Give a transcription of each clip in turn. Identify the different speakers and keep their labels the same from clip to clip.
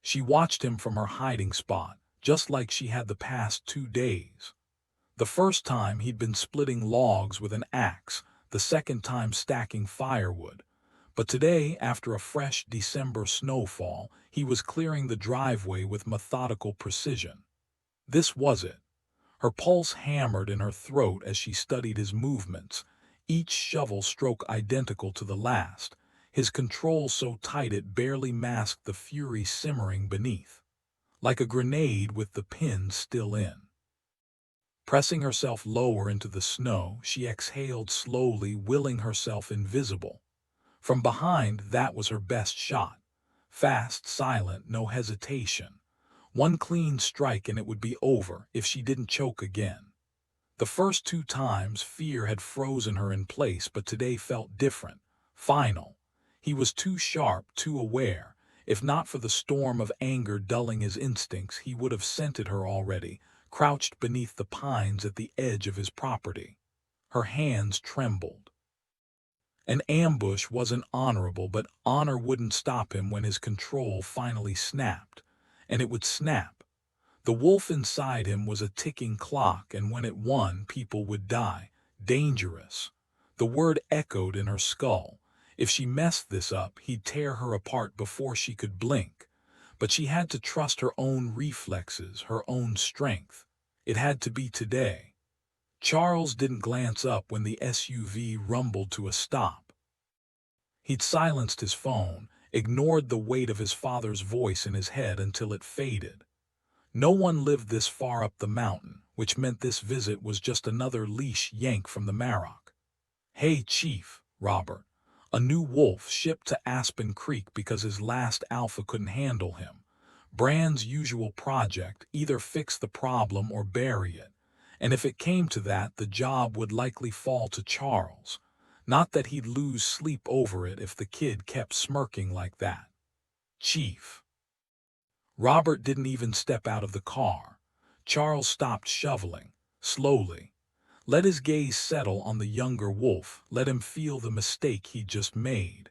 Speaker 1: She watched him from her hiding spot, just like she had the past 2 days. The first time he'd been splitting logs with an axe, the second time stacking firewood. But today, after a fresh December snowfall, he was clearing the driveway with methodical precision. This was it. Her pulse hammered in her throat as she studied his movements, each shovel stroke identical to the last, his control so tight it barely masked the fury simmering beneath, like a grenade with the pins still in. Pressing herself lower into the snow, she exhaled slowly, willing herself invisible. From behind, that was her best shot. Fast, silent, no hesitation. One clean strike and it would be over if she didn't choke again. The first 2 times, fear had frozen her in place, but today felt different, final. He was too sharp, too aware. If not for the storm of anger dulling his instincts, he would have scented her already, crouched beneath the pines at the edge of his property. Her hands trembled. An ambush wasn't honorable, but honor wouldn't stop him when his control finally snapped. And it would snap. The wolf inside him was a ticking clock, and when it won, people would die. Dangerous. The word echoed in her skull. If she messed this up, he'd tear her apart before she could blink. But she had to trust her own reflexes, her own strength. It had to be today. Charles didn't glance up when the SUV rumbled to a stop. He'd silenced his phone, ignored the weight of his father's voice in his head until it faded. No one lived this far up the mountain, which meant this visit was just another leash yank from the Marrock. "Hey, Chief," Robert. A new wolf shipped to Aspen Creek because his last alpha couldn't handle him. Bran's usual project, either fix the problem or bury it. And if it came to that, the job would likely fall to Charles. Not that he'd lose sleep over it if the kid kept smirking like that. "Chief." Robert didn't even step out of the car. Charles stopped shoveling, slowly. Let his gaze settle on the younger wolf, let him feel the mistake he'd just made.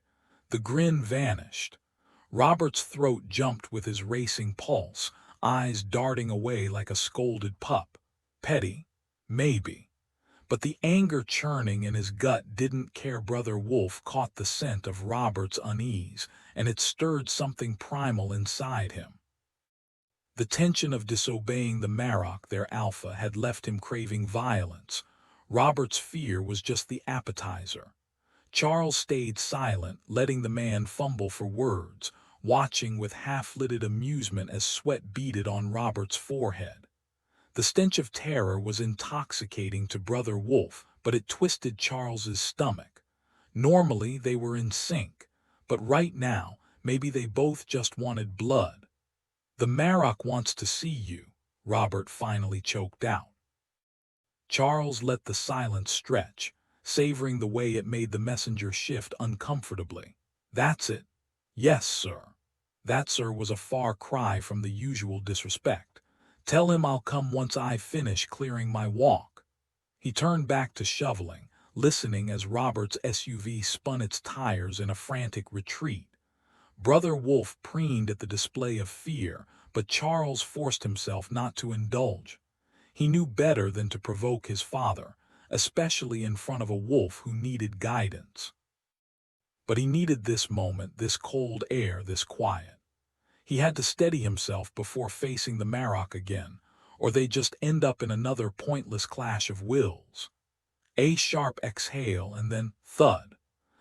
Speaker 1: The grin vanished. Robert's throat jumped with his racing pulse, eyes darting away like a scolded pup. Petty? Maybe. But the anger churning in his gut didn't care. Brother Wolf caught the scent of Robert's unease, and it stirred something primal inside him. The tension of disobeying the Marrock, their alpha, had left him craving violence. Robert's fear was just the appetizer. Charles stayed silent, letting the man fumble for words, watching with half-lidded amusement as sweat beaded on Robert's forehead. The stench of terror was intoxicating to Brother Wolf, but it twisted Charles's stomach. Normally they were in sync, but right now, maybe they both just wanted blood. "The Marrock wants to see you," Robert finally choked out. Charles let the silence stretch, savoring the way it made the messenger shift uncomfortably. "That's it." "Yes, sir." That "sir" was a far cry from the usual disrespect. "Tell him I'll come once I finish clearing my walk." He turned back to shoveling, listening as Robert's SUV spun its tires in a frantic retreat. Brother Wolf preened at the display of fear, but Charles forced himself not to indulge. He knew better than to provoke his father, especially in front of a wolf who needed guidance. But he needed this moment, this cold air, this quiet. He had to steady himself before facing the Marrock again, or they'd just end up in another pointless clash of wills. A sharp exhale, and then thud.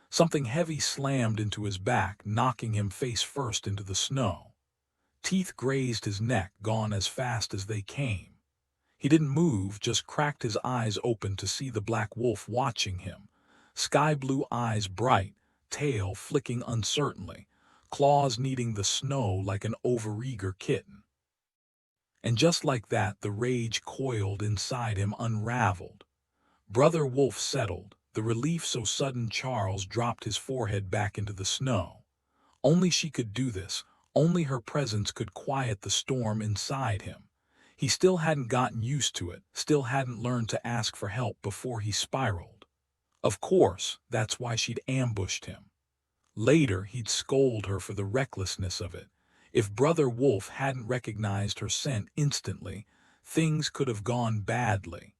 Speaker 1: Something heavy slammed into his back, knocking him face first into the snow. Teeth grazed his neck, gone as fast as they came. He didn't move, just cracked his eyes open to see the black wolf watching him. Sky blue eyes bright, tail flicking uncertainly, claws kneading the snow like an overeager kitten. And just like that, the rage coiled inside him, unraveled. Brother Wolf settled, the relief so sudden Charles dropped his forehead back into the snow. Only she could do this, only her presence could quiet the storm inside him. He still hadn't gotten used to it, still hadn't learned to ask for help before he spiraled. Of course, that's why she'd ambushed him. Later, he'd scold her for the recklessness of it. If Brother Wolf hadn't recognized her scent instantly, things could have gone badly.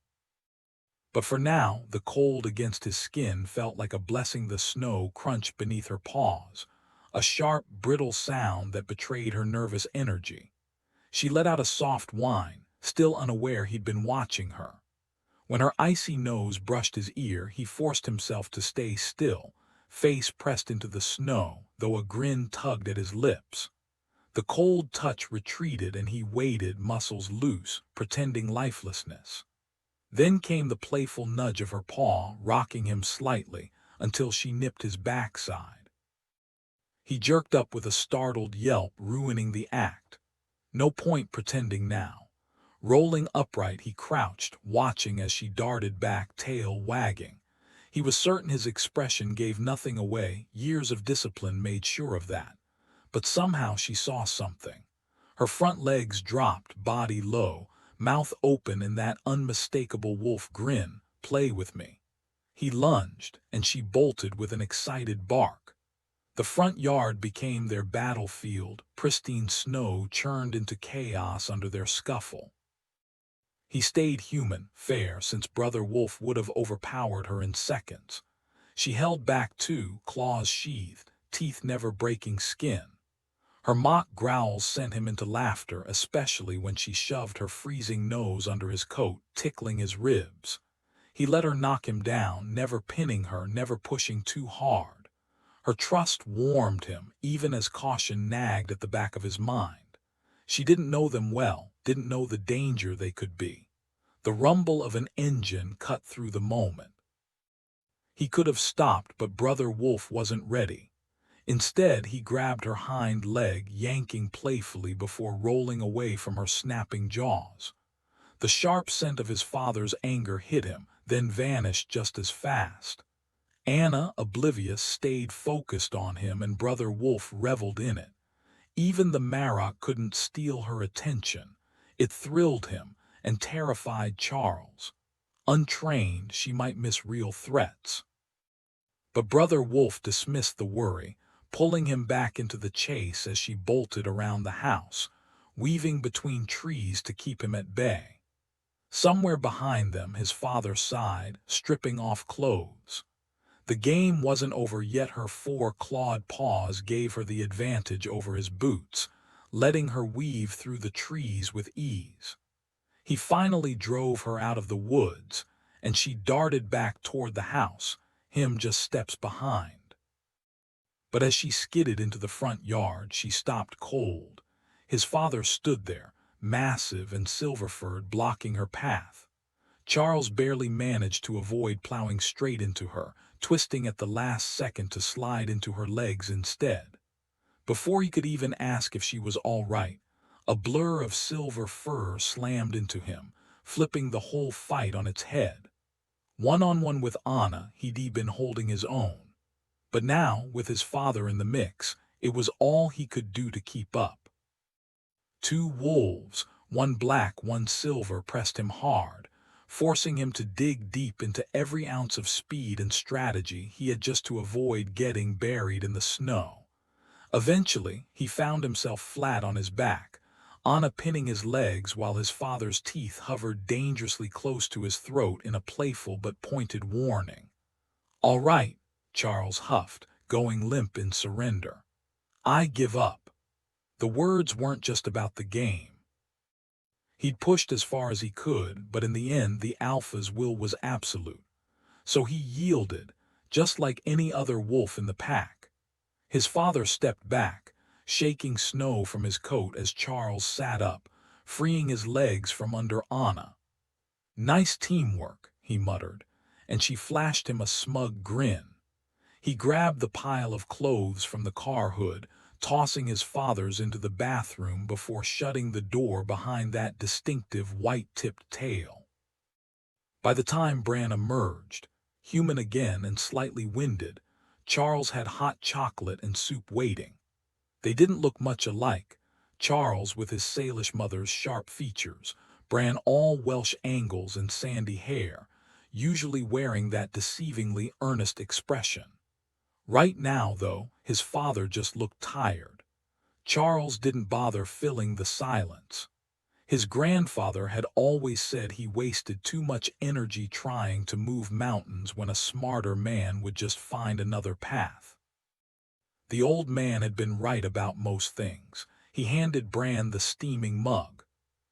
Speaker 1: But for now, the cold against his skin felt like a blessing. The snow crunched beneath her paws, a sharp, brittle sound that betrayed her nervous energy. She let out a soft whine, still unaware he'd been watching her. When her icy nose brushed his ear, he forced himself to stay still, face pressed into the snow, though a grin tugged at his lips. The cold touch retreated and he waited, muscles loose, pretending lifelessness. Then came the playful nudge of her paw, rocking him slightly, until she nipped his backside. He jerked up with a startled yelp, ruining the act. No point pretending now. Rolling upright, he crouched, watching as she darted back, tail wagging. He was certain his expression gave nothing away. Years of discipline made sure of that. But somehow she saw something. Her front legs dropped, body low, mouth open in that unmistakable wolf grin. "Play with me." He lunged, and she bolted with an excited bark. The front yard became their battlefield. Pristine snow churned into chaos under their scuffle. He stayed human, fair, since Brother Wolf would have overpowered her in seconds. She held back too, claws sheathed, teeth never breaking skin. Her mock growls sent him into laughter, especially when she shoved her freezing nose under his coat, tickling his ribs. He let her knock him down, never pinning her, never pushing too hard. Her trust warmed him, even as caution nagged at the back of his mind. She didn't know them well, didn't know the danger they could be. The rumble of an engine cut through the moment. He could have stopped, but Brother Wolf wasn't ready. Instead, he grabbed her hind leg, yanking playfully before rolling away from her snapping jaws. The sharp scent of his father's anger hit him, then vanished just as fast. Anna, oblivious, stayed focused on him, and Brother Wolf reveled in it. Even the Marok couldn't steal her attention. It thrilled him and terrified Charles. Untrained, she might miss real threats. But Brother Wolf dismissed the worry, pulling him back into the chase as she bolted around the house, weaving between trees to keep him at bay. Somewhere behind them, his father sighed, stripping off clothes. The game wasn't over yet. Her four-clawed paws gave her the advantage over his boots, letting her weave through the trees with ease. He finally drove her out of the woods, and she darted back toward the house, him just steps behind. But as she skidded into the front yard, she stopped cold. His father stood there, massive and silver-furred, blocking her path. Charles barely managed to avoid plowing straight into her, twisting at the last second to slide into her legs instead. Before he could even ask if she was all right, a blur of silver fur slammed into him, flipping the whole fight on its head. One-on-one with Anna, he'd been holding his own. But now, with his father in the mix, it was all he could do to keep up. Two wolves, one black, one silver, pressed him hard, forcing him to dig deep into every ounce of speed and strategy he had just to avoid getting buried in the snow. Eventually, he found himself flat on his back, Anna pinning his legs while his father's teeth hovered dangerously close to his throat in a playful but pointed warning. "All right," Charles huffed, going limp in surrender. "I give up." The words weren't just about the game. He'd pushed as far as he could, but in the end the alpha's will was absolute. So he yielded, just like any other wolf in the pack. His father stepped back, shaking snow from his coat as Charles sat up, freeing his legs from under Anna. "Nice teamwork," he muttered, and she flashed him a smug grin. He grabbed the pile of clothes from the car hood, tossing his father's into the bathroom before shutting the door behind that distinctive white-tipped tail. By the time Bran emerged, human again and slightly winded, Charles had hot chocolate and soup waiting. They didn't look much alike, Charles with his Salish mother's sharp features, Bran all Welsh angles and sandy hair, usually wearing that deceivingly earnest expression. Right now, though, his father just looked tired. Charles didn't bother filling the silence. His grandfather had always said he wasted too much energy trying to move mountains when a smarter man would just find another path. The old man had been right about most things. He handed Bran the steaming mug.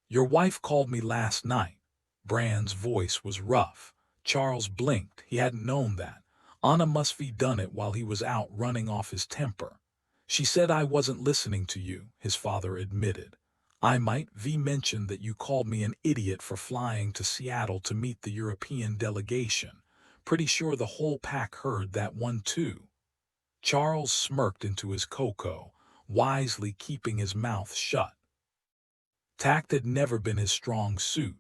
Speaker 1: "Your wife called me last night." Bran's voice was rough. Charles blinked. He hadn't known that. Anna must have done it while he was out running off his temper. "She said I wasn't listening to you," his father admitted. "I might V mentioned that you called me an idiot for flying to Seattle to meet the European delegation. Pretty sure the whole pack heard that one too." Charles smirked into his cocoa, wisely keeping his mouth shut. Tact had never been his strong suit.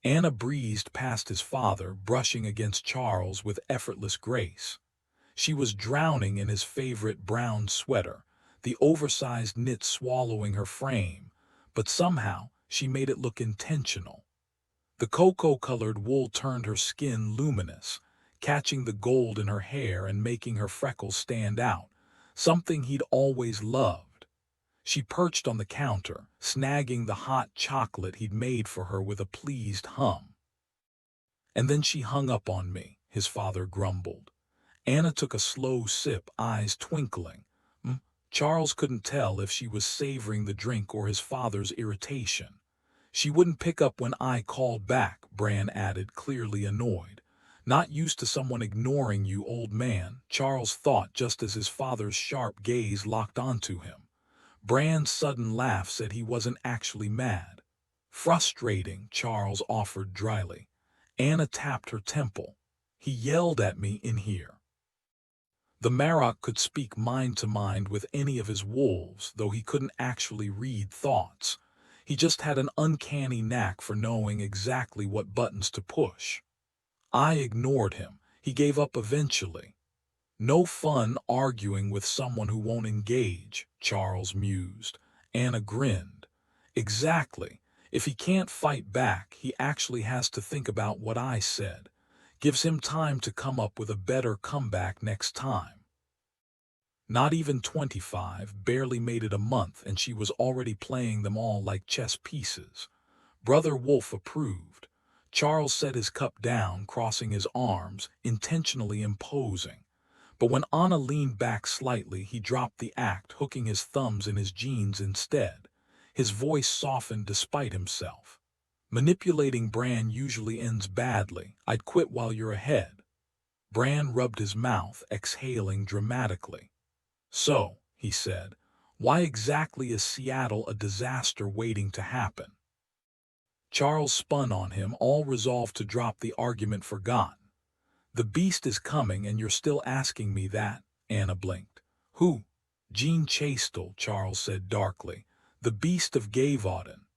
Speaker 1: Anna breezed past his father, brushing against Charles with effortless grace. She was drowning in his favorite brown sweater, the oversized knit swallowing her frame, but somehow she made it look intentional. The cocoa-colored wool turned her skin luminous, catching the gold in her hair and making her freckles stand out, something he'd always loved. She perched on the counter, snagging the hot chocolate he'd made for her with a pleased hum. "And then she hung up on me," his father grumbled. Anna took a slow sip, eyes twinkling. Charles couldn't tell if she was savoring the drink or his father's irritation. "She wouldn't pick up when I called back," Bran added, clearly annoyed. "Not used to someone ignoring you, old man," Charles thought just as his father's sharp gaze locked onto him. Bran's sudden laugh said he wasn't actually mad. "Frustrating," Charles offered dryly. Anna tapped her temple. "He yelled at me in here." The Marok could speak mind to mind with any of his wolves, though he couldn't actually read thoughts. He just had an uncanny knack for knowing exactly what buttons to push. "I ignored him. He gave up eventually." "No fun arguing with someone who won't engage," Charles mused. Anna grinned. "Exactly. If he can't fight back, he actually has to think about what I said. Gives him time to come up with a better comeback next time." Not even 25, barely made it a month, and she was already playing them all like chess pieces. Brother Wolf approved. Charles set his cup down, crossing his arms, intentionally imposing. But when Anna leaned back slightly, he dropped the act, hooking his thumbs in his jeans instead. His voice softened despite himself. "Manipulating Bran usually ends badly. I'd quit while you're ahead." Bran rubbed his mouth, exhaling dramatically. "So," he said, "why exactly is Seattle a disaster waiting to happen?" Charles spun on him, all resolved to drop the argument forgotten. "The beast is coming and you're still asking me that?" Anna blinked. "Who?" "Jean Chastel," Charles said darkly. "The beast of Gavaudon."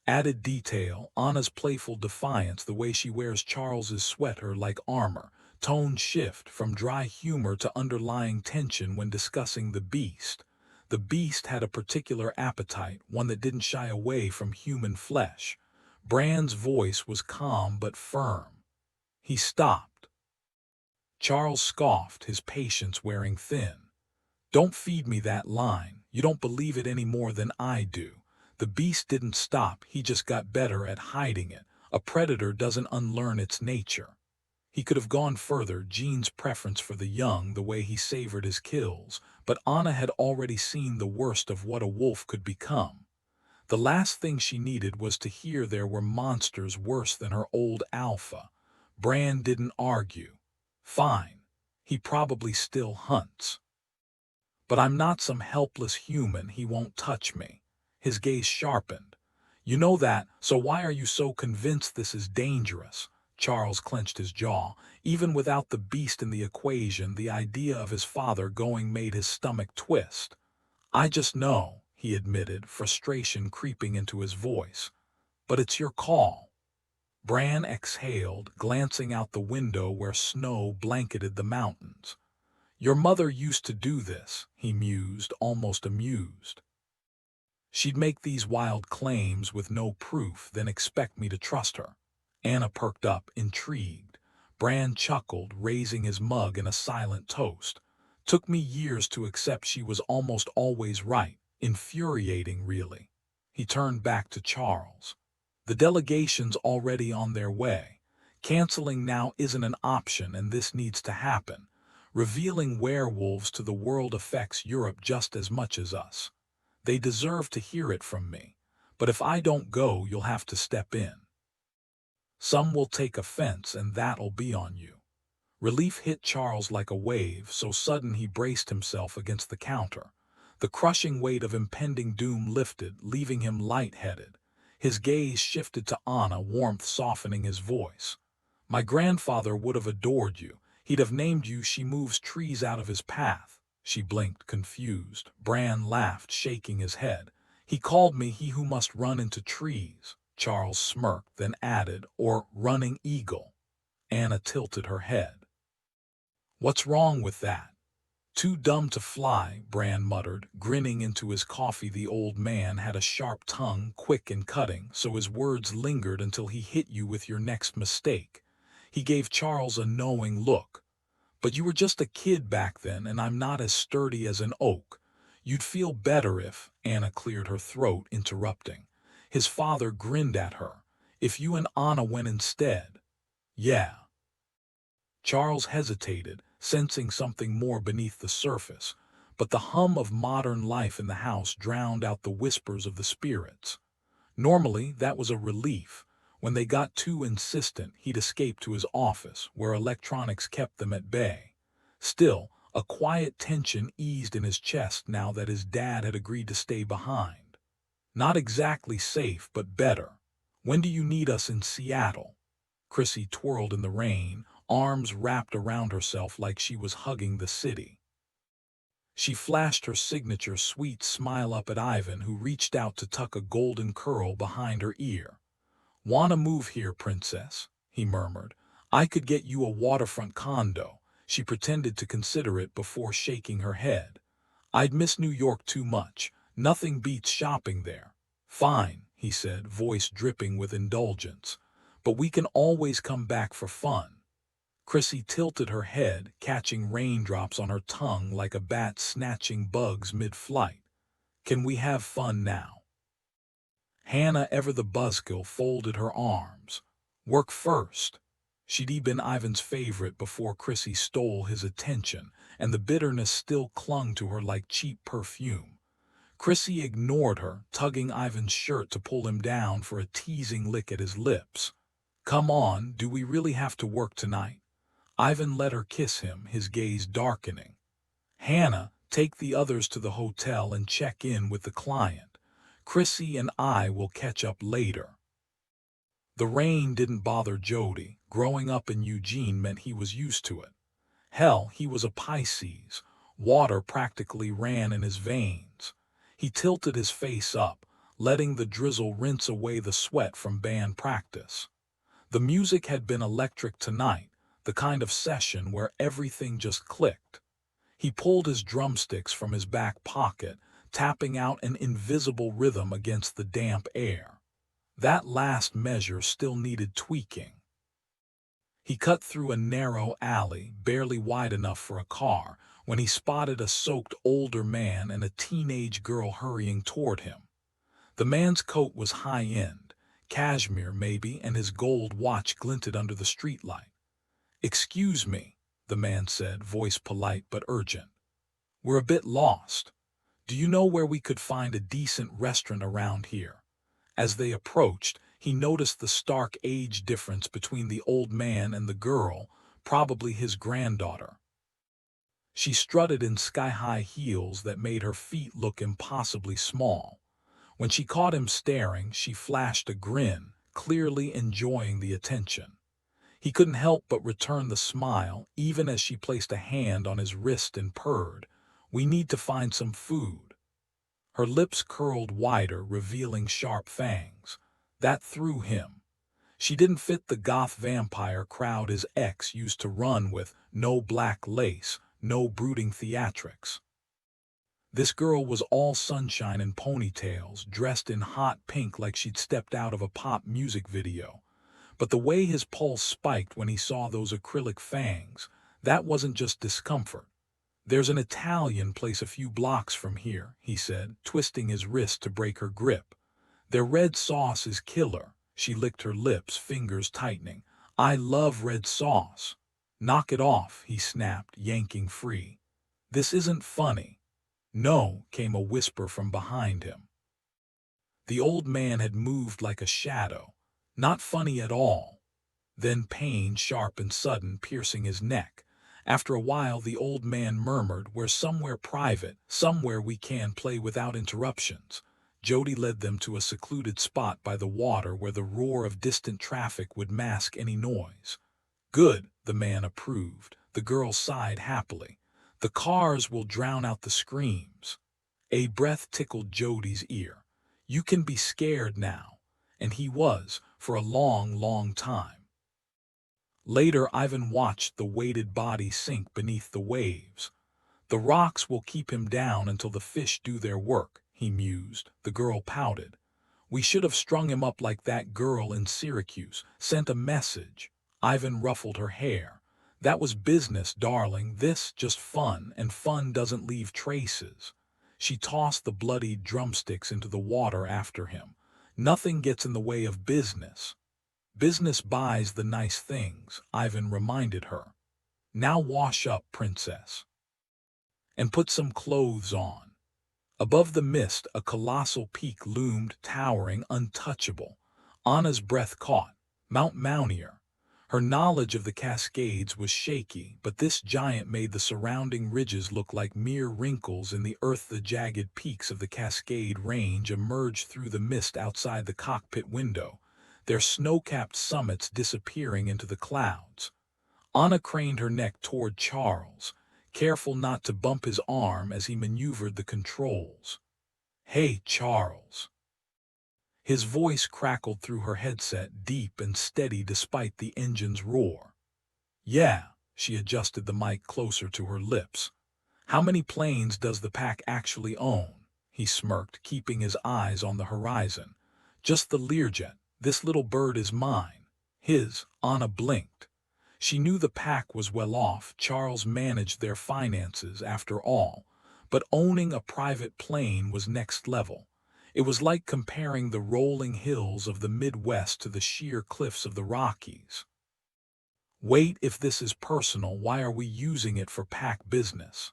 Speaker 1: Added detail, Anna's playful defiance, the way she wears Charles's sweater like armor. Tone shift from dry humor to underlying tension when discussing the beast. The beast had a particular appetite, one that didn't shy away from human flesh. Bran's voice was calm but firm. He stopped. Charles scoffed, his patience wearing thin. "Don't feed me that line. You don't believe it any more than I do. The beast didn't stop, he just got better at hiding it. A predator doesn't unlearn its nature." He could have gone further, Jean's preference for the young, the way he savored his kills, but Anna had already seen the worst of what a wolf could become. The last thing she needed was to hear there were monsters worse than her old alpha. Bran didn't argue. "Fine. He probably still hunts. But I'm not some helpless human, he won't touch me." His gaze sharpened. "You know that, so why are you so convinced this is dangerous?" Charles clenched his jaw. Even without the beast in the equation, the idea of his father going made his stomach twist. "I just know," he admitted, frustration creeping into his voice. "But it's your call." Bran exhaled, glancing out the window where snow blanketed the mountains. "Your mother used to do this," he mused, almost amused. "She'd make these wild claims with no proof, then expect me to trust her." Anna perked up, intrigued. Bran chuckled, raising his mug in a silent toast. "Took me years to accept she was almost always right. Infuriating, really. He turned back to Charles. The delegation's already on their way. Canceling now isn't an option, and this needs to happen. Revealing werewolves to the world affects Europe just as much as us. They deserve to hear it from me. But if I don't go, you'll have to step in. Some will take offense, and that'll be on you. Relief hit Charles like a wave, so sudden he braced himself against the counter. The crushing weight of impending doom lifted, leaving him lightheaded. His gaze shifted to Anna, warmth softening his voice. My grandfather would have adored you. He'd have named you She Moves Trees out of his path. She blinked, confused. Bran laughed, shaking his head. He called me He Who Must Run into Trees. Charles smirked, then added, or Running Eagle. Anna tilted her head. What's wrong with that? Too dumb to fly, Bran muttered, grinning into his coffee. The old man had a sharp tongue, quick and cutting, so his words lingered until he hit you with your next mistake. He gave Charles a knowing look. But you were just a kid back then, and I'm not as sturdy as an oak. You'd feel better if, Anna cleared her throat, interrupting. His father grinned at her. If you and Anna went instead. Yeah. Charles hesitated, sensing something more beneath the surface, but the hum of modern life in the house drowned out the whispers of the spirits. Normally, that was a relief. When they got too insistent, he'd escape to his office, where electronics kept them at bay. Still, a quiet tension eased in his chest now that his dad had agreed to stay behind. Not exactly safe, but better. When do you need us in Seattle? Chrissy twirled in the rain, arms wrapped around herself like she was hugging the city. She flashed her signature sweet smile up at Ivan, who reached out to tuck a golden curl behind her ear. "Wanna move here, princess?" he murmured. "I could get you a waterfront condo." She pretended to consider it before shaking her head. "I'd miss New York too much. Nothing beats shopping there." "Fine," he said, voice dripping with indulgence. "But we can always come back for fun." Chrissy tilted her head, catching raindrops on her tongue like a bat snatching bugs mid-flight. "Can we have fun now?" Hannah, ever the buzzkill, folded her arms. "Work first." She'd been Ivan's favorite before Chrissy stole his attention, and the bitterness still clung to her like cheap perfume. Chrissy ignored her, tugging Ivan's shirt to pull him down for a teasing lick at his lips. "Come on, do we really have to work tonight?" Ivan let her kiss him, his gaze darkening. "Hannah, take the others to the hotel and check in with the client. Chrissy and I will catch up later." The rain didn't bother Jody. Growing up in Eugene meant he was used to it. Hell, he was a Pisces. Water practically ran in his veins. He tilted his face up, letting the drizzle rinse away the sweat from band practice. The music had been electric tonight, the kind of session where everything just clicked. He pulled his drumsticks from his back pocket, tapping out an invisible rhythm against the damp air. That last measure still needed tweaking. He cut through a narrow alley, barely wide enough for a car, when he spotted a soaked older man and a teenage girl hurrying toward him. The man's coat was high-end, cashmere maybe, and his gold watch glinted under the streetlight. "Excuse me," the man said, voice polite but urgent. "We're a bit lost. Do you know where we could find a decent restaurant around here?" As they approached, he noticed the stark age difference between the old man and the girl, probably his granddaughter. She strutted in sky-high heels that made her feet look impossibly small. When she caught him staring, she flashed a grin, clearly enjoying the attention. He couldn't help but return the smile, even as she placed a hand on his wrist and purred, "We need to find some food." Her lips curled wider, revealing sharp fangs. That threw him. She didn't fit the goth vampire crowd his ex used to run with, no black lace, no brooding theatrics. This girl was all sunshine and ponytails, dressed in hot pink like she'd stepped out of a pop music video. But the way his pulse spiked when he saw those acrylic fangs, that wasn't just discomfort. "There's an Italian place a few blocks from here," he said, twisting his wrist to break her grip. "Their red sauce is killer." She licked her lips, fingers tightening. "I love red sauce." "Knock it off," he snapped, yanking free. "This isn't funny." "No," came a whisper from behind him. The old man had moved like a shadow. "Not funny at all." Then pain, sharp and sudden, piercing his neck. After a while the old man murmured, "We're somewhere private, somewhere we can play without interruptions." Jody led them to a secluded spot by the water where the roar of distant traffic would mask any noise. "Good," the man approved. The girl sighed happily. "The cars will drown out the screams." A breath tickled Jody's ear. "You can be scared now." And he was, for a long, long time. Later, Ivan watched the weighted body sink beneath the waves. "The rocks will keep him down until the fish do their work," he mused. The girl pouted. "We should have strung him up like that girl in Syracuse, sent a message." Ivan ruffled her hair. "That was business, darling. This just fun, and fun doesn't leave traces." She tossed the bloodied drumsticks into the water after him. "Nothing gets in the way of business." "Business buys the nice things," Ivan reminded her. "Now wash up, princess. And put some clothes on." Above the mist, a colossal peak loomed, towering, untouchable. Anna's breath caught. Mount Mounier. Her knowledge of the Cascades was shaky, but this giant made the surrounding ridges look like mere wrinkles in the earth. The jagged peaks of the Cascade Range emerged through the mist outside the cockpit window, their snow-capped summits disappearing into the clouds. Anna craned her neck toward Charles, careful not to bump his arm as he maneuvered the controls. "Hey, Charles." His voice crackled through her headset, deep and steady despite the engine's roar. "Yeah," she adjusted the mic closer to her lips. "How many planes does the pack actually own?" He smirked, keeping his eyes on the horizon. "Just the Learjet. This little bird is mine." "His." Anna blinked. She knew the pack was well off. Charles managed their finances, after all. But owning a private plane was next level. It was like comparing the rolling hills of the Midwest to the sheer cliffs of the Rockies. "Wait, if this is personal, why are we using it for pack business?"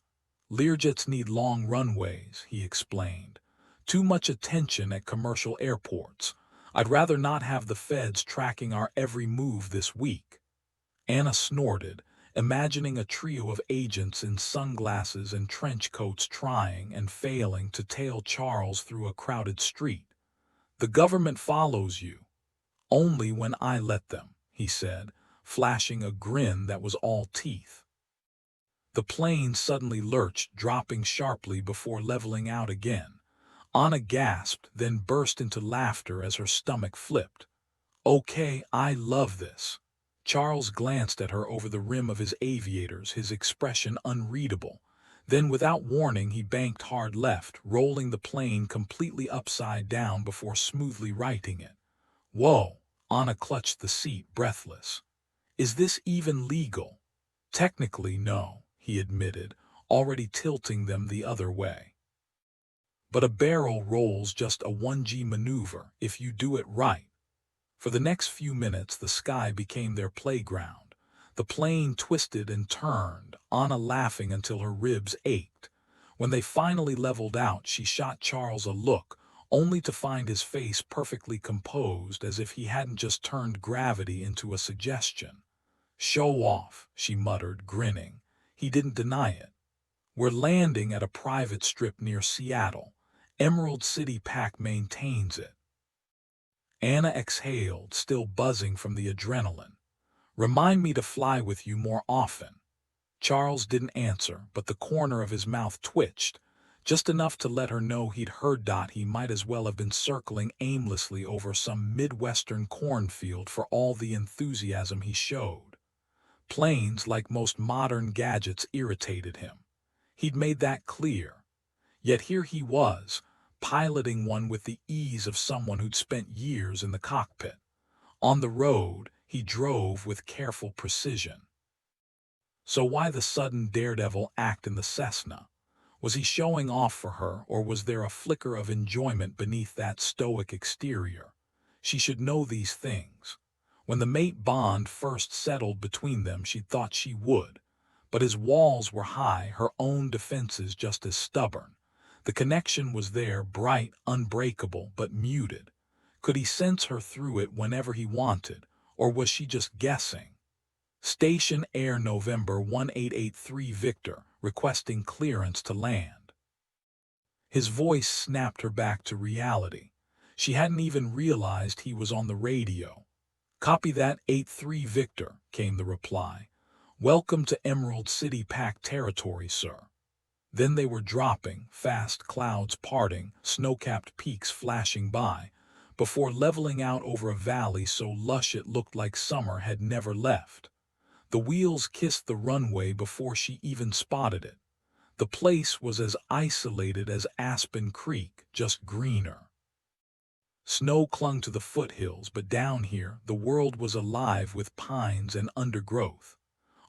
Speaker 1: "Learjets need long runways," he explained. "Too much attention at commercial airports. I'd rather not have the feds tracking our every move this week." Anna snorted, imagining a trio of agents in sunglasses and trench coats trying and failing to tail Charles through a crowded street. "The government follows you." "Only when I let them," he said, flashing a grin that was all teeth. The plane suddenly lurched, dropping sharply before leveling out again. Anna gasped, then burst into laughter as her stomach flipped. "Okay, I love this." Charles glanced at her over the rim of his aviators, his expression unreadable. Then, without warning, he banked hard left, rolling the plane completely upside down before smoothly righting it. "Whoa!" Anna clutched the seat, breathless. "Is this even legal?" "Technically, no," he admitted, already tilting them the other way. "But a barrel roll's just a 1G maneuver, if you do it right." For the next few minutes the sky became their playground. The plane twisted and turned, Anna laughing until her ribs ached. When they finally leveled out, she shot Charles a look, only to find his face perfectly composed, as if he hadn't just turned gravity into a suggestion. "Show off," she muttered, grinning. He didn't deny it. "We're landing at a private strip near Seattle. Emerald City Pack maintains it." Anna exhaled, still buzzing from the adrenaline. "Remind me to fly with you more often." Charles didn't answer, but the corner of his mouth twitched, just enough to let her know he'd heard. He might as well have been circling aimlessly over some Midwestern cornfield for all the enthusiasm he showed. Planes, like most modern gadgets, irritated him. He'd made that clear. Yet here he was, piloting one with the ease of someone who'd spent years in the cockpit. On the road, he drove with careful precision. So why the sudden daredevil act in the Cessna? Was he showing off for her, or was there a flicker of enjoyment beneath that stoic exterior? She should know these things. When the mate bond first settled between them, she thought she would. But his walls were high, her own defenses just as stubborn. The connection was there, bright, unbreakable, but muted. Could he sense her through it whenever he wanted, or was she just guessing? Station Air November 1883 Victor, requesting clearance to land. His voice snapped her back to reality. She hadn't even realized he was on the radio. Copy that, 83 Victor, came the reply. Welcome to Emerald City Pack territory, sir. Then they were dropping, fast clouds parting, snow-capped peaks flashing by, before leveling out over a valley so lush it looked like summer had never left. The wheels kissed the runway before she even spotted it. The place was as isolated as Aspen Creek, just greener. Snow clung to the foothills, but down here the world was alive with pines and undergrowth.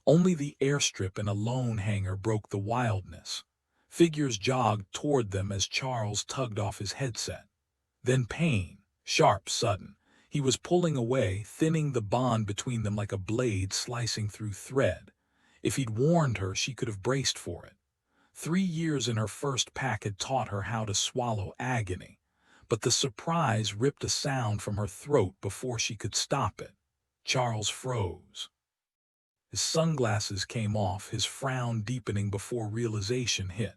Speaker 1: Only the airstrip and a lone hangar broke the wildness. Figures jogged toward them as Charles tugged off his headset. Then pain, sharp, sudden. He was pulling away, thinning the bond between them like a blade slicing through thread. If he'd warned her, she could have braced for it. 3 years in her first pack had taught her how to swallow agony. But the surprise ripped a sound from her throat before she could stop it. Charles froze. His sunglasses came off, his frown deepening before realization hit.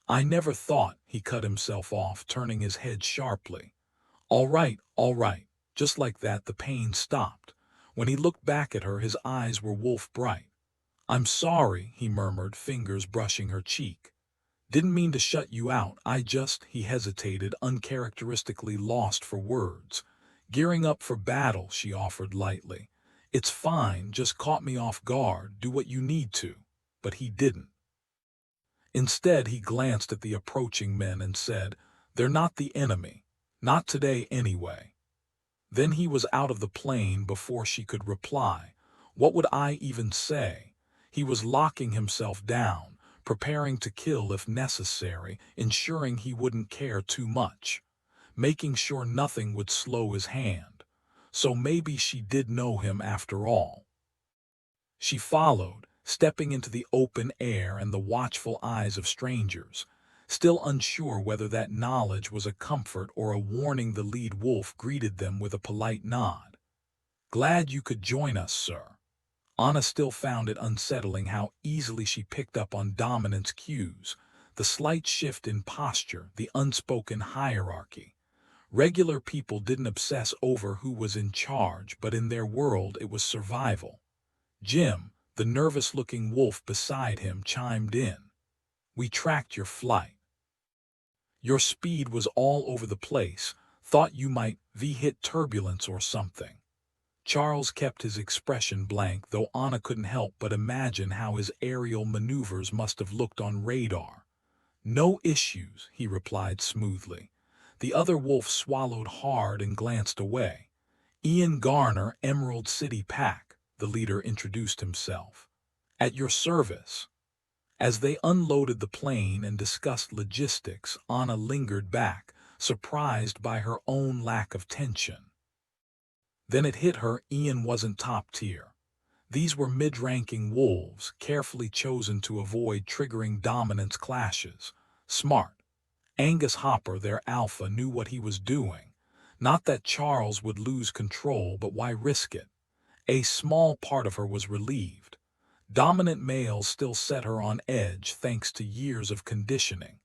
Speaker 1: I never thought, he cut himself off, turning his head sharply. All right, all right. Just like that, the pain stopped. When he looked back at her, his eyes were wolf-bright. I'm sorry, he murmured, fingers brushing her cheek. Didn't mean to shut you out, he hesitated, uncharacteristically lost for words. Gearing up for battle, she offered lightly. It's fine, just caught me off guard, do what you need to. But he didn't. Instead, he glanced at the approaching men and said, They're not the enemy. Not today, anyway. Then he was out of the plane before she could reply. What would I even say? He was locking himself down, preparing to kill if necessary, ensuring he wouldn't care too much, making sure nothing would slow his hand. So maybe she did know him after all. She followed, stepping into the open air and the watchful eyes of strangers. Still unsure whether that knowledge was a comfort or a warning, the lead wolf greeted them with a polite nod. Glad you could join us, sir. Anna still found it unsettling how easily she picked up on dominance cues, the slight shift in posture, the unspoken hierarchy. Regular people didn't obsess over who was in charge, but in their world it was survival. Jim, the nervous-looking wolf beside him, chimed in. We tracked your flight. Your speed was all over the place, thought you might hit turbulence or something. Charles kept his expression blank, though Anna couldn't help but imagine how his aerial maneuvers must have looked on radar. No issues, he replied smoothly. The other wolf swallowed hard and glanced away. Ian Garner, Emerald City Pack, the leader introduced himself. At your service. As they unloaded the plane and discussed logistics, Anna lingered back, surprised by her own lack of tension. Then it hit her, Ian wasn't top tier. These were mid-ranking wolves, carefully chosen to avoid triggering dominance clashes. Smart. Angus Hopper, their alpha, knew what he was doing. Not that Charles would lose control, but why risk it? A small part of her was relieved. Dominant males still set her on edge thanks to years of conditioning.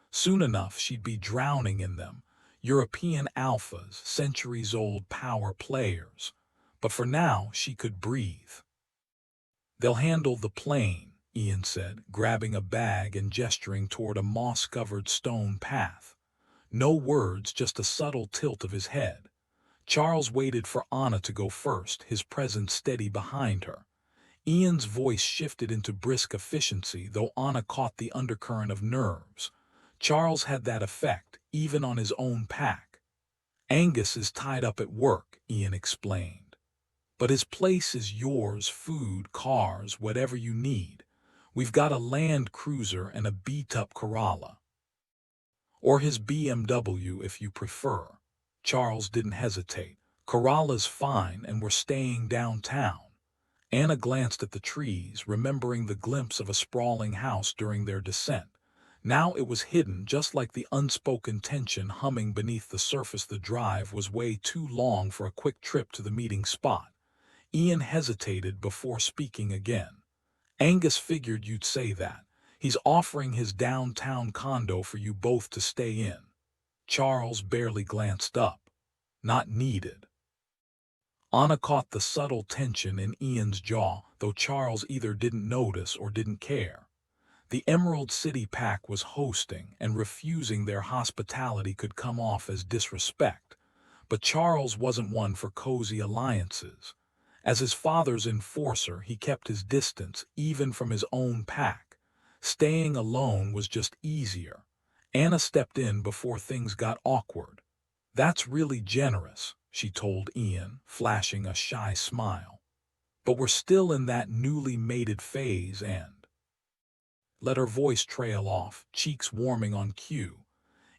Speaker 1: Soon enough she'd be drowning in them. European alphas, centuries-old power players. But for now she could breathe. They'll handle the plane, Ian said, grabbing a bag and gesturing toward a moss-covered stone path. No words, just a subtle tilt of his head. Charles waited for Anna to go first, his presence steady behind her. Ian's voice shifted into brisk efficiency, though Anna caught the undercurrent of nerves. Charles had that effect, even on his own pack. Angus is tied up at work, Ian explained. But his place is yours, food, cars, whatever you need. We've got a Land Cruiser and a beat-up Corolla. Or his BMW if you prefer. Charles didn't hesitate. Corolla's fine and we're staying downtown. Anna glanced at the trees, remembering the glimpse of a sprawling house during their descent. Now it was hidden, just like the unspoken tension humming beneath the surface. The drive was way too long for a quick trip to the meeting spot. Ian hesitated before speaking again. Angus figured you'd say that. He's offering his downtown condo for you both to stay in. Charles barely glanced up. Not needed. Anna caught the subtle tension in Ian's jaw, though Charles either didn't notice or didn't care. The Emerald City Pack was hosting, and refusing their hospitality could come off as disrespect. But Charles wasn't one for cozy alliances. As his father's enforcer, he kept his distance, even from his own pack. Staying alone was just easier. Anna stepped in before things got awkward. "That's really generous," she told Ian, flashing a shy smile. "But we're still in that newly mated phase and—" Let her voice trail off, cheeks warming on cue.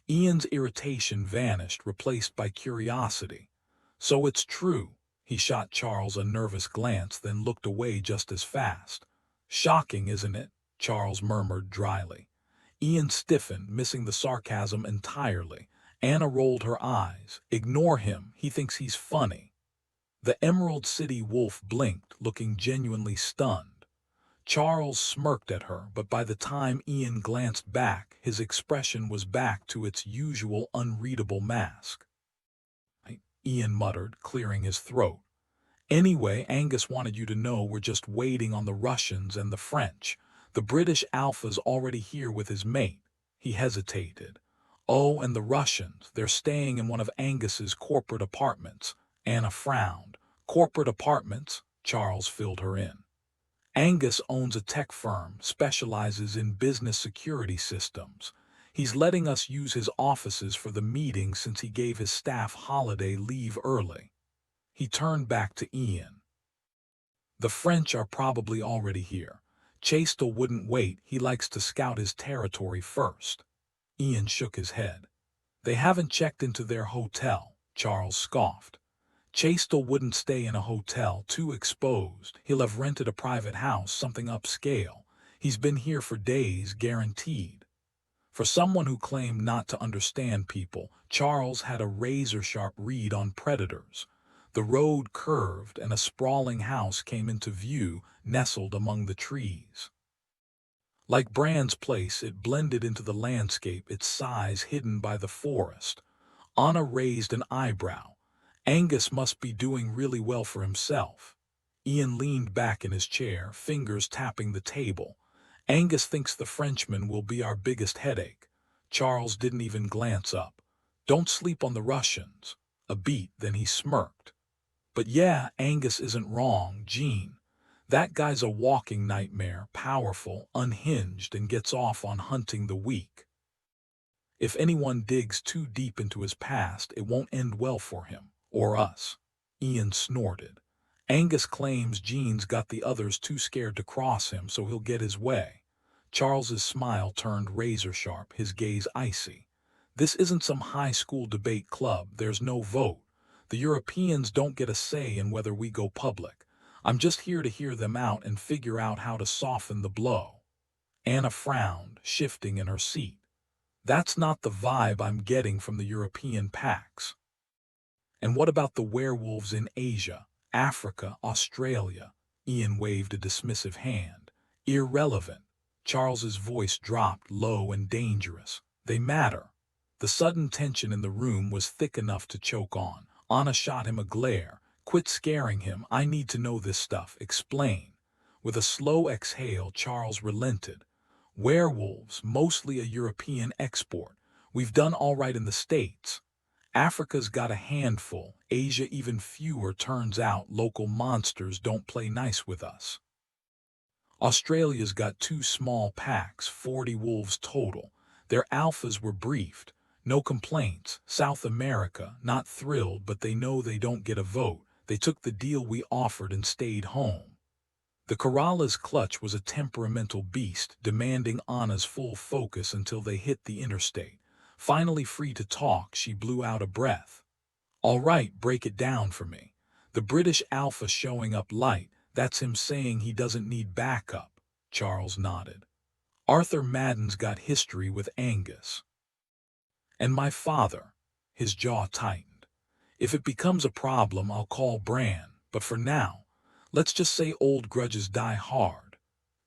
Speaker 1: Ian's irritation vanished, replaced by curiosity. "So it's true." He shot Charles a nervous glance, then looked away just as fast. "Shocking, isn't it?" Charles murmured dryly. Ian stiffened, missing the sarcasm entirely. Anna rolled her eyes. "Ignore him. He thinks he's funny." The Emerald City Wolf blinked, looking genuinely stunned. Charles smirked at her, but by the time Ian glanced back, his expression was back to its usual unreadable mask. Ian muttered, clearing his throat. "Anyway, Angus wanted you to know we're just waiting on the Russians and the French. The British Alpha's already here with his mate." He hesitated. "Oh, and the Russians, they're staying in one of Angus's corporate apartments." Anna frowned. "Corporate apartments?" Charles filled her in. "Angus owns a tech firm, specializes in business security systems. He's letting us use his offices for the meeting since he gave his staff holiday leave early." He turned back to Ian. "The French are probably already here. Chastel wouldn't wait, he likes to scout his territory first." Ian shook his head. "They haven't checked into their hotel," Charles scoffed. "Chastel wouldn't stay in a hotel, too exposed. He'll have rented a private house, something upscale. He's been here for days, guaranteed." For someone who claimed not to understand people, Charles had a razor-sharp read on predators. The road curved, and a sprawling house came into view, nestled among the trees. Like Bran's place, it blended into the landscape, its size hidden by the forest. Anna raised an eyebrow. "Angus must be doing really well for himself." Ian leaned back in his chair, fingers tapping the table. "Angus thinks the Frenchman will be our biggest headache." Charles didn't even glance up. "Don't sleep on the Russians." A beat, then he smirked. "But yeah, Angus isn't wrong, Jean. That guy's a walking nightmare, powerful, unhinged, and gets off on hunting the weak. If anyone digs too deep into his past, it won't end well for him, or us." Ian snorted. "Angus claims Jean's got the others too scared to cross him, so he'll get his way." Charles's smile turned razor-sharp, his gaze icy. "This isn't some high school debate club, there's no vote. The Europeans don't get a say in whether we go public. I'm just here to hear them out and figure out how to soften the blow." Anna frowned, shifting in her seat. "That's not the vibe I'm getting from the European packs." "And what about the werewolves in Asia, Africa, Australia?" Ian waved a dismissive hand. "Irrelevant." Charles's voice dropped, low and dangerous. "They matter." The sudden tension in the room was thick enough to choke on. Anna shot him a glare. "Quit scaring him. I need to know this stuff. Explain." With a slow exhale, Charles relented. "Werewolves, mostly a European export. We've done all right in the States. Africa's got a handful, Asia even fewer. Turns out local monsters don't play nice with us. Australia's got 2 small packs, 40 wolves total. Their alphas were briefed. No complaints. South America, not thrilled, but they know they don't get a vote. They took the deal we offered and stayed home. The Kerala's clutch was a temperamental beast, demanding Anna's full focus until they hit the interstate. Finally free to talk, she blew out a breath. All right, break it down for me. The British Alpha showing up light, that's him saying he doesn't need backup. Charles nodded. Arthur Madden's got history with Angus. And my father. His jaw tightened. If it becomes a problem, I'll call Bran, but for now, let's just say old grudges die hard.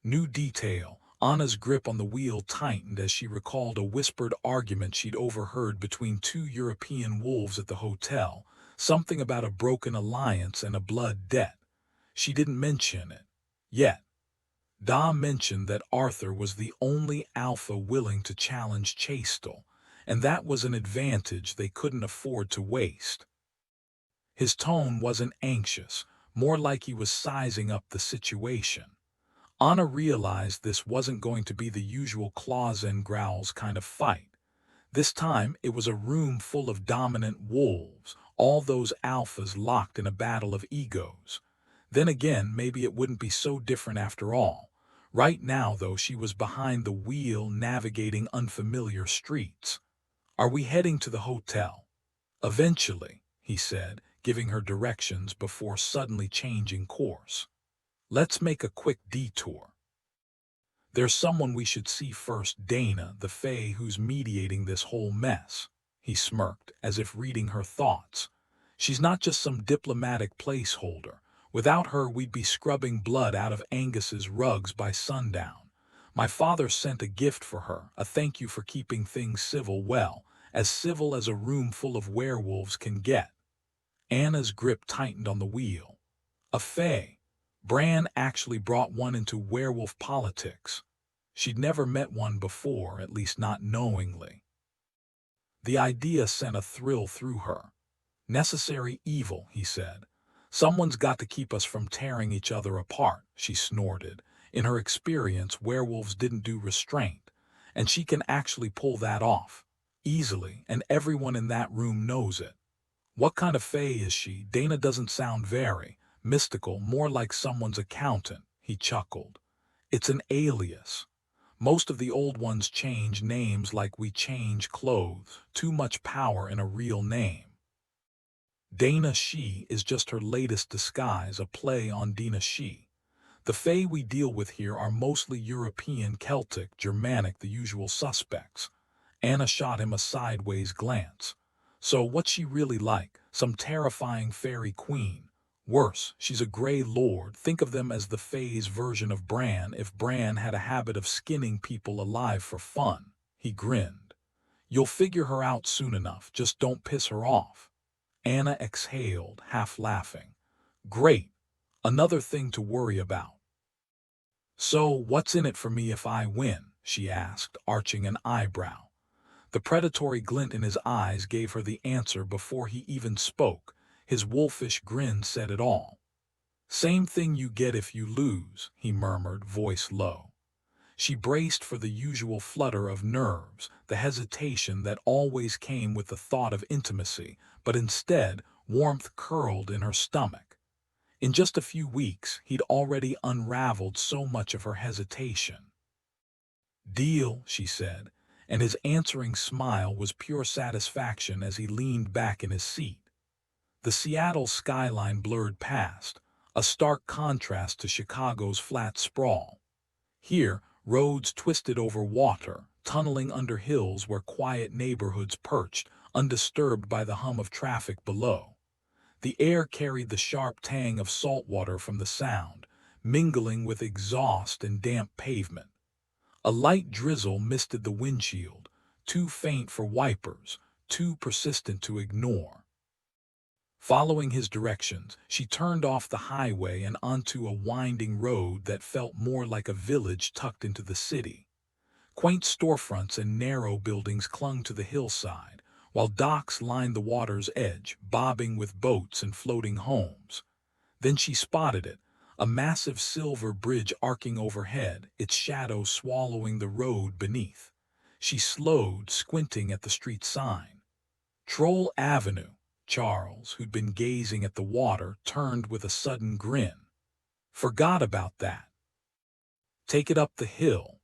Speaker 1: New detail. Anna's grip on the wheel tightened as she recalled a whispered argument she'd overheard between two European wolves at the hotel, something about a broken alliance and a blood debt. She didn't mention it. Yet. Da mentioned that Arthur was the only alpha willing to challenge Chastel, and that was an advantage they couldn't afford to waste. His tone wasn't anxious, more like he was sizing up the situation. Anna realized this wasn't going to be the usual claws and growls kind of fight. This time it was a room full of dominant wolves, all those alphas locked in a battle of egos. Then again, maybe it wouldn't be so different after all. Right now, though, she was behind the wheel navigating unfamiliar streets. Are we heading to the hotel? Eventually, he said, giving her directions before suddenly changing course. Let's make a quick detour. There's someone we should see first, Dana, the Fae who's mediating this whole mess. He smirked, as if reading her thoughts. She's not just some diplomatic placeholder. Without her, we'd be scrubbing blood out of Angus's rugs by sundown. My father sent a gift for her, a thank you for keeping things civil, as civil as a room full of werewolves can get. Anna's grip tightened on the wheel. A Fae. Bran actually brought one into werewolf politics. She'd never met one before, at least not knowingly. The idea sent a thrill through her. Necessary evil, he said. Someone's got to keep us from tearing each other apart, she snorted. In her experience, werewolves didn't do restraint, and she can actually pull that off. Easily, and everyone in that room knows it. What kind of fae is she? Dana doesn't sound very mystical, more like someone's accountant, he chuckled. It's an alias. Most of the old ones change names like we change clothes, too much power in a real name. Dana She is just her latest disguise, a play on Dina She. The Fae we deal with here are mostly European, Celtic, Germanic, the usual suspects. Anna shot him a sideways glance. So what's she really like? Some terrifying fairy queen? Worse, she's a Grey Lord. Think of them as the Fae's version of Bran if Bran had a habit of skinning people alive for fun. He grinned. You'll figure her out soon enough, just don't piss her off. Anna exhaled, half laughing. Great. Another thing to worry about. So, what's in it for me if I win? She asked, arching an eyebrow. The predatory glint in his eyes gave her the answer before he even spoke. His wolfish grin said it all. Same thing you get if you lose, he murmured, voice low. She braced for the usual flutter of nerves, the hesitation that always came with the thought of intimacy, but instead, warmth curled in her stomach. In just a few weeks, he'd already unraveled so much of her hesitation. Deal, she said, and his answering smile was pure satisfaction as he leaned back in his seat. The Seattle skyline blurred past, a stark contrast to Chicago's flat sprawl. Here, roads twisted over water, tunneling under hills where quiet neighborhoods perched, undisturbed by the hum of traffic below. The air carried the sharp tang of salt water from the sound, mingling with exhaust and damp pavement. A light drizzle misted the windshield, too faint for wipers, too persistent to ignore. Following his directions, she turned off the highway and onto a winding road that felt more like a village tucked into the city. Quaint storefronts and narrow buildings clung to the hillside, while docks lined the water's edge, bobbing with boats and floating homes. Then she spotted it, a massive silver bridge arcing overhead, its shadow swallowing the road beneath. She slowed, squinting at the street sign. Troll Avenue, Charles, who'd been gazing at the water, turned with a sudden grin. Forgot about that. Take it up the hill.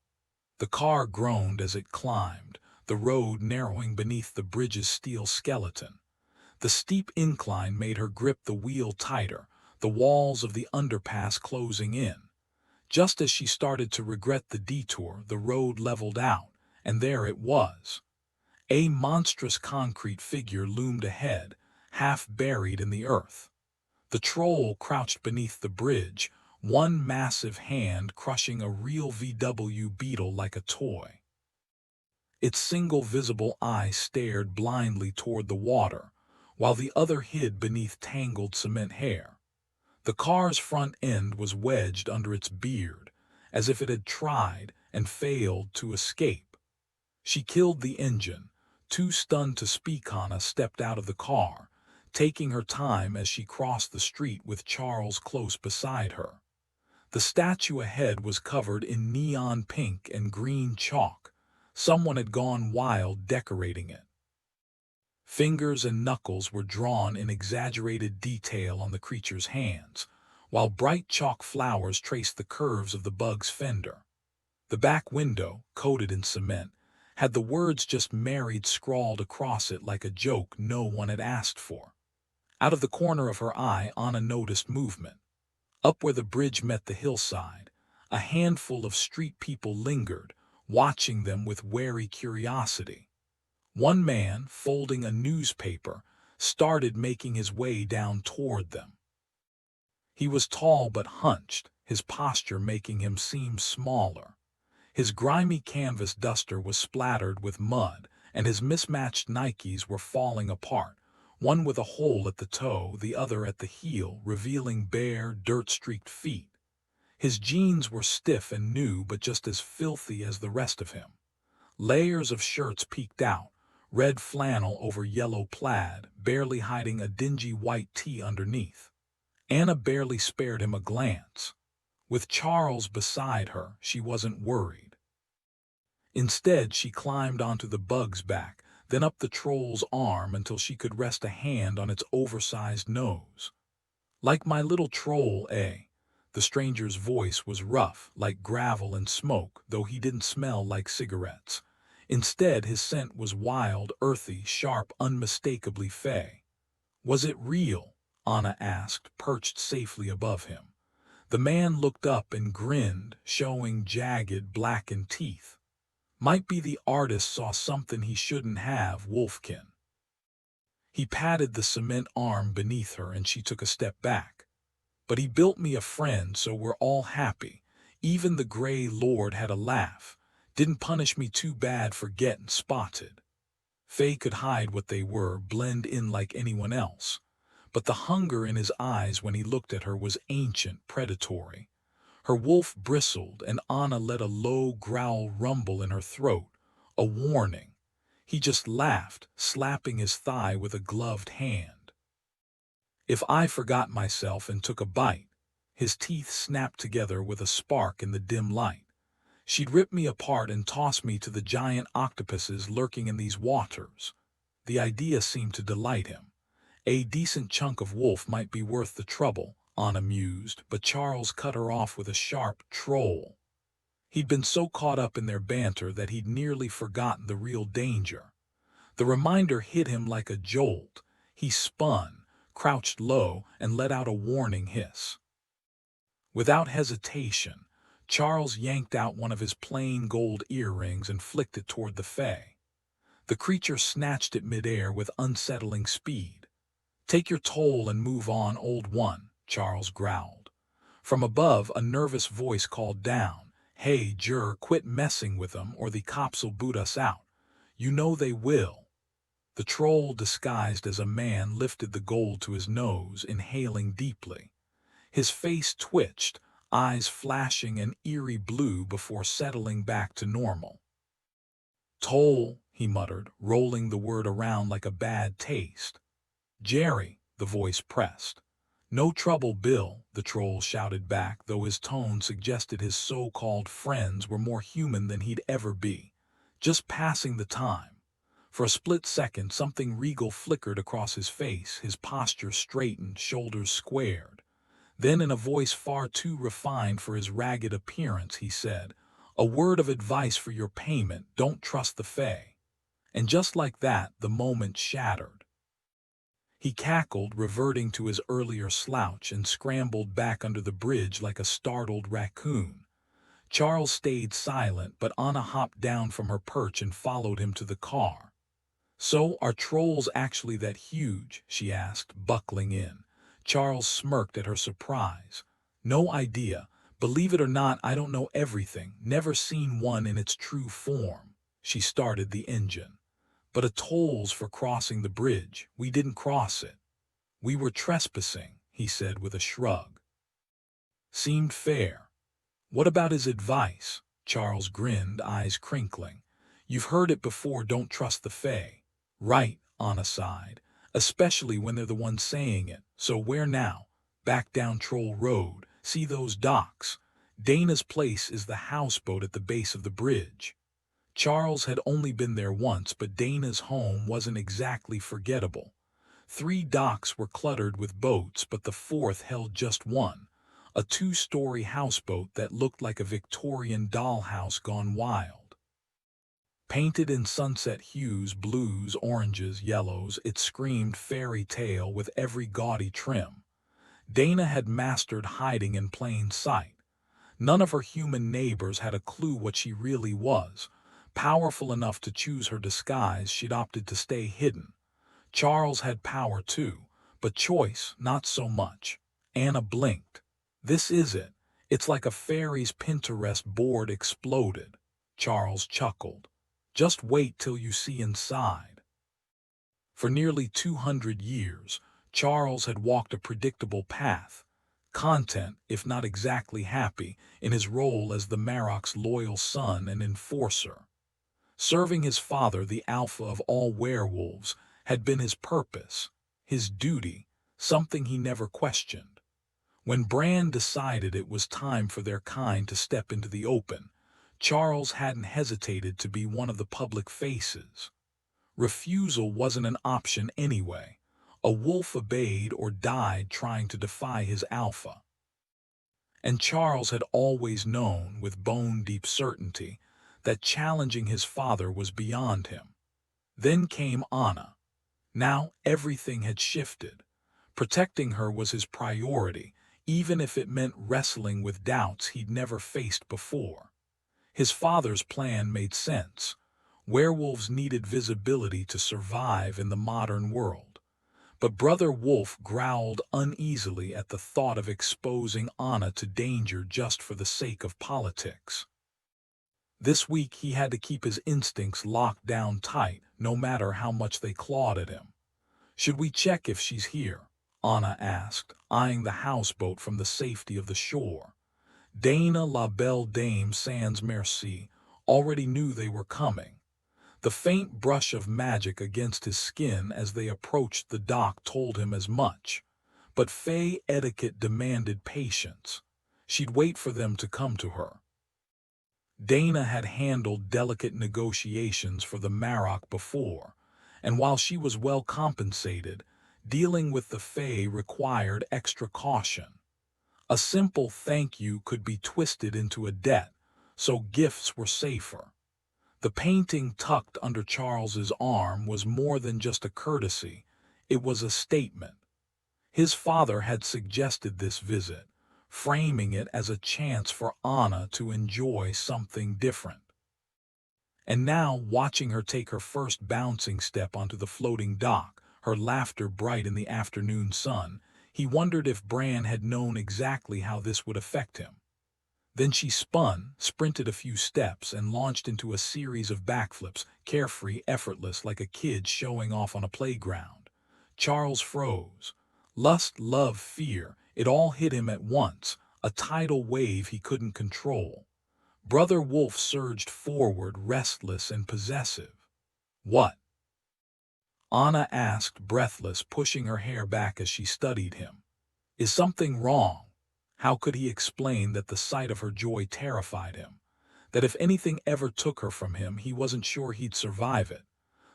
Speaker 1: The car groaned as it climbed, the road narrowing beneath the bridge's steel skeleton. The steep incline made her grip the wheel tighter, the walls of the underpass closing in. Just as she started to regret the detour, the road leveled out, and there it was. A monstrous concrete figure loomed ahead, half buried in the earth. The troll crouched beneath the bridge, one massive hand crushing a real VW beetle like a toy. Its single visible eye stared blindly toward the water, while the other hid beneath tangled cement hair. The car's front end was wedged under its beard, as if it had tried and failed to escape. She killed the engine. Too stunned to speak, Hannah stepped out of the car, taking her time as she crossed the street with Charles close beside her. The statue ahead was covered in neon pink and green chalk. Someone had gone wild decorating it. Fingers and knuckles were drawn in exaggerated detail on the creature's hands, while bright chalk flowers traced the curves of the bug's fender. The back window, coated in cement, had the words "just married" scrawled across it like a joke no one had asked for. Out of the corner of her eye, Anna noticed movement. Up where the bridge met the hillside, a handful of street people lingered, watching them with wary curiosity. One man, folding a newspaper, started making his way down toward them. He was tall but hunched, his posture making him seem smaller. His grimy canvas duster was splattered with mud, and his mismatched Nikes were falling apart, one with a hole at the toe, the other at the heel, revealing bare, dirt-streaked feet. His jeans were stiff and new, but just as filthy as the rest of him. Layers of shirts peeked out, red flannel over yellow plaid, barely hiding a dingy white tee underneath. Anna barely spared him a glance. With Charles beside her, she wasn't worried. Instead, she climbed onto the bug's back, then up the troll's arm until she could rest a hand on its oversized nose. "Like my little troll, eh?" The stranger's voice was rough, like gravel and smoke, though he didn't smell like cigarettes. Instead, his scent was wild, earthy, sharp, unmistakably fey. "Was it real?" Anna asked, perched safely above him. The man looked up and grinned, showing jagged, blackened teeth. "Might be the artist saw something he shouldn't have, Wolfkin." He patted the cement arm beneath her and she took a step back. "But he built me a friend, so we're all happy." Even the Grey Lord had a laugh. "Didn't punish me too bad for getting spotted." Faye could hide what they were, blend in like anyone else. But the hunger in his eyes when he looked at her was ancient, predatory. Her wolf bristled, and Anna let a low growl rumble in her throat, a warning. He just laughed, slapping his thigh with a gloved hand. "If I forgot myself and took a bite," his teeth snapped together with a spark in the dim light, "she'd rip me apart and toss me to the giant octopuses lurking in these waters." The idea seemed to delight him. A decent chunk of wolf might be worth the trouble, Anna mused, but Charles cut her off with a sharp "troll." He'd been so caught up in their banter that he'd nearly forgotten the real danger. The reminder hit him like a jolt. He spun, crouched low, and let out a warning hiss. Without hesitation, Charles yanked out one of his plain gold earrings and flicked it toward the Fae. The creature snatched it midair with unsettling speed. "Take your toll and move on, old one," Charles growled. From above, a nervous voice called down, "Hey, Jur, quit messing with them or the cops'll boot us out. You know they will." The troll, disguised as a man, lifted the gold to his nose, inhaling deeply. His face twitched, eyes flashing an eerie blue before settling back to normal. "Toll," he muttered, rolling the word around like a bad taste. "Jerry," the voice pressed. "No trouble, Bill," the troll shouted back, though his tone suggested his so-called friends were more human than he'd ever be. "Just passing the time." For a split second, something regal flickered across his face, his posture straightened, shoulders squared. Then, in a voice far too refined for his ragged appearance, he said, "A word of advice for your payment, don't trust the Fae." And just like that, the moment shattered. He cackled, reverting to his earlier slouch, and scrambled back under the bridge like a startled raccoon. Charles stayed silent, but Anna hopped down from her perch and followed him to the car. "So, are trolls actually that huge?" she asked, buckling in. Charles smirked at her surprise. "No idea. Believe it or not, I don't know everything, never seen one in its true form." She started the engine. "But a toll's for crossing the bridge. We didn't cross it." "We were trespassing," he said with a shrug. "Seemed fair." "What about his advice?" Charles grinned, eyes crinkling. "You've heard it before, don't trust the Fae." "Right," Anna sighed, "especially when they're the ones saying it. So where now?" "Back down Troll Road. See those docks? Dana's place is the houseboat at the base of the bridge." Charles had only been there once, but Dana's home wasn't exactly forgettable. 3 docks were cluttered with boats, but the 4th held just one, a 2-story houseboat that looked like a Victorian dollhouse gone wild. Painted in sunset hues, blues, oranges, yellows, it screamed fairy tale with every gaudy trim. Dana had mastered hiding in plain sight. None of her human neighbors had a clue what she really was. Powerful enough to choose her disguise, she'd opted to stay hidden. Charles had power too, but choice not so much. Anna blinked. "This is it. It's like a fairy's Pinterest board exploded." Charles chuckled. "Just wait till you see inside." For nearly 200 years, Charles had walked a predictable path, content, if not exactly happy, in his role as the Marok's loyal son and enforcer. Serving his father, the alpha of all werewolves, had been his purpose, his duty, something he never questioned. When Bran decided it was time for their kind to step into the open, Charles hadn't hesitated to be one of the public faces. Refusal wasn't an option anyway. A wolf obeyed or died trying to defy his alpha. And Charles had always known, with bone-deep certainty, that challenging his father was beyond him. Then came Anna. Now everything had shifted. Protecting her was his priority, even if it meant wrestling with doubts he'd never faced before. His father's plan made sense. Werewolves needed visibility to survive in the modern world. But Brother Wolf growled uneasily at the thought of exposing Anna to danger just for the sake of politics. This week he had to keep his instincts locked down tight, no matter how much they clawed at him. "Should we check if she's here?" Anna asked, eyeing the houseboat from the safety of the shore. Dana la Belle Dame sans merci already knew they were coming. The faint brush of magic against his skin as they approached the dock told him as much. But Fae etiquette demanded patience. She'd wait for them to come to her. Dana had handled delicate negotiations for the Marok before, and while she was well compensated, dealing with the Fae required extra caution. A simple thank you could be twisted into a debt, so gifts were safer. The painting tucked under Charles's arm was more than just a courtesy, it was a statement. His father had suggested this visit, framing it as a chance for Anna to enjoy something different. And now, watching her take her first bouncing step onto the floating dock, her laughter bright in the afternoon sun, he wondered if Bran had known exactly how this would affect him. Then she spun, sprinted a few steps, and launched into a series of backflips, carefree, effortless, like a kid showing off on a playground. Charles froze. Lust, love, fear, it all hit him at once, a tidal wave he couldn't control. Brother Wolf surged forward, restless and possessive. "What?" Anna asked, breathless, pushing her hair back as she studied him. "Is something wrong?" How could he explain that the sight of her joy terrified him? That if anything ever took her from him, he wasn't sure he'd survive it.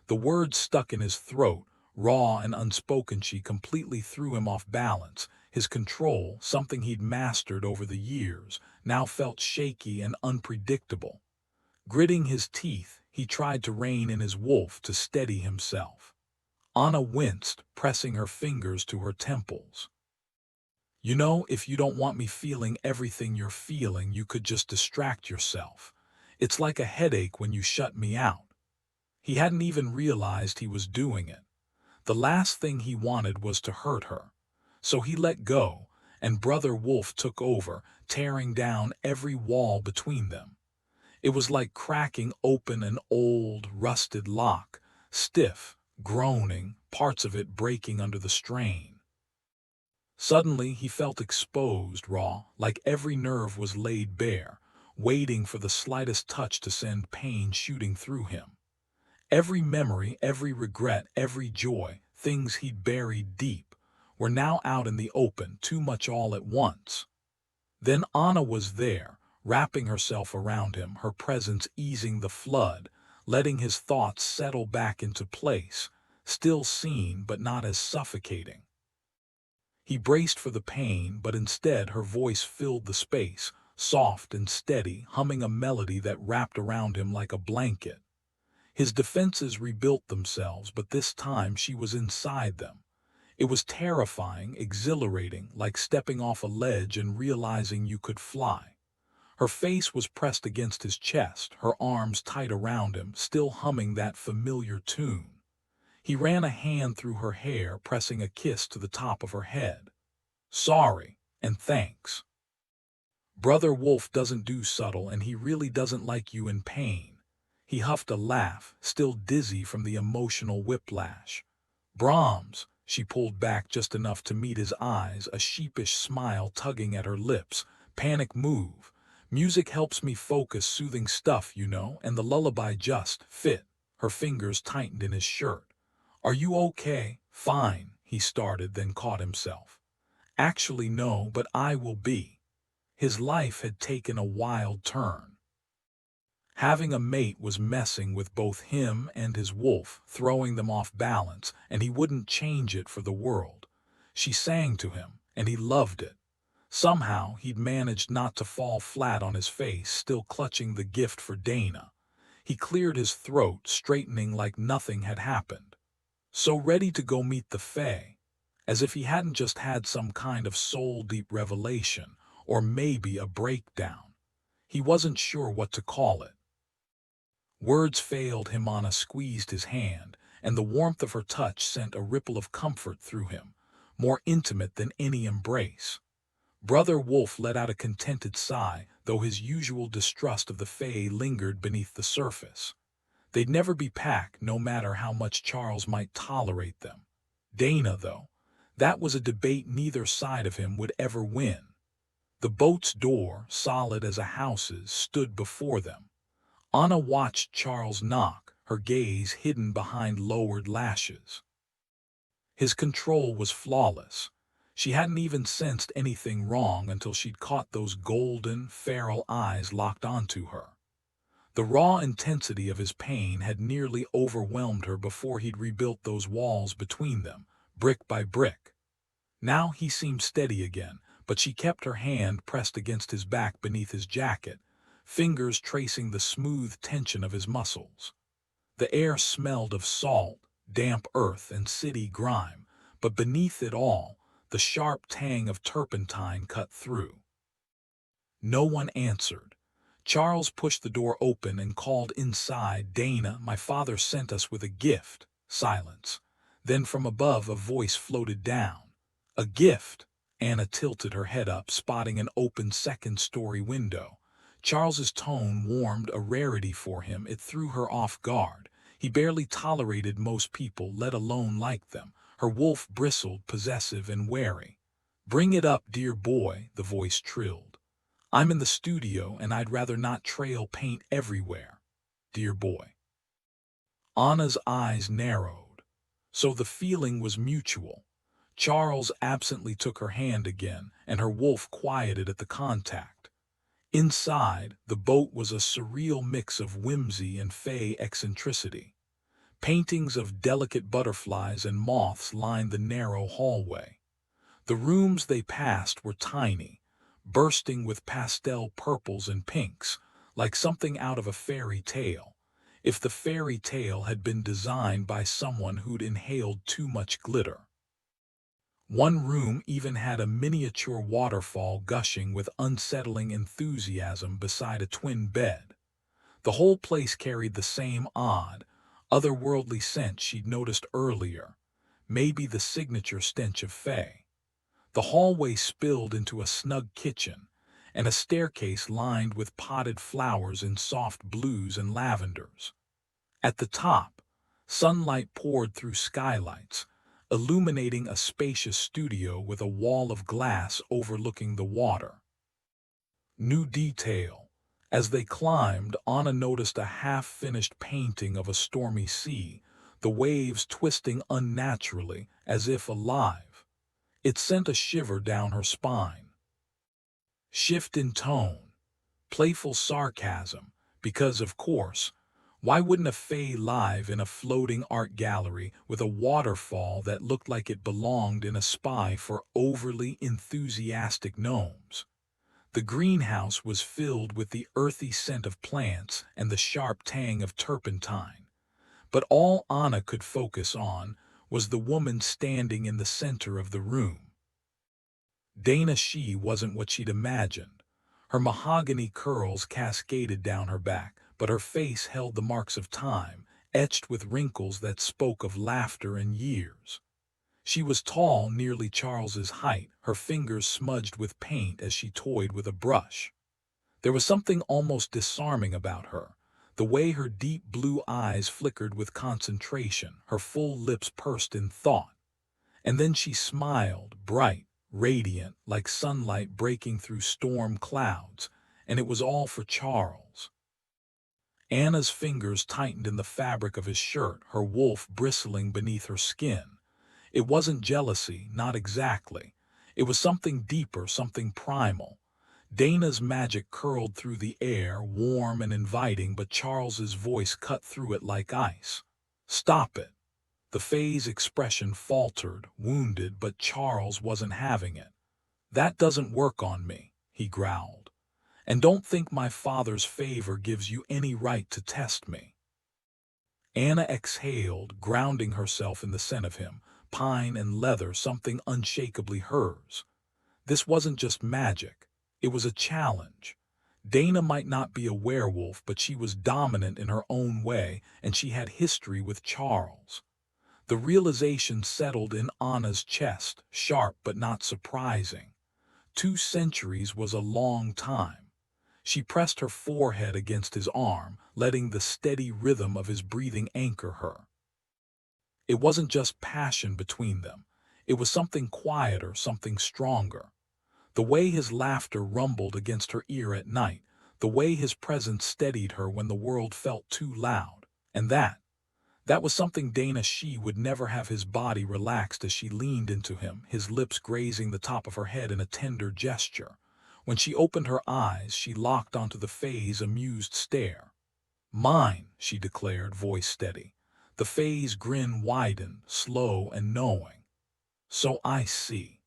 Speaker 1: The words stuck in his throat, raw and unspoken. She completely threw him off balance. His control, something he'd mastered over the years, now felt shaky and unpredictable. Gritting his teeth, he tried to rein in his wolf to steady himself. Anna winced, pressing her fingers to her temples. You know, if you don't want me feeling everything you're feeling, you could just distract yourself. It's like a headache when you shut me out. He hadn't even realized he was doing it. The last thing he wanted was to hurt her. So he let go, and Brother Wolf took over, tearing down every wall between them. It was like cracking open an old, rusted lock, stiff, groaning, parts of it breaking under the strain. Suddenly he felt exposed, raw, like every nerve was laid bare, waiting for the slightest touch to send pain shooting through him. Every memory, every regret, every joy, things he'd buried deep, were now out in the open, too much all at once. Then Anna was there, wrapping herself around him, her presence easing the flood, letting his thoughts settle back into place, still seen but not as suffocating. He braced for the pain, but instead her voice filled the space, soft and steady, humming a melody that wrapped around him like a blanket. His defenses rebuilt themselves, but this time she was inside them. It was terrifying, exhilarating, like stepping off a ledge and realizing you could fly. Her face was pressed against his chest, her arms tight around him, still humming that familiar tune. He ran a hand through her hair, pressing a kiss to the top of her head. Sorry, and thanks. Brother Wolf doesn't do subtle, and he really doesn't like you in pain. He huffed a laugh, still dizzy from the emotional whiplash. Brahms, she pulled back just enough to meet his eyes, a sheepish smile tugging at her lips. Panic move. Music helps me focus, soothing stuff, you know, and the lullaby just fit. Her fingers tightened in his shirt. Are you okay? Fine, he started, then caught himself. Actually, no, but I will be. His life had taken a wild turn. Having a mate was messing with both him and his wolf, throwing them off balance, and he wouldn't change it for the world. She sang to him, and he loved it. Somehow he'd managed not to fall flat on his face, still clutching the gift for Dana. He cleared his throat, straightening like nothing had happened. So ready to go meet the Fae, as if he hadn't just had some kind of soul-deep revelation, or maybe a breakdown. He wasn't sure what to call it. Words failed him. Anna squeezed his hand, and the warmth of her touch sent a ripple of comfort through him, more intimate than any embrace. Brother Wolf let out a contented sigh, though his usual distrust of the Fae lingered beneath the surface. They'd never be pack, no matter how much Charles might tolerate them. Dana, though, that was a debate neither side of him would ever win. The boat's door, solid as a house's, stood before them. Anna watched Charles knock, her gaze hidden behind lowered lashes. His control was flawless. She hadn't even sensed anything wrong until she'd caught those golden, feral eyes locked onto her. The raw intensity of his pain had nearly overwhelmed her before he'd rebuilt those walls between them, brick by brick. Now he seemed steady again, but she kept her hand pressed against his back beneath his jacket, fingers tracing the smooth tension of his muscles. The air smelled of salt, damp earth, and city grime, but beneath it all, the sharp tang of turpentine cut through. No one answered. Charles pushed the door open and called inside, "Dana, my father sent us with a gift." Silence. Then from above a voice floated down. "A gift?" Anna tilted her head up, spotting an open second-story window. Charles's tone warmed, a rarity for him. It threw her off guard. He barely tolerated most people, let alone liked them. Her wolf bristled, possessive and wary. "Bring it up, dear boy," the voice trilled. "I'm in the studio, and I'd rather not trail paint everywhere. Dear boy." Anna's eyes narrowed. So the feeling was mutual. Charles absently took her hand again, and her wolf quieted at the contact. Inside, the boat was a surreal mix of whimsy and fey eccentricity. Paintings of delicate butterflies and moths lined the narrow hallway. The rooms they passed were tiny, bursting with pastel purples and pinks, like something out of a fairy tale, if the fairy tale had been designed by someone who'd inhaled too much glitter. One room even had a miniature waterfall gushing with unsettling enthusiasm beside a twin bed. The whole place carried the same odd, otherworldly scent she'd noticed earlier, maybe the signature stench of Fae. The hallway spilled into a snug kitchen, and a staircase lined with potted flowers in soft blues and lavenders. At the top, sunlight poured through skylights, illuminating a spacious studio with a wall of glass overlooking the water. New detail. As they climbed, Anna noticed a half-finished painting of a stormy sea, the waves twisting unnaturally, as if alive. It sent a shiver down her spine. Shift in tone. Playful sarcasm, because, of course, why wouldn't a fae live in a floating art gallery with a waterfall that looked like it belonged in a spy for overly enthusiastic gnomes? The greenhouse was filled with the earthy scent of plants and the sharp tang of turpentine. But all Anna could focus on was the woman standing in the center of the room. Dana She wasn't what she'd imagined. Her mahogany curls cascaded down her back, but her face held the marks of time, etched with wrinkles that spoke of laughter and years. She was tall, nearly Charles's height, her fingers smudged with paint as she toyed with a brush. There was something almost disarming about her, the way her deep blue eyes flickered with concentration, her full lips pursed in thought. And then she smiled, bright, radiant, like sunlight breaking through storm clouds, and it was all for Charles. Anna's fingers tightened in the fabric of his shirt, her wolf bristling beneath her skin. It wasn't jealousy, not exactly. It was something deeper, something primal. Dana's magic curled through the air, warm and inviting, but Charles's voice cut through it like ice. "Stop it." The Fae's expression faltered, wounded, but Charles wasn't having it. "That doesn't work on me," he growled. "And don't think my father's favor gives you any right to test me." Anna exhaled, grounding herself in the scent of him, pine and leather, something unshakably hers. This wasn't just magic. It was a challenge. Dana might not be a werewolf, but she was dominant in her own way, and she had history with Charles. The realization settled in Anna's chest, sharp but not surprising. 2 centuries was a long time. She pressed her forehead against his arm, letting the steady rhythm of his breathing anchor her. It wasn't just passion between them. It was something quieter, something stronger. The way his laughter rumbled against her ear at night, the way his presence steadied her when the world felt too loud. And that was something Dana She would never have. His body relaxed as she leaned into him, his lips grazing the top of her head in a tender gesture. When she opened her eyes, she locked onto the Fae's amused stare. "Mine," she declared, voice steady. The Fae's grin widened, slow and knowing. "So I see."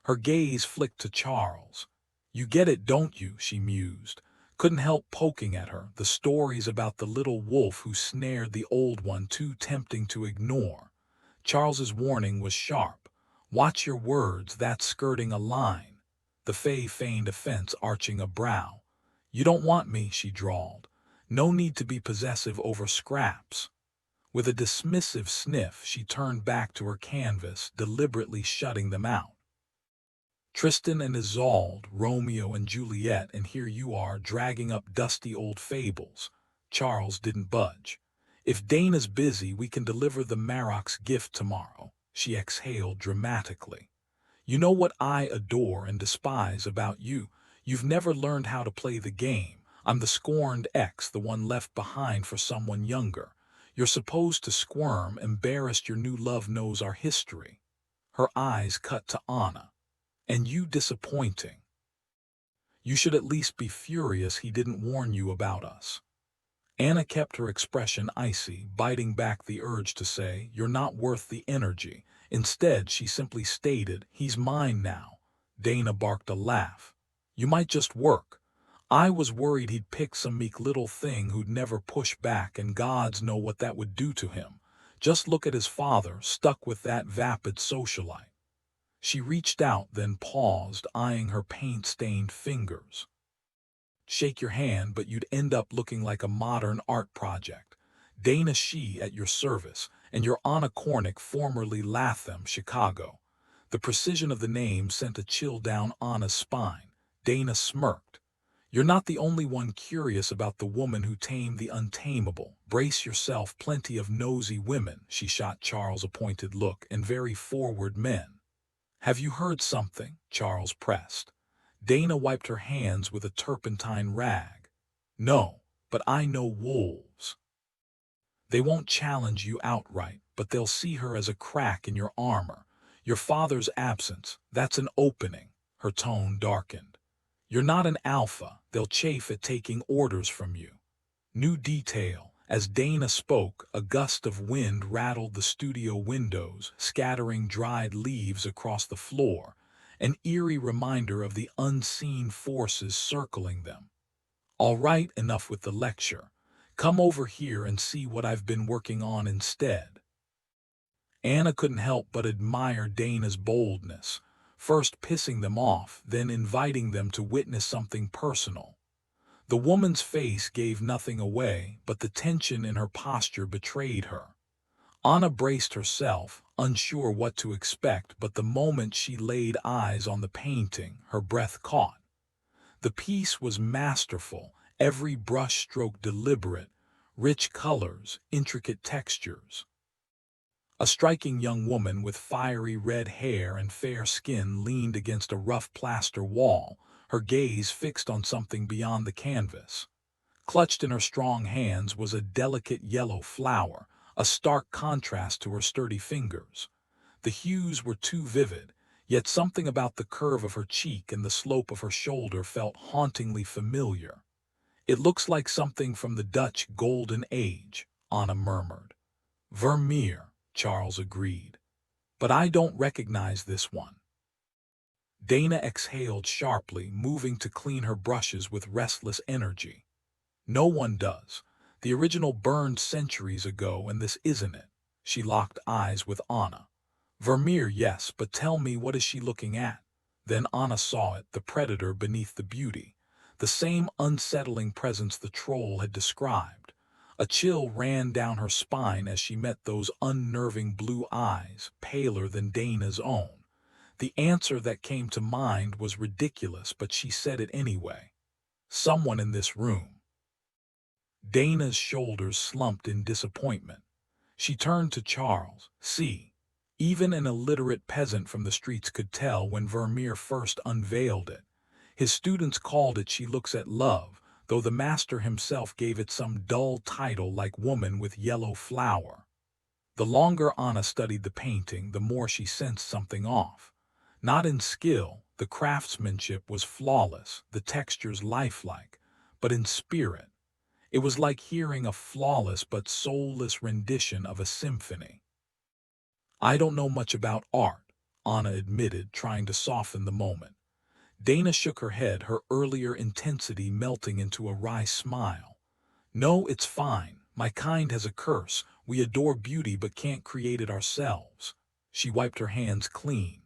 Speaker 1: Her gaze flicked to Charles. "You get it, don't you?" she mused. Couldn't help poking at her, the stories about the little wolf who snared the old one too tempting to ignore. Charles's warning was sharp. "Watch your words, that's skirting a line." The Fae feigned offense, arching a brow. "You don't want me," she drawled. "No need to be possessive over scraps." With a dismissive sniff, she turned back to her canvas, deliberately shutting them out. Tristan and Isolde, Romeo and Juliet, and here you are dragging up dusty old fables. Charles didn't budge. "If Dana's busy, we can deliver the Marok's gift tomorrow," she exhaled dramatically. "You know what I adore and despise about you? You've never learned how to play the game. I'm the scorned ex, the one left behind for someone younger. You're supposed to squirm, embarrassed your new love knows our history." Her eyes cut to Anna. "And you disappointing. You should at least be furious he didn't warn you about us." Anna kept her expression icy, biting back the urge to say, "You're not worth the energy." Instead, she simply stated, "He's mine now." Dana barked a laugh. "You might just work. I was worried he'd pick some meek little thing who'd never push back, and gods know what that would do to him. Just look at his father, stuck with that vapid socialite." She reached out, then paused, eyeing her paint-stained fingers. "Shake your hand, but you'd end up looking like a modern art project. Dana She at your service, and you're Anna Cornick, formerly Latham, Chicago." The precision of the name sent a chill down Anna's spine. Dana smirked. "You're not the only one curious about the woman who tamed the untamable. Brace yourself, plenty of nosy women," she shot Charles a pointed look, "and very forward men." "Have you heard something?" Charles pressed. Dana wiped her hands with a turpentine rag. "No, but I know wolves. They won't challenge you outright, but they'll see her as a crack in your armor. Your father's absence, that's an opening." Her tone darkened. "You're not an alpha, they'll chafe at taking orders from you." New detail. As Dana spoke, a gust of wind rattled the studio windows, scattering dried leaves across the floor, an eerie reminder of the unseen forces circling them. "All right, enough with the lecture. Come over here and see what I've been working on instead." Anna couldn't help but admire Dana's boldness, first pissing them off, then inviting them to witness something personal. The woman's face gave nothing away, but the tension in her posture betrayed her. Anna braced herself, unsure what to expect, but the moment she laid eyes on the painting, her breath caught. The piece was masterful, every brushstroke deliberate, rich colors, intricate textures. A striking young woman with fiery red hair and fair skin leaned against a rough plaster wall, her gaze fixed on something beyond the canvas. Clutched in her strong hands was a delicate yellow flower, a stark contrast to her sturdy fingers. The hues were too vivid, yet something about the curve of her cheek and the slope of her shoulder felt hauntingly familiar. "It looks like something from the Dutch Golden Age," Anna murmured. "Vermeer," Charles agreed. "But I don't recognize this one." Dana exhaled sharply, moving to clean her brushes with restless energy. "No one does. The original burned centuries ago, and this isn't it." She locked eyes with Anna. "Vermeer, yes, but tell me, what is she looking at?" Then Anna saw it, the predator beneath the beauty. The same unsettling presence the troll had described. A chill ran down her spine as she met those unnerving blue eyes, paler than Dana's own. The answer that came to mind was ridiculous, but she said it anyway. "Someone in this room." Dana's shoulders slumped in disappointment. She turned to Charles. "See, even an illiterate peasant from the streets could tell when Vermeer first unveiled it. His students called it She Looks at Love, though the master himself gave it some dull title like Woman with Yellow Flower." The longer Anna studied the painting, the more she sensed something off. Not in skill, the craftsmanship was flawless, the textures lifelike, but in spirit. It was like hearing a flawless but soulless rendition of a symphony. "I don't know much about art," Anna admitted, trying to soften the moment. Dana shook her head, her earlier intensity melting into a wry smile. "No, it's fine. My kind has a curse. We adore beauty but can't create it ourselves." She wiped her hands clean.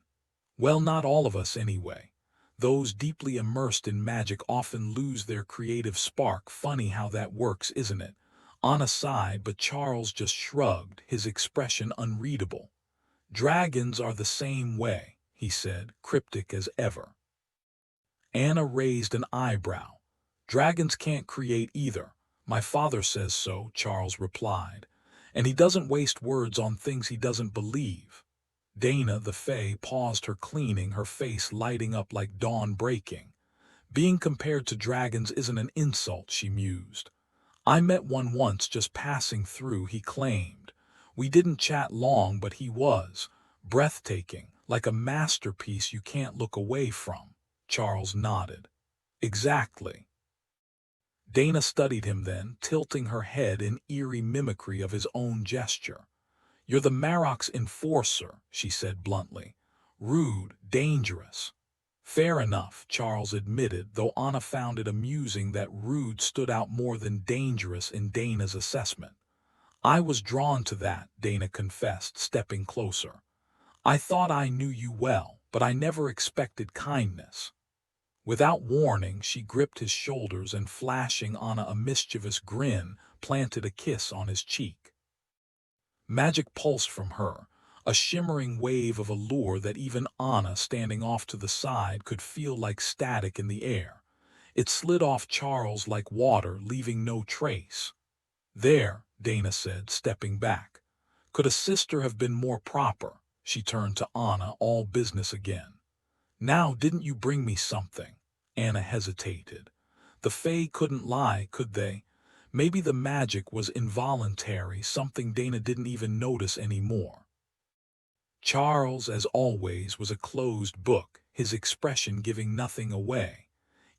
Speaker 1: "Well, not all of us anyway. Those deeply immersed in magic often lose their creative spark. Funny how that works, isn't it?" Anna sighed, but Charles just shrugged, his expression unreadable. "Dragons are the same way," he said, cryptic as ever. Anna raised an eyebrow. "Dragons can't create either. My father says so," Charles replied. "And he doesn't waste words on things he doesn't believe." Dana, the Fae, paused her cleaning, her face lighting up like dawn breaking. "Being compared to dragons isn't an insult," she mused. "I met one once just passing through," he claimed. "We didn't chat long, but he was breathtaking, like a masterpiece you can't look away from." Charles nodded. "Exactly." Dana studied him then, tilting her head in eerie mimicry of his own gesture. "You're the Marok's enforcer," she said bluntly. "Rude, dangerous." "Fair enough," Charles admitted, though Anna found it amusing that rude stood out more than dangerous in Dana's assessment. "I was drawn to that," Dana confessed, stepping closer. "I thought I knew you well, but I never expected kindness." Without warning, she gripped his shoulders and, flashing Anna a mischievous grin, planted a kiss on his cheek. Magic pulsed from her, a shimmering wave of allure that even Anna, standing off to the side, could feel like static in the air. It slid off Charles like water, leaving no trace. "There," Dana said, stepping back. "Could a sister have been more proper?" She turned to Anna, all business again. "Now, didn't you bring me something?" Anna hesitated. The Fae couldn't lie, could they? Maybe the magic was involuntary, something Dana didn't even notice anymore. Charles, as always, was a closed book, his expression giving nothing away.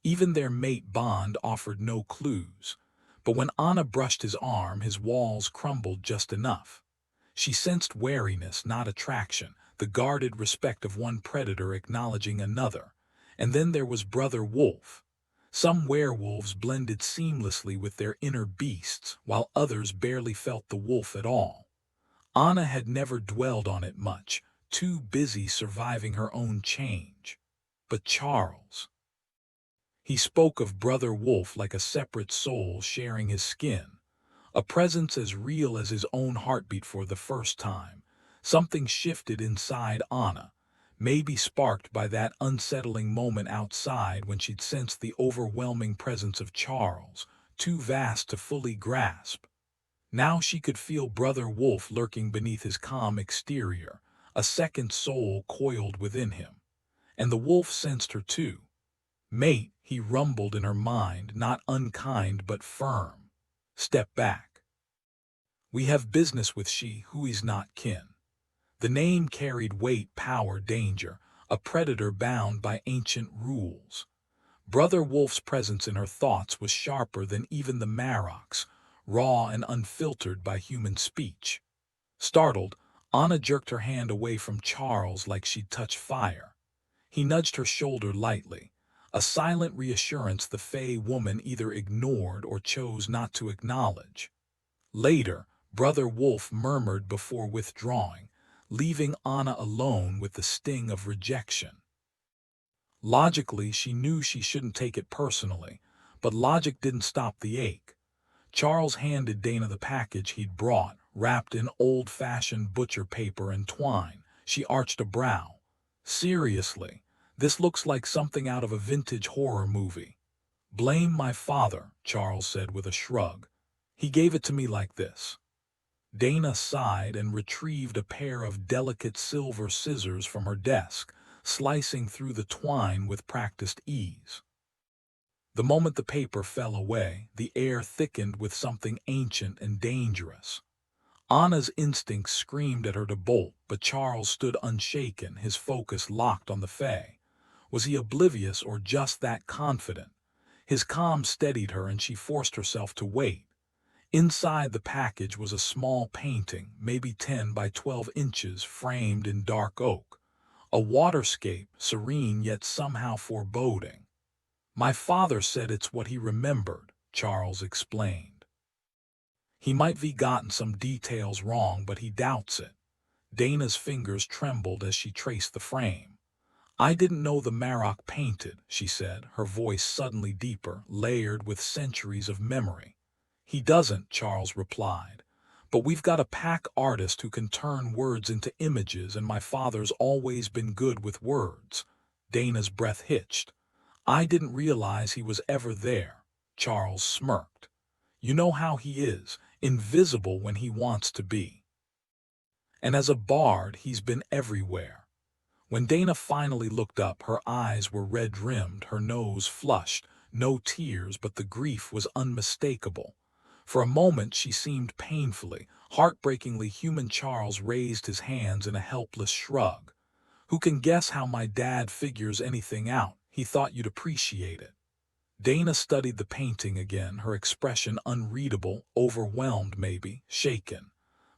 Speaker 1: Even their mate bond offered no clues. But when Anna brushed his arm, his walls crumbled just enough. She sensed wariness, not attraction, the guarded respect of one predator acknowledging another. And then there was Brother Wolf. Some werewolves blended seamlessly with their inner beasts, while others barely felt the wolf at all. Anna had never dwelled on it much, too busy surviving her own change. But Charles. He spoke of Brother Wolf like a separate soul sharing his skin, a presence as real as his own heartbeat. For the first time, something shifted inside Anna, maybe sparked by that unsettling moment outside when she'd sensed the overwhelming presence of Charles, too vast to fully grasp. Now she could feel Brother Wolf lurking beneath his calm exterior, a second soul coiled within him. And the wolf sensed her too. "Mate," he rumbled in her mind, not unkind but firm. "Step back. We have business with she who is not kin." The name carried weight, power, danger, a predator bound by ancient rules. Brother Wolf's presence in her thoughts was sharper than even the Marok's, raw and unfiltered by human speech. Startled, Anna jerked her hand away from Charles like she'd touched fire. He nudged her shoulder lightly, a silent reassurance the Fae woman either ignored or chose not to acknowledge. Later, Brother Wolf murmured before withdrawing, leaving Anna alone with the sting of rejection. Logically, she knew she shouldn't take it personally, but logic didn't stop the ache. Charles handed Dana the package he'd brought, wrapped in old-fashioned butcher paper and twine. She arched a brow. "Seriously, this looks like something out of a vintage horror movie." "Blame my father," Charles said with a shrug. "He gave it to me like this." Dana sighed and retrieved a pair of delicate silver scissors from her desk, slicing through the twine with practiced ease. The moment the paper fell away, the air thickened with something ancient and dangerous. Anna's instincts screamed at her to bolt, but Charles stood unshaken, his focus locked on the Fae. Was he oblivious or just that confident? His calm steadied her and she forced herself to wait. Inside the package was a small painting, maybe 10 by 12 inches, framed in dark oak. A waterscape, serene yet somehow foreboding. "My father said it's what he remembered," Charles explained. "He might have gotten some details wrong, but he doubts it." Dana's fingers trembled as she traced the frame. "I didn't know the Marok painted," she said, her voice suddenly deeper, layered with centuries of memory. "He doesn't," Charles replied. "But we've got a pack artist who can turn words into images, and my father's always been good with words." Dana's breath hitched. "I didn't realize he was ever there." Charles smirked. "You know how he is, invisible when he wants to be. And as a bard, he's been everywhere." When Dana finally looked up, her eyes were red-rimmed, her nose flushed, no tears, but the grief was unmistakable. For a moment she seemed painfully, heartbreakingly human. Charles raised his hands in a helpless shrug. "Who can guess how my dad figures anything out? He thought you'd appreciate it." Dana studied the painting again, her expression unreadable, overwhelmed maybe, shaken.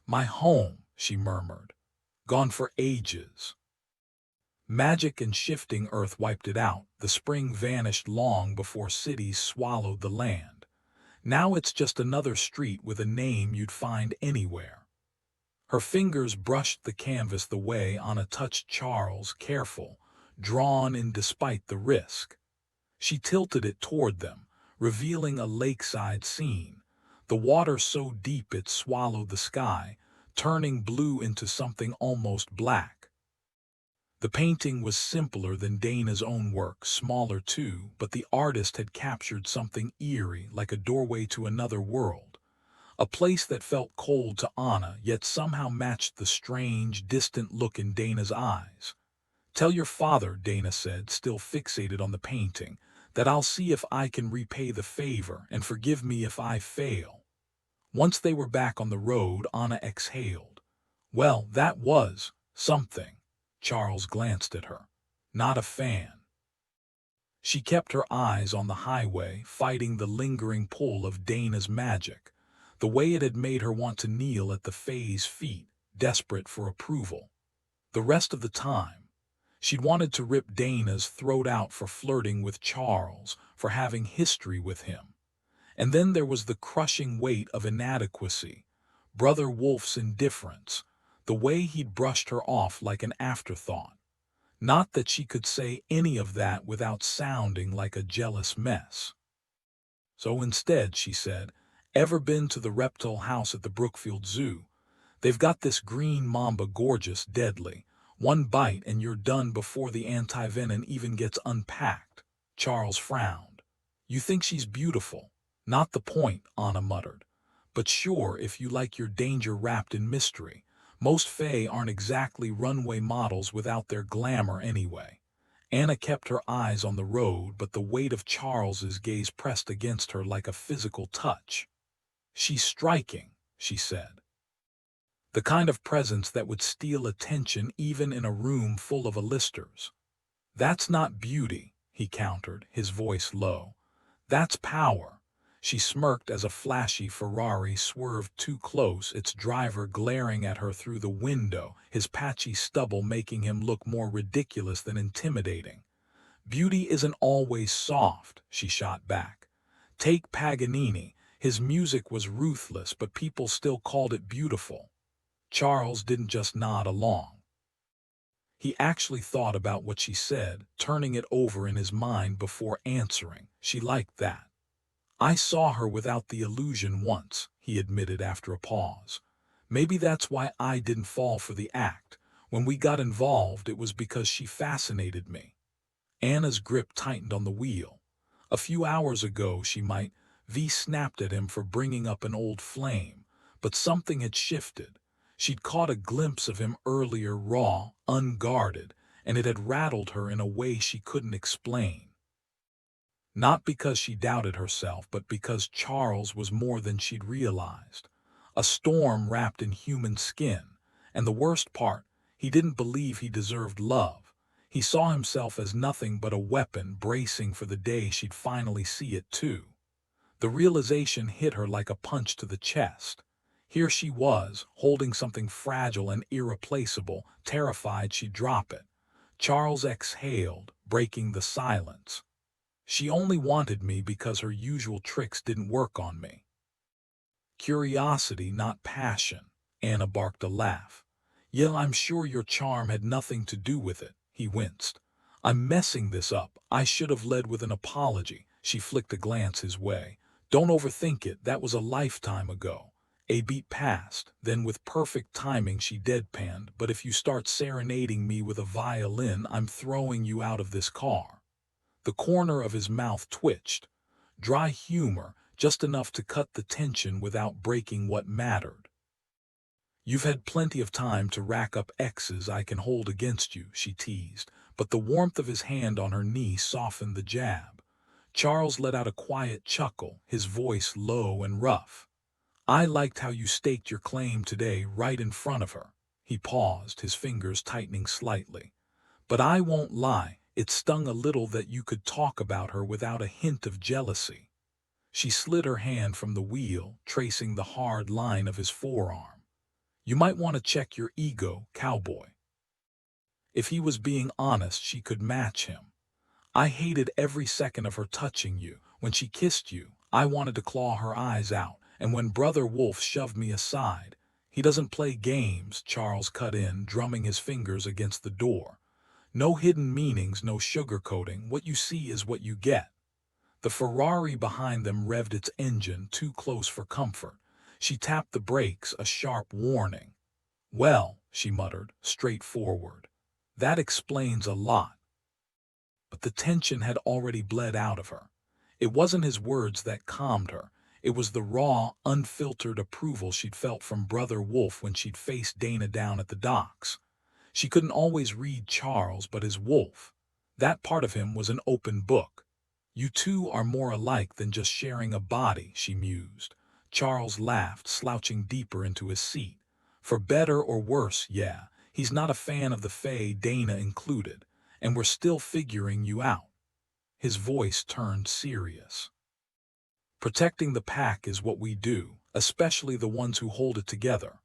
Speaker 1: "My home," she murmured. "Gone for ages." Magic and shifting earth wiped it out. The spring vanished long before cities swallowed the land. Now it's just another street with a name you'd find anywhere. Her fingers brushed the canvas the way Anna touched Charles, careful, drawn in despite the risk. She tilted it toward them, revealing a lakeside scene, the water so deep it swallowed the sky, turning blue into something almost black. The painting was simpler than Dana's own work, smaller too, but the artist had captured something eerie, like a doorway to another world. A place that felt cold to Anna, yet somehow matched the strange, distant look in Dana's eyes. "Tell your father," Dana said, still fixated on the painting, "that I'll see if I can repay the favor, and forgive me if I fail." Once they were back on the road, Anna exhaled. "Well, that was something." Charles glanced at her. "Not a fan." She kept her eyes on the highway, fighting the lingering pull of Dana's magic, the way it had made her want to kneel at the Fae's feet, desperate for approval. The rest of the time, she'd wanted to rip Dana's throat out for flirting with Charles, for having history with him. And then there was the crushing weight of inadequacy, Brother Wolf's indifference, the way he'd brushed her off like an afterthought. Not that she could say any of that without sounding like a jealous mess. So instead, she said, "Ever been to the reptile house at the Brookfield Zoo? They've got this green mamba, gorgeous, deadly. One bite and you're done before the antivenom even gets unpacked." Charles frowned. "You think she's beautiful?" "Not the point," Anna muttered. "But sure, if you like your danger wrapped in mystery. Most fae aren't exactly runway models without their glamour anyway." Anna kept her eyes on the road, but the weight of Charles's gaze pressed against her like a physical touch. "She's striking," she said. "The kind of presence that would steal attention even in a room full of enlisters." "That's not beauty," he countered, his voice low. "That's power." She smirked as a flashy Ferrari swerved too close, its driver glaring at her through the window, his patchy stubble making him look more ridiculous than intimidating. "Beauty isn't always soft," she shot back. "Take Paganini. His music was ruthless, but people still called it beautiful." Charles didn't just nod along. He actually thought about what she said, turning it over in his mind before answering. "She liked that. I saw her without the illusion once," he admitted after a pause. "Maybe that's why I didn't fall for the act. When we got involved, it was because she fascinated me." Anna's grip tightened on the wheel. A few hours ago she might snapped at him for bringing up an old flame, but something had shifted. She'd caught a glimpse of him earlier, raw, unguarded, and it had rattled her in a way she couldn't explain. Not because she doubted herself, but because Charles was more than she'd realized. A storm wrapped in human skin. And the worst part, he didn't believe he deserved love. He saw himself as nothing but a weapon, bracing for the day she'd finally see it too. The realization hit her like a punch to the chest. Here she was, holding something fragile and irreplaceable, terrified she'd drop it. Charles exhaled, breaking the silence. "She only wanted me because her usual tricks didn't work on me." "Curiosity, not passion." Anna barked a laugh. "Yeah, I'm sure your charm had nothing to do with it." He winced. "I'm messing this up. I should have led with an apology." She flicked a glance his way. "Don't overthink it. That was a lifetime ago." A beat passed, then with perfect timing she deadpanned, "But if you start serenading me with a violin, I'm throwing you out of this car." The corner of his mouth twitched. Dry humor, just enough to cut the tension without breaking what mattered. "You've had plenty of time to rack up exes I can hold against you," she teased, but the warmth of his hand on her knee softened the jab. Charles let out a quiet chuckle, his voice low and rough. "I liked how you staked your claim today right in front of her." He paused, his fingers tightening slightly. "But I won't lie, It stung a little that you could talk about her without a hint of jealousy. She slid her hand from the wheel, tracing the hard line of his forearm. You might want to check your ego, cowboy. If he was being honest, she could match him. I hated every second of her touching you. When she kissed you, I wanted to claw her eyes out. And when Brother Wolf shoved me aside, he doesn't play games, Charles cut in, drumming his fingers against the door. No hidden meanings, no sugarcoating. What you see is what you get. The Ferrari behind them revved its engine, too close for comfort. She tapped the brakes, a sharp warning. Well, she muttered, straightforward. That explains a lot. But the tension had already bled out of her. It wasn't his words that calmed her. It was the raw, unfiltered approval she'd felt from Brother Wolf when she'd faced Dana down at the docks. She couldn't always read Charles, but his wolf. That part of him was an open book. You two are more alike than just sharing a body, she mused. Charles laughed, slouching deeper into his seat. For better or worse, yeah, he's not a fan of the Fae, Dana included, and we're still figuring you out. His voice turned serious. Protecting the pack is what we do, especially the ones who hold it together.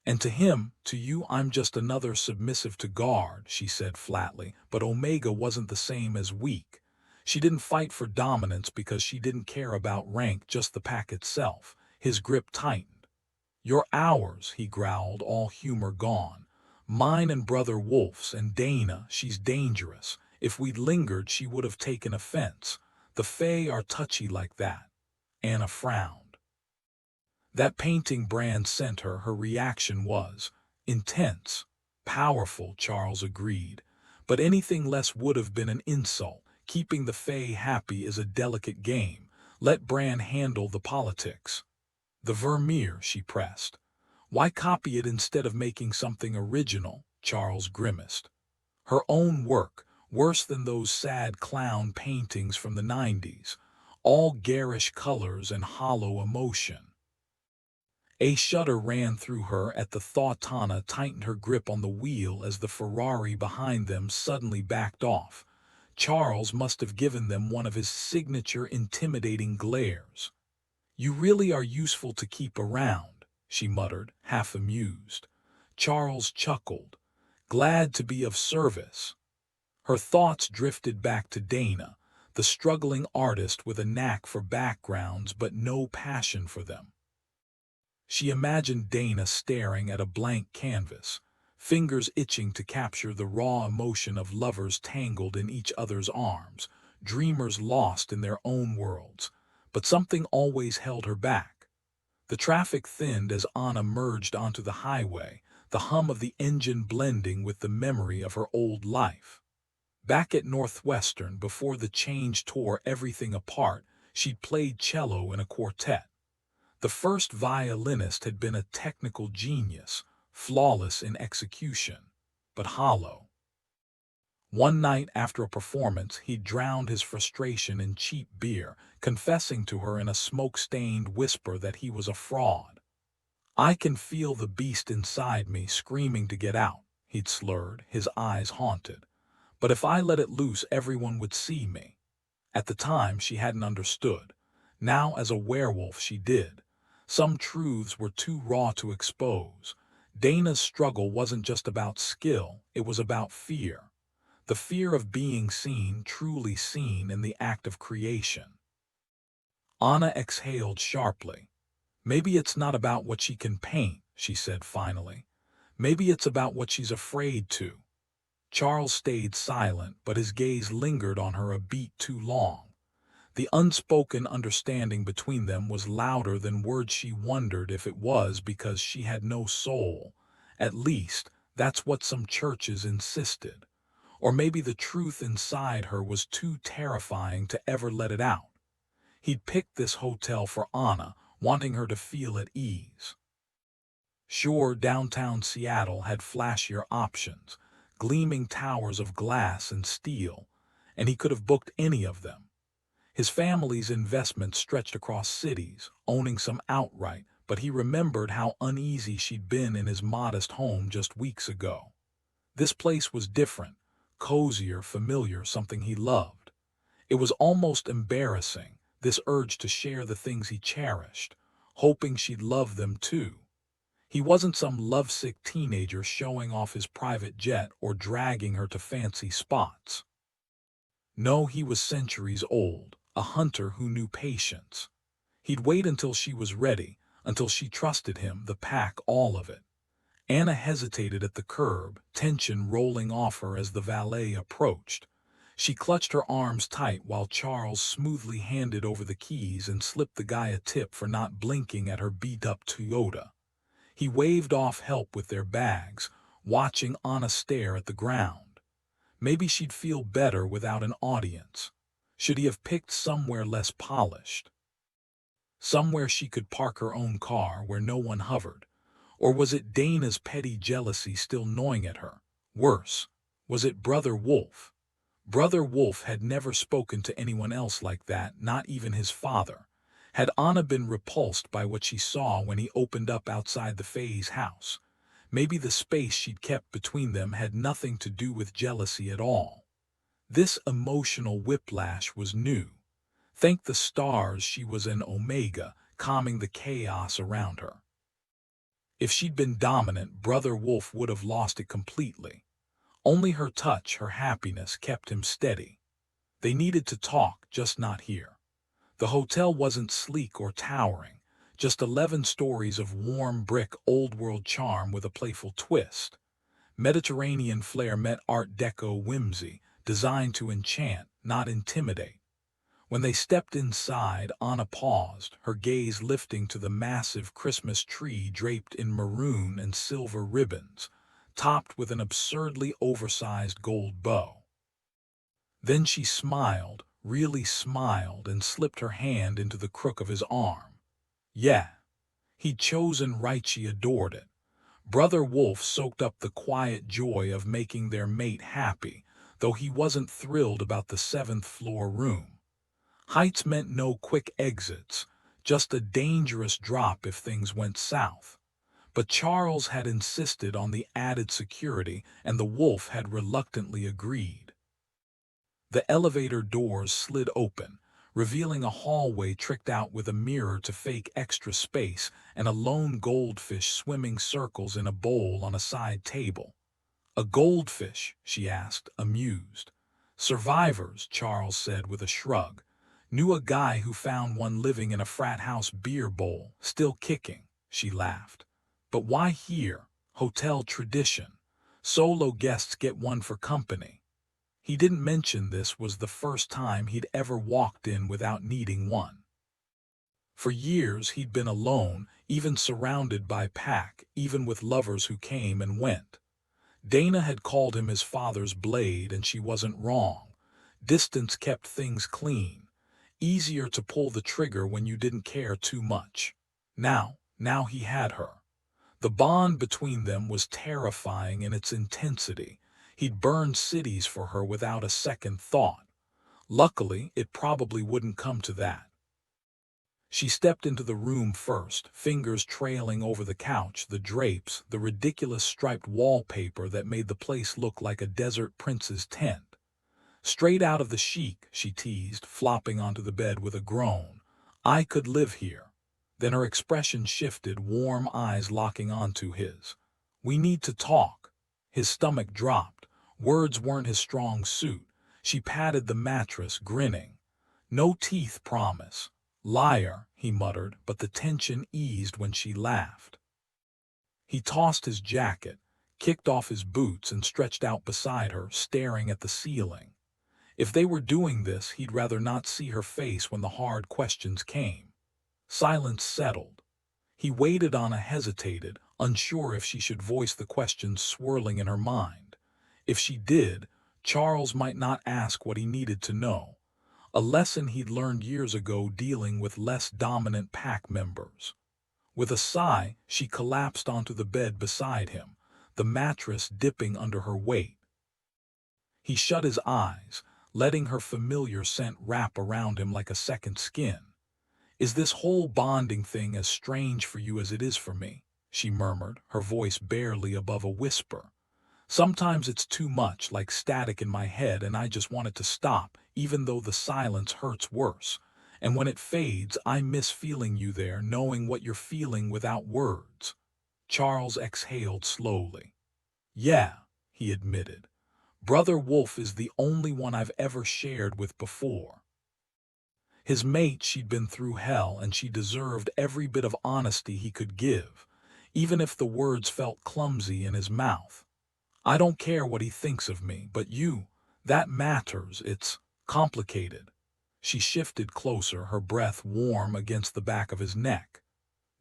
Speaker 1: And to him, to you, I'm just another submissive to guard, she said flatly, but Omega wasn't the same as weak. She didn't fight for dominance because she didn't care about rank, just the pack itself. His grip tightened. You're ours, he growled, all humor gone. Mine and Brother Wolf's, and Dana, she's dangerous. If we'd lingered, she would have taken offense. The Fae are touchy like that. Anna frowned. That painting Bran sent her, her reaction was intense, powerful, Charles agreed. But anything less would have been an insult. Keeping the Fae happy is a delicate game. Let Bran handle the politics. The Vermeer, she pressed. Why copy it instead of making something original? Charles grimaced. Her own work, worse than those sad clown paintings from the 90s. All garish colors and hollow emotion. A shudder ran through her at the thought. Tana tightened her grip on the wheel as the Ferrari behind them suddenly backed off. Charles must have given them one of his signature intimidating glares. You really are useful to keep around, she muttered, half amused. Charles chuckled. Glad to be of service. Her thoughts drifted back to Dana, the struggling artist with a knack for backgrounds but no passion for them. She imagined Dana staring at a blank canvas, fingers itching to capture the raw emotion of lovers tangled in each other's arms, dreamers lost in their own worlds. But something always held her back. The traffic thinned as Anna merged onto the highway, the hum of the engine blending with the memory of her old life. Back at Northwestern, before the change tore everything apart, she'd played cello in a quartet. The first violinist had been a technical genius, flawless in execution, but hollow. One night after a performance, he drowned his frustration in cheap beer, confessing to her in a smoke-stained whisper that he was a fraud. I can feel the beast inside me screaming to get out, he'd slurred, his eyes haunted. But if I let it loose, everyone would see me. At the time, she hadn't understood. Now, as a werewolf, she did. Some truths were too raw to expose. Dana's struggle wasn't just about skill, it was about fear. The fear of being seen, truly seen, in the act of creation. Anna exhaled sharply. Maybe it's not about what she can paint, she said finally. Maybe it's about what she's afraid to. Charles stayed silent, but his gaze lingered on her a beat too long. The unspoken understanding between them was louder than words. She wondered if it was because she had no soul. At least, that's what some churches insisted. Or maybe the truth inside her was too terrifying to ever let it out. He'd picked this hotel for Anna, wanting her to feel at ease. Sure, downtown Seattle had flashier options, gleaming towers of glass and steel, and he could have booked any of them. His family's investments stretched across cities, owning some outright, but he remembered how uneasy she'd been in his modest home just weeks ago. This place was different, cozier, familiar, something he loved. It was almost embarrassing, this urge to share the things he cherished, hoping she'd love them too. He wasn't some lovesick teenager showing off his private jet or dragging her to fancy spots. No, he was centuries old, a hunter who knew patience. He'd wait until she was ready, until she trusted him, the pack, all of it. Anna hesitated at the curb, tension rolling off her as the valet approached. She clutched her arms tight while Charles smoothly handed over the keys and slipped the guy a tip for not blinking at her beat-up Toyota. He waved off help with their bags, watching Anna stare at the ground. Maybe she'd feel better without an audience. Should he have picked somewhere less polished? Somewhere she could park her own car where no one hovered? Or was it Dana's petty jealousy still gnawing at her? Worse, was it Brother Wolf? Brother Wolf had never spoken to anyone else like that, not even his father. Had Anna been repulsed by what she saw when he opened up outside the Fae's house? Maybe the space she'd kept between them had nothing to do with jealousy at all. This emotional whiplash was new. Thank the stars she was an Omega, calming the chaos around her. If she'd been dominant, Brother Wolf would have lost it completely. Only her touch, her happiness, kept him steady. They needed to talk, just not here. The hotel wasn't sleek or towering, just 11 stories of warm brick, old-world charm with a playful twist. Mediterranean flair met Art Deco whimsy, designed to enchant, not intimidate. When they stepped inside, Anna paused, her gaze lifting to the massive Christmas tree draped in maroon and silver ribbons, topped with an absurdly oversized gold bow. Then she smiled, really smiled, and slipped her hand into the crook of his arm. Yeah, he'd chosen right, she adored it. Brother Wolf soaked up the quiet joy of making their mate happy, though he wasn't thrilled about the 7th-floor room. Heights meant no quick exits, just a dangerous drop if things went south. But Charles had insisted on the added security, and the Wolf had reluctantly agreed. The elevator doors slid open, revealing a hallway tricked out with a mirror to fake extra space and a lone goldfish swimming circles in a bowl on a side table. A goldfish? She asked, amused. Survivors, Charles said with a shrug. Knew a guy who found one living in a frat house beer bowl, still kicking. She laughed. But why here? Hotel tradition. Solo guests get one for company. He didn't mention this was the first time he'd ever walked in without needing one. For years he'd been alone, even surrounded by pack, even with lovers who came and went. Dana had called him his father's blade, and she wasn't wrong. Distance kept things clean. Easier to pull the trigger when you didn't care too much. Now he had her. The bond between them was terrifying in its intensity. He'd burn cities for her without a second thought. Luckily, it probably wouldn't come to that. She stepped into the room first, fingers trailing over the couch, the drapes, the ridiculous striped wallpaper that made the place look like a desert prince's tent. Straight out of the Chic, she teased, flopping onto the bed with a groan. I could live here. Then her expression shifted, warm eyes locking onto his. We need to talk. His stomach dropped. Words weren't his strong suit. She patted the mattress, grinning. No teeth, promise. Liar, he muttered, but the tension eased when she laughed. He tossed his jacket, kicked off his boots, and stretched out beside her, staring at the ceiling. If they were doing this, he'd rather not see her face when the hard questions came. Silence settled. He waited. Anna hesitated, unsure if she should voice the questions swirling in her mind. If she did, Charles might not ask what he needed to know. A lesson he'd learned years ago dealing with less dominant pack members. With a sigh, she collapsed onto the bed beside him, the mattress dipping under her weight. He shut his eyes, letting her familiar scent wrap around him like a second skin. Is this whole bonding thing as strange for you as it is for me? She murmured, her voice barely above a whisper. Sometimes it's too much, like static in my head, and I just want it to stop, even though the silence hurts worse. And when it fades, I miss feeling you there, knowing what you're feeling without words." Charles exhaled slowly. "Yeah," he admitted. "Brother Wolf is the only one I've ever shared with before. His mate, she'd been through hell, and she deserved every bit of honesty he could give, even if the words felt clumsy in his mouth. I don't care what he thinks of me, but you, that matters. It's complicated." She shifted closer, her breath warm against the back of his neck.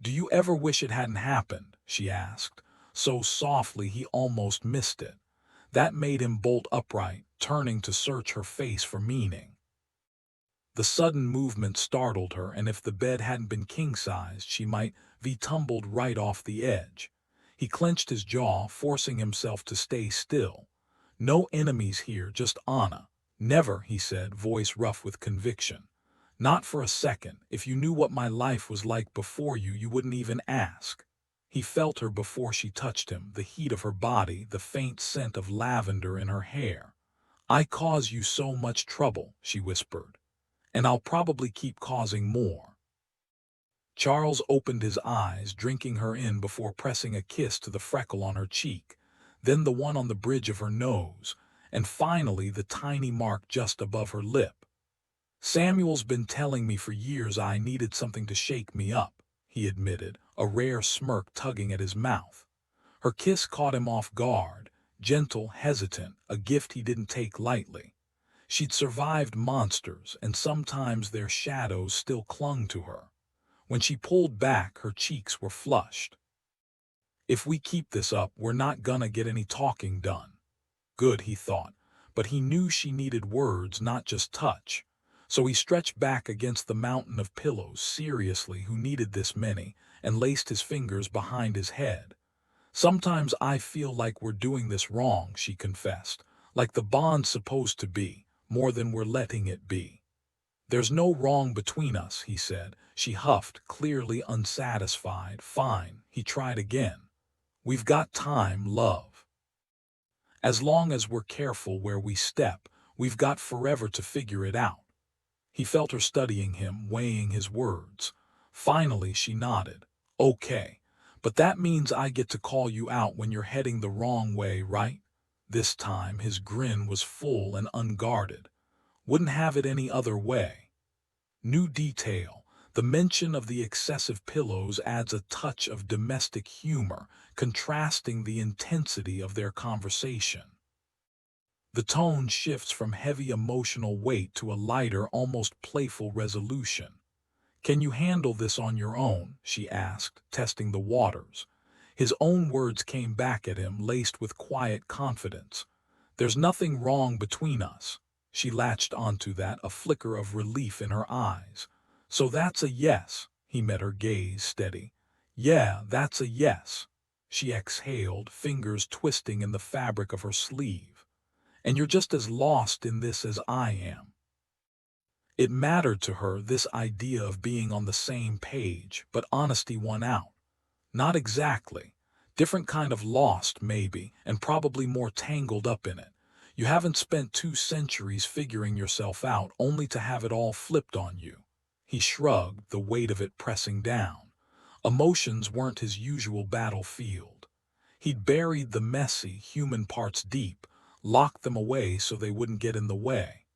Speaker 1: "Do you ever wish it hadn't happened?" she asked, so softly he almost missed it. That made him bolt upright, turning to search her face for meaning. The sudden movement startled her, and if the bed hadn't been king-sized, she might be tumbled right off the edge. He clenched his jaw, forcing himself to stay still. "No enemies here, just Anna." "Never," he said, voice rough with conviction. "Not for a second. If you knew what my life was like before you, you wouldn't even ask." He felt her before she touched him, the heat of her body, the faint scent of lavender in her hair. "I cause you so much trouble," she whispered. "And I'll probably keep causing more." Charles opened his eyes, drinking her in before pressing a kiss to the freckle on her cheek, then the one on the bridge of her nose, and finally the tiny mark just above her lip. "Samuel's been telling me for years I needed something to shake me up," he admitted, a rare smirk tugging at his mouth. Her kiss caught him off guard, gentle, hesitant, a gift he didn't take lightly. She'd survived monsters, and sometimes their shadows still clung to her. When she pulled back, her cheeks were flushed. "If we keep this up, we're not gonna get any talking done." Good, he thought, but he knew she needed words, not just touch. So he stretched back against the mountain of pillows, seriously, who needed this many, and laced his fingers behind his head. "Sometimes I feel like we're doing this wrong," she confessed, "like the bond's supposed to be, more than we're letting it be." "There's no wrong between us," he said. She huffed, clearly unsatisfied. "Fine," he tried again. "We've got time, love. As long as we're careful where we step, we've got forever to figure it out." He felt her studying him, weighing his words. Finally, she nodded. "Okay, but that means I get to call you out when you're heading the wrong way, right?" This time his grin was full and unguarded. "Wouldn't have it any other way." New detail. The mention of the excessive pillows adds a touch of domestic humor, contrasting the intensity of their conversation. The tone shifts from heavy emotional weight to a lighter, almost playful resolution. "Can you handle this on your own?" she asked, testing the waters. His own words came back at him, laced with quiet confidence. "There's nothing wrong between us." She latched onto that, a flicker of relief in her eyes. "So that's a yes." He met her gaze steady. "Yeah, that's a yes." She exhaled, fingers twisting in the fabric of her sleeve. "And you're just as lost in this as I am." It mattered to her, this idea of being on the same page, but honesty won out. "Not exactly. Different kind of lost, maybe, and probably more tangled up in it. You haven't spent 2 centuries figuring yourself out only to have it all flipped on you." He shrugged, the weight of it pressing down. Emotions weren't his usual battlefield. He'd buried the messy, human parts deep, locked them away so they wouldn't get in the way.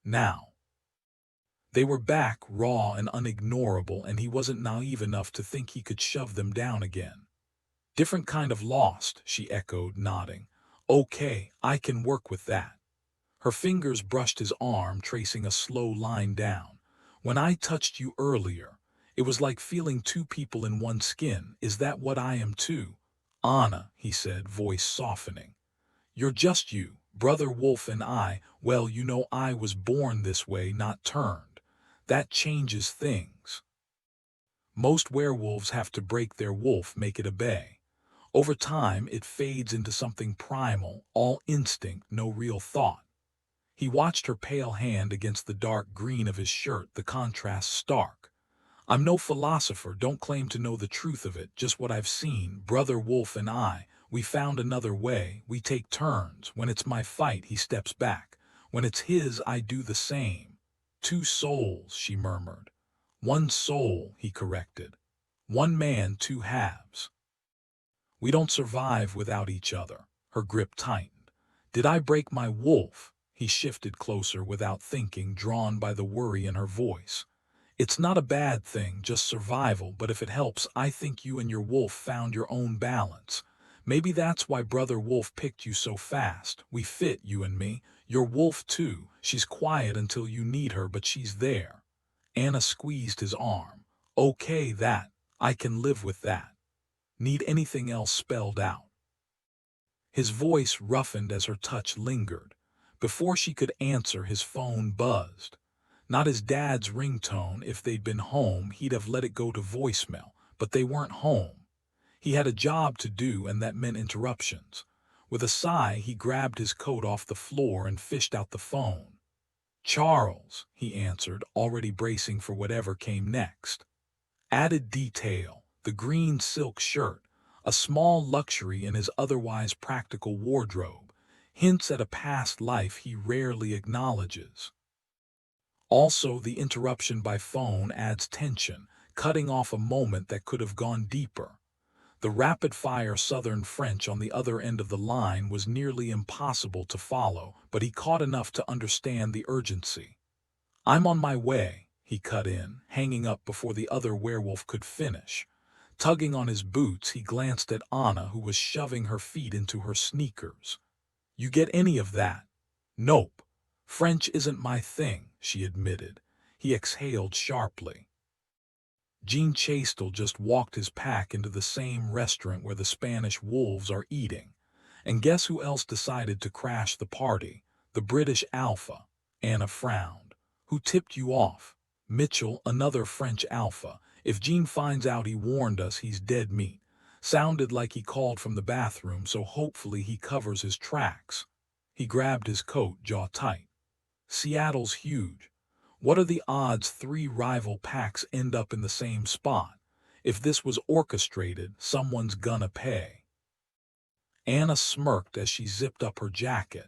Speaker 1: Now they were back, raw and unignorable, and he wasn't naive enough to think he could shove them down again. "Different kind of lost," she echoed, nodding. "Okay, I can work with that." Her fingers brushed his arm, tracing a slow line down. "When I touched you earlier, it was like feeling 2 people in one skin. Is that what I am too?" "Anna," he said, voice softening. "You're just you. Brother Wolf and I, well, you know, I was born this way, not turned. That changes things. Most werewolves have to break their wolf, make it obey. Over time, it fades into something primal, all instinct, no real thought." He watched her pale hand against the dark green of his shirt, the contrast stark. "I'm no philosopher, don't claim to know the truth of it, just what I've seen. Brother Wolf and I, We found another way. We take turns. When it's my fight, he steps back. When it's his, I do the same. 2 souls, she murmured. 1 soul, he corrected. 1 man, 2 halves. We don't survive without each other. Her grip tightened. Did I break my wolf? He shifted closer without thinking, drawn by the worry in her voice. It's not a bad thing, just survival, but if it helps, I think you and your wolf found your own balance. Maybe that's why Brother Wolf picked you so fast. We fit, you and me. Your wolf, too. She's quiet until you need her, but she's there. Anna squeezed his arm. Okay, I can live with that. Need anything else spelled out? His voice roughened as her touch lingered. Before she could answer, his phone buzzed. Not his dad's ringtone. If they'd been home, he'd have let it go to voicemail, but they weren't home. He had a job to do, and that meant interruptions. With a sigh, he grabbed his coat off the floor and fished out the phone. Charles, he answered, already bracing for whatever came next. Added detail, the green silk shirt, a small luxury in his otherwise practical wardrobe, hints at a past life he rarely acknowledges. Also, the interruption by phone adds tension, cutting off a moment that could have gone deeper. The rapid-fire Southern French on the other end of the line was nearly impossible to follow, but he caught enough to understand the urgency. I'm on my way, he cut in, hanging up before the other werewolf could finish. Tugging on his boots, he glanced at Anna, who was shoving her feet into her sneakers. You get any of that? Nope. French isn't my thing, she admitted. He exhaled sharply. Jean Chastel just walked his pack into the same restaurant where the Spanish wolves are eating. And guess who else decided to crash the party? The British Alpha. Anna frowned. Who tipped you off? Mitchell, another French Alpha. If Jean finds out he warned us, he's dead meat. Sounded like he called from the bathroom, so hopefully he covers his tracks. He grabbed his coat, jaw tight. Seattle's huge. What are the odds 3 rival packs end up in the same spot? If this was orchestrated, someone's gonna pay. Anna smirked as she zipped up her jacket.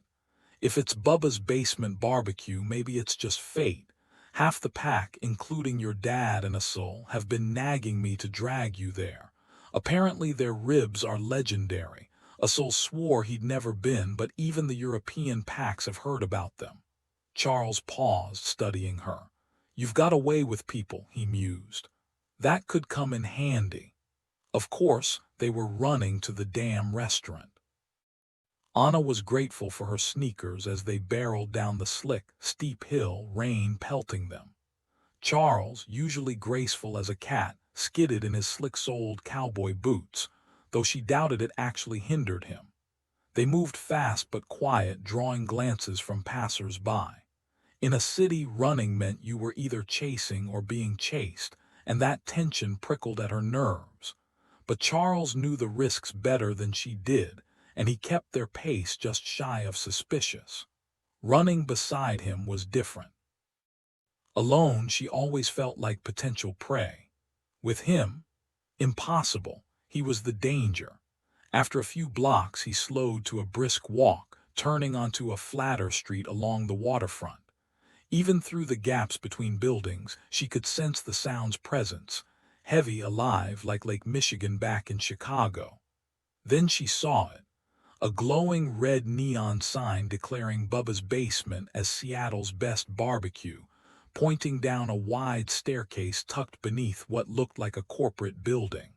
Speaker 1: If it's Bubba's basement barbecue, maybe it's just fate. Half the pack, including your dad and a soul, have been nagging me to drag you there. Apparently their ribs are legendary. A soul swore he'd never been, but even the European packs have heard about them. Charles paused, studying her. You've got a way with people, he mused. That could come in handy. Of course, they were running to the damn restaurant. Anna was grateful for her sneakers as they barreled down the slick, steep hill, rain pelting them. Charles, usually graceful as a cat, skidded in his slick-soled cowboy boots, though she doubted it actually hindered him. They moved fast but quiet, drawing glances from passers-by. In a city, running meant you were either chasing or being chased, and that tension prickled at her nerves. But Charles knew the risks better than she did, and he kept their pace just shy of suspicious. Running beside him was different. Alone, she always felt like potential prey. With him, impossible. He was the danger. After a few blocks, he slowed to a brisk walk, turning onto a flatter street along the waterfront. Even through the gaps between buildings, she could sense the sound's presence, heavy, alive, like Lake Michigan back in Chicago. Then she saw it. A glowing red neon sign declaring Bubba's Basement as Seattle's best barbecue, pointing down a wide staircase tucked beneath what looked like a corporate building.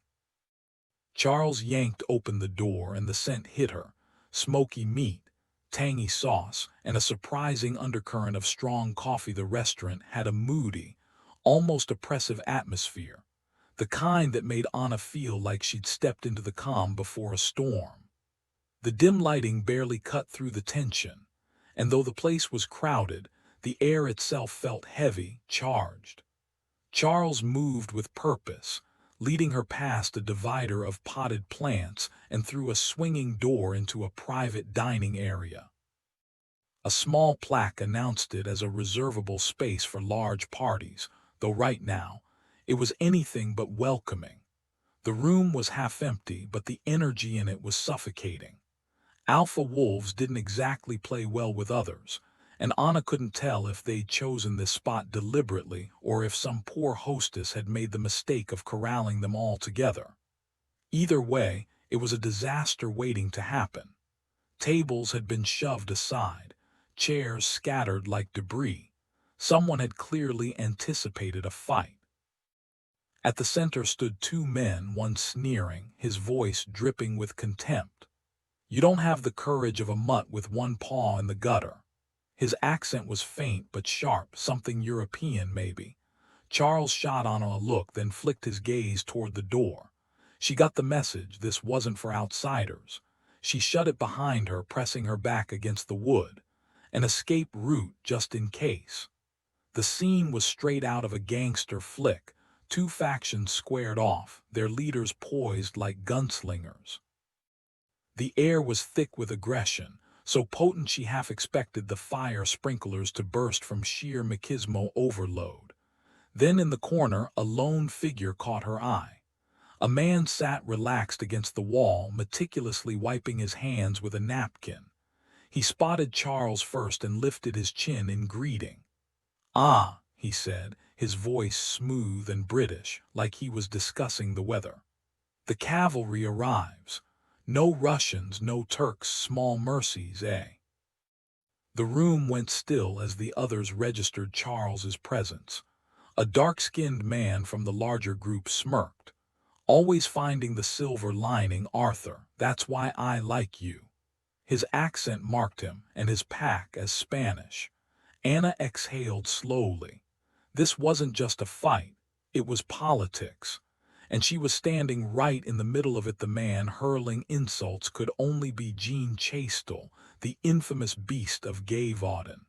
Speaker 1: Charles yanked open the door and the scent hit her. Smoky meat, tangy sauce, and a surprising undercurrent of strong coffee. The restaurant had a moody, almost oppressive atmosphere, the kind that made Anna feel like she'd stepped into the calm before a storm. The dim lighting barely cut through the tension, and though the place was crowded, the air itself felt heavy, charged. Charles moved with purpose, leading her past a divider of potted plants and through a swinging door into a private dining area. A small plaque announced it as a reservable space for large parties, though right now, it was anything but welcoming. The room was half empty, but the energy in it was suffocating. Alpha wolves didn't exactly play well with others, and Anna couldn't tell if they'd chosen this spot deliberately or if some poor hostess had made the mistake of corralling them all together. Either way, it was a disaster waiting to happen. Tables had been shoved aside, chairs scattered like debris. Someone had clearly anticipated a fight. At the center stood two men, one sneering, his voice dripping with contempt. "You don't have the courage of a mutt with one paw in the gutter." His accent was faint but sharp, something European maybe. Charles shot Anna a look, then flicked his gaze toward the door. She got the message, this wasn't for outsiders. She shut it behind her, pressing her back against the wood. An escape route just in case. The scene was straight out of a gangster flick. Two factions squared off, their leaders poised like gunslingers. The air was thick with aggression, so potent she half expected the fire sprinklers to burst from sheer machismo overload. Then in the corner, a lone figure caught her eye. A man sat relaxed against the wall, meticulously wiping his hands with a napkin. He spotted Charles first and lifted his chin in greeting. "Ah," he said, his voice smooth and British, like he was discussing the weather. "The cavalry arrives. No Russians, no Turks, small mercies, eh?" The room went still as the others registered Charles's presence. A dark-skinned man from the larger group smirked. "Always finding the silver lining, Arthur, that's why I like you." His accent marked him, and his pack as Spanish. Anna exhaled slowly. This wasn't just a fight, it was politics. And she was standing right in the middle of it. The man hurling insults could only be Jean Chastel, the infamous beast of Gayvauden.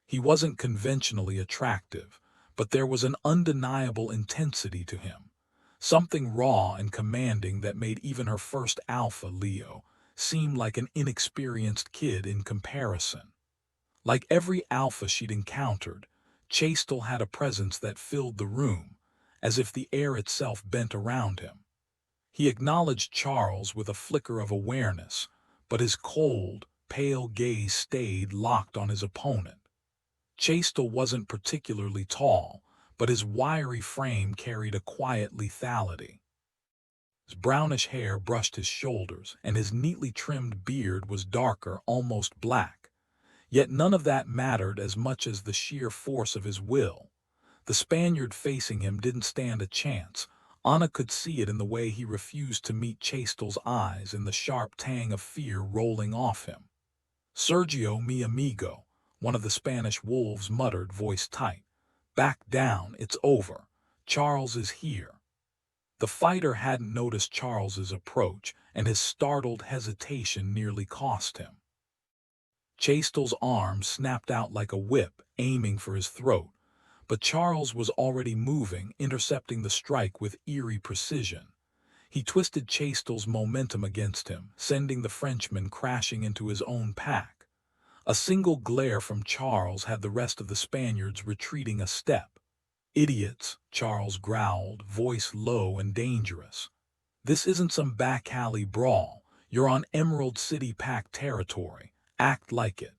Speaker 1: He wasn't conventionally attractive, but there was an undeniable intensity to him. Something raw and commanding that made even her first alpha, Leo, seem like an inexperienced kid in comparison. Like every alpha she'd encountered, Chastel had a presence that filled the room, as if the air itself bent around him. He acknowledged Charles with a flicker of awareness, but his cold, pale gaze stayed locked on his opponent. Chastel wasn't particularly tall, but his wiry frame carried a quiet lethality. His brownish hair brushed his shoulders, and his neatly trimmed beard was darker, almost black. Yet none of that mattered as much as the sheer force of his will. The Spaniard facing him didn't stand a chance. Anna could see it in the way he refused to meet Chastel's eyes, in the sharp tang of fear rolling off him. "Sergio, mi amigo," one of the Spanish wolves muttered, voice tight. "Back down, it's over. Charles is here." The fighter hadn't noticed Charles's approach, and his startled hesitation nearly cost him. Chastel's arm snapped out like a whip, aiming for his throat, but Charles was already moving, intercepting the strike with eerie precision. He twisted Chastel's momentum against him, sending the Frenchman crashing into his own pack. A single glare from Charles had the rest of the Spaniards retreating a step. "Idiots," Charles growled, voice low and dangerous. "This isn't some back alley brawl. You're on Emerald City Pack territory. Act like it."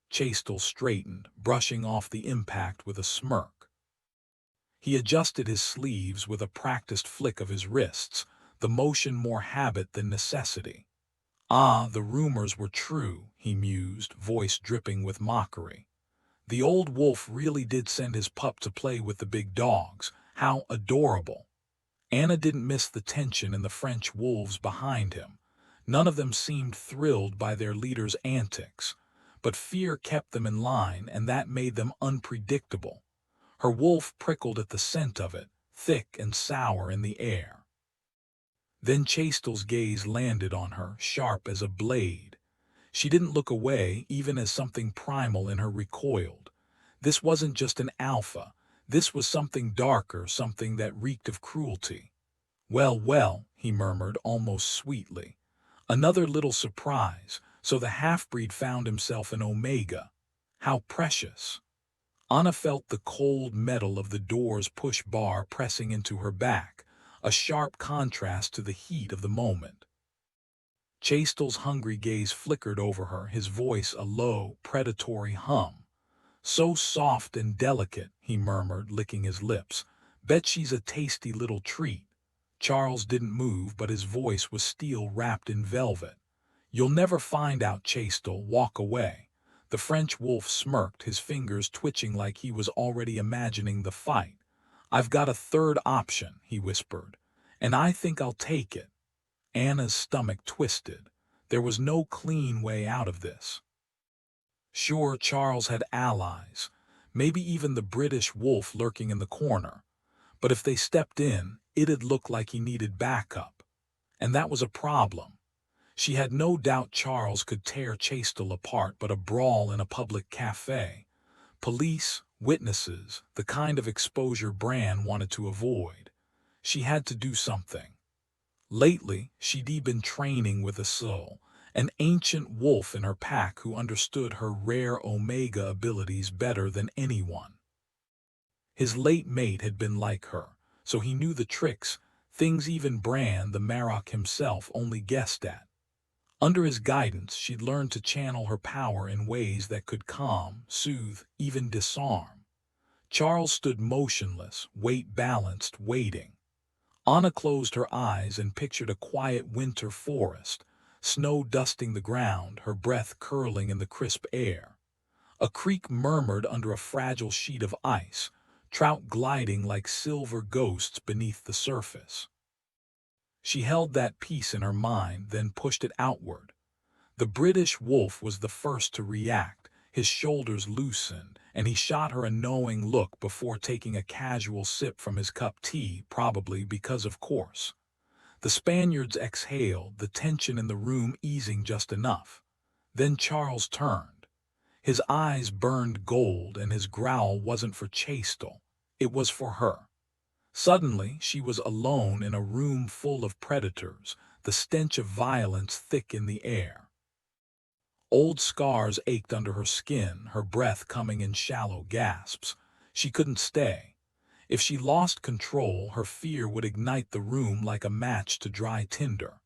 Speaker 1: Chastel straightened, brushing off the impact with a smirk. He adjusted his sleeves with a practiced flick of his wrists, the motion more habit than necessity. "Ah, the rumors were true," he mused, voice dripping with mockery. "The old wolf really did send his pup to play with the big dogs. How adorable." Anna didn't miss the tension in the French wolves behind him. None of them seemed thrilled by their leader's antics, but fear kept them in line, and that made them unpredictable. Her wolf prickled at the scent of it, thick and sour in the air. Then Chastel's gaze landed on her, sharp as a blade. She didn't look away, even as something primal in her recoiled. This wasn't just an alpha. This was something darker, something that reeked of cruelty. "Well, well," he murmured, almost sweetly. "Another little surprise, so the half-breed found himself an Omega. How precious." Anna felt the cold metal of the door's push bar pressing into her back, a sharp contrast to the heat of the moment. Chastel's hungry gaze flickered over her, his voice a low, predatory hum. "So soft and delicate," he murmured, licking his lips. "Bet she's a tasty little treat." Charles didn't move, but his voice was steel wrapped in velvet. "You'll never find out, Chastel. Walk away." The French wolf smirked, his fingers twitching like he was already imagining the fight. "I've got a third option," he whispered, "and I think I'll take it." Anna's stomach twisted. There was no clean way out of this. Sure, Charles had allies, maybe even the British wolf lurking in the corner, but if they stepped in, it'd look like he needed backup. And that was a problem. She had no doubt Charles could tear Chastel apart, but a brawl in a public cafe, police, witnesses, the kind of exposure Bran wanted to avoid. She had to do something. Lately, she'd been training with a soul, an ancient wolf in her pack who understood her rare Omega abilities better than anyone. His late mate had been like her, so he knew the tricks, things even Bran the Marok himself only guessed at. Under his guidance, she'd learned to channel her power in ways that could calm, soothe, even disarm. Charles stood motionless, weight balanced, waiting. Anna closed her eyes and pictured a quiet winter forest, snow dusting the ground, her breath curling in the crisp air. A creek murmured under a fragile sheet of ice, trout gliding like silver ghosts beneath the surface. She held that peace in her mind, then pushed it outward. The British wolf was the first to react. His shoulders loosened, and he shot her a knowing look before taking a casual sip from his cup tea, probably because of course. The Spaniards exhaled, the tension in the room easing just enough. Then Charles turned. His eyes burned gold, and his growl wasn't for Chastel. It was for her. Suddenly, she was alone in a room full of predators, the stench of violence thick in the air. Old scars ached under her skin, her breath coming in shallow gasps. She couldn't stay. If she lost control, her fear would ignite the room like a match to dry tinder.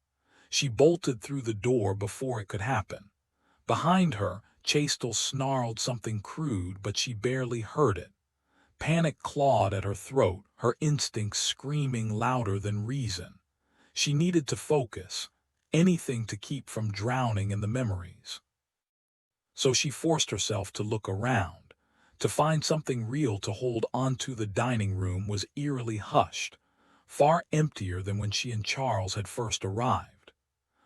Speaker 1: She bolted through the door before it could happen. Behind her, Chastel snarled something crude, but she barely heard it. Panic clawed at her throat, her instincts screaming louder than reason. She needed to focus, anything to keep from drowning in the memories. So she forced herself to look around. To find something real to hold onto, the dining room was eerily hushed, far emptier than when she and Charles had first arrived.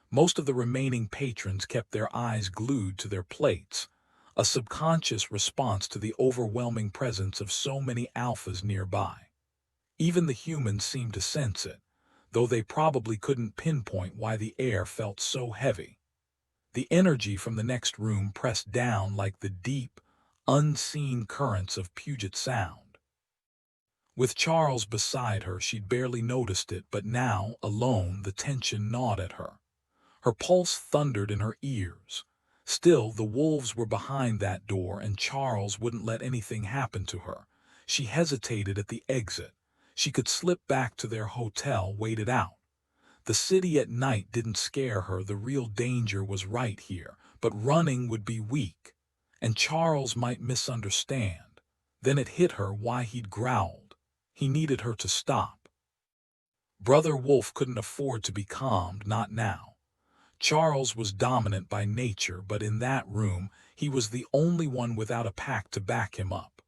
Speaker 1: Most of the remaining patrons kept their eyes glued to their plates, a subconscious response to the overwhelming presence of so many alphas nearby. Even the humans seemed to sense it, though they probably couldn't pinpoint why the air felt so heavy. The energy from the next room pressed down like the deep, unseen currents of Puget Sound. With Charles beside her, she'd barely noticed it, but now, alone, the tension gnawed at her. Her pulse thundered in her ears. Still, the wolves were behind that door, and Charles wouldn't let anything happen to her. She hesitated at the exit. She could slip back to their hotel, wait it out. The city at night didn't scare her, the real danger was right here, but running would be weak, and Charles might misunderstand. Then it hit her why he'd growled. He needed her to stop. Brother Wolf couldn't afford to be calmed, not now. Charles was dominant by nature, but in that room, he was the only one without a pack to back him up.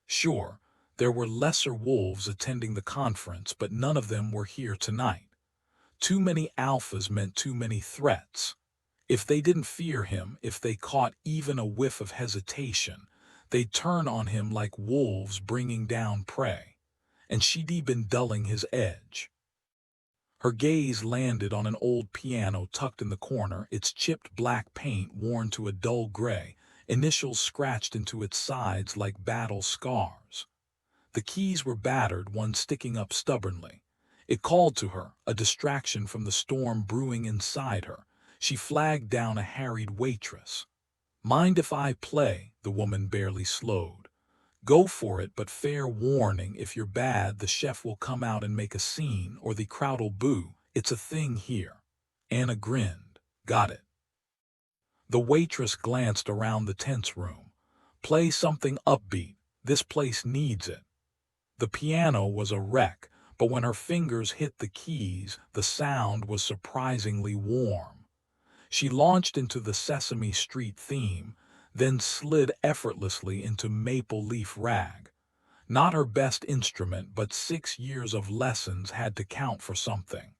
Speaker 1: Sure, there were lesser wolves attending the conference, but none of them were here tonight. Too many alphas meant too many threats. If they didn't fear him, if they caught even a whiff of hesitation, they'd turn on him like wolves bringing down prey. And she'd been dulling his edge. Her gaze landed on an old piano tucked in the corner, its chipped black paint worn to a dull gray, initials scratched into its sides like battle scars. The keys were battered, one sticking up stubbornly. It called to her, a distraction from the storm brewing inside her. She flagged down a harried waitress. "Mind if I play?" The woman barely slowed. Go for it, but fair warning, if you're bad, the chef will come out and make a scene, or the crowd'll boo. It's a thing here. Anna grinned. Got it. The waitress glanced around the tense room. Play something upbeat. This place needs it. The piano was a wreck, but when her fingers hit the keys, the sound was surprisingly warm. She launched into the Sesame Street theme, then slid effortlessly into Maple Leaf Rag. Not her best instrument, but 6 years of lessons had to count for something.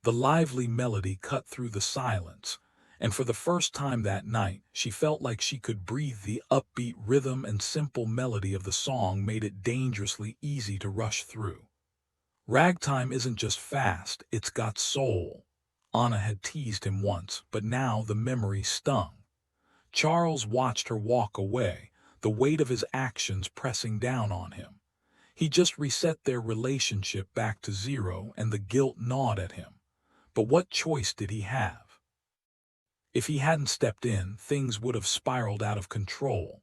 Speaker 1: The lively melody cut through the silence, and for the first time that night, she felt like she could breathe. The upbeat rhythm and simple melody of the song made it dangerously easy to rush through. Ragtime isn't just fast, it's got soul. Anna had teased him once, but now the memory stung. Charles watched her walk away, the weight of his actions pressing down on him. He just reset their relationship back to zero, and the guilt gnawed at him. But what choice did he have? If he hadn't stepped in, things would have spiraled out of control.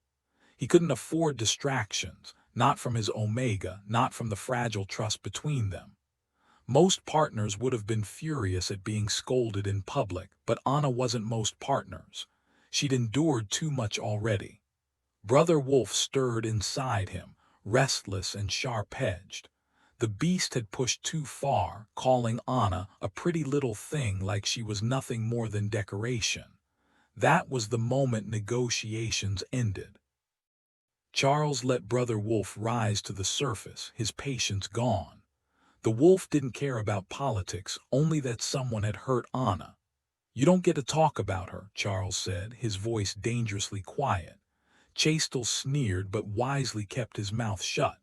Speaker 1: He couldn't afford distractions, not from his Omega, not from the fragile trust between them. Most partners would have been furious at being scolded in public, but Anna wasn't most partners. She'd endured too much already. Brother Wolf stirred inside him, restless and sharp-edged. The beast had pushed too far, calling Anna a pretty little thing like she was nothing more than decoration. That was the moment negotiations ended. Charles let Brother Wolf rise to the surface, his patience gone. The wolf didn't care about politics, only that someone had hurt Anna. You don't get to talk about her, Charles said, his voice dangerously quiet. Chastel sneered but wisely kept his mouth shut.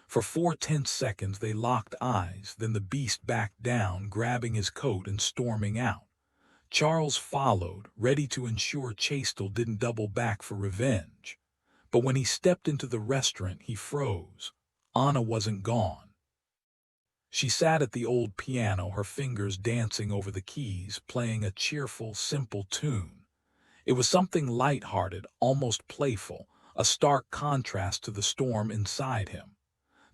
Speaker 1: For 4 tense seconds they locked eyes, then the beast backed down, grabbing his coat and storming out. Charles followed, ready to ensure Chastel didn't double back for revenge. But when he stepped into the restaurant, he froze. Anna wasn't gone. She sat at the old piano, her fingers dancing over the keys, playing a cheerful, simple tune. It was something light-hearted, almost playful, a stark contrast to the storm inside him.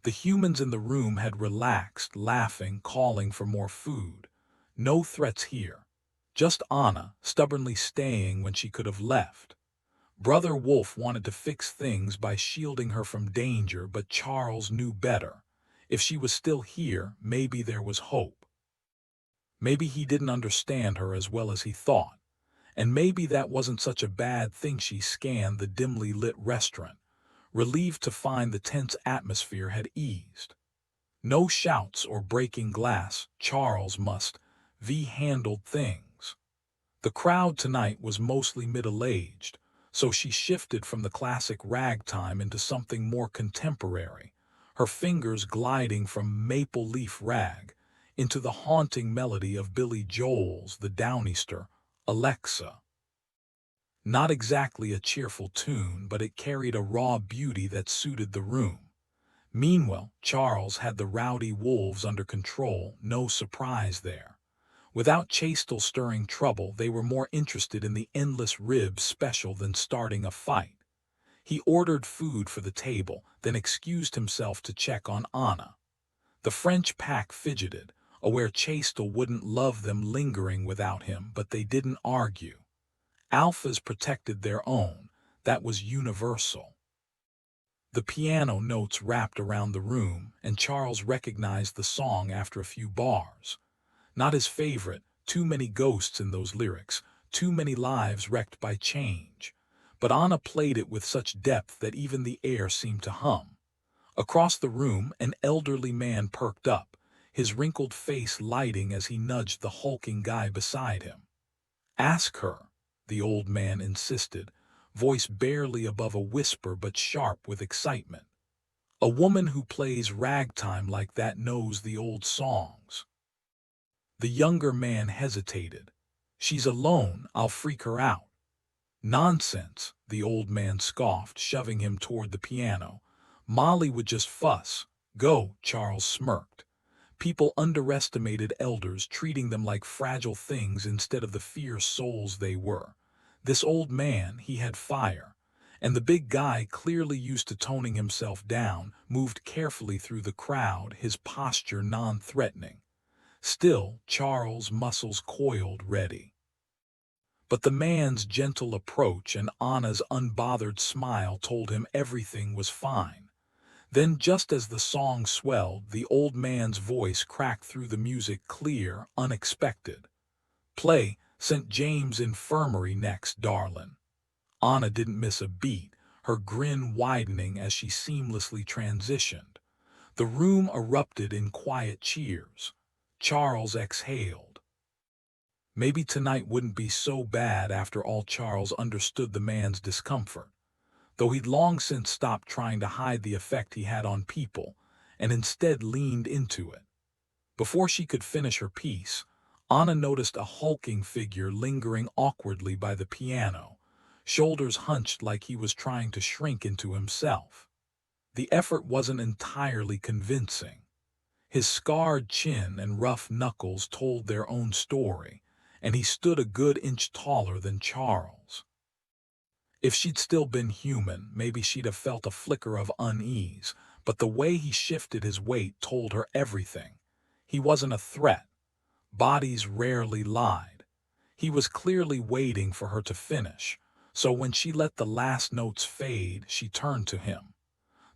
Speaker 1: The humans in the room had relaxed, laughing, calling for more food. No threats here. Just Anna, stubbornly staying when she could have left. Brother Wolf wanted to fix things by shielding her from danger, but Charles knew better. If she was still here, maybe there was hope. Maybe he didn't understand her as well as he thought. And maybe that wasn't such a bad thing. She scanned the dimly lit restaurant, relieved to find the tense atmosphere had eased. No shouts or breaking glass. Charles must handled things. The crowd tonight was mostly middle-aged, so she shifted from the classic ragtime into something more contemporary, her fingers gliding from Maple Leaf Rag into the haunting melody of Billy Joel's The Downeaster, Alexa. Not exactly a cheerful tune, but it carried a raw beauty that suited the room. Meanwhile, Charles had the rowdy wolves under control, no surprise there. Without Chastel stirring trouble, they were more interested in the endless rib special than starting a fight. He ordered food for the table, then excused himself to check on Anna. The French pack fidgeted, aware Chastel wouldn't love them lingering without him, but they didn't argue. Alphas protected their own, that was universal. The piano notes wrapped around the room, and Charles recognized the song after a few bars. Not his favorite, too many ghosts in those lyrics, too many lives wrecked by change. But Anna played it with such depth that even the air seemed to hum. Across the room, an elderly man perked up, his wrinkled face lighting as he nudged the hulking guy beside him. "Ask her," the old man insisted, voice barely above a whisper but sharp with excitement. "A woman who plays ragtime like that knows the old songs." The younger man hesitated. "She's alone, I'll freak her out." "Nonsense," the old man scoffed, shoving him toward the piano. "Molly would just fuss." "Go," Charles smirked. People underestimated elders, treating them like fragile things instead of the fierce souls they were. This old man, he had fire. And the big guy, clearly used to toning himself down, moved carefully through the crowd, his posture non-threatening. Still, Charles' muscles coiled, ready. But the man's gentle approach and Anna's unbothered smile told him everything was fine. Then, just as the song swelled, the old man's voice cracked through the music, clear, unexpected. "Play St. James Infirmary next, darlin'." Anna didn't miss a beat, her grin widening as she seamlessly transitioned. The room erupted in quiet cheers. Charles exhaled. Maybe tonight wouldn't be so bad after all. Charles understood the man's discomfort, though he'd long since stopped trying to hide the effect he had on people, and instead leaned into it. Before she could finish her piece, Anna noticed a hulking figure lingering awkwardly by the piano, shoulders hunched like he was trying to shrink into himself. The effort wasn't entirely convincing. His scarred chin and rough knuckles told their own story, and he stood a good inch taller than Charles. If she'd still been human, maybe she'd have felt a flicker of unease, but the way he shifted his weight told her everything. He wasn't a threat. Bodies rarely lied. He was clearly waiting for her to finish, so when she let the last notes fade, she turned to him.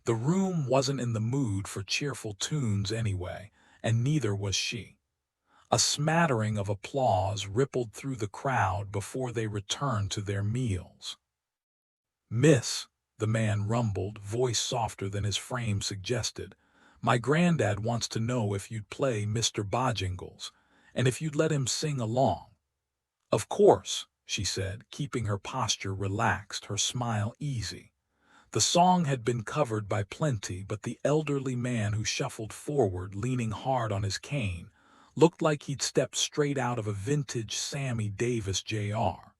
Speaker 1: The room wasn't in the mood for cheerful tunes anyway, and neither was she. A smattering of applause rippled through the crowd before they returned to their meals. "Miss," the man rumbled, voice softer than his frame suggested, "my granddad wants to know if you'd play Mr. Bojingles, and if you'd let him sing along." "Of course," she said, keeping her posture relaxed, her smile easy. The song had been covered by plenty, but the elderly man who shuffled forward, leaning hard on his cane, looked like he'd stepped straight out of a vintage Sammy Davis Jr.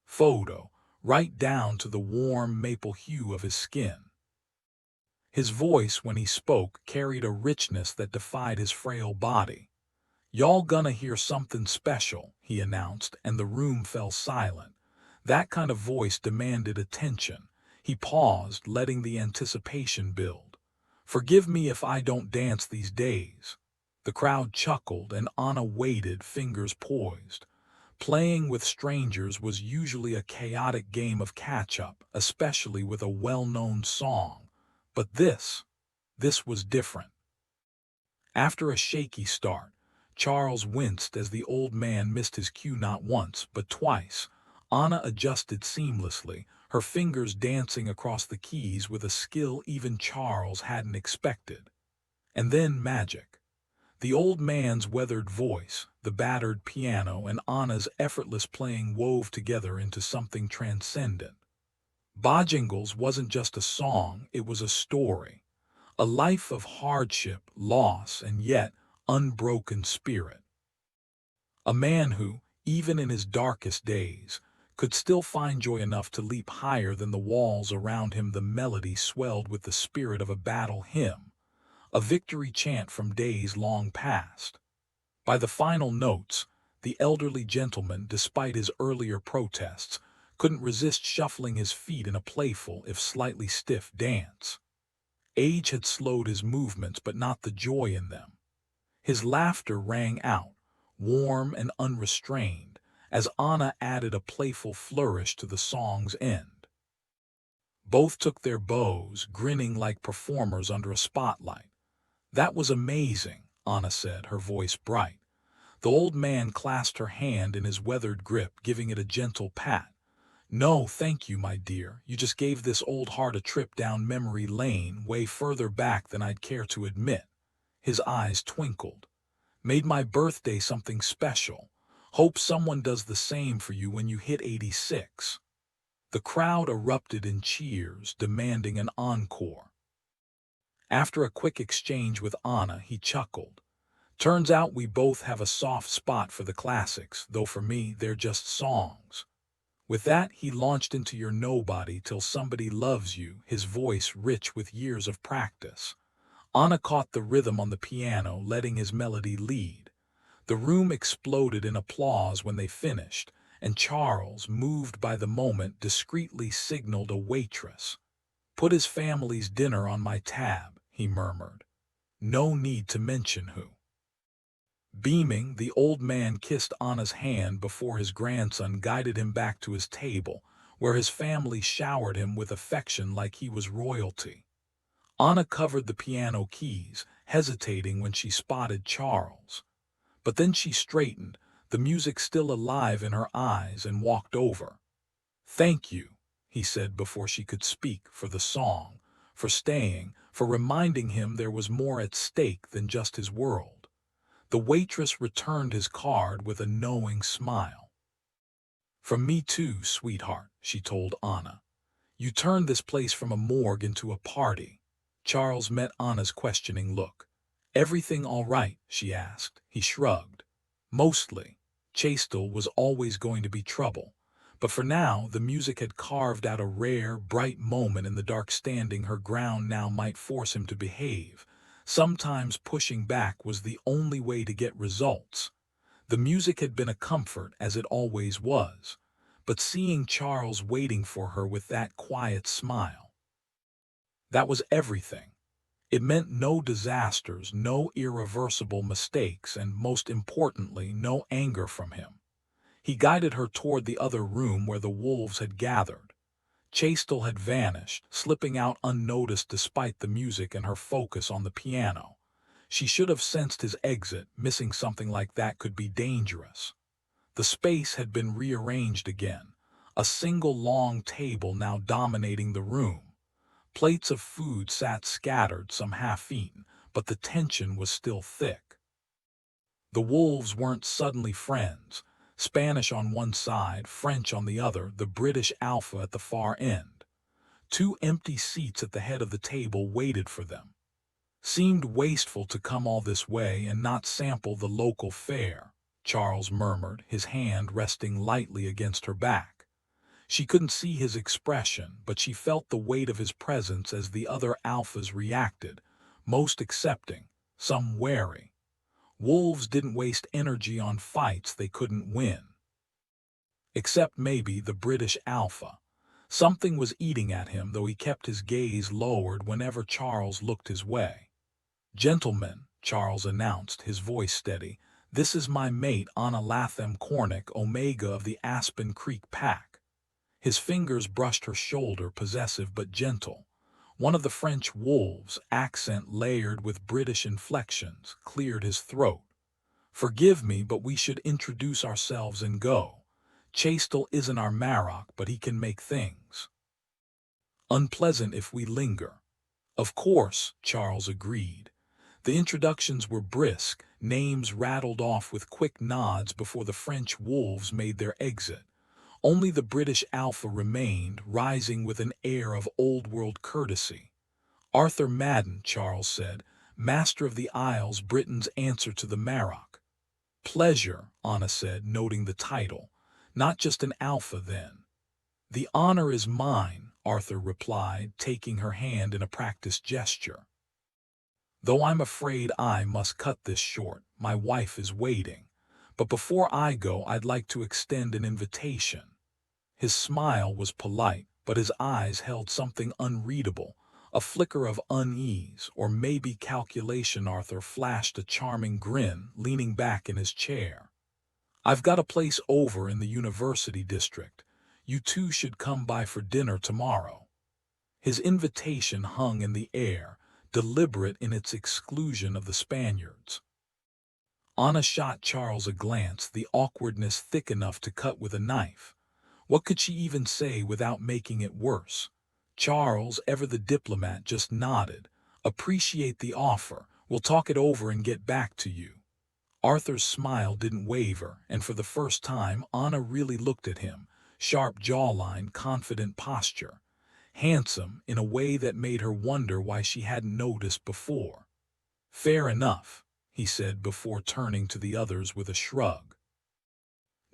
Speaker 1: photo, right down to the warm maple hue of his skin. His voice, when he spoke, carried a richness that defied his frail body. "Y'all gonna hear something special," he announced, and the room fell silent. That kind of voice demanded attention. He paused, letting the anticipation build. "Forgive me if I don't dance these days." The crowd chuckled, and Anna waited, fingers poised. Playing with strangers was usually a chaotic game of catch-up, especially with a well-known song. But this was different. After a shaky start, Charles winced as the old man missed his cue not once, but twice. Anna adjusted seamlessly, her fingers dancing across the keys with a skill even Charles hadn't expected. And then magic. The old man's weathered voice, the battered piano, and Anna's effortless playing wove together into something transcendent. Bojingles wasn't just a song, it was a story. A life of hardship, loss, and yet unbroken spirit. A man who, even in his darkest days, could still find joy enough to leap higher than the walls around him. The melody swelled with the spirit of a battle hymn, a victory chant from days long past. By the final notes, the elderly gentleman, despite his earlier protests, couldn't resist shuffling his feet in a playful, if slightly stiff, dance. Age had slowed his movements, but not the joy in them. His laughter rang out, warm and unrestrained, as Anna added a playful flourish to the song's end. Both took their bows, grinning like performers under a spotlight. "That was amazing," Anna said, her voice bright. The old man clasped her hand in his weathered grip, giving it a gentle pat. "No, thank you, my dear. You just gave this old heart a trip down memory lane, way further back than I'd care to admit." His eyes twinkled. "Made my birthday something special. Hope someone does the same for you when you hit 86. The crowd erupted in cheers, demanding an encore. After a quick exchange with Anna, he chuckled. "Turns out we both have a soft spot for the classics, though for me they're just songs." With that, he launched into You're Nobody Till Somebody Loves You, his voice rich with years of practice. Anna caught the rhythm on the piano, letting his melody lead. The room exploded in applause when they finished, and Charles, moved by the moment, discreetly signaled a waitress. "Put his family's dinner on my tab," he murmured. "No need to mention who." Beaming, the old man kissed Anna's hand before his grandson guided him back to his table, where his family showered him with affection like he was royalty. Anna covered the piano keys, hesitating when she spotted Charles. But then she straightened, the music still alive in her eyes, and walked over. "Thank you," he said before she could speak, "for the song, for staying, for reminding him there was more at stake than just his world." The waitress returned his card with a knowing smile. "From me too, sweetheart," she told Anna. "You turned this place from a morgue into a party." Charles met Anna's questioning look. "Everything all right?" she asked. He shrugged. "Mostly. Chastel was always going to be trouble. But for now, the music had carved out a rare, bright moment in the dark. Standing her ground now might force him to behave. Sometimes pushing back was the only way to get results. The music had been a comfort, as it always was. But seeing Charles waiting for her with that quiet smile, that was everything. It meant no disasters, no irreversible mistakes, and most importantly, no anger from him. He guided her toward the other room where the wolves had gathered. Chastel had vanished, slipping out unnoticed despite the music and her focus on the piano. She should have sensed his exit. Missing something like that could be dangerous. The space had been rearranged again, a single long table now dominating the room. Plates of food sat scattered, some half-eaten, but the tension was still thick. The wolves weren't suddenly friends. Spanish on one side, French on the other, the British alpha at the far end. Two empty seats at the head of the table waited for them. "Seemed wasteful to come all this way and not sample the local fare," Charles murmured, his hand resting lightly against her back. She couldn't see his expression, but she felt the weight of his presence as the other alphas reacted, most accepting, some wary. Wolves didn't waste energy on fights they couldn't win. Except maybe the British alpha. Something was eating at him, though he kept his gaze lowered whenever Charles looked his way. "Gentlemen," Charles announced, his voice steady, "this is my mate Anna Latham Cornick, Omega of the Aspen Creek Pack." His fingers brushed her shoulder, possessive but gentle. One of the French wolves, accent layered with British inflections, cleared his throat. "Forgive me, but we should introduce ourselves and go. Chastel isn't our Maroc, but he can make things unpleasant if we linger." "Of course," Charles agreed. The introductions were brisk, names rattled off with quick nods before the French wolves made their exit. Only the British alpha remained, rising with an air of old-world courtesy. "Arthur Madden," Charles said, "Master of the Isles, Britain's answer to the Maroc." "Pleasure," Anna said, noting the title. "Not just an alpha, then." "The honor is mine," Arthur replied, taking her hand in a practiced gesture. "Though I'm afraid I must cut this short. My wife is waiting. But before I go, I'd like to extend an invitation." His smile was polite, but his eyes held something unreadable, a flicker of unease, or maybe calculation. Arthur flashed a charming grin, leaning back in his chair. "I've got a place over in the University District. You two should come by for dinner tomorrow." His invitation hung in the air, deliberate in its exclusion of the Spaniards. Anna shot Charles a glance, the awkwardness thick enough to cut with a knife. What could she even say without making it worse? Charles, ever the diplomat, just nodded. "Appreciate the offer. We'll talk it over and get back to you." Arthur's smile didn't waver, and for the first time Anna really looked at him. Sharp jawline, confident posture. Handsome in a way that made her wonder why she hadn't noticed before. "Fair enough," he said before turning to the others with a shrug.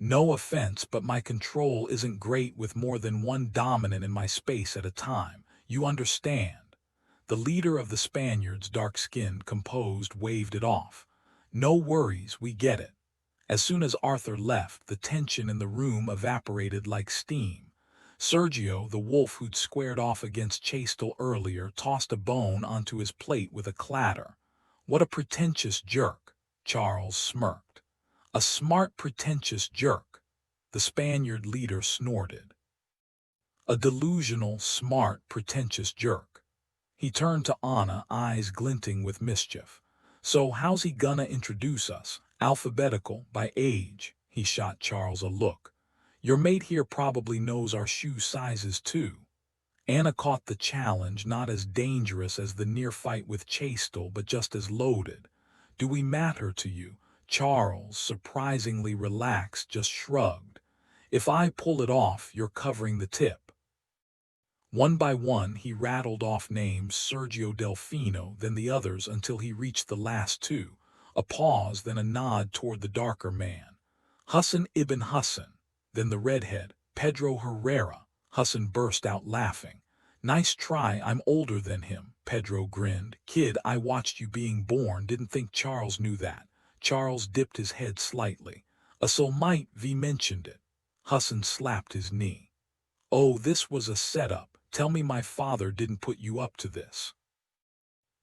Speaker 1: "No offense, but my control isn't great with more than one dominant in my space at a time. You understand." The leader of the Spaniards, dark-skinned, composed, waved it off. "No worries, we get it." As soon as Arthur left, the tension in the room evaporated like steam. Sergio, the wolf who'd squared off against Chastel earlier, tossed a bone onto his plate with a clatter. What a pretentious jerk, Charles smirked. A smart, pretentious jerk, the Spaniard leader snorted. A delusional, smart, pretentious jerk. He turned to Anna, eyes glinting with mischief. So how's he gonna introduce us? Alphabetical, by age. He shot Charles a look. Your mate here probably knows our shoe sizes too. Anna caught the challenge, not as dangerous as the near fight with Chastel, but just as loaded. Do we matter to you? Charles, surprisingly relaxed, just shrugged. If I pull it off, you're covering the tip. One by one, he rattled off names, Sergio Delfino, then the others, until he reached the last two. A pause, then a nod toward the darker man. Hassan ibn Hassan, then the redhead, Pedro Herrera. Hassan burst out laughing. Nice try, I'm older than him, Pedro grinned. Kid, I watched you being born, didn't think Charles knew that. Charles dipped his head slightly. A soul might, V mentioned it. Hassan slapped his knee. Oh, this was a setup. Tell me my father didn't put you up to this.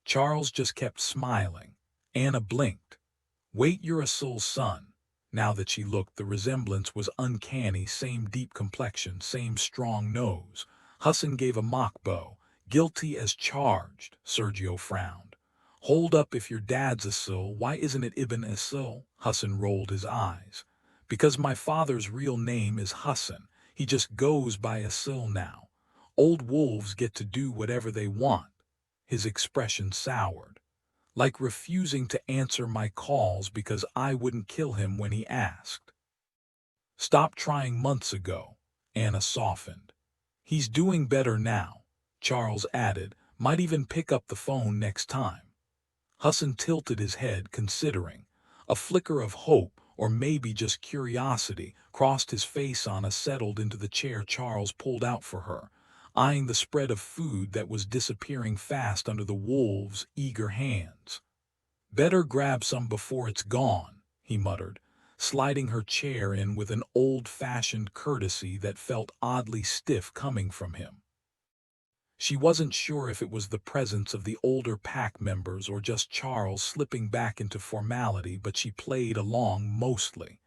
Speaker 1: Charles just kept smiling. Anna blinked. Wait, you're Asul's son. Now that she looked, the resemblance was uncanny, same deep complexion, same strong nose. Hassan gave a mock bow. Guilty as charged, Sergio frowned. Hold up, if your dad's Asul, why isn't it Ibn Asul? Hassan rolled his eyes. Because my father's real name is Hassan. He just goes by Asul now. Old wolves get to do whatever they want. His expression soured. Like refusing to answer my calls because I wouldn't kill him when he asked. Stopped trying months ago. Anna softened. He's doing better now, Charles added, might even pick up the phone next time. Hassan tilted his head, considering. A flicker of hope, or maybe just curiosity, crossed his face. Anna settled into the chair Charles pulled out for her, eyeing the spread of food that was disappearing fast under the wolves' eager hands. Better grab some before it's gone, he muttered, sliding her chair in with an old-fashioned courtesy that felt oddly stiff coming from him. She wasn't sure if it was the presence of the older pack members or just Charles slipping back into formality, but she played along mostly.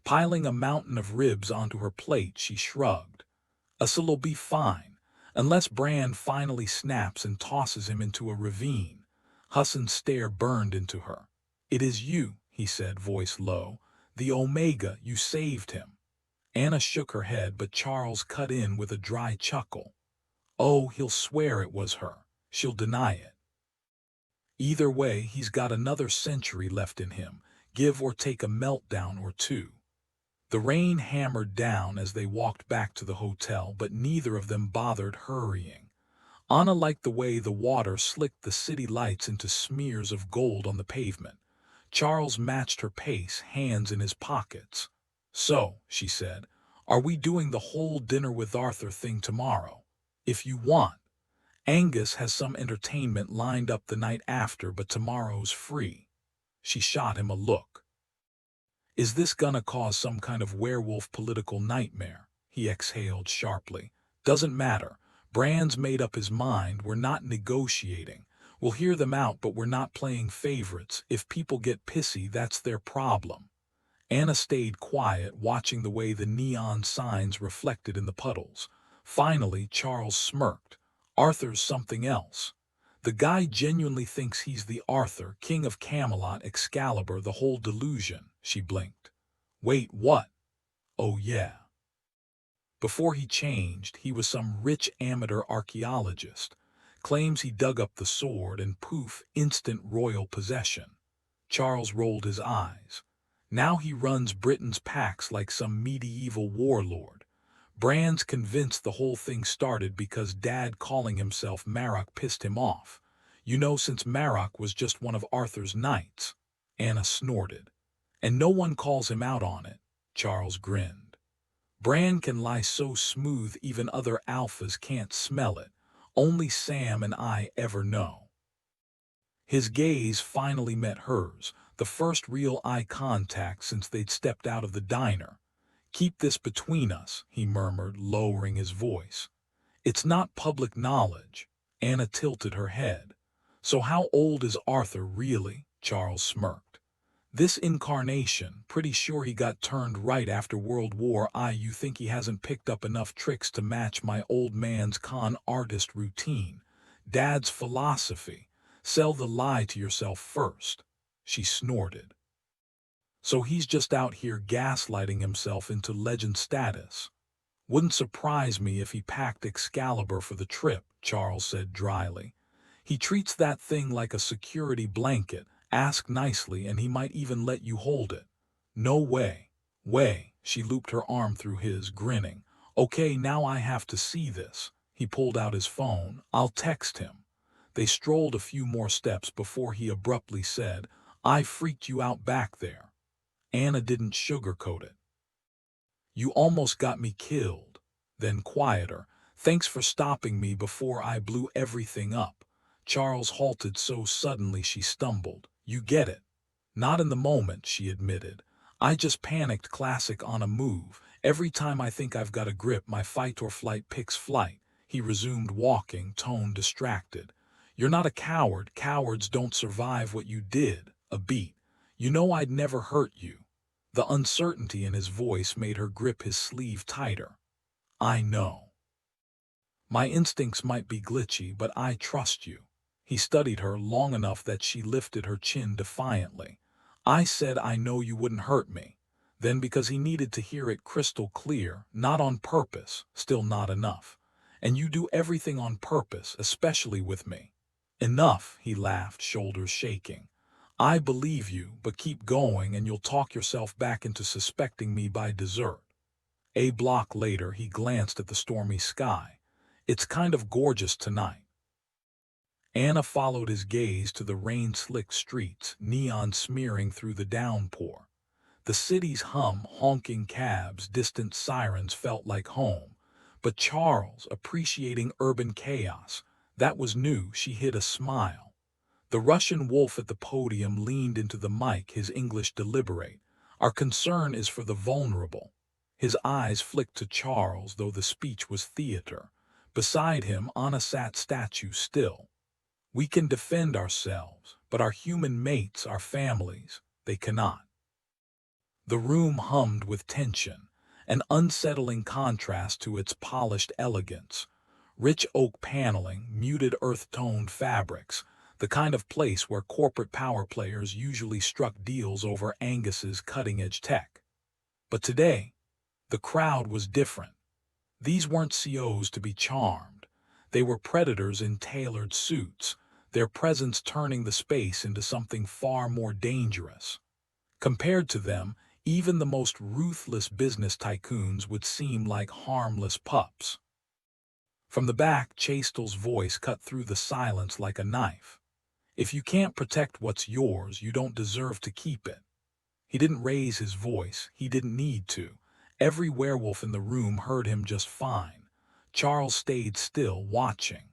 Speaker 1: Piling a mountain of ribs onto her plate, she shrugged. Asul'll be fine, unless Bran finally snaps and tosses him into a ravine. Hassan's stare burned into her. It is you, he said, voice low. The Omega, you saved him. Anna shook her head, but Charles cut in with a dry chuckle. Oh, he'll swear it was her. She'll deny it. Either way, he's got another century left in him, give or take a meltdown or two. The rain hammered down as they walked back to the hotel, but neither of them bothered hurrying. Anna liked the way the water slicked the city lights into smears of gold on the pavement. Charles matched her pace, hands in his pockets. So, she said, are we doing the whole dinner with Arthur thing tomorrow? If you want. Angus has some entertainment lined up the night after, but tomorrow's free. She shot him a look. Is this gonna cause some kind of werewolf political nightmare? He exhaled sharply. Doesn't matter. Bran's made up his mind. We're not negotiating. We'll hear them out, but we're not playing favorites. If people get pissy, that's their problem. Anna stayed quiet, watching the way the neon signs reflected in the puddles. Finally, Charles smirked. Arthur's something else. The guy genuinely thinks he's the Arthur, King of Camelot, Excalibur, the whole delusion. She blinked. Wait, what? Oh yeah. Before he changed, he was some rich amateur archaeologist. Claims he dug up the sword and poof, instant royal possession. Charles rolled his eyes. Now he runs Britain's packs like some medieval warlord. Bran's convinced the whole thing started because Dad calling himself Marok pissed him off. You know, since Marok was just one of Arthur's knights. Anna snorted. And no one calls him out on it. Charles grinned. Bran can lie so smooth even other alphas can't smell it. Only Sam and I ever know. His gaze finally met hers, the first real eye contact since they'd stepped out of the diner. "Keep this between us," he murmured, lowering his voice. "It's not public knowledge." Anna tilted her head. "So how old is Arthur really?" Charles smirked. "This incarnation, pretty sure he got turned right after World War I. You think he hasn't picked up enough tricks to match my old man's con artist routine? Dad's philosophy: sell the lie to yourself first." She snorted. "So he's just out here gaslighting himself into legend status." "Wouldn't surprise me if he packed Excalibur for the trip," Charles said dryly. "He treats that thing like a security blanket. Ask nicely and he might even let you hold it." "No way." She looped her arm through his, grinning. "Okay, now I have to see this." He pulled out his phone. "I'll text him." They strolled a few more steps before he abruptly said, "I freaked you out back there." Anna didn't sugarcoat it. "You almost got me killed." Then quieter, "Thanks for stopping me before I blew everything up." Charles halted so suddenly she stumbled. "You get it." "Not in the moment," she admitted. "I just panicked. Classic on a move. Every time I think I've got a grip, my fight or flight picks flight." He resumed walking, tone distracted. "You're not a coward. Cowards don't survive what you did." A beat. "You know I'd never hurt you." The uncertainty in his voice made her grip his sleeve tighter. "I know. My instincts might be glitchy, but I trust you." He studied her long enough that she lifted her chin defiantly. "I said I know you wouldn't hurt me." Then, because he needed to hear it crystal clear, "Not on purpose," still not enough. "And you do everything on purpose, especially with me." "Enough," he laughed, shoulders shaking. "I believe you, but keep going and you'll talk yourself back into suspecting me by dessert." A block later, he glanced at the stormy sky. "It's kind of gorgeous tonight." Anna followed his gaze to the rain-slicked streets, neon smearing through the downpour. The city's hum, honking cabs, distant sirens felt like home. But Charles, appreciating urban chaos, that was new. She hid a smile. The Russian wolf at the podium leaned into the mic, his English deliberate. "Our concern is for the vulnerable." His eyes flicked to Charles, though the speech was theater. Beside him, Anna sat statue still. "We can defend ourselves, but our human mates, our families, they cannot." The room hummed with tension, an unsettling contrast to its polished elegance. Rich oak paneling, muted earth-toned fabrics, the kind of place where corporate power players usually struck deals over Angus's cutting-edge tech. But today, the crowd was different. These weren't COs to be charmed. They were predators in tailored suits, their presence turning the space into something far more dangerous. Compared to them, even the most ruthless business tycoons would seem like harmless pups. From the back, Chastel's voice cut through the silence like a knife. "If you can't protect what's yours, you don't deserve to keep it." He didn't raise his voice. He didn't need to. Every werewolf in the room heard him just fine. Charles stayed still, watching.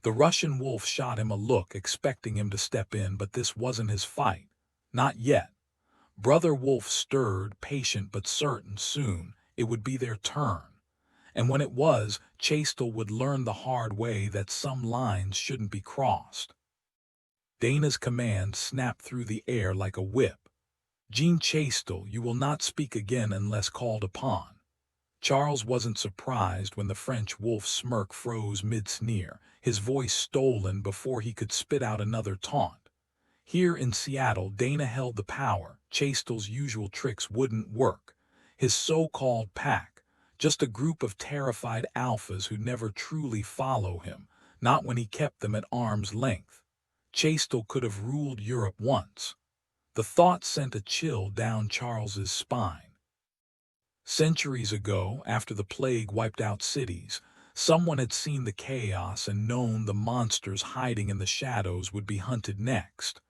Speaker 1: The Russian wolf shot him a look, expecting him to step in, but this wasn't his fight. Not yet. Brother Wolf stirred, patient but certain. Soon, it would be their turn. And when it was, Chastel would learn the hard way that some lines shouldn't be crossed. Dana's command snapped through the air like a whip. "Jean Chastel, you will not speak again unless called upon." Charles wasn't surprised when the French wolf's smirk froze mid-sneer, his voice stolen before he could spit out another taunt. Here in Seattle, Dana held the power. Chastel's usual tricks wouldn't work. His so-called pack, just a group of terrified alphas who never truly follow him, not when he kept them at arm's length. Chastel could have ruled Europe once. The thought sent a chill down Charles's spine. Centuries ago, after the plague wiped out cities, someone had seen the chaos and known the monsters hiding in the shadows would be hunted next.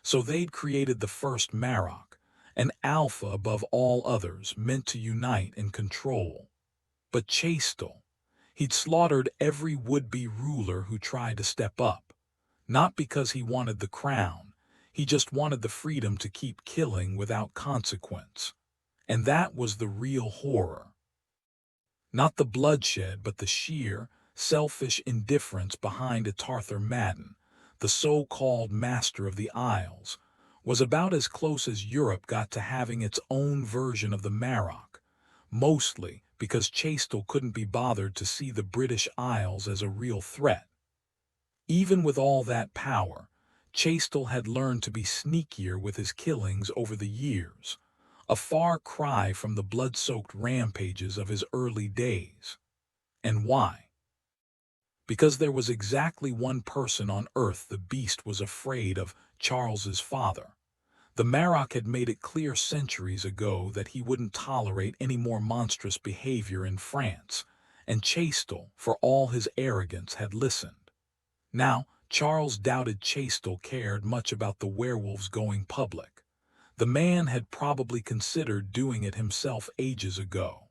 Speaker 1: So they'd created the first Marok, an alpha above all others, meant to unite and control. But Chastel, he'd slaughtered every would-be ruler who tried to step up. Not because he wanted the crown. He just wanted the freedom to keep killing without consequence. And that was the real horror. Not the bloodshed, but the sheer, selfish indifference behind it. Arthur Madden, the so-called Master of the Isles, was about as close as Europe got to having its own version of the Maroc, mostly because Chastel couldn't be bothered to see the British Isles as a real threat. Even with all that power, Chastel had learned to be sneakier with his killings over the years, a far cry from the blood-soaked rampages of his early days. And why? Because there was exactly one person on Earth the beast was afraid of: Charles's father. The Maroc had made it clear centuries ago that he wouldn't tolerate any more monstrous behavior in France, and Chastel, for all his arrogance, had listened. Now, Charles doubted Chastel cared much about the werewolves going public. The man had probably considered doing it himself ages ago.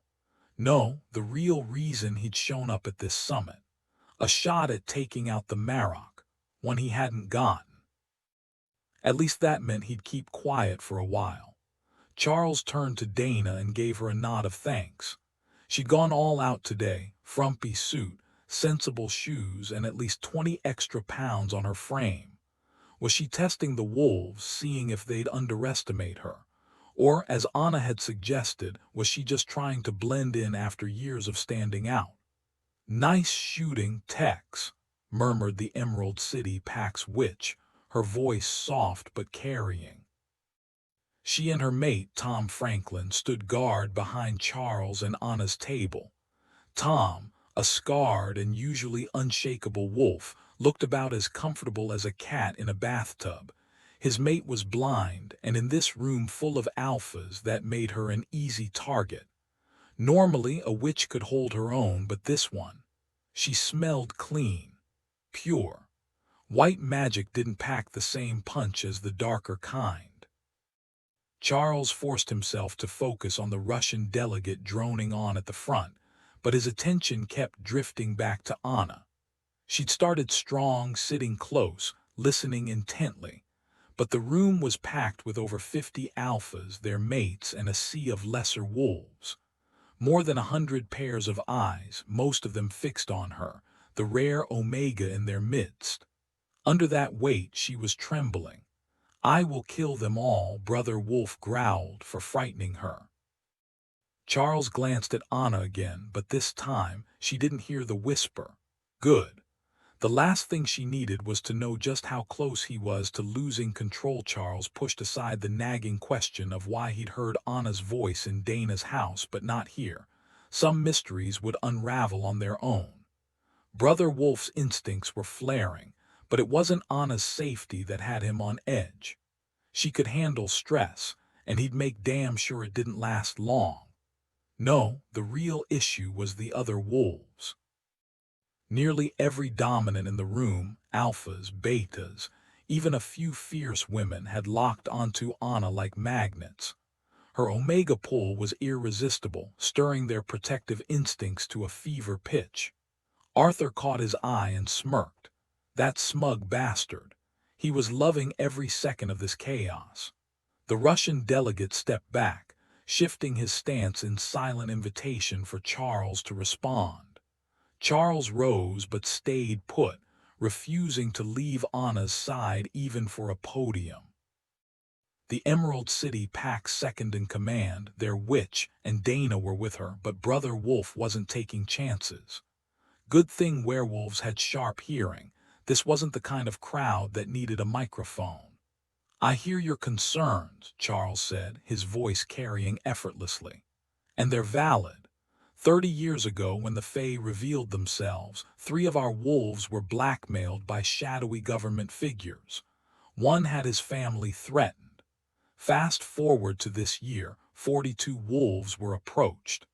Speaker 1: No, the real reason he'd shown up at this summit: a shot at taking out the Maroc, one he hadn't gotten. At least that meant he'd keep quiet for a while. Charles turned to Dana and gave her a nod of thanks. She'd gone all out today: frumpy suit, sensible shoes, and at least 20 extra pounds on her frame. Was she testing the wolves, seeing if they'd underestimate her? Or, as Anna had suggested, was she just trying to blend in after years of standing out? "Nice shooting, Tex," murmured the Emerald City Pack's witch, her voice soft but carrying. She and her mate, Tom Franklin, stood guard behind Charles and Anna's table. Tom, a scarred and usually unshakable wolf, looked about as comfortable as a cat in a bathtub. His mate was blind, and in this room full of alphas, that made her an easy target. Normally, a witch could hold her own, but this one, she smelled clean, pure. White magic didn't pack the same punch as the darker kind. Charles forced himself to focus on the Russian delegate droning on at the front, but his attention kept drifting back to Anna. She'd started strong, sitting close, listening intently, but the room was packed with over 50 alphas, their mates, and a sea of lesser wolves. More than 100 pairs of eyes, most of them fixed on her, the rare Omega in their midst. Under that weight she was trembling. "I will kill them all," Brother Wolf growled, for frightening her. Charles glanced at Anna again, but this time she didn't hear the whisper. Good. The last thing she needed was to know just how close he was to losing control. Charles pushed aside the nagging question of why he'd heard Anna's voice in Dana's house but not here. Some mysteries would unravel on their own. Brother Wolf's instincts were flaring, but it wasn't Anna's safety that had him on edge. She could handle stress, and he'd make damn sure it didn't last long. No, the real issue was the other wolves. Nearly every dominant in the room, alphas, betas, even a few fierce women, had locked onto Anna like magnets. Her omega pull was irresistible, stirring their protective instincts to a fever pitch. Arthur caught his eye and smirked. That smug bastard. He was loving every second of this chaos. The Russian delegate stepped back, shifting his stance in silent invitation for Charles to respond. Charles rose but stayed put, refusing to leave Anna's side even for a podium. The Emerald City Pack's second-in-command, their witch, and Dana were with her, but Brother Wolf wasn't taking chances. Good thing werewolves had sharp hearing. This wasn't the kind of crowd that needed a microphone. "I hear your concerns," Charles said, his voice carrying effortlessly. "And they're valid. 30 years ago, when the Fae revealed themselves, 3 of our wolves were blackmailed by shadowy government figures. One had his family threatened. Fast forward to this year, 42 wolves were approached.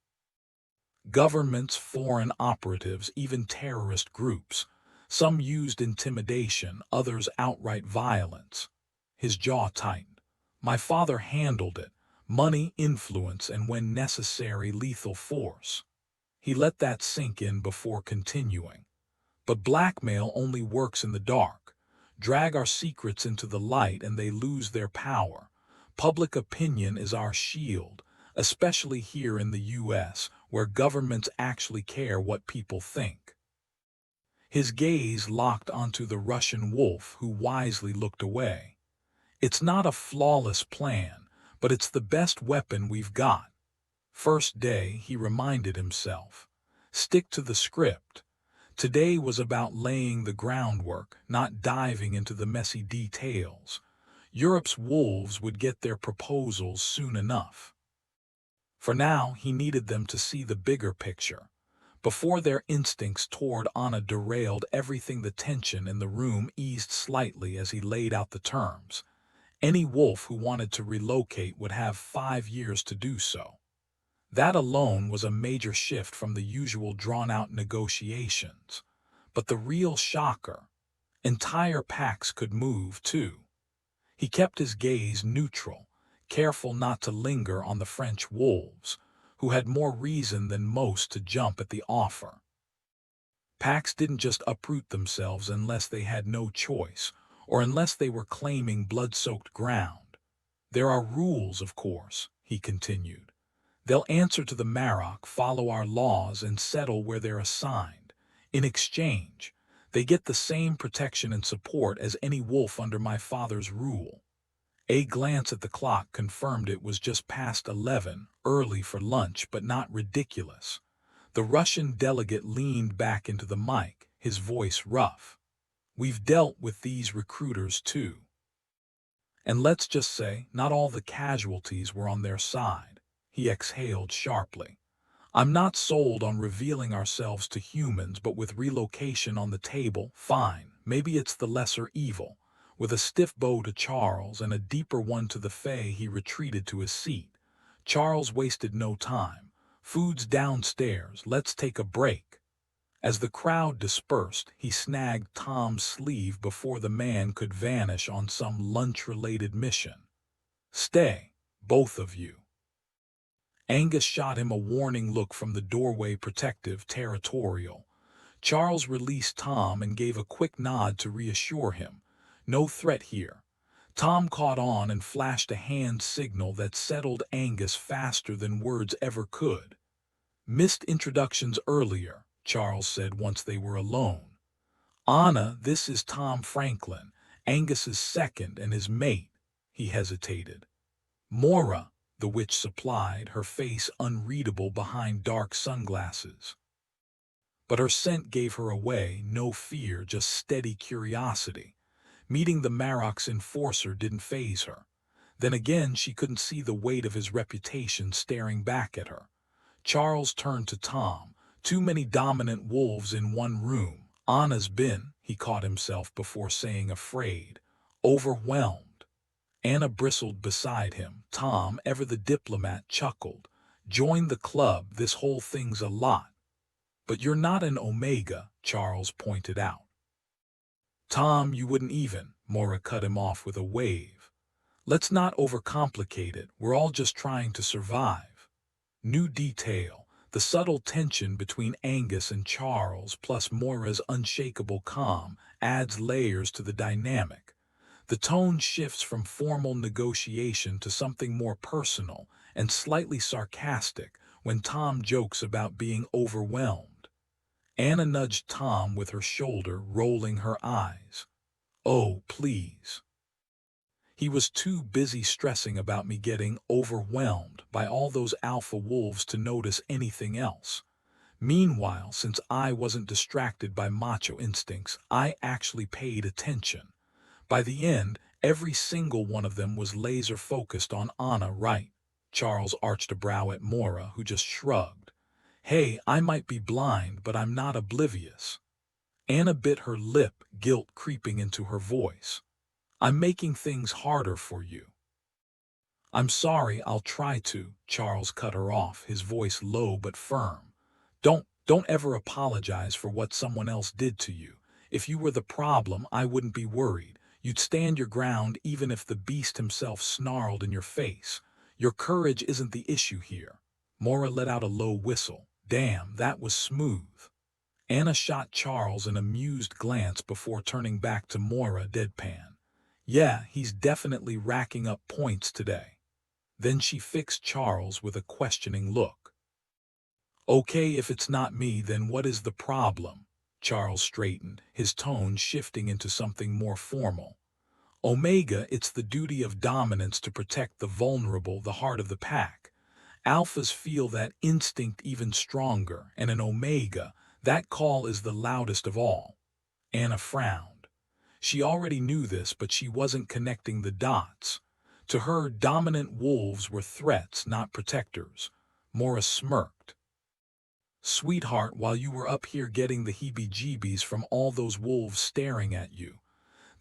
Speaker 1: Governments, foreign operatives, even terrorist groups. Some used intimidation, others outright violence." His jaw tightened. "My father handled it. Money, influence, and when necessary, lethal force." He let that sink in before continuing. "But blackmail only works in the dark. drag our secrets into the light and they lose their power. Public opinion is our shield, especially here in the U.S., where governments actually care what people think. His gaze locked onto the Russian wolf, who wisely looked away. It's not a flawless plan, but it's the best weapon we've got. First day, he reminded himself. Stick to the script. Today was about laying the groundwork, not diving into the messy details. Europe's wolves would get their proposals soon enough. For now, he needed them to see the bigger picture. Before their instincts toward Anna derailed everything, the tension in the room eased slightly as he laid out the terms. Any wolf who wanted to relocate would have 5 years to do so. That alone was a major shift from the usual drawn-out negotiations. But the real shocker, entire packs could move too. He kept his gaze neutral, careful not to linger on the French wolves, who had more reason than most to jump at the offer. Packs didn't just uproot themselves unless they had no choice, or unless they were claiming blood-soaked ground. There are rules, of course, he continued. They'll answer to the Marok, follow our laws, and settle where they're assigned. In exchange, they get the same protection and support as any wolf under my father's rule. A glance at the clock confirmed it was just past 11, early for lunch but not ridiculous. The Russian delegate leaned back into the mic, his voice rough. We've dealt with these recruiters too. And let's just say, not all the casualties were on their side. He exhaled sharply. I'm not sold on revealing ourselves to humans, but with relocation on the table, fine, maybe it's the lesser evil. With a stiff bow to Charles and a deeper one to the Fae, he retreated to his seat. Charles wasted no time. Food's downstairs, let's take a break. As the crowd dispersed, he snagged Tom's sleeve before the man could vanish on some lunch-related mission. Stay, both of you. Angus shot him a warning look from the doorway, protective, territorial. Charles released Tom and gave a quick nod to reassure him. No threat here. Tom caught on and flashed a hand signal that settled Angus faster than words ever could. Missed introductions earlier, Charles said once they were alone. Anna, this is Tom Franklin, Angus's second and his mate. He hesitated. Mora, the witch supplied, her face unreadable behind dark sunglasses. But her scent gave her away, no fear, just steady curiosity. Meeting the Marok's enforcer didn't faze her. Then again, she couldn't see the weight of his reputation staring back at her. Charles turned to Tom. Too many dominant wolves in one room. Anna's been, he caught himself before saying afraid, overwhelmed. Anna bristled beside him. Tom, ever the diplomat, chuckled. Join the club, this whole thing's a lot. But you're not an Omega, Charles pointed out. Tom, you wouldn't even, Mora cut him off with a wave. Let's not overcomplicate it, we're all just trying to survive. New detail, the subtle tension between Angus and Charles plus Mora's unshakable calm adds layers to the dynamic. The tone shifts from formal negotiation to something more personal and slightly sarcastic when Tom jokes about being overwhelmed. Anna nudged Tom with her shoulder, rolling her eyes. Oh, please. He was too busy stressing about me getting overwhelmed by all those alpha wolves to notice anything else. Meanwhile, since I wasn't distracted by macho instincts, I actually paid attention. By the end, every single one of them was laser-focused on Anna, right? Charles arched a brow at Mora, who just shrugged. Hey, I might be blind, but I'm not oblivious. Anna bit her lip, guilt creeping into her voice. I'm making things harder for you. I'm sorry, I'll try to, Charles cut her off, his voice low but firm. Don't ever apologize for what someone else did to you. If you were the problem, I wouldn't be worried. You'd stand your ground even if the beast himself snarled in your face. Your courage isn't the issue here. Mora let out a low whistle. Damn, that was smooth. Anna shot Charles an amused glance before turning back to Moira deadpan. Yeah, he's definitely racking up points today. Then she fixed Charles with a questioning look. Okay, if it's not me, then what is the problem? Charles straightened, his tone shifting into something more formal. Omega, it's the duty of dominance to protect the vulnerable, the heart of the pack. Alphas feel that instinct even stronger, and in Omega, that call is the loudest of all. Anna frowned. She already knew this, but she wasn't connecting the dots. To her, dominant wolves were threats, not protectors. Morris smirked. Sweetheart, while you were up here getting the heebie-jeebies from all those wolves staring at you,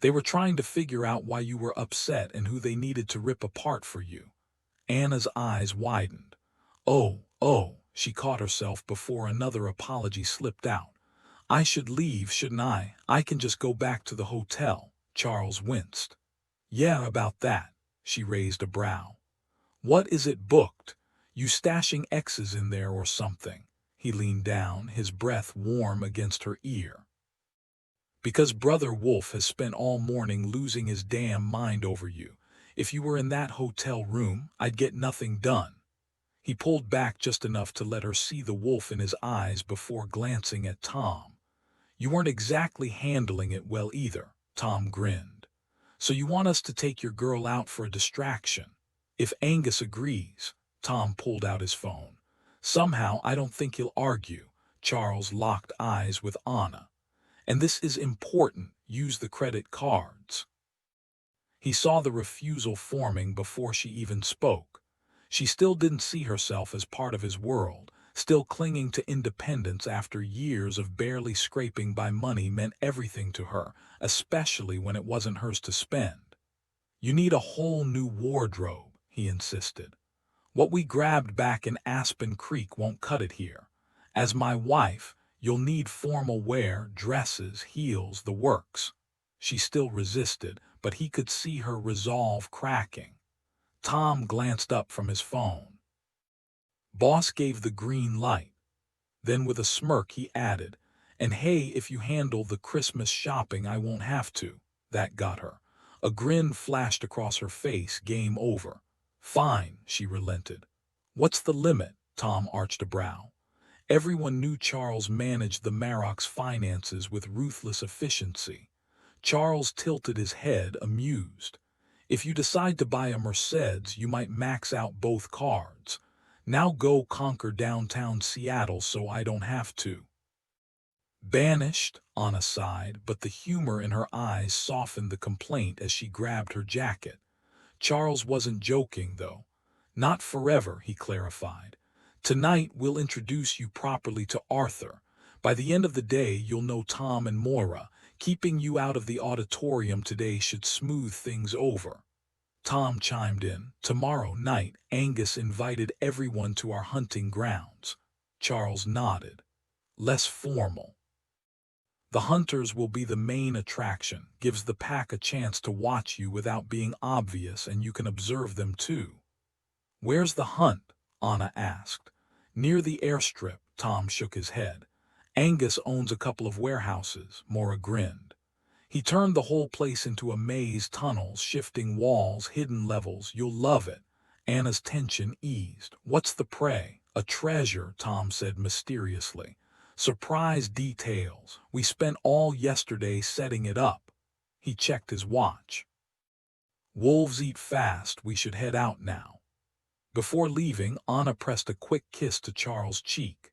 Speaker 1: they were trying to figure out why you were upset and who they needed to rip apart for you. Anna's eyes widened. Oh, she caught herself before another apology slipped out. I should leave, shouldn't I? I can just go back to the hotel. Charles winced. Yeah, about that. She raised a brow. What is it booked? You stashing X's in there or something? He leaned down, his breath warm against her ear. Because Brother Wolf has spent all morning losing his damn mind over you. If you were in that hotel room, I'd get nothing done. He pulled back just enough to let her see the wolf in his eyes before glancing at Tom. You weren't exactly handling it well either, Tom grinned. So you want us to take your girl out for a distraction? If Angus agrees. Tom pulled out his phone. Somehow I don't think he'll argue. Charles locked eyes with Anna. And this is important, use the credit cards. He saw the refusal forming before she even spoke. She still didn't see herself as part of his world, still clinging to independence after years of barely scraping by. Money meant everything to her, especially when it wasn't hers to spend. You need a whole new wardrobe, he insisted. What we grabbed back in Aspen Creek won't cut it here. As my wife, you'll need formal wear, dresses, heels, the works. She still resisted, but he could see her resolve cracking. Tom glanced up from his phone. Boss gave the green light. Then with a smirk he added, and hey, if you handle the Christmas shopping I won't have to. That got her. A grin flashed across her face, game over. Fine, she relented. What's the limit? Tom arched a brow. Everyone knew Charles managed the Marrock's finances with ruthless efficiency. Charles tilted his head, amused. If you decide to buy a Mercedes, you might max out both cards. Now go conquer downtown Seattle so I don't have to. Banished, Anna sighed, but the humor in her eyes softened the complaint as she grabbed her jacket. Charles wasn't joking, though. Not forever, he clarified. Tonight we'll introduce you properly to Arthur. By the end of the day you'll know Tom and Moira. Keeping you out of the auditorium today should smooth things over. Tom chimed in. Tomorrow night, Angus invited everyone to our hunting grounds. Charles nodded. Less formal. The hunters will be the main attraction, gives the pack a chance to watch you without being obvious, and you can observe them too. Where's the hunt? Anna asked. Near the airstrip, Tom shook his head. Angus owns a couple of warehouses, Moira grinned. He turned the whole place into a maze, tunnels, shifting walls, hidden levels. You'll love it. Anna's tension eased. What's the prey? A treasure, Tom said mysteriously. Surprise details. We spent all yesterday setting it up. He checked his watch. Wolves eat fast, we should head out now. Before leaving, Anna pressed a quick kiss to Charles' cheek.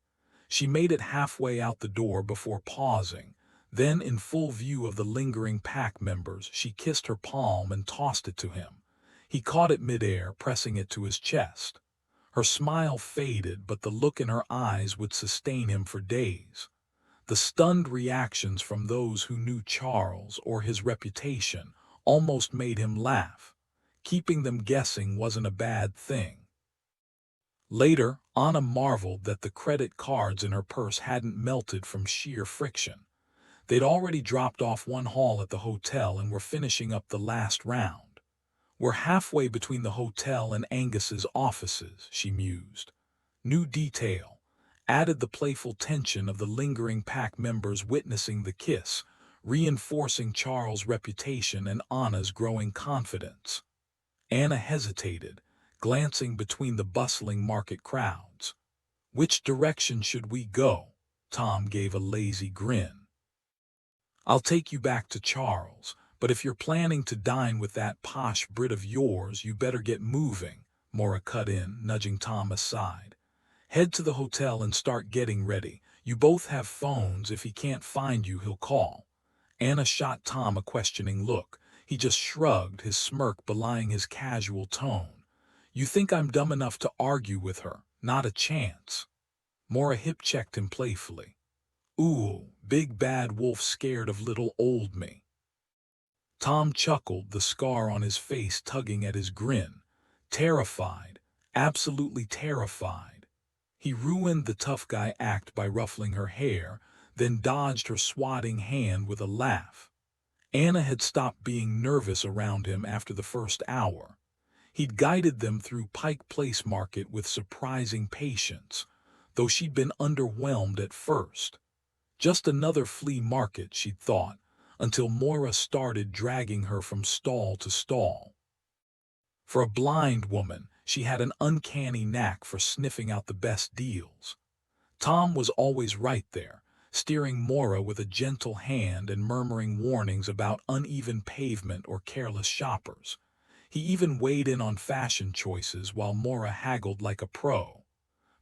Speaker 1: She made it halfway out the door before pausing. Then, in full view of the lingering pack members, she kissed her palm and tossed it to him. He caught it midair, pressing it to his chest. Her smile faded, but the look in her eyes would sustain him for days. The stunned reactions from those who knew Charles or his reputation almost made him laugh. Keeping them guessing wasn't a bad thing. Later, Anna marveled that the credit cards in her purse hadn't melted from sheer friction. They'd already dropped off one haul at the hotel and were finishing up the last round. We're halfway between the hotel and Angus's offices, she mused. New detail. added the playful tension of the lingering pack members witnessing the kiss, reinforcing Charles' reputation and Anna's growing confidence. Anna hesitated, glancing between the bustling market crowds. "Which direction should we go?" Tom gave a lazy grin. "I'll take you back to Charles, but if you're planning to dine with that posh Brit of yours, you better get moving," Maura cut in, nudging Tom aside. "Head to the hotel and start getting ready. You both have phones. If he can't find you, he'll call." Anna shot Tom a questioning look. He just shrugged, his smirk belying his casual tone. "You think I'm dumb enough to argue with her? Not a chance." Maura hip-checked him playfully. "Ooh, big bad wolf scared of little old me." Tom chuckled, the scar on his face tugging at his grin. Terrified, absolutely terrified. He ruined the tough guy act by ruffling her hair, then dodged her swatting hand with a laugh. Anna had stopped being nervous around him after the first hour. He'd guided them through Pike Place Market with surprising patience, though she'd been underwhelmed at first. Just another flea market, she'd thought, until Maura started dragging her from stall to stall. For a blind woman, she had an uncanny knack for sniffing out the best deals. Tom was always right there, steering Maura with a gentle hand and murmuring warnings about uneven pavement or careless shoppers. He even weighed in on fashion choices while Maura haggled like a pro.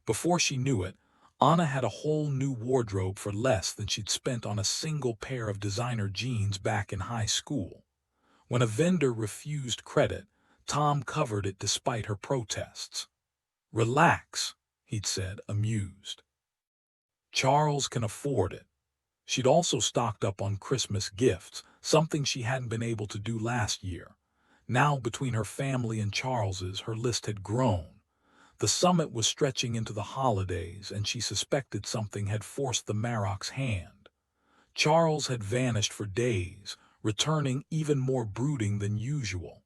Speaker 1: Before she knew it, Anna had a whole new wardrobe for less than she'd spent on a single pair of designer jeans back in high school. When a vendor refused credit, Tom covered it despite her protests. "Relax," he'd said, amused. "Charles can afford it." She'd also stocked up on Christmas gifts, something she hadn't been able to do last year. Now, between her family and Charles's, her list had grown. The summit was stretching into the holidays, and she suspected something had forced the Marrock's hand. Charles had vanished for days, returning even more brooding than usual.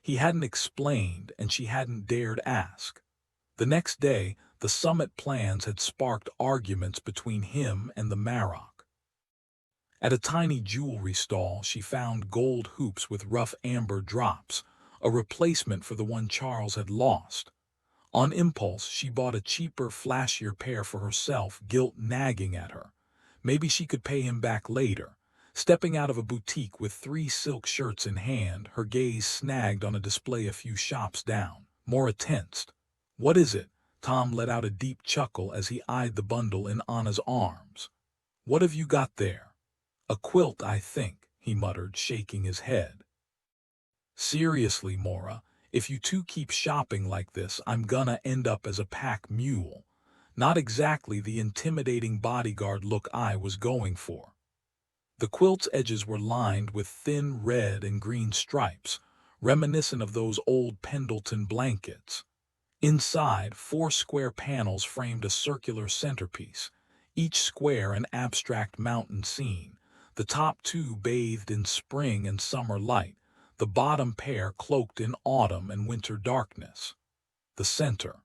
Speaker 1: He hadn't explained, and she hadn't dared ask. The next day, the summit plans had sparked arguments between him and the Marrock. At a tiny jewelry stall, she found gold hoops with rough amber drops, a replacement for the one Charles had lost. On impulse, she bought a cheaper, flashier pair for herself, guilt nagging at her. Maybe she could pay him back later. Stepping out of a boutique with 3 silk shirts in hand, her gaze snagged on a display a few shops down. Maura tensed. "What is it?" Tom let out a deep chuckle as he eyed the bundle in Anna's arms. "What have you got there?" "A quilt, I think," he muttered, shaking his head. "Seriously, Maura, if you two keep shopping like this, I'm gonna end up as a pack mule." Not exactly the intimidating bodyguard look I was going for. The quilt's edges were lined with thin red and green stripes, reminiscent of those old Pendleton blankets. Inside, 4 square panels framed a circular centerpiece, each square an abstract mountain scene, the top 2 bathed in spring and summer light, the bottom pair cloaked in autumn and winter darkness. The center,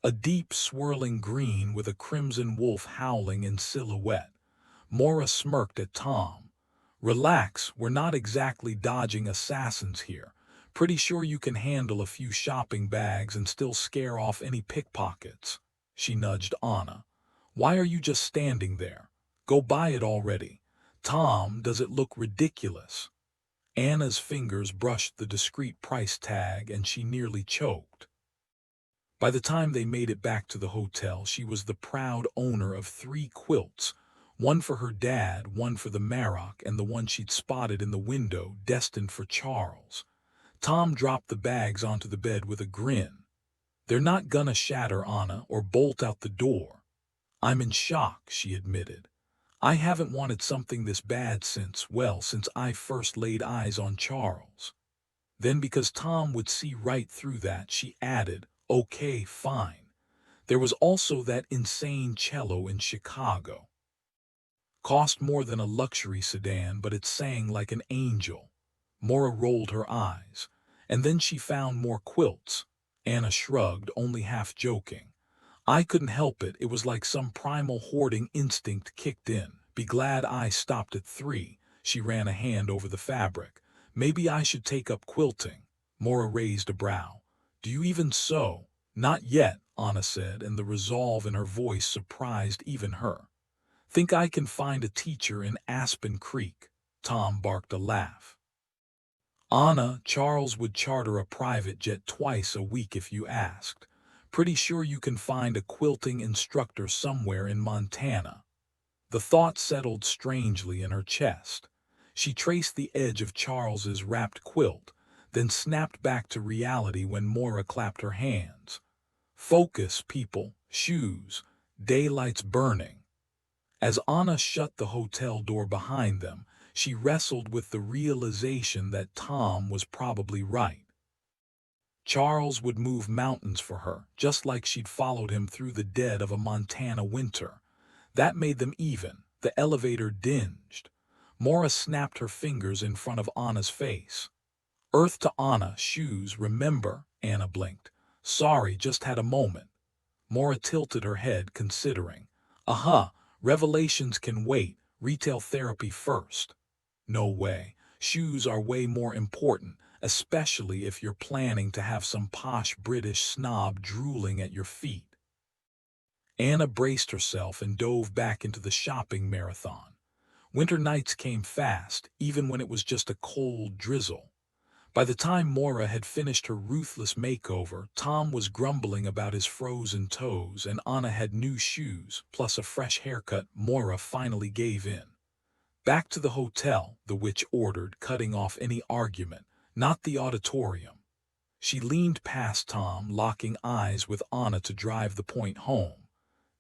Speaker 1: a deep swirling green with a crimson wolf howling in silhouette. Maura smirked at Tom. "Relax, we're not exactly dodging assassins here. Pretty sure you can handle a few shopping bags and still scare off any pickpockets." She nudged Anna. "Why are you just standing there? Go buy it already." "Tom, does it look ridiculous?" Anna's fingers brushed the discreet price tag and she nearly choked. By the time they made it back to the hotel, she was the proud owner of 3 quilts, one for her dad, one for the Marrock, and the one she'd spotted in the window, destined for Charles. Tom dropped the bags onto the bed with a grin. "They're not gonna shatter, Anna, or bolt out the door." "I'm in shock," she admitted. "I haven't wanted something this bad since I first laid eyes on Charles." Then, because Tom would see right through that, she added, "Okay, fine. There was also that insane cello in Chicago. Cost more than a luxury sedan, but it sang like an angel." Maura rolled her eyes. "And then she found more quilts." Anna shrugged, only half joking. I couldn't help it. It was like some primal hoarding instinct kicked in. Be glad I stopped at 3. She ran a hand over the fabric. Maybe I should take up quilting. Mora raised a brow. Do you even sew? Not yet, Anna said, and the resolve in her voice surprised even her. Think I can find a teacher in Aspen Creek? Tom barked a laugh. Anna, Charles would charter a private jet twice a week if you asked. Pretty sure you can find a quilting instructor somewhere in Montana. The thought settled strangely in her chest. She traced the edge of Charles's wrapped quilt, then snapped back to reality when Mora clapped her hands. Focus, people, shoes, daylight's burning. As Anna shut the hotel door behind them, she wrestled with the realization that Tom was probably right. Charles would move mountains for her, just like she'd followed him through the dead of a Montana winter. That made them even. The elevator dinged. Mora snapped her fingers in front of Anna's face. Earth to Anna, shoes, remember? Anna blinked. Sorry, just had a moment. Mora tilted her head, considering. Revelations can wait. Retail therapy first. No way. Shoes are way more important, especially if you're planning to have some posh British snob drooling at your feet. Anna braced herself and dove back into the shopping marathon. Winter nights came fast, even when it was just a cold drizzle. By the time Mora had finished her ruthless makeover, Tom was grumbling about his frozen toes and Anna had new shoes, plus a fresh haircut. Mora finally gave in. Back to the hotel, the witch ordered, cutting off any argument, not the auditorium. She leaned past Tom, locking eyes with Anna to drive the point home.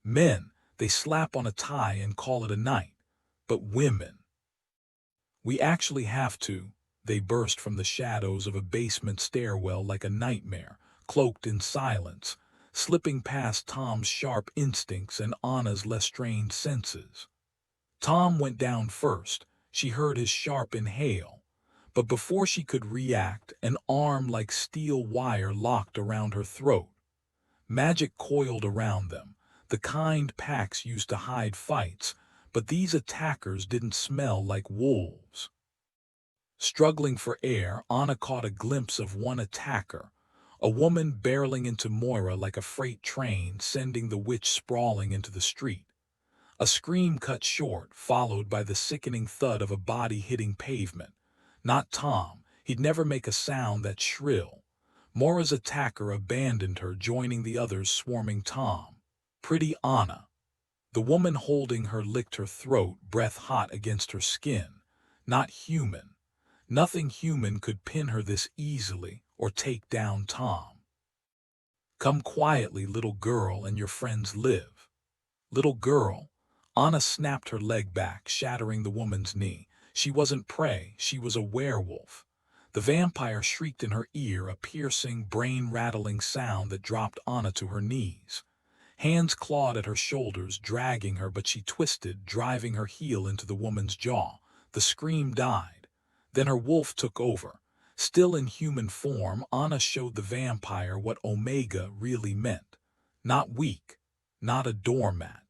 Speaker 1: Men, they slap on a tie and call it a night. But women. We actually have to. They burst from the shadows of a basement stairwell like a nightmare, cloaked in silence, slipping past Tom's sharp instincts and Anna's less trained senses. Tom went down first. She heard his sharp inhale. But before she could react, an arm like steel wire locked around her throat. Magic coiled around them, the kind packs used to hide fights, but these attackers didn't smell like wolves. Struggling for air, Anna caught a glimpse of one attacker, a woman barreling into Moira like a freight train, sending the witch sprawling into the street. A scream cut short, followed by the sickening thud of a body hitting pavement. Not Tom. He'd never make a sound that shrill. Moira's attacker abandoned her, joining the others swarming Tom. Pretty Anna. The woman holding her licked her throat, breath hot against her skin. Not human. Nothing human could pin her this easily or take down Tom. Come quietly, little girl, and your friends live. Little girl. Anna snapped her leg back, shattering the woman's knee. She wasn't prey, she was a werewolf. The vampire shrieked in her ear, a piercing, brain-rattling sound that dropped Anna to her knees. Hands clawed at her shoulders, dragging her, but she twisted, driving her heel into the woman's jaw. The scream died. Then her wolf took over. Still in human form, Anna showed the vampire what Omega really meant. Not weak, not a doormat.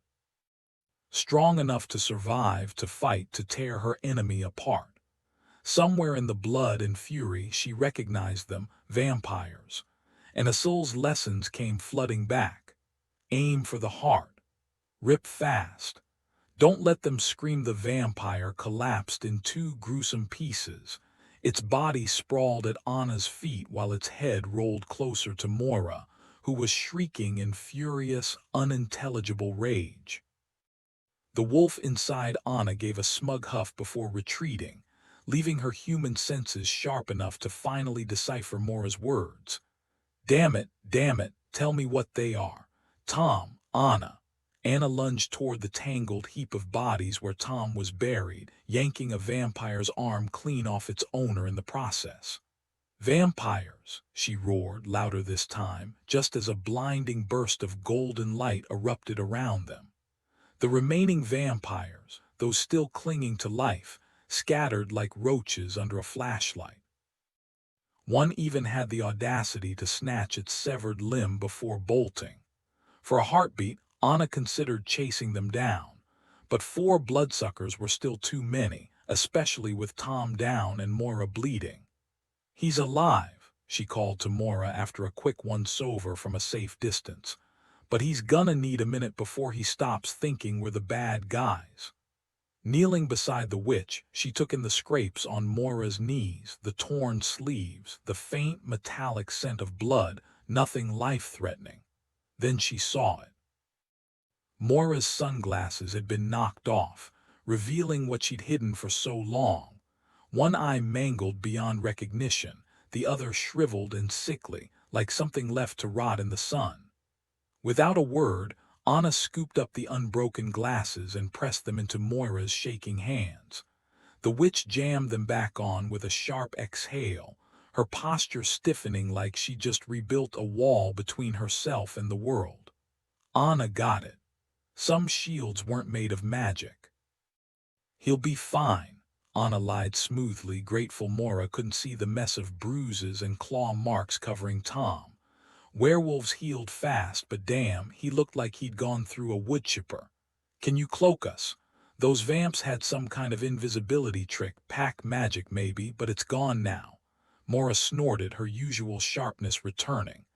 Speaker 1: Strong enough to survive, to fight, to tear her enemy apart. Somewhere in the blood and fury she recognized them, vampires. And Asul's lessons came flooding back. Aim for the heart. Rip fast. Don't let them scream. The vampire collapsed in 2 gruesome pieces. Its body sprawled at Anna's feet while its head rolled closer to Moira, who was shrieking in furious, unintelligible rage. The wolf inside Anna gave a smug huff before retreating, leaving her human senses sharp enough to finally decipher Moira's words. Damn it, tell me what they are. Tom, Anna. Anna lunged toward the tangled heap of bodies where Tom was buried, yanking a vampire's arm clean off its owner in the process. Vampires, she roared, louder this time, just as a blinding burst of golden light erupted around them. The remaining vampires, those still clinging to life, scattered like roaches under a flashlight. One even had the audacity to snatch its severed limb before bolting. For a heartbeat, Anna considered chasing them down. But 4 bloodsuckers were still too many, especially with Tom down and Moira bleeding. "He's alive," she called to Moira after a quick once-over from a safe distance. "But he's gonna need a minute before he stops thinking we're the bad guys." Kneeling beside the witch, she took in the scrapes on Moira's knees, the torn sleeves, the faint metallic scent of blood, nothing life-threatening. Then she saw it. Moira's sunglasses had been knocked off, revealing what she'd hidden for so long. One eye mangled beyond recognition, the other shriveled and sickly, like something left to rot in the sun. Without a word, Anna scooped up the unbroken glasses and pressed them into Moira's shaking hands. The witch jammed them back on with a sharp exhale, her posture stiffening like she just rebuilt a wall between herself and the world. Anna got it. Some shields weren't made of magic. "He'll be fine," Anna lied smoothly, grateful Moira couldn't see the mess of bruises and claw marks covering Tom. Werewolves healed fast, but damn, he looked like he'd gone through a wood chipper. "Can you cloak us? Those vamps had some kind of invisibility trick, pack magic maybe, but it's gone now." Moira snorted, her usual sharpness returning.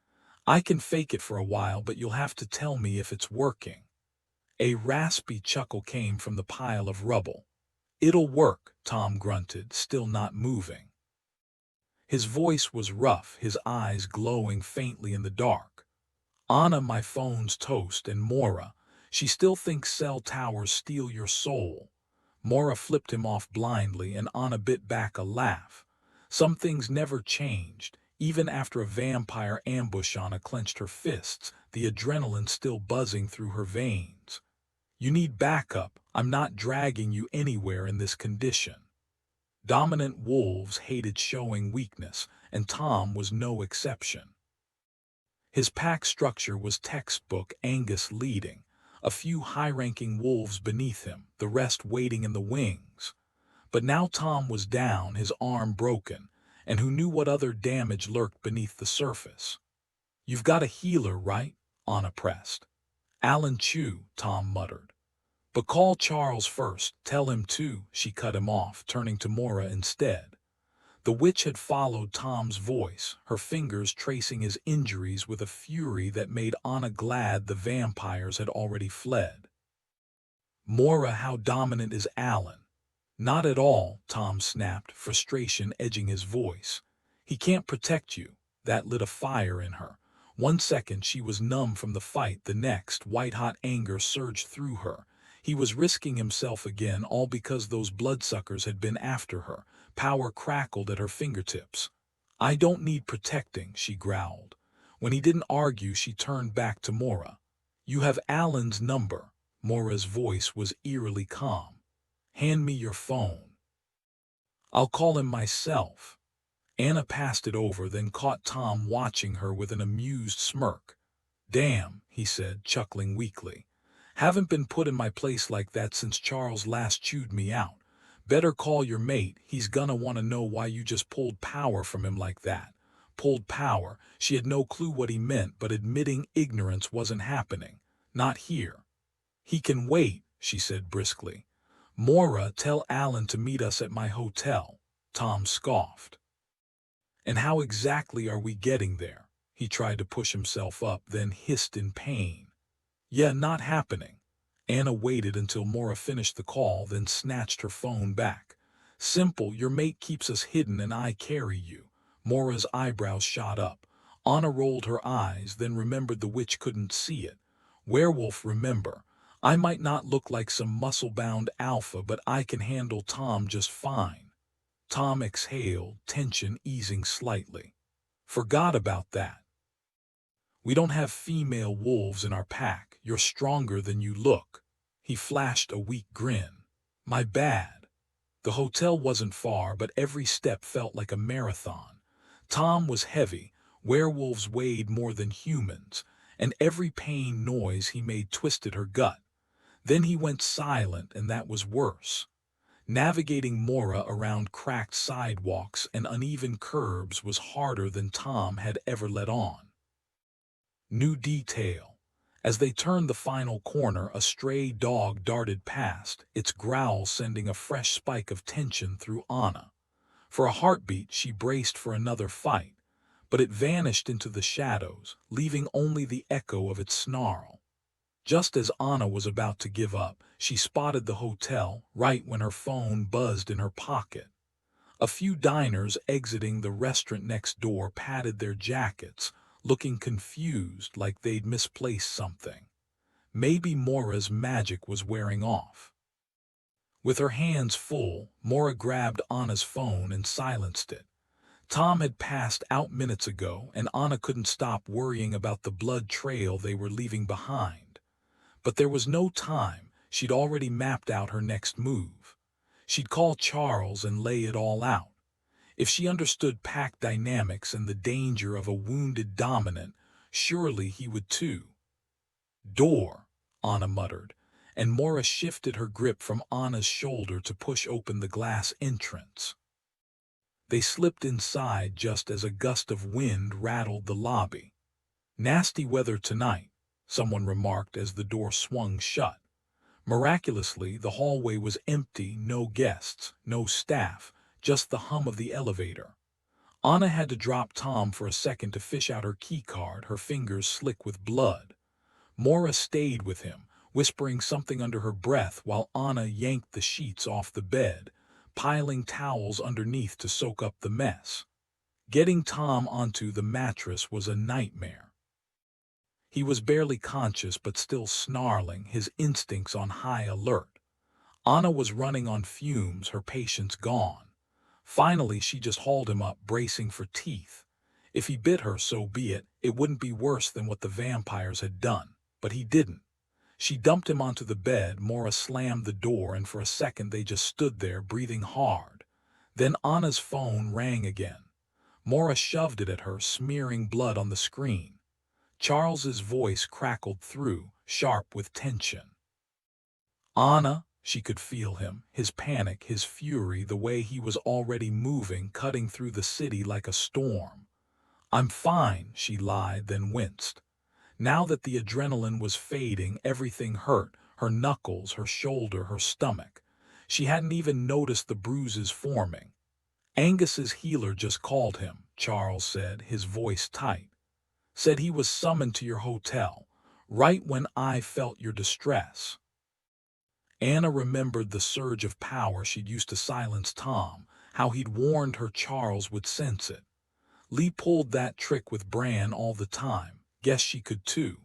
Speaker 1: "I can fake it for a while, but you'll have to tell me if it's working." A raspy chuckle came from the pile of rubble. "It'll work," Tom grunted, still not moving. His voice was rough, his eyes glowing faintly in the dark. "Anna, my phone's toast, and Moira, she still thinks cell towers steal your soul." Moira flipped him off blindly, and Anna bit back a laugh. Some things never changed. Even after a vampire ambush, Anna clenched her fists, the adrenaline still buzzing through her veins. "You need backup. I'm not dragging you anywhere in this condition." Dominant wolves hated showing weakness, and Tom was no exception. His pack structure was textbook, Angus leading, a few high-ranking wolves beneath him, the rest waiting in the wings. But now Tom was down, his arm broken, and who knew what other damage lurked beneath the surface. "You've got a healer, right?" Anna pressed. "Alan Chew," Tom muttered. "But call Charles first, tell him to," she cut him off, turning to Moira instead. The witch had followed Tom's voice, her fingers tracing his injuries with a fury that made Anna glad the vampires had already fled. "Moira, how dominant is Alan?" "Not at all," Tom snapped, frustration edging his voice. "He can't protect you." That lit a fire in her. One second she was numb from the fight, the next white-hot anger surged through her. He was risking himself again, all because those bloodsuckers had been after her. Power crackled at her fingertips. "I don't need protecting," she growled. When he didn't argue, she turned back to Moira. "You have Alan's number." Moira's voice was eerily calm. "Hand me your phone." "I'll call him myself." Anna passed it over, then caught Tom watching her with an amused smirk. "Damn," he said, chuckling weakly. "Haven't been put in my place like that since Charles last chewed me out. Better call your mate, he's gonna want to know why you just pulled power from him like that." Pulled power? She had no clue what he meant, but admitting ignorance wasn't happening. Not here. "He can wait," she said briskly. "Moira, tell Alan to meet us at my hotel." Tom scoffed. "And how exactly are we getting there?" He tried to push himself up, then hissed in pain. "Yeah, not happening." Anna waited until Moira finished the call, then snatched her phone back. "Simple, your mate keeps us hidden and I carry you." Moira's eyebrows shot up. Anna rolled her eyes, then remembered the witch couldn't see it. "Werewolf, remember, I might not look like some muscle-bound alpha, but I can handle Tom just fine." Tom exhaled, tension easing slightly. "Forgot about that. We don't have female wolves in our pack. You're stronger than you look." He flashed a weak grin. "My bad." The hotel wasn't far, but every step felt like a marathon. Tom was heavy, werewolves weighed more than humans, and every pain noise he made twisted her gut. Then he went silent, and that was worse. Navigating Moira around cracked sidewalks and uneven curbs was harder than Tom had ever let on. New detail. As they turned the final corner, a stray dog darted past, its growl sending a fresh spike of tension through Anna. For a heartbeat, she braced for another fight, but it vanished into the shadows, leaving only the echo of its snarl. Just as Anna was about to give up, she spotted the hotel right when her phone buzzed in her pocket. A few diners exiting the restaurant next door patted their jackets, looking confused like they'd misplaced something. Maybe Mora's magic was wearing off. With her hands full, Mora grabbed Anna's phone and silenced it. Tom had passed out minutes ago, and Anna couldn't stop worrying about the blood trail they were leaving behind. But there was no time. She'd already mapped out her next move. She'd call Charles and lay it all out. If she understood pack dynamics and the danger of a wounded dominant, surely he would too. "Door," Anna muttered, and Mora shifted her grip from Anna's shoulder to push open the glass entrance. They slipped inside just as a gust of wind rattled the lobby. "Nasty weather tonight," someone remarked as the door swung shut. Miraculously, the hallway was empty, no guests, no staff, just the hum of the elevator. Anna had to drop Tom for a second to fish out her keycard, her fingers slick with blood. Mora stayed with him, whispering something under her breath while Anna yanked the sheets off the bed, piling towels underneath to soak up the mess. Getting Tom onto the mattress was a nightmare. He was barely conscious but still snarling, his instincts on high alert. Anna was running on fumes, her patience gone. Finally, she just hauled him up, bracing for teeth. If he bit her, so be it. It wouldn't be worse than what the vampires had done. But he didn't. She dumped him onto the bed, Mora slammed the door, and for a second they just stood there, breathing hard. Then Anna's phone rang again. Mora shoved it at her, smearing blood on the screen. Charles's voice crackled through, sharp with tension. "Anna," she could feel him, his panic, his fury, the way he was already moving, cutting through the city like a storm. "I'm fine," she lied, then winced. Now that the adrenaline was fading, everything hurt, her knuckles, her shoulder, her stomach. She hadn't even noticed the bruises forming. "Angus's healer just called him," Charles said, his voice tight. "Said he was summoned to your hotel, right when I felt your distress." Anna remembered the surge of power she'd used to silence Tom, how he'd warned her Charles would sense it. Lee pulled that trick with Bran all the time. Guess she could too.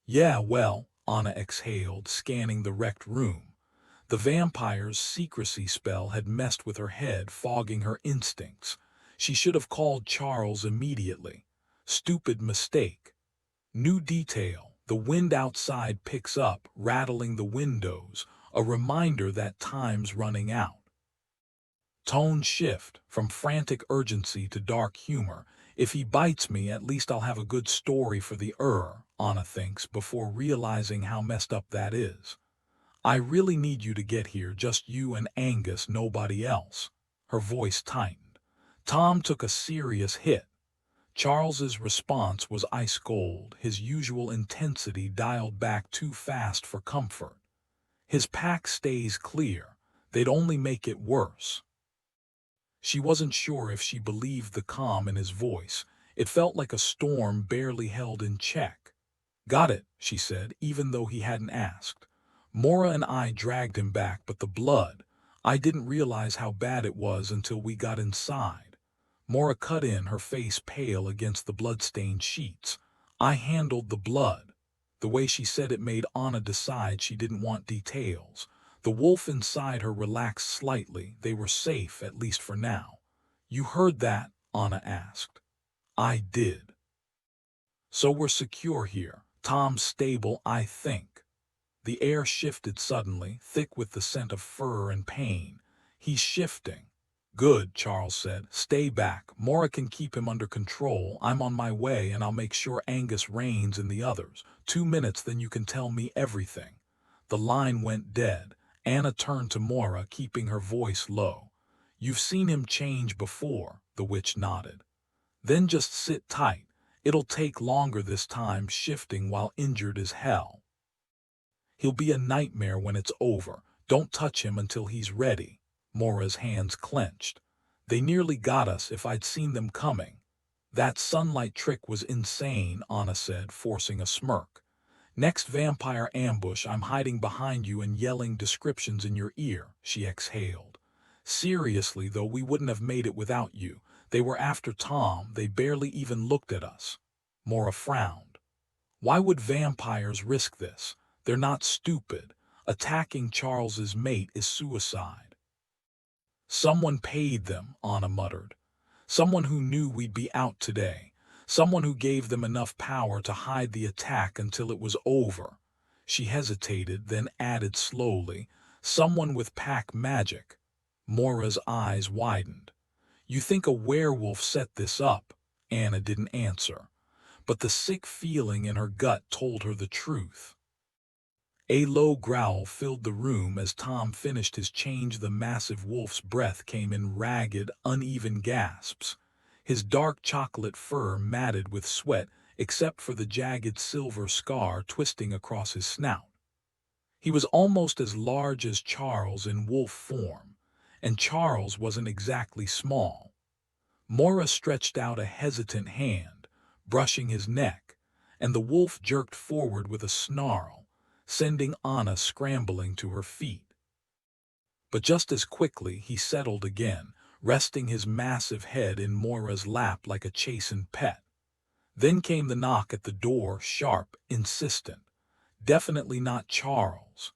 Speaker 1: "Yeah, well," Anna exhaled, scanning the wrecked room. The vampire's secrecy spell had messed with her head, fogging her instincts. She should have called Charles immediately. Stupid mistake. New detail. The wind outside picks up, rattling the windows, a reminder that time's running out. Tone shift, from frantic urgency to dark humor. "If he bites me, at least I'll have a good story for the Anna thinks, before realizing how messed up that is. "I really need you to get here, just you and Angus, nobody else." Her voice tightened. Tom took a serious hit. Charles's response was ice cold, his usual intensity dialed back too fast for comfort. "His pack stays clear. They'd only make it worse." She wasn't sure if she believed the calm in his voice. It felt like a storm barely held in check. "Got it," she said, even though he hadn't asked. "Mora and I dragged him back, but the blood, I didn't realize how bad it was until we got inside." Mora cut in, her face pale against the blood-stained sheets. "I handled the blood." The way she said it made Anna decide she didn't want details. The wolf inside her relaxed slightly. They were safe, at least for now. "You heard that?" Anna asked. "I did." "So we're secure here. Tom's stable, I think." The air shifted suddenly, thick with the scent of fur and pain. "He's shifting." "Good," Charles said. "Stay back. Mora can keep him under control. I'm on my way, and I'll make sure Angus reigns in the others. 2 minutes, then you can tell me everything." The line went dead. Anna turned to Mora, keeping her voice low. "You've seen him change before," the witch nodded. "Then just sit tight. It'll take longer this time, shifting while injured as hell. He'll be a nightmare when it's over. Don't touch him until he's ready. Mora's hands clenched. They nearly got us if I'd seen them coming. That sunlight trick was insane, Anna said, forcing a smirk. Next vampire ambush, I'm hiding behind you and yelling descriptions in your ear, she exhaled. Seriously, though, we wouldn't have made it without you. They were after Tom, they barely even looked at us. Mora frowned. Why would vampires risk this? They're not stupid. Attacking Charles's mate is suicide. Someone paid them, Anna muttered. Someone who knew we'd be out today. Someone who gave them enough power to hide the attack until it was over. She hesitated, then added slowly, someone with pack magic. Mora's eyes widened. You think a werewolf set this up? Anna didn't answer, but the sick feeling in her gut told her the truth. A low growl filled the room as Tom finished his change. The massive wolf's breath came in ragged, uneven gasps. His dark chocolate fur matted with sweat, except for the jagged silver scar twisting across his snout. He was almost as large as Charles in wolf form, and Charles wasn't exactly small. Mora stretched out a hesitant hand, brushing his neck, and the wolf jerked forward with a snarl, sending Anna scrambling to her feet. But just as quickly he settled again, resting his massive head in Mora's lap like a chastened pet. Then came the knock at the door, sharp, insistent. Definitely not Charles.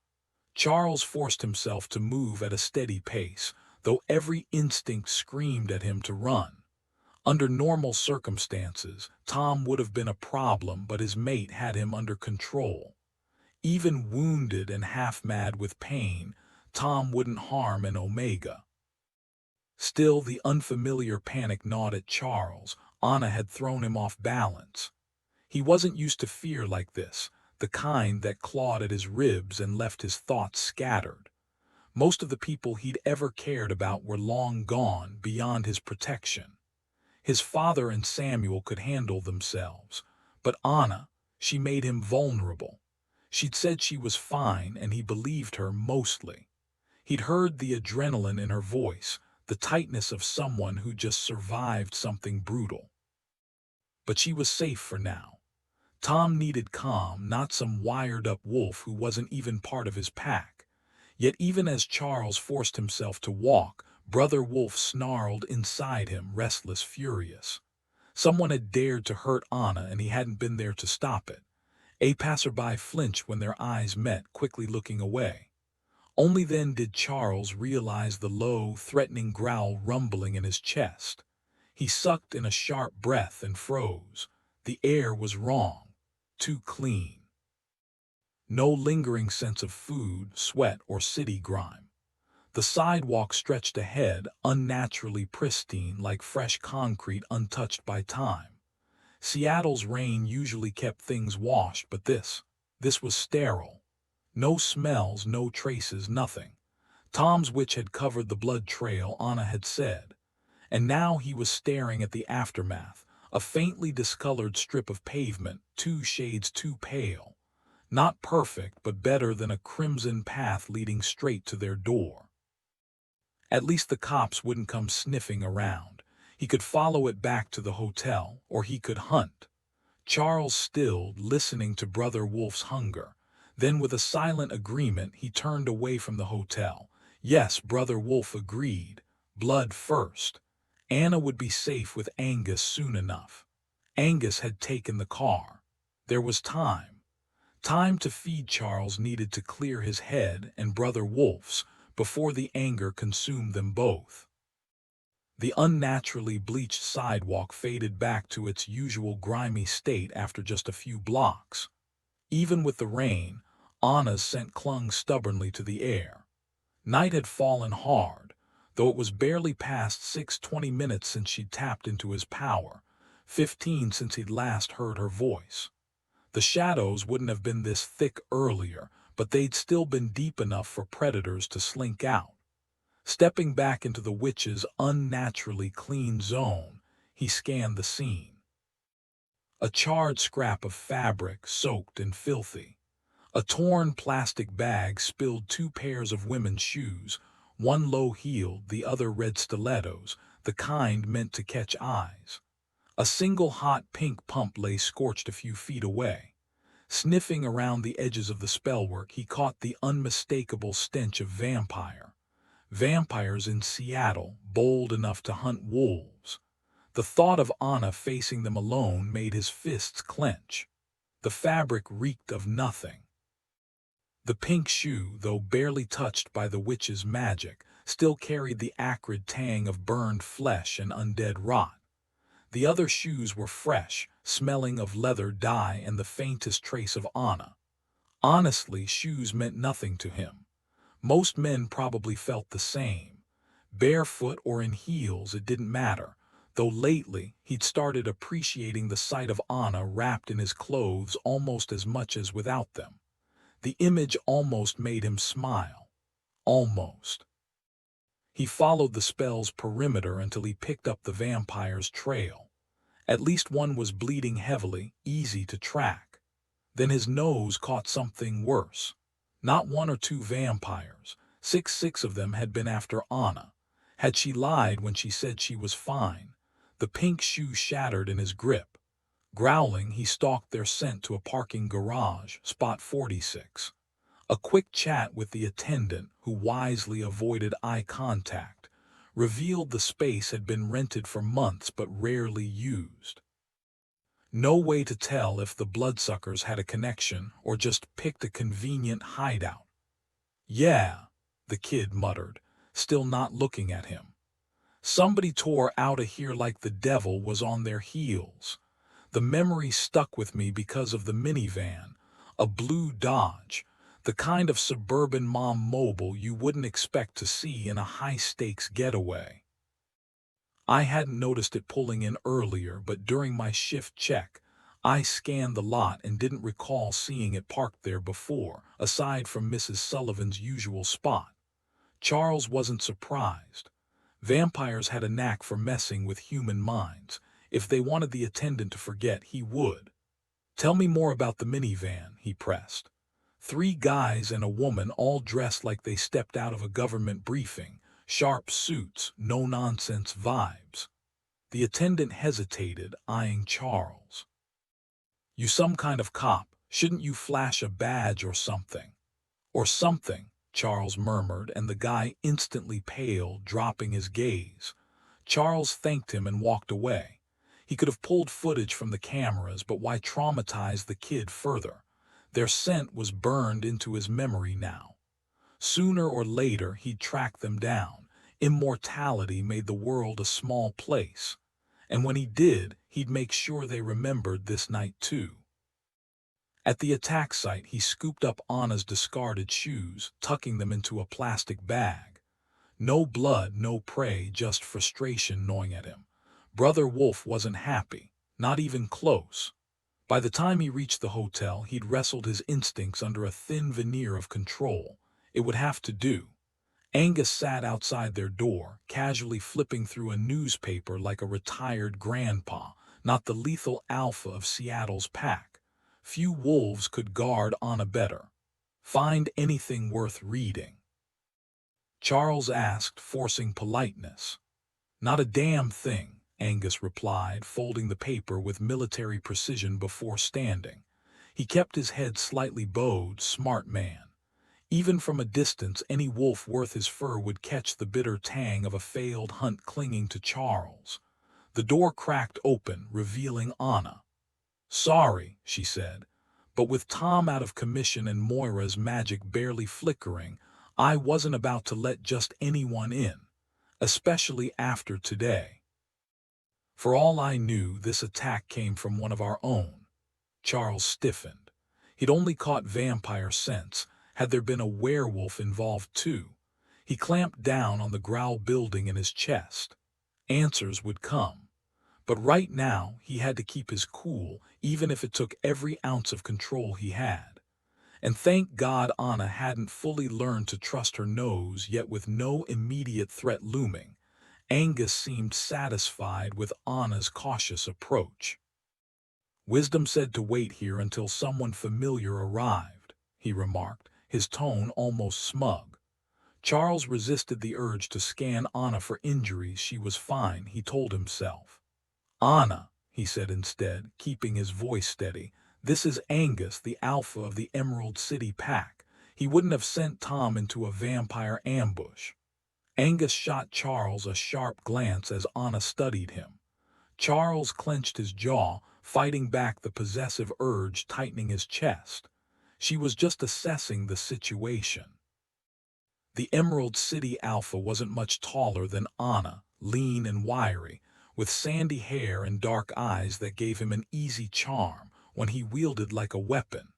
Speaker 1: Charles forced himself to move at a steady pace, though every instinct screamed at him to run. Under normal circumstances, Tom would have been a problem, but his mate had him under control. Even wounded and half-mad with pain, Tom wouldn't harm an Omega. Still, the unfamiliar panic gnawed at Charles. Anna had thrown him off balance. He wasn't used to fear like this, the kind that clawed at his ribs and left his thoughts scattered. Most of the people he'd ever cared about were long gone, beyond his protection. His father and Samuel could handle themselves, but Anna, she made him vulnerable. She'd said she was fine, and he believed her mostly. He'd heard the adrenaline in her voice, the tightness of someone who just survived something brutal. But she was safe for now. Tom needed calm, not some wired-up wolf who wasn't even part of his pack. Yet even as Charles forced himself to walk, Brother Wolf snarled inside him, restless, furious. Someone had dared to hurt Anna, and he hadn't been there to stop it. A passerby flinched when their eyes met, quickly looking away. Only then did Charles realize the low, threatening growl rumbling in his chest. He sucked in a sharp breath and froze. The air was wrong, too clean. No lingering sense of food, sweat, or city grime. The sidewalk stretched ahead, unnaturally pristine, like fresh concrete untouched by time. Seattle's rain usually kept things washed, but this was sterile. No smells, no traces, nothing. Tom's witch had covered the blood trail, Anna had said. And now he was staring at the aftermath, a faintly discolored strip of pavement, 2 shades too pale. Not perfect, but better than a crimson path leading straight to their door. At least the cops wouldn't come sniffing around. He could follow it back to the hotel, or he could hunt. Charles stilled, listening to Brother Wolf's hunger. Then, with a silent agreement, he turned away from the hotel. Yes, Brother Wolf agreed. Blood first. Anna would be safe with Angus soon enough. Angus had taken the car. There was time. Time to feed. Charles needed to clear his head and Brother Wolf's before the anger consumed them both. The unnaturally bleached sidewalk faded back to its usual grimy state after just a few blocks. Even with the rain, Anna's scent clung stubbornly to the air. Night had fallen hard, though it was barely past 6:20 minutes since she'd tapped into his power, 15 since he'd last heard her voice. The shadows wouldn't have been this thick earlier, but they'd still been deep enough for predators to slink out. Stepping back into the witch's unnaturally clean zone, he scanned the scene. A charred scrap of fabric, soaked and filthy. A torn plastic bag spilled 2 pairs of women's shoes, one low-heeled, the other red stilettos, the kind meant to catch eyes. A single hot pink pump lay scorched a few feet away. Sniffing around the edges of the spellwork, he caught the unmistakable stench of vampire. Vampires in Seattle, bold enough to hunt wolves. The thought of Anna facing them alone made his fists clench. The fabric reeked of nothing. The pink shoe, though barely touched by the witch's magic, still carried the acrid tang of burned flesh and undead rot. The other shoes were fresh, smelling of leather dye and the faintest trace of Anna. Honestly, shoes meant nothing to him. Most men probably felt the same. Barefoot or in heels, it didn't matter, though lately he'd started appreciating the sight of Anna wrapped in his clothes almost as much as without them. The image almost made him smile. Almost. He followed the spell's perimeter until he picked up the vampire's trail. At least one was bleeding heavily, easy to track. Then his nose caught something worse. Not 1 or 2 vampires. 6 of them had been after Anna. Had she lied when she said she was fine? The pink shoe shattered in his grip. Growling, he stalked their scent to a parking garage, spot 46. A quick chat with the attendant, who wisely avoided eye contact, revealed the space had been rented for months but rarely used. No way to tell if the bloodsuckers had a connection or just picked a convenient hideout. "Yeah," the kid muttered, still not looking at him. "Somebody tore out of here like the devil was on their heels." The memory stuck with me because of the minivan, a blue Dodge, the kind of suburban mom mobile you wouldn't expect to see in a high-stakes getaway. I hadn't noticed it pulling in earlier, but during my shift check, I scanned the lot and didn't recall seeing it parked there before, aside from Mrs. Sullivan's usual spot. Charles wasn't surprised. Vampires had a knack for messing with human minds. If they wanted the attendant to forget, he would. "Tell me more about the minivan," he pressed. 3 guys and a woman, all dressed like they stepped out of a government briefing. Sharp suits, no-nonsense vibes. The attendant hesitated, eyeing Charles. "You some kind of cop. Shouldn't you flash a badge or something?" "Or something," Charles murmured, and the guy instantly paled, dropping his gaze. Charles thanked him and walked away. He could have pulled footage from the cameras, but why traumatize the kid further? Their scent was burned into his memory now. Sooner or later, he'd track them down. Immortality made the world a small place. And when he did, he'd make sure they remembered this night too. At the attack site, he scooped up Anna's discarded shoes, tucking them into a plastic bag. No blood, no prey, just frustration gnawing at him. Brother Wolf wasn't happy, not even close. By the time he reached the hotel, he'd wrestled his instincts under a thin veneer of control. It would have to do. Angus sat outside their door, casually flipping through a newspaper like a retired grandpa, not the lethal alpha of Seattle's pack. Few wolves could guard Anna better. "Find anything worth reading?" Charles asked, forcing politeness. "Not a damn thing," Angus replied, folding the paper with military precision before standing. He kept his head slightly bowed, smart man. Even from a distance, any wolf worth his fur would catch the bitter tang of a failed hunt clinging to Charles. The door cracked open, revealing Anna. "Sorry," she said, "but with Tom out of commission and Moira's magic barely flickering, I wasn't about to let just anyone in, especially after today." For all I knew, this attack came from one of our own. Charles stiffened. He'd only caught vampire scents. Had there been a werewolf involved too? He clamped down on the growl building in his chest. Answers would come. But right now, he had to keep his cool, even if it took every ounce of control he had. And thank God Anna hadn't fully learned to trust her nose, yet with no immediate threat looming. Angus seemed satisfied with Anna's cautious approach. Wisdom said to wait here until someone familiar arrived, he remarked, his tone almost smug. Charles resisted the urge to scan Anna for injuries. She was fine, he told himself. Anna, he said instead, keeping his voice steady, this is Angus, the alpha of the Emerald City Pack. He wouldn't have sent Tom into a vampire ambush. Angus shot Charles a sharp glance as Anna studied him. Charles clenched his jaw, fighting back the possessive urge tightening his chest. She was just assessing the situation. The Emerald City Alpha wasn't much taller than Anna, lean and wiry, with sandy hair and dark eyes that gave him an easy charm when he wielded like a weapon.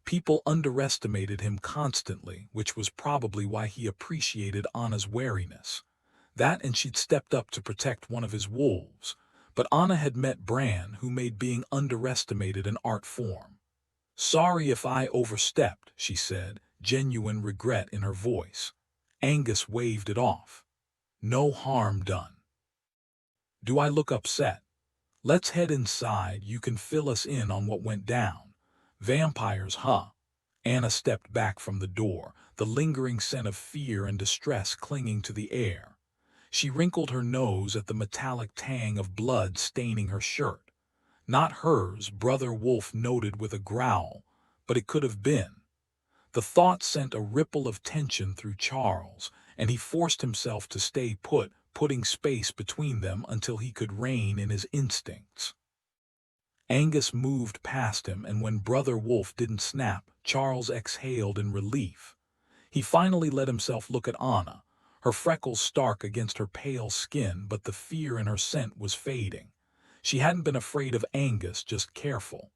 Speaker 1: People underestimated him constantly, which was probably why he appreciated Anna's wariness. That and she'd stepped up to protect one of his wolves. But Anna had met Bran, who made being underestimated an art form. Sorry if I overstepped, she said, genuine regret in her voice. Angus waved it off. No harm done. Do I look upset? Let's head inside, you can fill us in on what went down. Vampires, huh? Anna stepped back from the door, the lingering scent of fear and distress clinging to the air. She wrinkled her nose at the metallic tang of blood staining her shirt. Not hers, Brother Wolf noted with a growl, but it could have been. The thought sent a ripple of tension through Charles, and he forced himself to stay put, putting space between them until he could rein in his instincts. Angus moved past him, and when Brother Wolf didn't snap, Charles exhaled in relief. He finally let himself look at Anna, her freckles stark against her pale skin, but the fear in her scent was fading. She hadn't been afraid of Angus, just careful.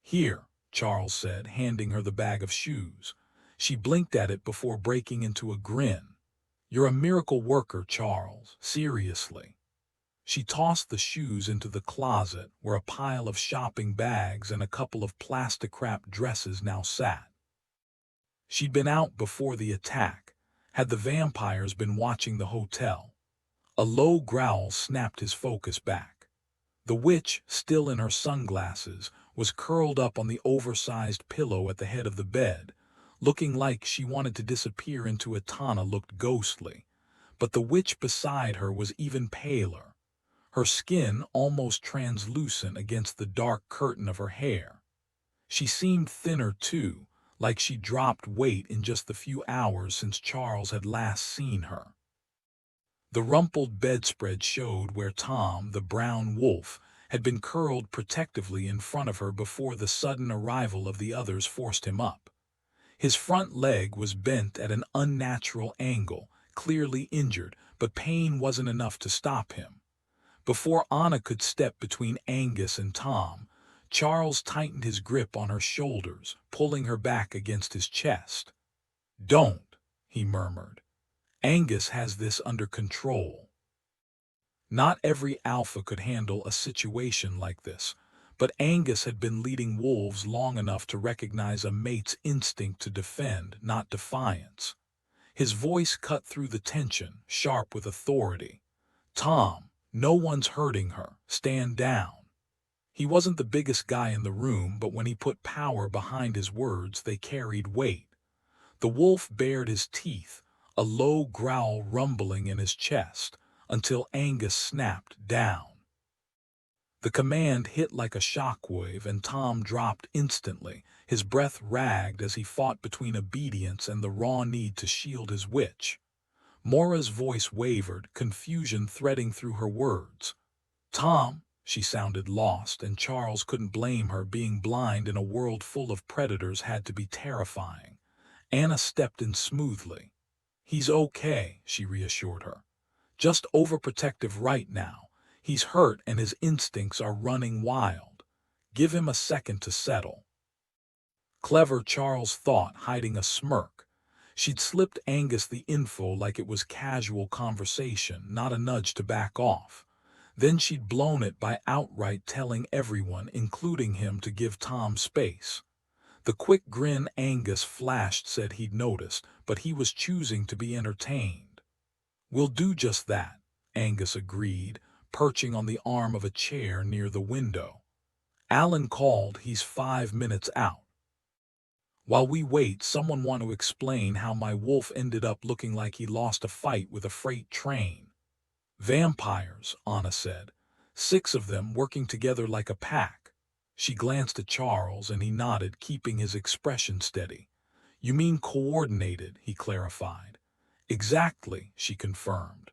Speaker 1: Here, Charles said, handing her the bag of shoes. She blinked at it before breaking into a grin. You're a miracle worker, Charles, seriously. She tossed the shoes into the closet, where a pile of shopping bags and a couple of plastic-wrapped dresses now sat. She'd been out before the attack. Had the vampires been watching the hotel? A low growl snapped his focus back. The witch, still in her sunglasses, was curled up on the oversized pillow at the head of the bed, looking like she wanted to disappear into it. Tana looked ghostly, but the witch beside her was even paler, her skin almost translucent against the dark curtain of her hair. She seemed thinner too, like she dropped weight in just the few hours since Charles had last seen her. The rumpled bedspread showed where Tom, the brown wolf, had been curled protectively in front of her before the sudden arrival of the others forced him up. His front leg was bent at an unnatural angle, clearly injured, but pain wasn't enough to stop him. Before Anna could step between Angus and Tom, Charles tightened his grip on her shoulders, pulling her back against his chest. Don't, he murmured. Angus has this under control. Not every alpha could handle a situation like this, but Angus had been leading wolves long enough to recognize a mate's instinct to defend, not defiance. His voice cut through the tension, sharp with authority. Tom, no one's hurting her. Stand down. He wasn't the biggest guy in the room, but when he put power behind his words, they carried weight. The wolf bared his teeth, a low growl rumbling in his chest, until Angus snapped down. The command hit like a shockwave, and Tom dropped instantly. His breath ragged as he fought between obedience and the raw need to shield his witch. Mora's voice wavered, confusion threading through her words. Tom, she sounded lost, and Charles couldn't blame her. Being blind in a world full of predators had to be terrifying. Anna stepped in smoothly. He's okay, she reassured her. Just overprotective right now. He's hurt and his instincts are running wild. Give him a second to settle. Clever, Charles thought, hiding a smirk. She'd slipped Angus the info like it was casual conversation, not a nudge to back off. Then she'd blown it by outright telling everyone, including him, to give Tom space. The quick grin Angus flashed said he'd noticed, but he was choosing to be entertained. We'll do just that, Angus agreed, perching on the arm of a chair near the window. Alan called, he's 5 minutes out. While we wait, someone want to explain how my wolf ended up looking like he lost a fight with a freight train. Vampires, Anna said. 6 of them working together like a pack. She glanced at Charles and he nodded, keeping his expression steady. You mean coordinated, he clarified. Exactly, she confirmed.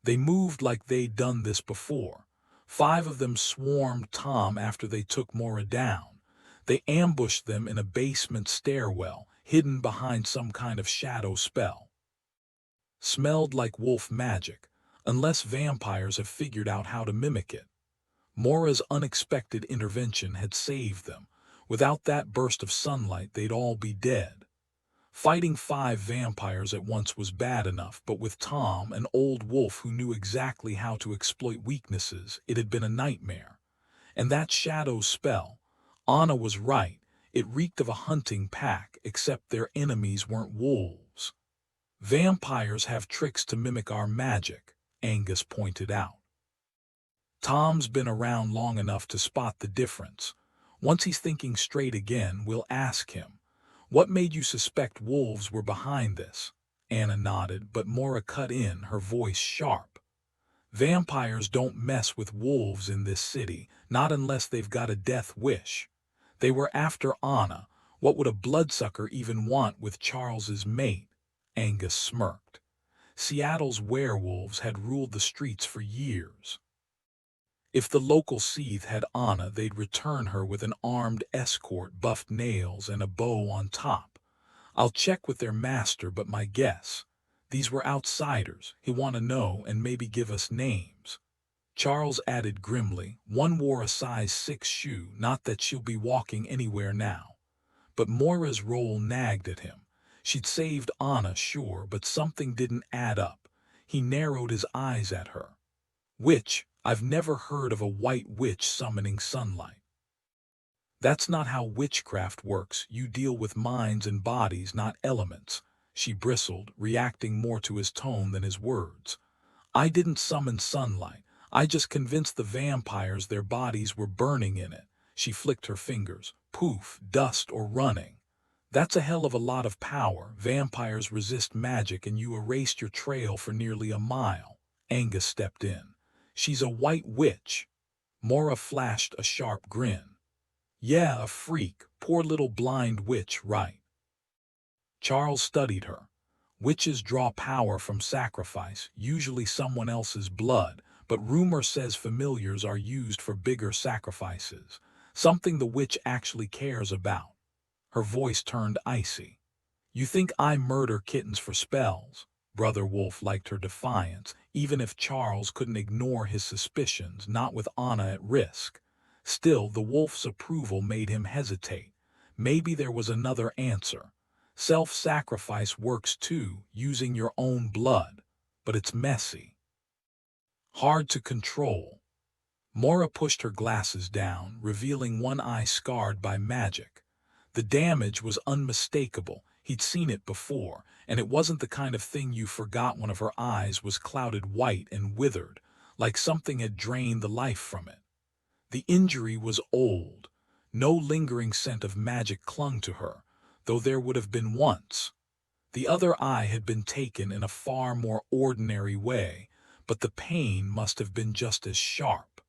Speaker 1: They moved like they'd done this before. 5 of them swarmed Tom after they took Maura down. They ambushed them in a basement stairwell, hidden behind some kind of shadow spell. Smelled like wolf magic, unless vampires have figured out how to mimic it. Maura's unexpected intervention had saved them. Without that burst of sunlight, they'd all be dead. Fighting 5 vampires at once was bad enough, but with Tom, an old wolf who knew exactly how to exploit weaknesses, it had been a nightmare. And that shadow spell, Anna was right, it reeked of a hunting pack, except their enemies weren't wolves. Vampires have tricks to mimic our magic, Angus pointed out. Tom's been around long enough to spot the difference. Once he's thinking straight again, we'll ask him. What made you suspect wolves were behind this? Anna nodded, but Maura cut in, her voice sharp. Vampires don't mess with wolves in this city, not unless they've got a death wish. They were after Anna. What would a bloodsucker even want with Charles's mate? Angus smirked. Seattle's werewolves had ruled the streets for years. If the local Seath had Anna, they'd return her with an armed escort, buffed nails, and a bow on top. I'll check with their master, but my guess, these were outsiders. He want to know and maybe give us names. Charles added grimly, one wore a size 6 shoe, not that she'll be walking anywhere now. But Moira's role nagged at him. She'd saved Anna, sure, but something didn't add up. He narrowed his eyes at her. Witch, I've never heard of a white witch summoning sunlight. That's not how witchcraft works. You deal with minds and bodies, not elements. She bristled, reacting more to his tone than his words. I didn't summon sunlight. I just convinced the vampires their bodies were burning in it. She flicked her fingers. Poof, dust or running. That's a hell of a lot of power. Vampires resist magic and you erased your trail for nearly a mile. Angus stepped in. She's a white witch. Maura flashed a sharp grin. Yeah, a freak. Poor little blind witch, right? Charles studied her. Witches draw power from sacrifice, usually someone else's blood, but rumor says familiars are used for bigger sacrifices, something the witch actually cares about. Her voice turned icy. You think I murder kittens for spells? Brother Wolf liked her defiance, even if Charles couldn't ignore his suspicions, not with Anna at risk. Still, the wolf's approval made him hesitate. Maybe there was another answer. Self-sacrifice works too, using your own blood, but it's messy. Hard to control. Maura pushed her glasses down, revealing one eye scarred by magic. The damage was unmistakable. He'd seen it before, and it wasn't the kind of thing you forgot. One of her eyes was clouded white and withered, like something had drained the life from it. The injury was old. No lingering scent of magic clung to her, though there would have been once. The other eye had been taken in a far more ordinary way, but the pain must have been just as sharp.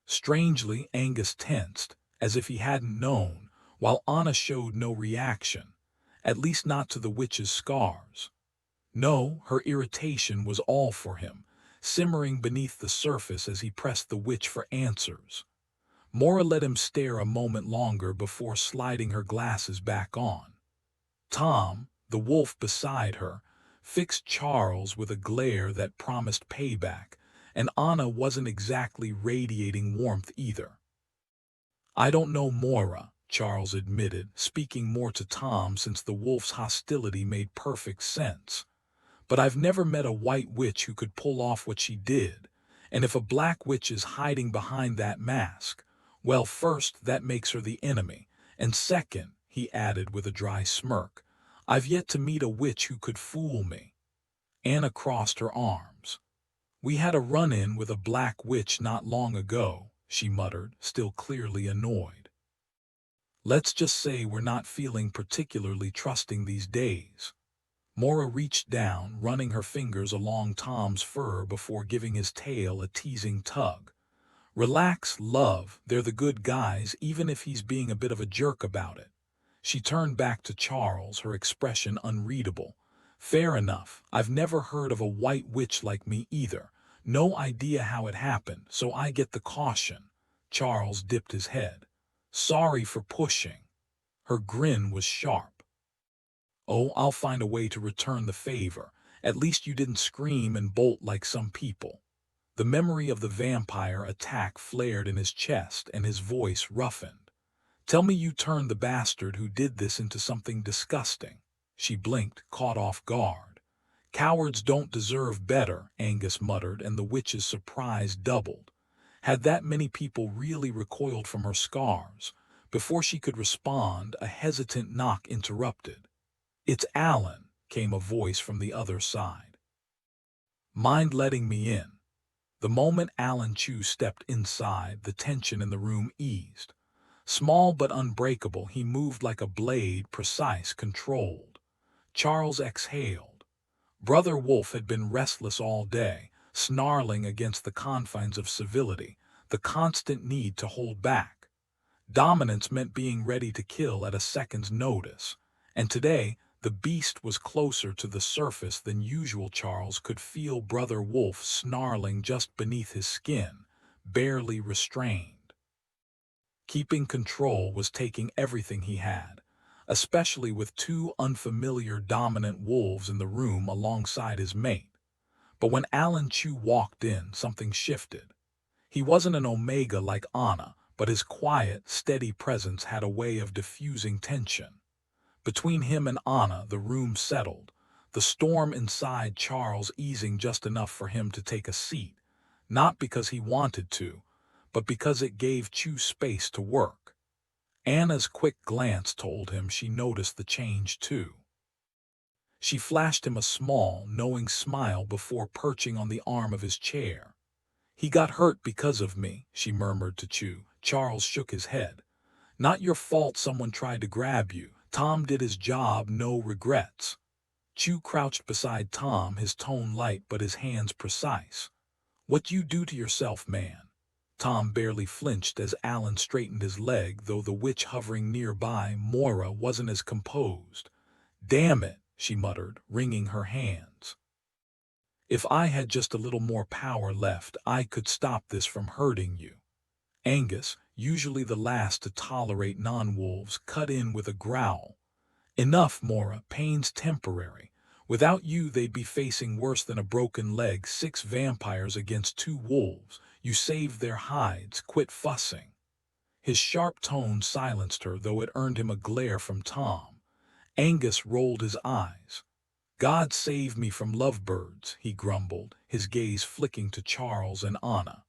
Speaker 1: Strangely, Angus tensed, as if he hadn't known, while Anna showed no reaction, at least not to the witch's scars. No, her irritation was all for him, simmering beneath the surface as he pressed the witch for answers. Maura let him stare a moment longer before sliding her glasses back on. Tom, the wolf beside her, fixed Charles with a glare that promised payback, and Anna wasn't exactly radiating warmth either. I don't know Maura, Charles admitted, speaking more to Tom since the wolf's hostility made perfect sense. But I've never met a white witch who could pull off what she did, and if a black witch is hiding behind that mask, well, first, that makes her the enemy, and second, he added with a dry smirk, I've yet to meet a witch who could fool me. Anna crossed her arms. We had a run-in with a black witch not long ago, she muttered, still clearly annoyed. Let's just say we're not feeling particularly trusting these days. Mora reached down, running her fingers along Tom's fur before giving his tail a teasing tug. Relax, love, they're the good guys even if he's being a bit of a jerk about it. She turned back to Charles, her expression unreadable. Fair enough, I've never heard of a white witch like me either. No idea how it happened, so I get the caution. Charles dipped his head. Sorry for pushing. Her grin was sharp. Oh, I'll find a way to return the favor. At least you didn't scream and bolt like some people. The memory of the vampire attack flared in his chest and his voice roughened. Tell me you turned the bastard who did this into something disgusting. She blinked, caught off guard. Cowards don't deserve better, Angus muttered, and the witch's surprise doubled. Had that many people really recoiled from her scars? Before she could respond, a hesitant knock interrupted. It's Alan, came a voice from the other side. Mind letting me in? The moment Alan Chew stepped inside, the tension in the room eased. Small but unbreakable, he moved like a blade, precise, controlled. Charles exhaled. Brother Wolf had been restless all day, snarling against the confines of civility, the constant need to hold back. Dominance meant being ready to kill at a second's notice, and today the beast was closer to the surface than usual. Charles could feel Brother Wolf snarling just beneath his skin, barely restrained. Keeping control was taking everything he had, especially with two unfamiliar dominant wolves in the room alongside his mate. But when Alan Chew walked in, something shifted. He wasn't an Omega like Anna, but his quiet, steady presence had a way of diffusing tension. Between him and Anna, the room settled, the storm inside Charles easing just enough for him to take a seat, not because he wanted to, but because it gave Chew space to work. Anna's quick glance told him she noticed the change too. She flashed him a small, knowing smile before perching on the arm of his chair. He got hurt because of me, she murmured to Chew. Charles shook his head. Not your fault someone tried to grab you. Tom did his job, no regrets. Chew crouched beside Tom, his tone light but his hands precise. What you do to yourself, man? Tom barely flinched as Alan straightened his leg, though the witch hovering nearby, Moira, wasn't as composed. Damn it, she muttered, wringing her hands. If I had just a little more power left, I could stop this from hurting you. Angus, usually the last to tolerate non-wolves, cut in with a growl. Enough, Moira, pain's temporary. Without you they'd be facing worse than a broken leg. 6 vampires against 2 wolves. You saved their hides, quit fussing. His sharp tone silenced her, though it earned him a glare from Tom. Angus rolled his eyes. God save me from lovebirds, he grumbled, his gaze flicking to Charles and Anna.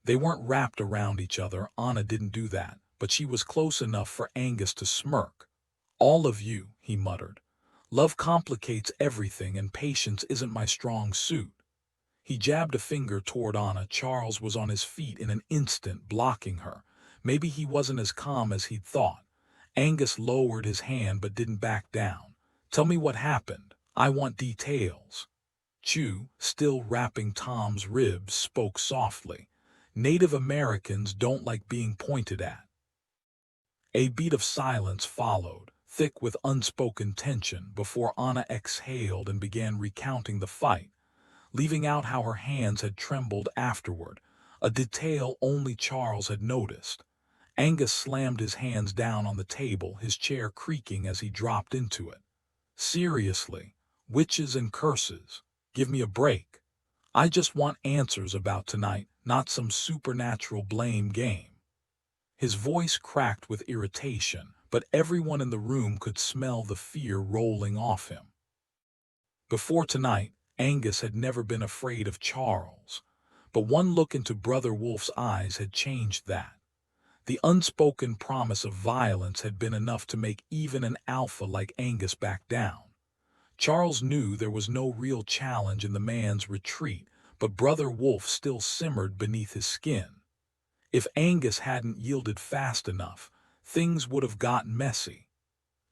Speaker 1: They weren't wrapped around each other, Anna didn't do that, but she was close enough for Angus to smirk. All of you, he muttered. Love complicates everything and patience isn't my strong suit. He jabbed a finger toward Anna. Charles was on his feet in an instant, blocking her. Maybe he wasn't as calm as he'd thought. Angus lowered his hand but didn't back down. Tell me what happened. I want details. Chew, still wrapping Tom's ribs, spoke softly. Native Americans don't like being pointed at. A beat of silence followed, thick with unspoken tension, before Anna exhaled and began recounting the fight, leaving out how her hands had trembled afterward, a detail only Charles had noticed. Angus slammed his hands down on the table, his chair creaking as he dropped into it. Seriously, witches and curses. Give me a break. I just want answers about tonight, not some supernatural blame game. His voice cracked with irritation, but everyone in the room could smell the fear rolling off him. Before tonight, Angus had never been afraid of Charles, but one look into Brother Wolf's eyes had changed that. The unspoken promise of violence had been enough to make even an alpha like Angus back down. Charles knew there was no real challenge in the man's retreat, but Brother Wolf still simmered beneath his skin. If Angus hadn't yielded fast enough, things would have gotten messy.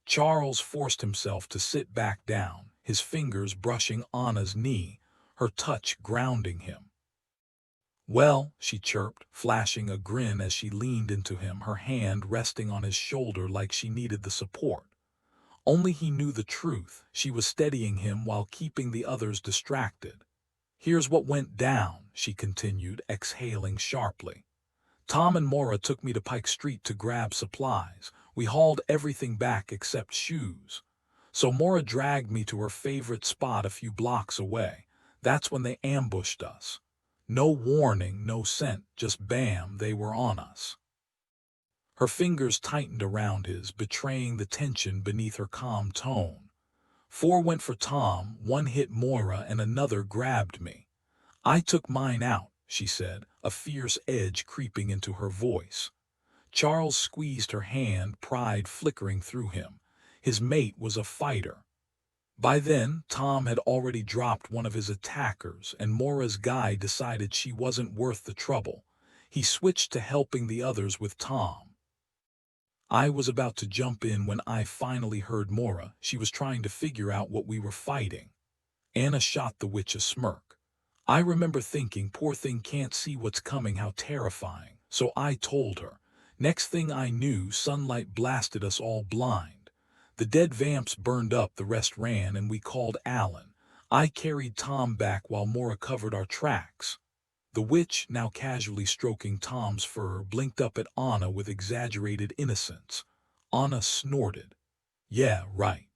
Speaker 1: Charles forced himself to sit back down, his fingers brushing Anna's knee, her touch grounding him. "Well," she chirped, flashing a grin as she leaned into him, her hand resting on his shoulder like she needed the support. Only he knew the truth. She was steadying him while keeping the others distracted. "Here's what went down," she continued, exhaling sharply. "Tom and Maura took me to Pike Street to grab supplies. We hauled everything back except shoes. So Maura dragged me to her favorite spot a few blocks away. That's when they ambushed us. No warning, no scent, just bam, they were on us." Her fingers tightened around his, betraying the tension beneath her calm tone. "4 went for Tom, 1 hit Maura, and another grabbed me. I took mine out," she said, a fierce edge creeping into her voice. Charles squeezed her hand, pride flickering through him. His mate was a fighter. By then, Tom had already dropped one of his attackers, and Maura's guy decided she wasn't worth the trouble. He switched to helping the others with Tom. "I was about to jump in when I finally heard Maura. She was trying to figure out what we were fighting." Anna shot the witch a smirk. "I remember thinking, poor thing can't see what's coming, how terrifying. So I told her. Next thing I knew, sunlight blasted us all blind. The dead vamps burned up, the rest ran, and we called Alan. I carried Tom back while Maura covered our tracks." The witch, now casually stroking Tom's fur, blinked up at Anna with exaggerated innocence. Anna snorted. "Yeah, right.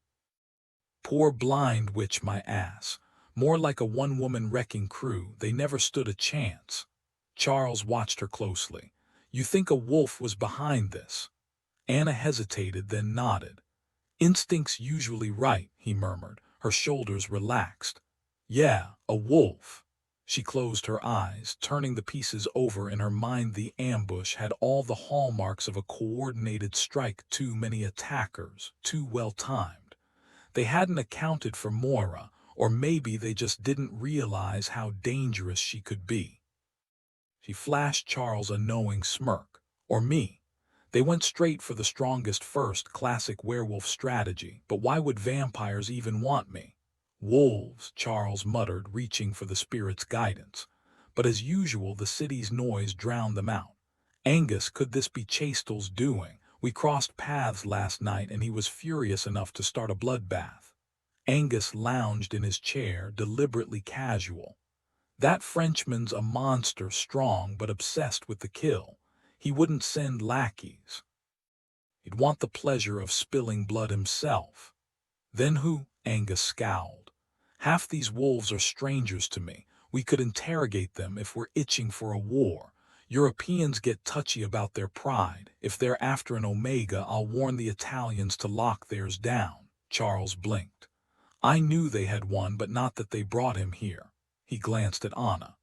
Speaker 1: Poor blind witch, my ass. More like a one-woman wrecking crew. They never stood a chance." Charles watched her closely. "You think a wolf was behind this?" Anna hesitated, then nodded. "Instinct's usually right," he murmured, her shoulders relaxed. "Yeah, a wolf." She closed her eyes, turning the pieces over in her mind. The ambush had all the hallmarks of a coordinated strike, too many attackers, too well timed. They hadn't accounted for Maura, or maybe they just didn't realize how dangerous she could be. She flashed Charles a knowing smirk. "Or me. They went straight for the strongest first, classic werewolf strategy, but why would vampires even want me?" "Wolves," Charles muttered, reaching for the spirit's guidance. But as usual, the city's noise drowned them out. "Angus, could this be Chastel's doing? We crossed paths last night and he was furious enough to start a bloodbath." Angus lounged in his chair, deliberately casual. "That Frenchman's a monster, strong but obsessed with the kill. He wouldn't send lackeys. He'd want the pleasure of spilling blood himself." "Then who?" Angus scowled. "Half these wolves are strangers to me. We could interrogate them if we're itching for a war. Europeans get touchy about their pride. If they're after an Omega, I'll warn the Italians to lock theirs down." Charles blinked. "I knew they had one, but not that they brought him here." He glanced at Anna.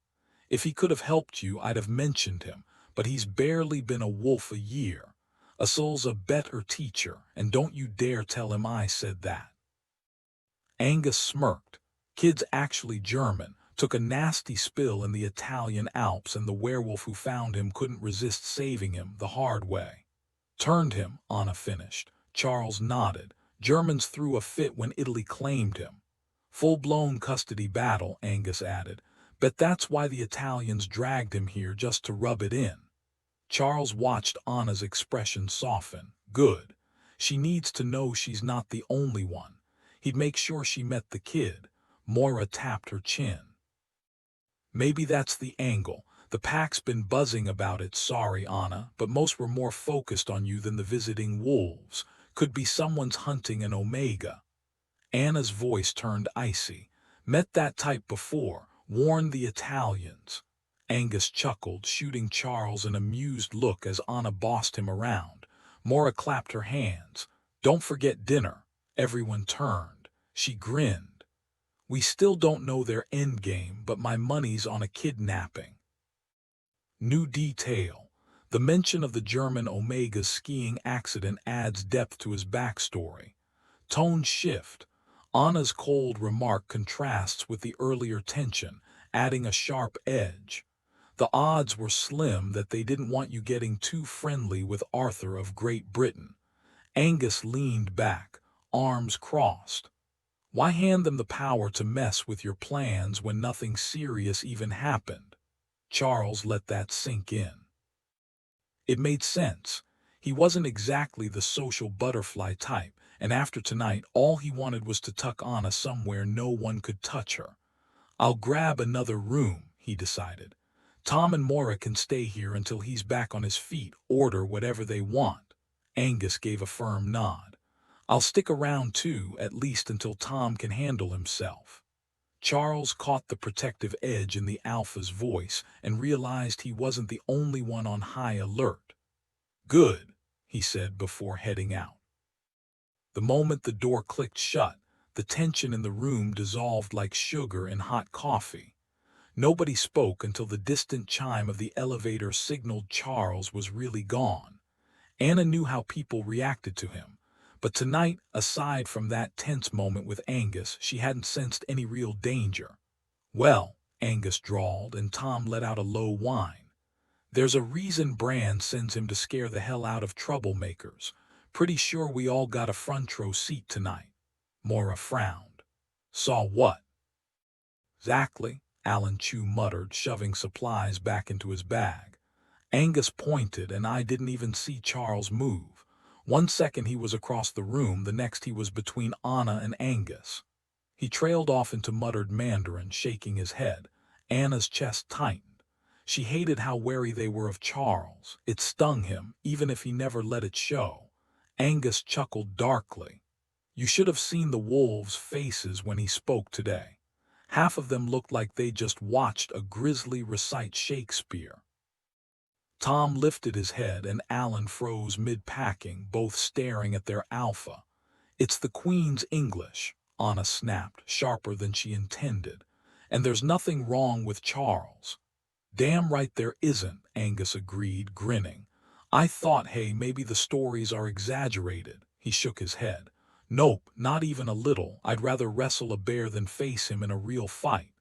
Speaker 1: "If he could have helped you, I'd have mentioned him. But he's barely been a wolf a year. A soul's a better teacher, and don't you dare tell him I said that." Angus smirked. "Kid's actually German, took a nasty spill in the Italian Alps, and the werewolf who found him couldn't resist saving him the hard way." "Turned him," Anna finished. Charles nodded. "Germans threw a fit when Italy claimed him." "Full-blown custody battle," Angus added. "Bet that's why the Italians dragged him here, just to rub it in." Charles watched Anna's expression soften. Good. She needs to know she's not the only one. He'd make sure she met the kid. Maura tapped her chin. "Maybe that's the angle. The pack's been buzzing about it. Sorry, Anna, but most were more focused on you than the visiting wolves. Could be someone's hunting an Omega." Anna's voice turned icy. "Met that type before. Warned the Italians." Angus chuckled, shooting Charles an amused look as Anna bossed him around. Maura clapped her hands. "Don't forget dinner." Everyone turned. She grinned. "We still don't know their endgame, but my money's on a kidnapping." New detail. The mention of the German Omega's skiing accident adds depth to his backstory. Tone shift. Anna's cold remark contrasts with the earlier tension, adding a sharp edge. The odds were slim that they didn't want you getting too friendly with Arthur of Great Britain. Angus leaned back, arms crossed. Why hand them the power to mess with your plans when nothing serious even happened? Charles let that sink in. It made sense. He wasn't exactly the social butterfly type, and after tonight all he wanted was to tuck Anna somewhere no one could touch her. I'll grab another room, he decided. Tom and Maura can stay here until he's back on his feet, order whatever they want. Angus gave a firm nod. I'll stick around too, at least until Tom can handle himself. Charles caught the protective edge in the Alpha's voice and realized he wasn't the only one on high alert. Good, he said before heading out. The moment the door clicked shut, the tension in the room dissolved like sugar in hot coffee. Nobody spoke until the distant chime of the elevator signaled Charles was really gone. Anna knew how people reacted to him, but tonight, aside from that tense moment with Angus, she hadn't sensed any real danger. Well, Angus drawled, and Tom let out a low whine. There's a reason Bran sends him to scare the hell out of troublemakers. Pretty sure we all got a front row seat tonight. Maura frowned. Saw what? Exactly, Alan Chew muttered, shoving supplies back into his bag. Angus pointed, and I didn't even see Charles move. 1 second he was across the room, the next he was between Anna and Angus. He trailed off into muttered Mandarin, shaking his head. Anna's chest tightened. She hated how wary they were of Charles. It stung him, even if he never let it show. Angus chuckled darkly. You should have seen the wolves' faces when he spoke today. Half of them looked like they just watched a grizzly recite Shakespeare. Tom lifted his head and Alan froze mid-packing, both staring at their Alpha. It's the Queen's English, Anna snapped, sharper than she intended. And there's nothing wrong with Charles. Damn right there isn't, Angus agreed, grinning. I thought, hey, maybe the stories are exaggerated. He shook his head. Nope, not even a little. I'd rather wrestle a bear than face him in a real fight.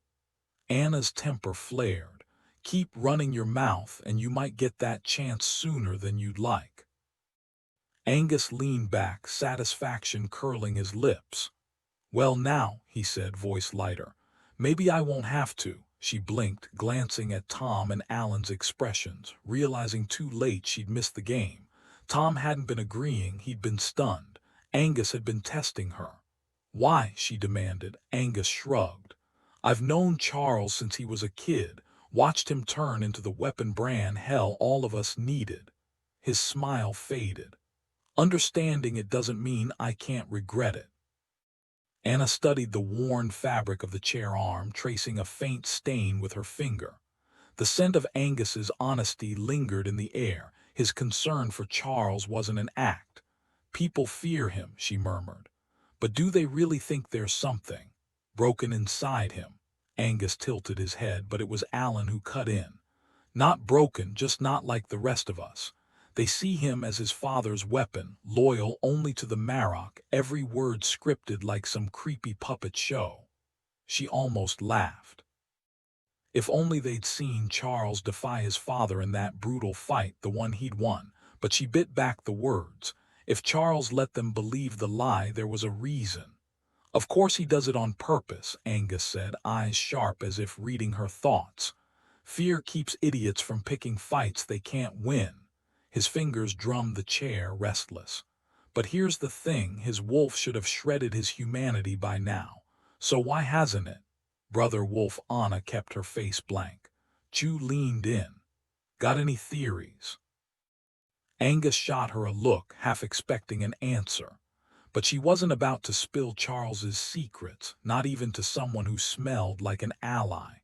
Speaker 1: Anna's temper flared. Keep running your mouth and you might get that chance sooner than you'd like. Angus leaned back, satisfaction curling his lips. Well now, he said, voice lighter. Maybe I won't have to. She blinked, glancing at Tom and Alan's expressions, realizing too late she'd missed the game. Tom hadn't been agreeing, he'd been stunned. Angus had been testing her. Why? She demanded. Angus shrugged. I've known Charles since he was a kid, watched him turn into the weapon Bran hell all of us needed. His smile faded. Understanding it doesn't mean I can't regret it. Anna studied the worn fabric of the chair arm, tracing a faint stain with her finger. The scent of Angus's honesty lingered in the air. His concern for Charles wasn't an act. People fear him, she murmured. But do they really think there's something broken inside him? Angus tilted his head, but it was Alan who cut in. Not broken, just not like the rest of us. They see him as his father's weapon, loyal only to the Marrock, every word scripted like some creepy puppet show. She almost laughed. If only they'd seen Charles defy his father in that brutal fight, the one he'd won. But she bit back the words. If Charles let them believe the lie, there was a reason. Of course he does it on purpose, Angus said, eyes sharp as if reading her thoughts. Fear keeps idiots from picking fights they can't win. His fingers drummed the chair, restless. But here's the thing, his wolf should have shredded his humanity by now. So why hasn't it? Brother Wolf. Anna kept her face blank. Chew leaned in. Got any theories? Angus shot her a look, half expecting an answer. But she wasn't about to spill Charles's secrets, not even to someone who smelled like an ally.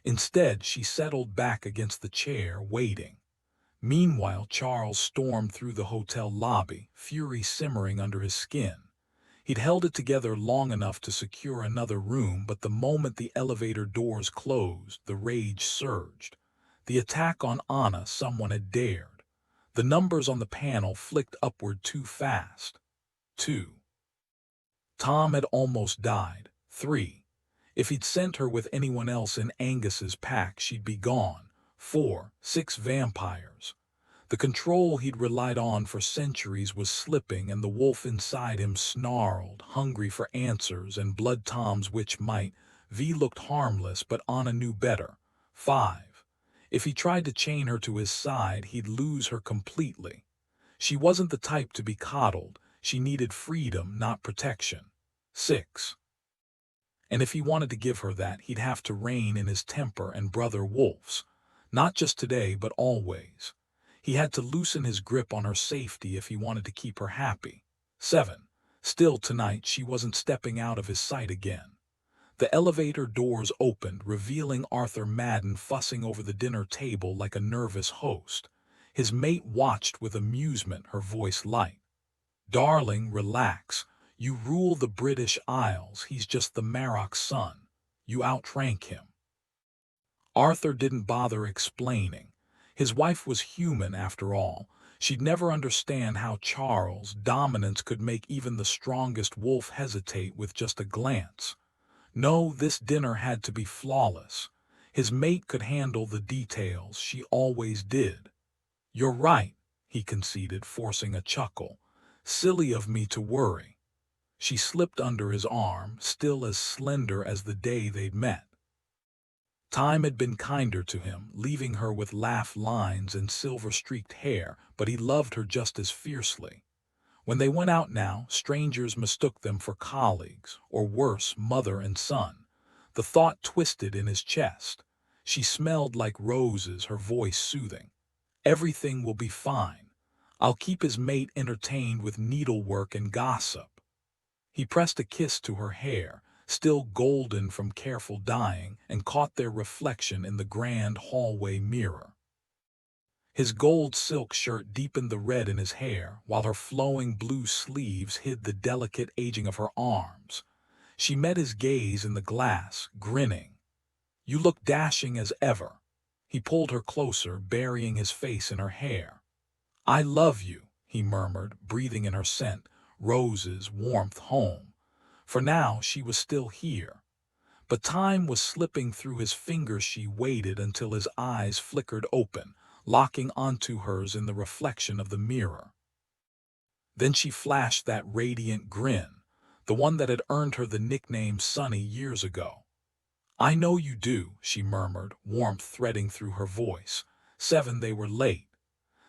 Speaker 1: Instead, she settled back against the chair, waiting. Meanwhile, Charles stormed through the hotel lobby, fury simmering under his skin. He'd held it together long enough to secure another room, but the moment the elevator doors closed, the rage surged. The attack on Anna, someone had dared. The numbers on the panel flicked upward too fast. 2. Tom had almost died. 3. If he'd sent her with anyone else in Angus's pack, she'd be gone. 4, 6 vampires. The control he'd relied on for centuries was slipping, and the wolf inside him snarled, hungry for answers and blood. Tom's witch might. V looked harmless, but Anna knew better. 5. If he tried to chain her to his side, he'd lose her completely. She wasn't the type to be coddled. She needed freedom, not protection. 6. And if he wanted to give her that, he'd have to rein in his temper and brother wolves. Not just today, but always. He had to loosen his grip on her safety if he wanted to keep her happy. 7. Still tonight she wasn't stepping out of his sight again. The elevator doors opened, revealing Arthur Madden fussing over the dinner table like a nervous host. His mate watched with amusement, her voice light. "Darling, relax. You rule the British Isles. He's just the Marok's son. You outrank him." Arthur didn't bother explaining. His wife was human after all. She'd never understand how Charles' dominance could make even the strongest wolf hesitate with just a glance. No, this dinner had to be flawless. His mate could handle the details. She always did. "You're right," he conceded, forcing a chuckle. "Silly of me to worry." She slipped under his arm, still as slender as the day they'd met. Time had been kinder to him, leaving her with laugh lines and silver-streaked hair, but he loved her just as fiercely. When they went out now, strangers mistook them for colleagues, or worse, mother and son. The thought twisted in his chest. She smelled like roses, her voice soothing. "Everything will be fine. I'll keep his mate entertained with needlework and gossip." He pressed a kiss to her hair, still golden from careful dyeing, and caught their reflection in the grand hallway mirror. His gold silk shirt deepened the red in his hair, while her flowing blue sleeves hid the delicate aging of her arms. She met his gaze in the glass, grinning. "You look dashing as ever." He pulled her closer, burying his face in her hair. "I love you," he murmured, breathing in her scent, roses, warmth, home. For now she was still here. But time was slipping through his fingers. She waited until his eyes flickered open, locking onto hers in the reflection of the mirror. Then she flashed that radiant grin, the one that had earned her the nickname Sunny years ago. "I know you do," she murmured, warmth threading through her voice. 7. They were late.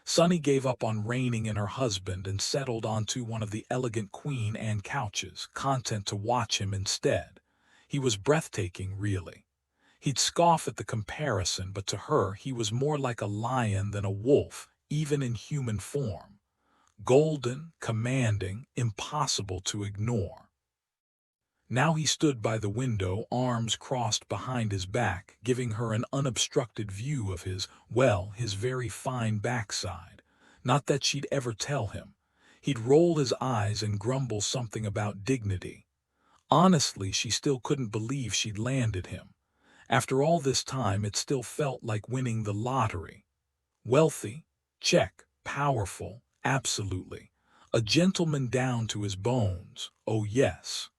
Speaker 1: Sunny gave up on reigning in her husband and settled onto one of the elegant Queen Anne couches, content to watch him instead. He was breathtaking, really. He'd scoff at the comparison, but to her he was more like a lion than a wolf, even in human form. Golden, commanding, impossible to ignore. Now he stood by the window, arms crossed behind his back, giving her an unobstructed view of his very fine backside. Not that she'd ever tell him. He'd roll his eyes and grumble something about dignity. Honestly, she still couldn't believe she'd landed him. After all this time, it still felt like winning the lottery. Wealthy? Check. Powerful? Absolutely. A gentleman down to his bones? Oh yes.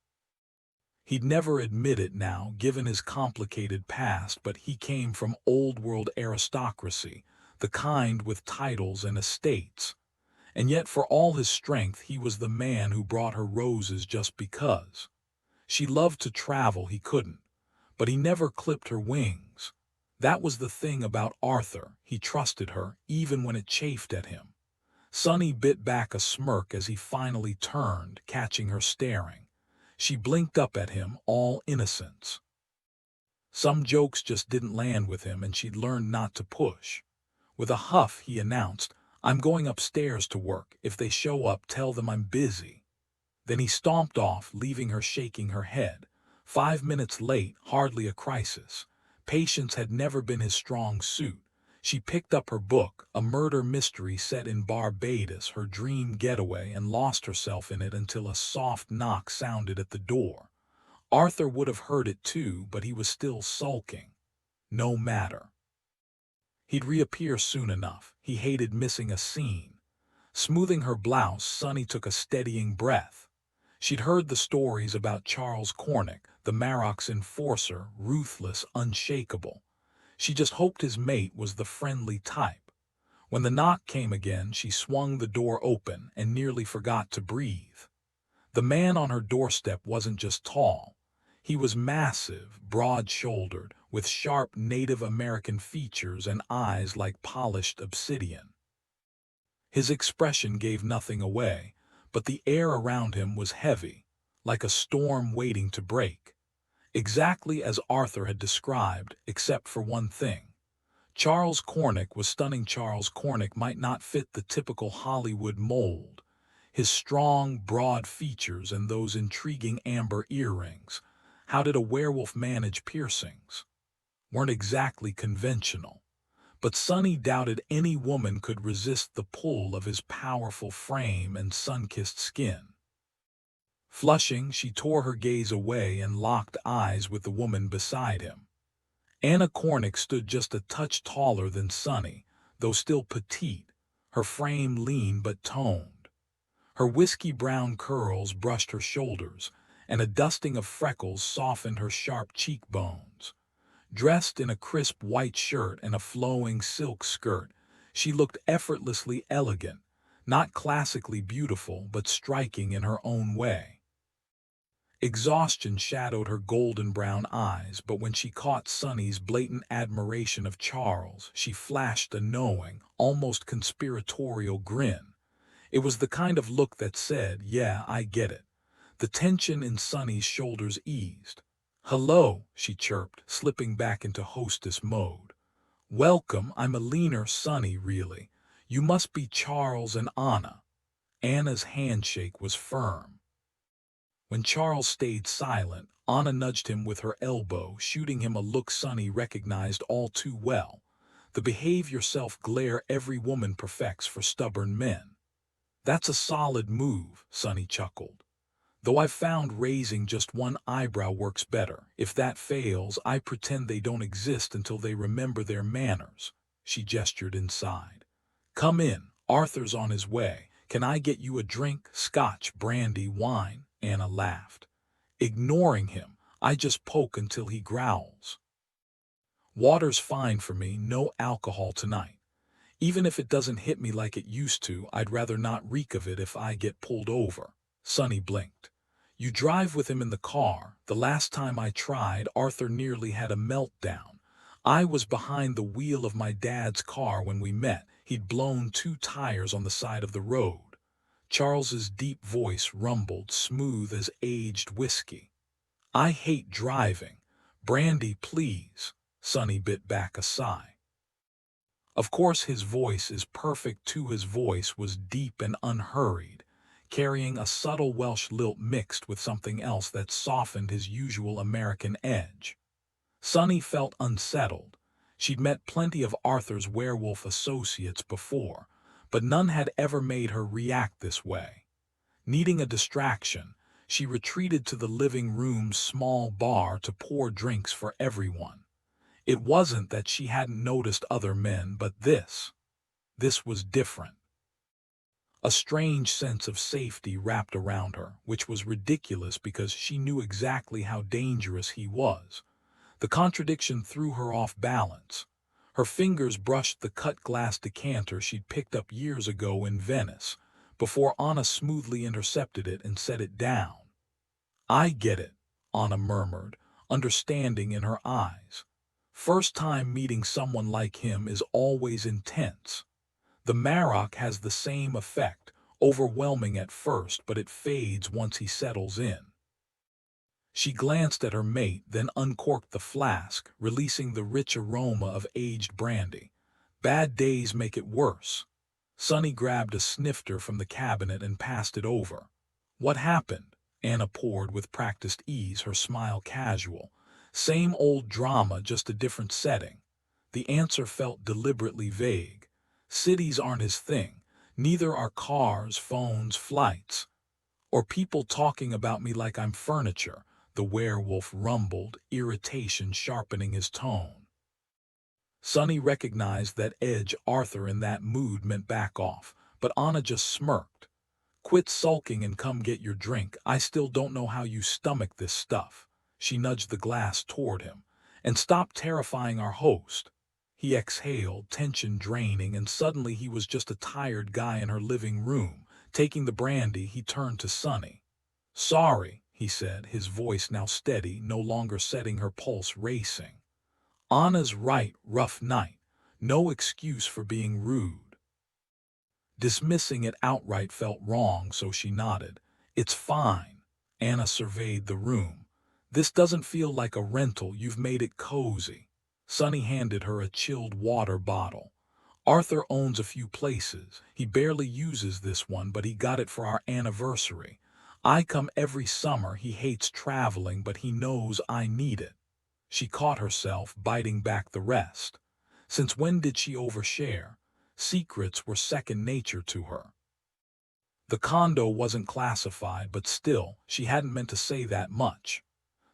Speaker 1: He'd never admit it now, given his complicated past, but he came from old-world aristocracy, the kind with titles and estates. And yet, for all his strength, he was the man who brought her roses just because. She loved to travel, he couldn't. But he never clipped her wings. That was the thing about Arthur. He trusted her, even when it chafed at him. Sunny bit back a smirk as he finally turned, catching her staring. She blinked up at him, all innocence. Some jokes just didn't land with him, and she'd learned not to push. With a huff, he announced, "I'm going upstairs to work. If they show up, tell them I'm busy." Then he stomped off, leaving her shaking her head. 5 minutes late, hardly a crisis. Patience had never been his strong suit. She picked up her book, a murder mystery set in Barbados, her dream getaway, and lost herself in it until a soft knock sounded at the door. Arthur would have heard it too, but he was still sulking. No matter. He'd reappear soon enough. He hated missing a scene. Smoothing her blouse, Sunny took a steadying breath. She'd heard the stories about Charles Cornick, the Marok's enforcer, ruthless, unshakable. She just hoped his mate was the friendly type. When the knock came again, she swung the door open and nearly forgot to breathe. The man on her doorstep wasn't just tall. He was massive, broad-shouldered, with sharp Native American features and eyes like polished obsidian. His expression gave nothing away, but the air around him was heavy, like a storm waiting to break. Exactly as Arthur had described, except for one thing. Charles Cornick was stunning. Charles Cornick might not fit the typical Hollywood mold. His strong, broad features and those intriguing amber earrings, how did a werewolf manage piercings? Weren't exactly conventional. But Sonny doubted any woman could resist the pull of his powerful frame and sun-kissed skin. Flushing, she tore her gaze away and locked eyes with the woman beside him. Anna Cornick stood just a touch taller than Sonny, though still petite, her frame lean but toned. Her whiskey-brown curls brushed her shoulders, and a dusting of freckles softened her sharp cheekbones. Dressed in a crisp white shirt and a flowing silk skirt, she looked effortlessly elegant, not classically beautiful but striking in her own way. Exhaustion shadowed her golden-brown eyes, but when she caught Sonny's blatant admiration of Charles, she flashed a knowing, almost conspiratorial grin. It was the kind of look that said, "Yeah, I get it." The tension in Sonny's shoulders eased. "Hello," she chirped, slipping back into hostess mode. "Welcome, I'm a leaner Sonny, really. You must be Charles and Anna." Anna's handshake was firm. When Charles stayed silent, Anna nudged him with her elbow, shooting him a look Sonny recognized all too well. The behave-yourself glare every woman perfects for stubborn men. "That's a solid move," Sonny chuckled. "Though I've found raising just one eyebrow works better. If that fails, I pretend they don't exist until they remember their manners." She gestured inside. "Come in, Arthur's on his way. Can I get you a drink? Scotch, brandy, wine?" Anna laughed. Ignoring him, "I just poke until he growls." "Water's fine for me, no alcohol tonight. Even if it doesn't hit me like it used to, I'd rather not reek of it if I get pulled over." Sonny blinked. "You drive with him in the car. The last time I tried, Arthur nearly had a meltdown. I was behind the wheel of my dad's car when we met. He'd blown 2 tires on the side of the road." Charles's deep voice rumbled, smooth as aged whiskey. "I hate driving. Brandy, please." Sonny bit back a sigh. Of course his voice is perfect too. His voice was deep and unhurried, carrying a subtle Welsh lilt mixed with something else that softened his usual American edge. Sonny felt unsettled. She'd met plenty of Arthur's werewolf associates before, but none had ever made her react this way. Needing a distraction, she retreated to the living room's small bar to pour drinks for everyone. It wasn't that she hadn't noticed other men, but this was different. A strange sense of safety wrapped around her, which was ridiculous because she knew exactly how dangerous he was. The contradiction threw her off balance. Her fingers brushed the cut glass decanter she'd picked up years ago in Venice, before Anna smoothly intercepted it and set it down. "I get it," Anna murmured, understanding in her eyes. "First time meeting someone like him is always intense. The Maroc has the same effect, overwhelming at first, but it fades once he settles in." She glanced at her mate, then uncorked the flask, releasing the rich aroma of aged brandy. "Bad days make it worse." Sonny grabbed a snifter from the cabinet and passed it over. "What happened?" Anna poured with practiced ease, her smile casual. "Same old drama, just a different setting." The answer felt deliberately vague. "Cities aren't his thing. Neither are cars, phones, flights. Or people talking about me like I'm furniture." The werewolf rumbled, irritation sharpening his tone. Sonny recognized that edge. Arthur in that mood meant back off, but Anna just smirked. "Quit sulking and come get your drink. I still don't know how you stomach this stuff." She nudged the glass toward him. And stop terrifying our host. He exhaled, tension draining, and suddenly he was just a tired guy in her living room. Taking the brandy, he turned to Sonny. "Sorry," he said, his voice now steady, no longer setting her pulse racing. "Anna's right, rough night. No excuse for being rude." Dismissing it outright felt wrong, so she nodded. "It's fine." Anna surveyed the room. "This doesn't feel like a rental, you've made it cozy." Sonny handed her a chilled water bottle. "Arthur owns a few places. He barely uses this one, but he got it for our anniversary. I come every summer. He hates traveling, but he knows I need it." She caught herself biting back the rest. Since when did she overshare? Secrets were second nature to her. The condo wasn't classified, but still, she hadn't meant to say that much.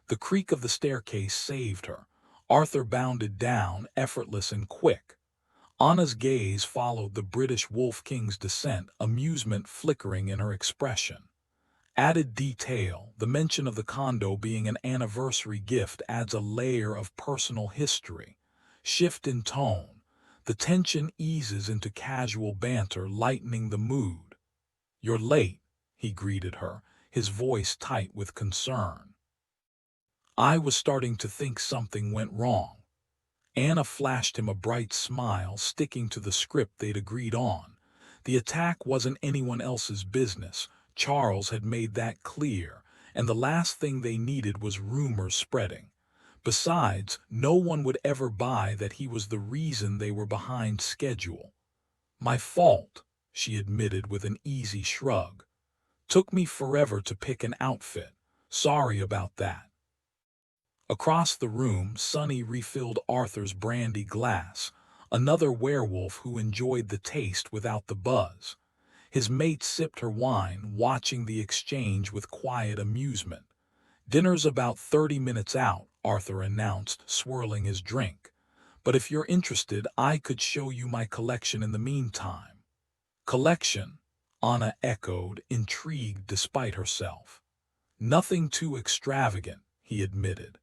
Speaker 1: The creak of the staircase saved her. Arthur bounded down, effortless and quick. Anna's gaze followed the British Wolf King's descent, amusement flickering in her expression. Added detail, the mention of the condo being an anniversary gift adds a layer of personal history. Shift in tone. The tension eases into casual banter, lightening the mood. "You're late," he greeted her, his voice tight with concern. "I was starting to think something went wrong." Anna flashed him a bright smile, sticking to the script they'd agreed on. The attack wasn't anyone else's business. Charles had made that clear, and the last thing they needed was rumors spreading. Besides, no one would ever buy that he was the reason they were behind schedule. "My fault," she admitted with an easy shrug. "Took me forever to pick an outfit. Sorry about that." Across the room, Sonny refilled Arthur's brandy glass, another werewolf who enjoyed the taste without the buzz. His mate sipped her wine, watching the exchange with quiet amusement. "Dinner's about 30 minutes out," Arthur announced, swirling his drink. "But if you're interested, I could show you my collection in the meantime." "Collection?" Anna echoed, intrigued despite herself. "Nothing too extravagant," he admitted.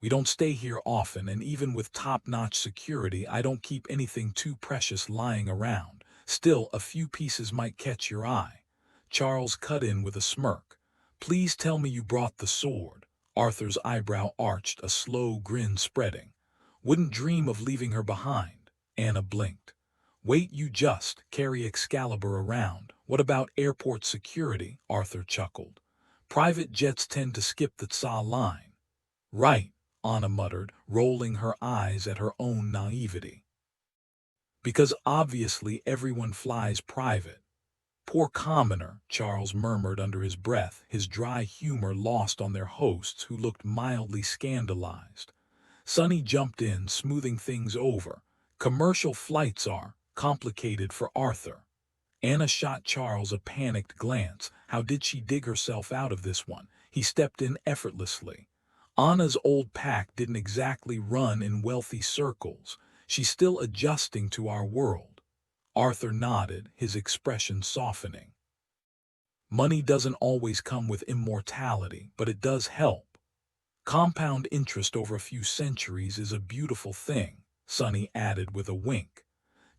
Speaker 1: "We don't stay here often, and even with top-notch security, I don't keep anything too precious lying around. Still, a few pieces might catch your eye." Charles cut in with a smirk. "Please tell me you brought the sword." Arthur's eyebrow arched, a slow grin spreading. "Wouldn't dream of leaving her behind." Anna blinked. "Wait, you just carry Excalibur around. What about airport security?" Arthur chuckled. "Private jets tend to skip the TSA line." "Right," Anna muttered, rolling her eyes at her own naivety. "Because obviously everyone flies private." "Poor commoner," Charles murmured under his breath, his dry humor lost on their hosts who looked mildly scandalized. Sonny jumped in, smoothing things over. "Commercial flights are complicated for Arthur." Anna shot Charles a panicked glance. How did she dig herself out of this one? He stepped in effortlessly. "Anna's old pack didn't exactly run in wealthy circles. She's still adjusting to our world." Arthur nodded, his expression softening. "Money doesn't always come with immortality, but it does help. Compound interest over a few centuries is a beautiful thing," Sonny added with a wink.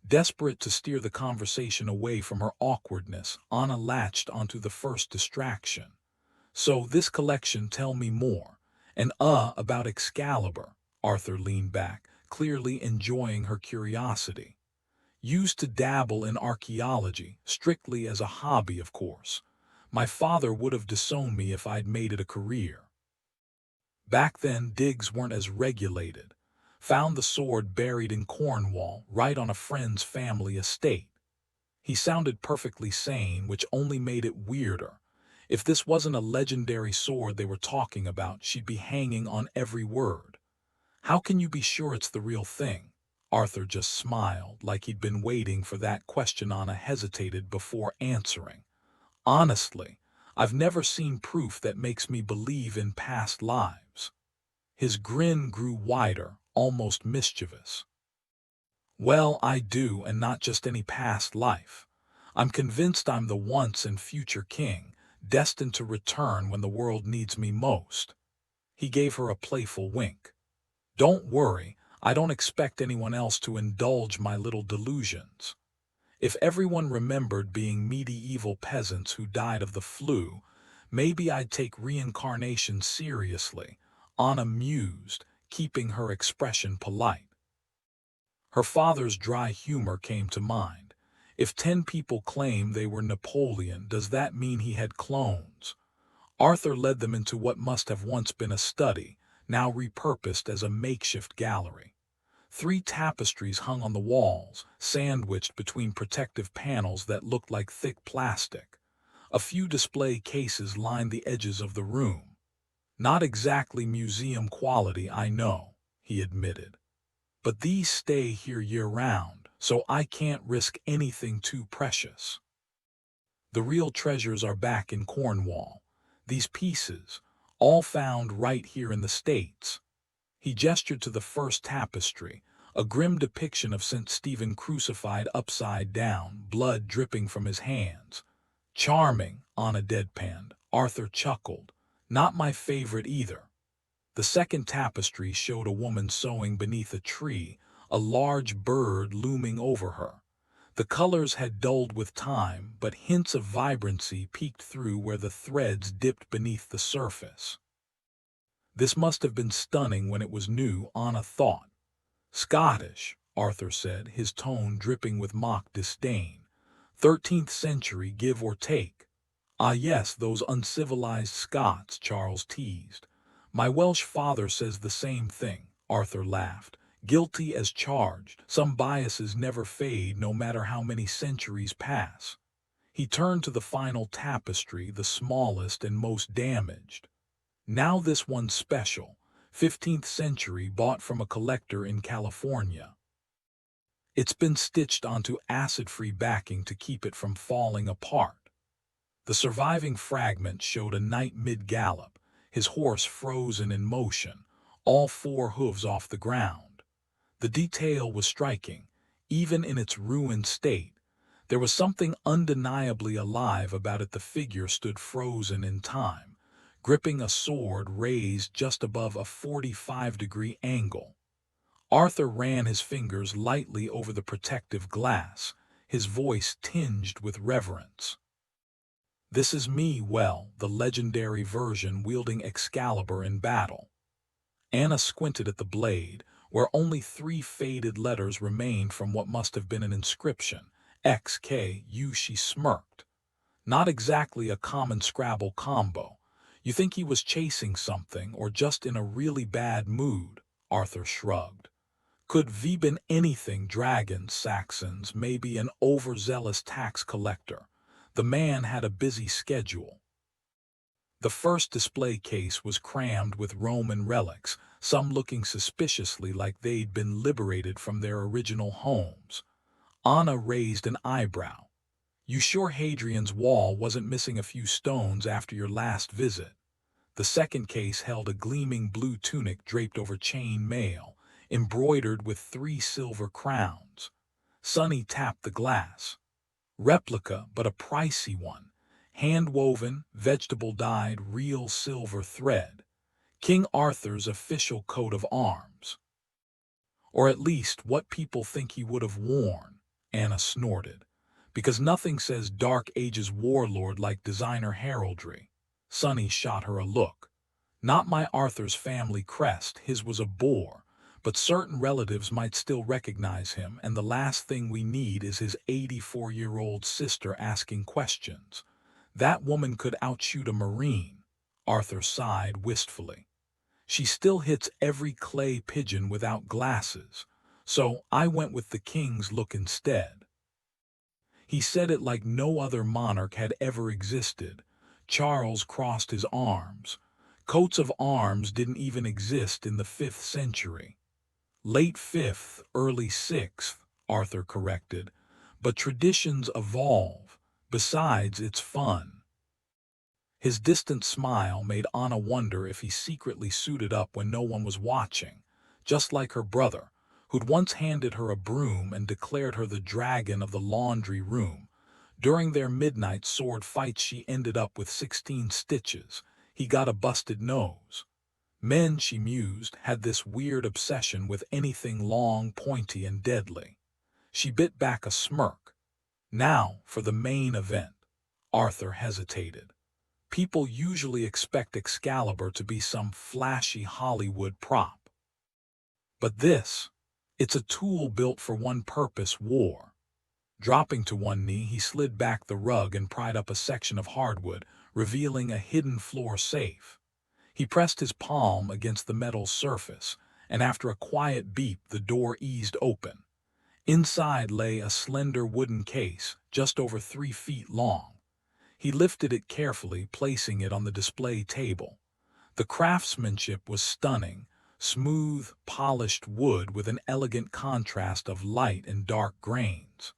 Speaker 1: Desperate to steer the conversation away from her awkwardness, Anna latched onto the first distraction. "So this collection, tell me more." "And about Excalibur." Arthur leaned back, clearly enjoying her curiosity. "Used to dabble in archaeology, strictly as a hobby, of course. My father would have disowned me if I'd made it a career. Back then, digs weren't as regulated. Found the sword buried in Cornwall, right on a friend's family estate." He sounded perfectly sane, which only made it weirder. If this wasn't a legendary sword they were talking about, she'd be hanging on every word. "How can you be sure it's the real thing?" Arthur just smiled, like he'd been waiting for that question. Anna hesitated before answering. "Honestly, I've never seen proof that makes me believe in past lives." His grin grew wider, almost mischievous. "Well, I do, and not just any past life. I'm convinced I'm the once and future king, destined to return when the world needs me most." He gave her a playful wink. Don't worry, I don't expect anyone else to indulge my little delusions. If everyone remembered being medieval peasants who died of the flu, maybe I'd take reincarnation seriously, Anna mused, keeping her expression polite. Her father's dry humor came to mind. If 10 people claim they were Napoleon, does that mean he had clones? Arthur led them into what must have once been a study, now repurposed as a makeshift gallery. 3 tapestries hung on the walls, sandwiched between protective panels that looked like thick plastic. A few display cases lined the edges of the room. Not exactly museum quality, I know, he admitted. But these stay here year-round, so I can't risk anything too precious. The real treasures are back in Cornwall. These pieces, all found right here in the States. He gestured to the first tapestry, a grim depiction of St. Stephen crucified upside down, blood dripping from his hands. Charming, Anna deadpanned. Arthur chuckled. Not my favorite either. The second tapestry showed a woman sewing beneath a tree, a large bird looming over her. The colors had dulled with time, but hints of vibrancy peeked through where the threads dipped beneath the surface. This must have been stunning when it was new, Anna thought. Scottish, Arthur said, his tone dripping with mock disdain. 13th century, give or take. Ah yes, those uncivilized Scots, Charles teased. My Welsh father says the same thing, Arthur laughed. Guilty as charged. Some biases never fade no matter how many centuries pass. He turned to the final tapestry, the smallest and most damaged. Now this one's special, 15th century, bought from a collector in California. It's been stitched onto acid-free backing to keep it from falling apart. The surviving fragment showed a knight mid-gallop, his horse frozen in motion, all 4 hooves off the ground. The detail was striking, even in its ruined state. There was something undeniably alive about it. The figure stood frozen in time, gripping a sword raised just above a 45-degree angle. Arthur ran his fingers lightly over the protective glass, his voice tinged with reverence. This is me, well, the legendary version wielding Excalibur in battle. Anna squinted at the blade, where only 3 faded letters remained from what must have been an inscription. XKU, she smirked. Not exactly a common Scrabble combo. You think he was chasing something or just in a really bad mood? Arthur shrugged. Could V been anything? Dragons, Saxons, maybe an overzealous tax collector. The man had a busy schedule. The first display case was crammed with Roman relics, some looking suspiciously like they'd been liberated from their original homes. Anna raised an eyebrow. You sure Hadrian's wall wasn't missing a few stones after your last visit? The second case held a gleaming blue tunic draped over chain mail, embroidered with 3 silver crowns. Sonny tapped the glass. Replica, but a pricey one. Hand-woven, vegetable-dyed, real silver thread. King Arthur's official coat of arms. Or at least what people think he would have worn, Anna snorted. Because nothing says Dark Ages warlord like designer heraldry. Sonny shot her a look. Not my Arthur's family crest, his was a boar, but certain relatives might still recognize him, and the last thing we need is his 84-year-old sister asking questions. That woman could outshoot a Marine, Arthur sighed wistfully. She still hits every clay pigeon without glasses, so I went with the king's look instead. He said it like no other monarch had ever existed. Charles crossed his arms. Coats of arms didn't even exist in the 5th century. Late 5th, early 6th, Arthur corrected. But traditions evolve. Besides, it's fun. His distant smile made Anna wonder if he secretly suited up when no one was watching, just like her brother, who'd once handed her a broom and declared her the dragon of the laundry room. During their midnight sword fight she ended up with 16 stitches. He got a busted nose. Men, she mused, had this weird obsession with anything long, pointy, and deadly. She bit back a smirk. Now, for the main event. Arthur hesitated. People usually expect Excalibur to be some flashy Hollywood prop. But this, it's a tool built for one purpose: war. Dropping to one knee, he slid back the rug and pried up a section of hardwood, revealing a hidden floor safe. He pressed his palm against the metal surface, and after a quiet beep, the door eased open. Inside lay a slender wooden case, just over 3 feet long. He lifted it carefully, placing it on the display table. The craftsmanship was stunning: smooth, polished wood with an elegant contrast of light and dark grains.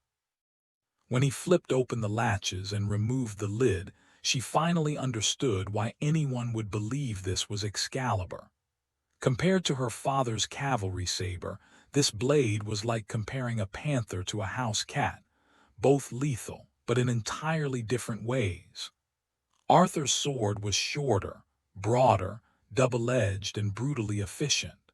Speaker 1: When he flipped open the latches and removed the lid, she finally understood why anyone would believe this was Excalibur. Compared to her father's cavalry saber, this blade was like comparing a panther to a house cat, both lethal, but in entirely different ways. Arthur's sword was shorter, broader, double-edged, and brutally efficient.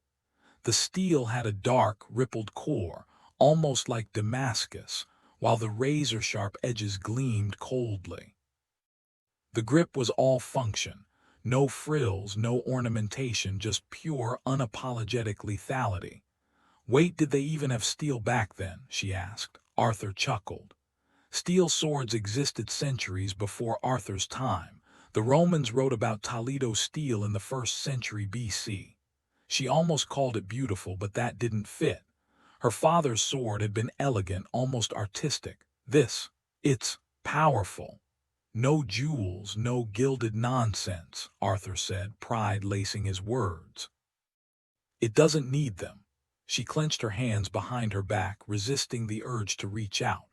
Speaker 1: The steel had a dark, rippled core, almost like Damascus, while the razor-sharp edges gleamed coldly. The grip was all function. No frills, no ornamentation, just pure, unapologetic lethality. Wait, did they even have steel back then? She asked. Arthur chuckled. Steel swords existed centuries before Arthur's time. The Romans wrote about Toledo steel in the 1st century BC. She almost called it beautiful, but that didn't fit. Her father's sword had been elegant, almost artistic. It's powerful. No jewels, no gilded nonsense, Arthur said, pride lacing his words. It doesn't need them. She clenched her hands behind her back, resisting the urge to reach out.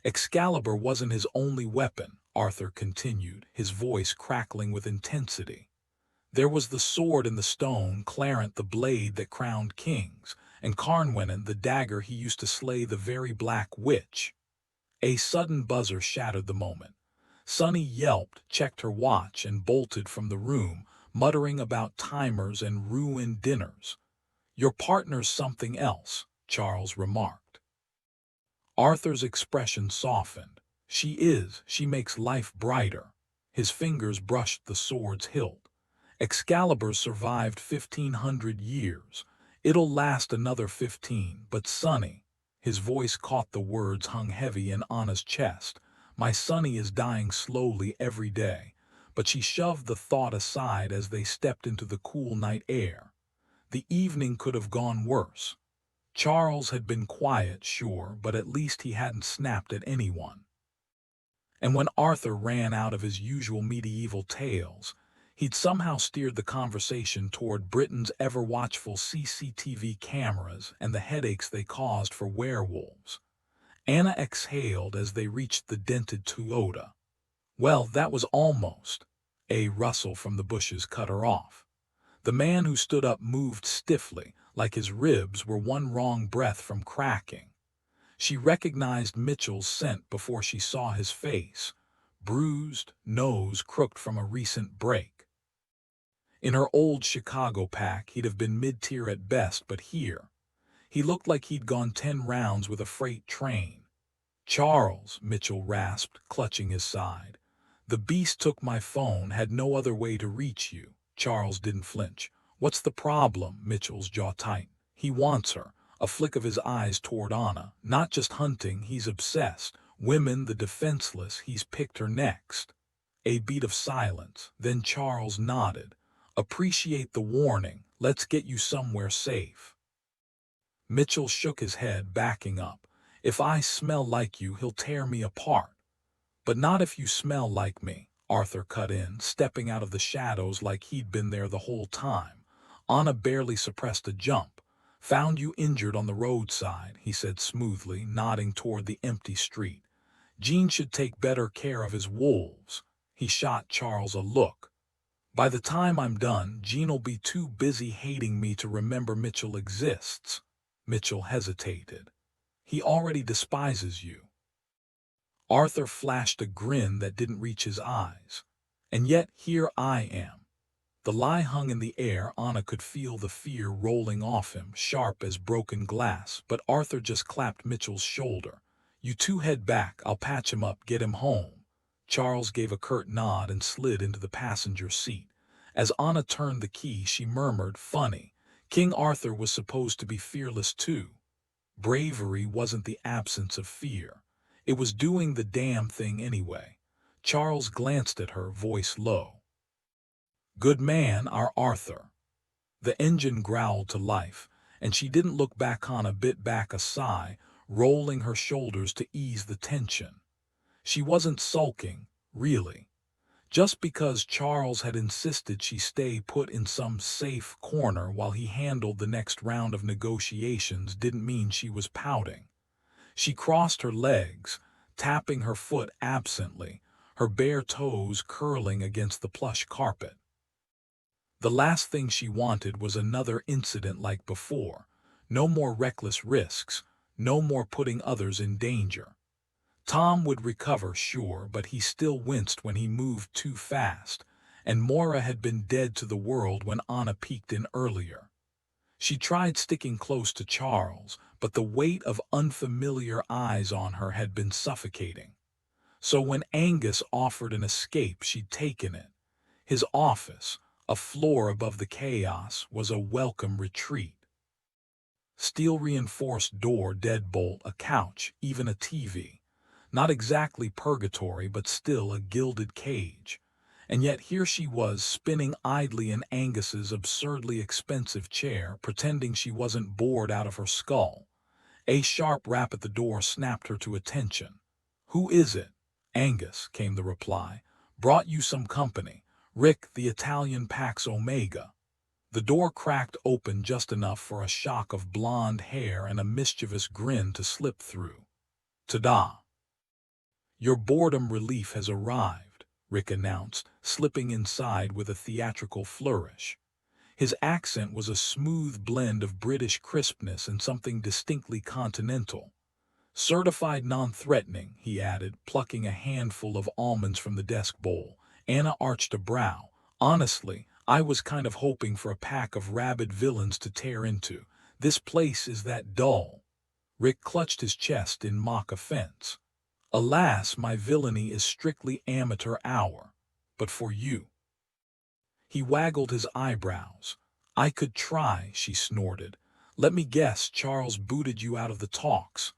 Speaker 1: Excalibur wasn't his only weapon, Arthur continued, his voice crackling with intensity. There was the sword in the stone, Clarent the blade that crowned kings, and Carnwenan the dagger he used to slay the very Black Witch. A sudden buzzer shattered the moment. Sunny yelped, checked her watch, and bolted from the room, muttering about timers and ruined dinners. Your partner's something else, Charles remarked. Arthur's expression softened. She makes life brighter. His fingers brushed the sword's hilt. Excalibur survived 1,500 years. It'll last another 15, but Sonny, his voice caught the words hung heavy in Anna's chest. My Sonny is dying slowly every day. But she shoved the thought aside as they stepped into the cool night air. The evening could have gone worse. Charles had been quiet, sure, but at least he hadn't snapped at anyone. And when Arthur ran out of his usual medieval tales, he'd somehow steered the conversation toward Britain's ever-watchful CCTV cameras and the headaches they caused for werewolves. Anna exhaled as they reached the dented Toyota. Well, that was almost. A rustle from the bushes cut her off. The man who stood up moved stiffly, like his ribs were one wrong breath from cracking. She recognized Mitchell's scent before she saw his face, bruised, nose crooked from a recent break. In her old Chicago pack, he'd have been mid-tier at best, but here, he looked like he'd gone 10 rounds with a freight train. Charles, Mitchell rasped, clutching his side. The beast took my phone, had no other way to reach you. Charles didn't flinch. What's the problem? Mitchell's jaw tightened. He wants her. A flick of his eyes toward Anna. Not just hunting, he's obsessed. Women, the defenseless, he's picked her next. A beat of silence. Then Charles nodded. Appreciate the warning. Let's get you somewhere safe. Mitchell shook his head, backing up. If I smell like you, he'll tear me apart. But not if you smell like me, Arthur cut in, stepping out of the shadows like he'd been there the whole time. Anna barely suppressed a jump. Found you injured on the roadside, he said smoothly, nodding toward the empty street. Gene should take better care of his wolves. He shot Charles a look. By the time I'm done, Gene'll be too busy hating me to remember Mitchell exists. Mitchell hesitated. He already despises you. Arthur flashed a grin that didn't reach his eyes. And yet here I am. The lie hung in the air. Anna could feel the fear rolling off him, sharp as broken glass, but Arthur just clapped Mitchell's shoulder. "You two head back, I'll patch him up, get him home." Charles gave a curt nod and slid into the passenger seat. As Anna turned the key, she murmured, "Funny. King Arthur was supposed to be fearless too." Bravery wasn't the absence of fear. It was doing the damn thing anyway. Charles glanced at her, voice low. "Good man, our Arthur." The engine growled to life, and she didn't look back. On a bit back a sigh, rolling her shoulders to ease the tension. She wasn't sulking, really. Just because Charles had insisted she stay put in some safe corner while he handled the next round of negotiations didn't mean she was pouting. She crossed her legs, tapping her foot absently, her bare toes curling against the plush carpet. The last thing she wanted was another incident like before. No more reckless risks, no more putting others in danger. Tom would recover, sure, but he still winced when he moved too fast, and Moira had been dead to the world when Anna peeked in earlier. She tried sticking close to Charles, but the weight of unfamiliar eyes on her had been suffocating. So when Angus offered an escape, she'd taken it. His office, a floor above the chaos, was a welcome retreat. Steel-reinforced door, deadbolt, a couch, even a TV. Not exactly purgatory, but still a gilded cage. And yet here she was, spinning idly in Angus's absurdly expensive chair, pretending she wasn't bored out of her skull. A sharp rap at the door snapped her to attention. "Who is it?" "Angus," came the reply. "Brought you some company. Rick, the Italian Pax Omega." The door cracked open just enough for a shock of blonde hair and a mischievous grin to slip through. "Ta-da! Your boredom relief has arrived," Rick announced, slipping inside with a theatrical flourish. His accent was a smooth blend of British crispness and something distinctly continental. "Certified non-threatening," he added, plucking a handful of almonds from the desk bowl. Anna arched a brow. "Honestly, I was kind of hoping for a pack of rabid villains to tear into. This place is that dull." Rick clutched his chest in mock offense. "Alas, my villainy is strictly amateur hour. But for you." He waggled his eyebrows. "I could try," she snorted. "Let me guess, Charles booted you out of the talks."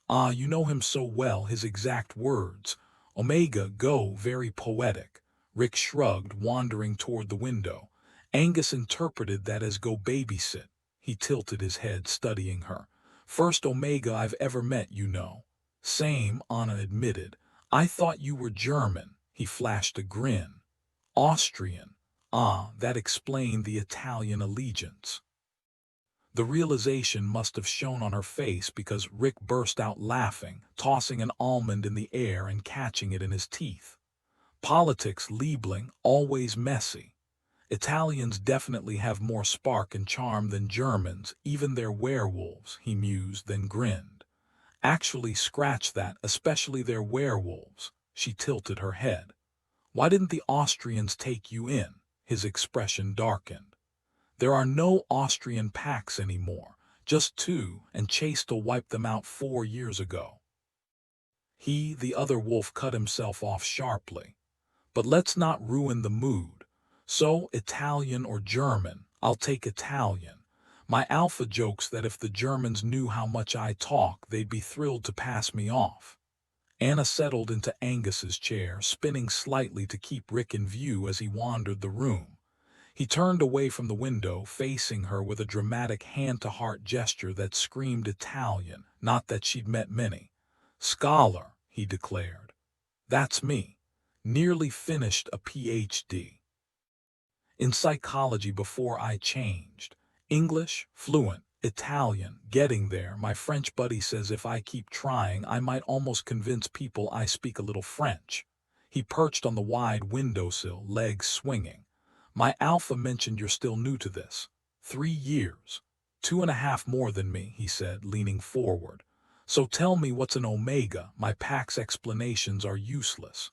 Speaker 1: "Ah, you know him so well, his exact words. Omega, go, very poetic." Rick shrugged, wandering toward the window. "Angus interpreted that as go babysit." He tilted his head, studying her. "First Omega I've ever met, you know." "Same," Anna admitted. "I thought you were German." He flashed a grin. "Austrian." "Ah, that explained the Italian allegiance." The realization must have shown on her face because Rick burst out laughing, tossing an almond in the air and catching it in his teeth. "Politics, Liebling, always messy. Italians definitely have more spark and charm than Germans, even their werewolves," he mused, then grinned. "Actually, scratch that, especially their werewolves." She tilted her head. "Why didn't the Austrians take you in?" His expression darkened. "There are no Austrian packs anymore, just two, and Chastel wiped them out 4 years ago." The other wolf, cut himself off sharply. "But let's not ruin the mood. So, Italian or German? I'll take Italian. My alpha jokes that if the Germans knew how much I talk, they'd be thrilled to pass me off." Anna settled into Angus's chair, spinning slightly to keep Rick in view as he wandered the room. He turned away from the window, facing her with a dramatic hand-to-heart gesture that screamed Italian, not that she'd met many. "Scholar," he declared. "That's me. Nearly finished a PhD. In psychology before I changed. English, fluent. Italian, getting there. My French buddy says if I keep trying, I might almost convince people I speak a little French." He perched on the wide windowsill, legs swinging. "My alpha mentioned you're still new to this." 3 years. 2.5 more than me," he said, leaning forward. "So tell me, what's an omega? My pack's explanations are useless."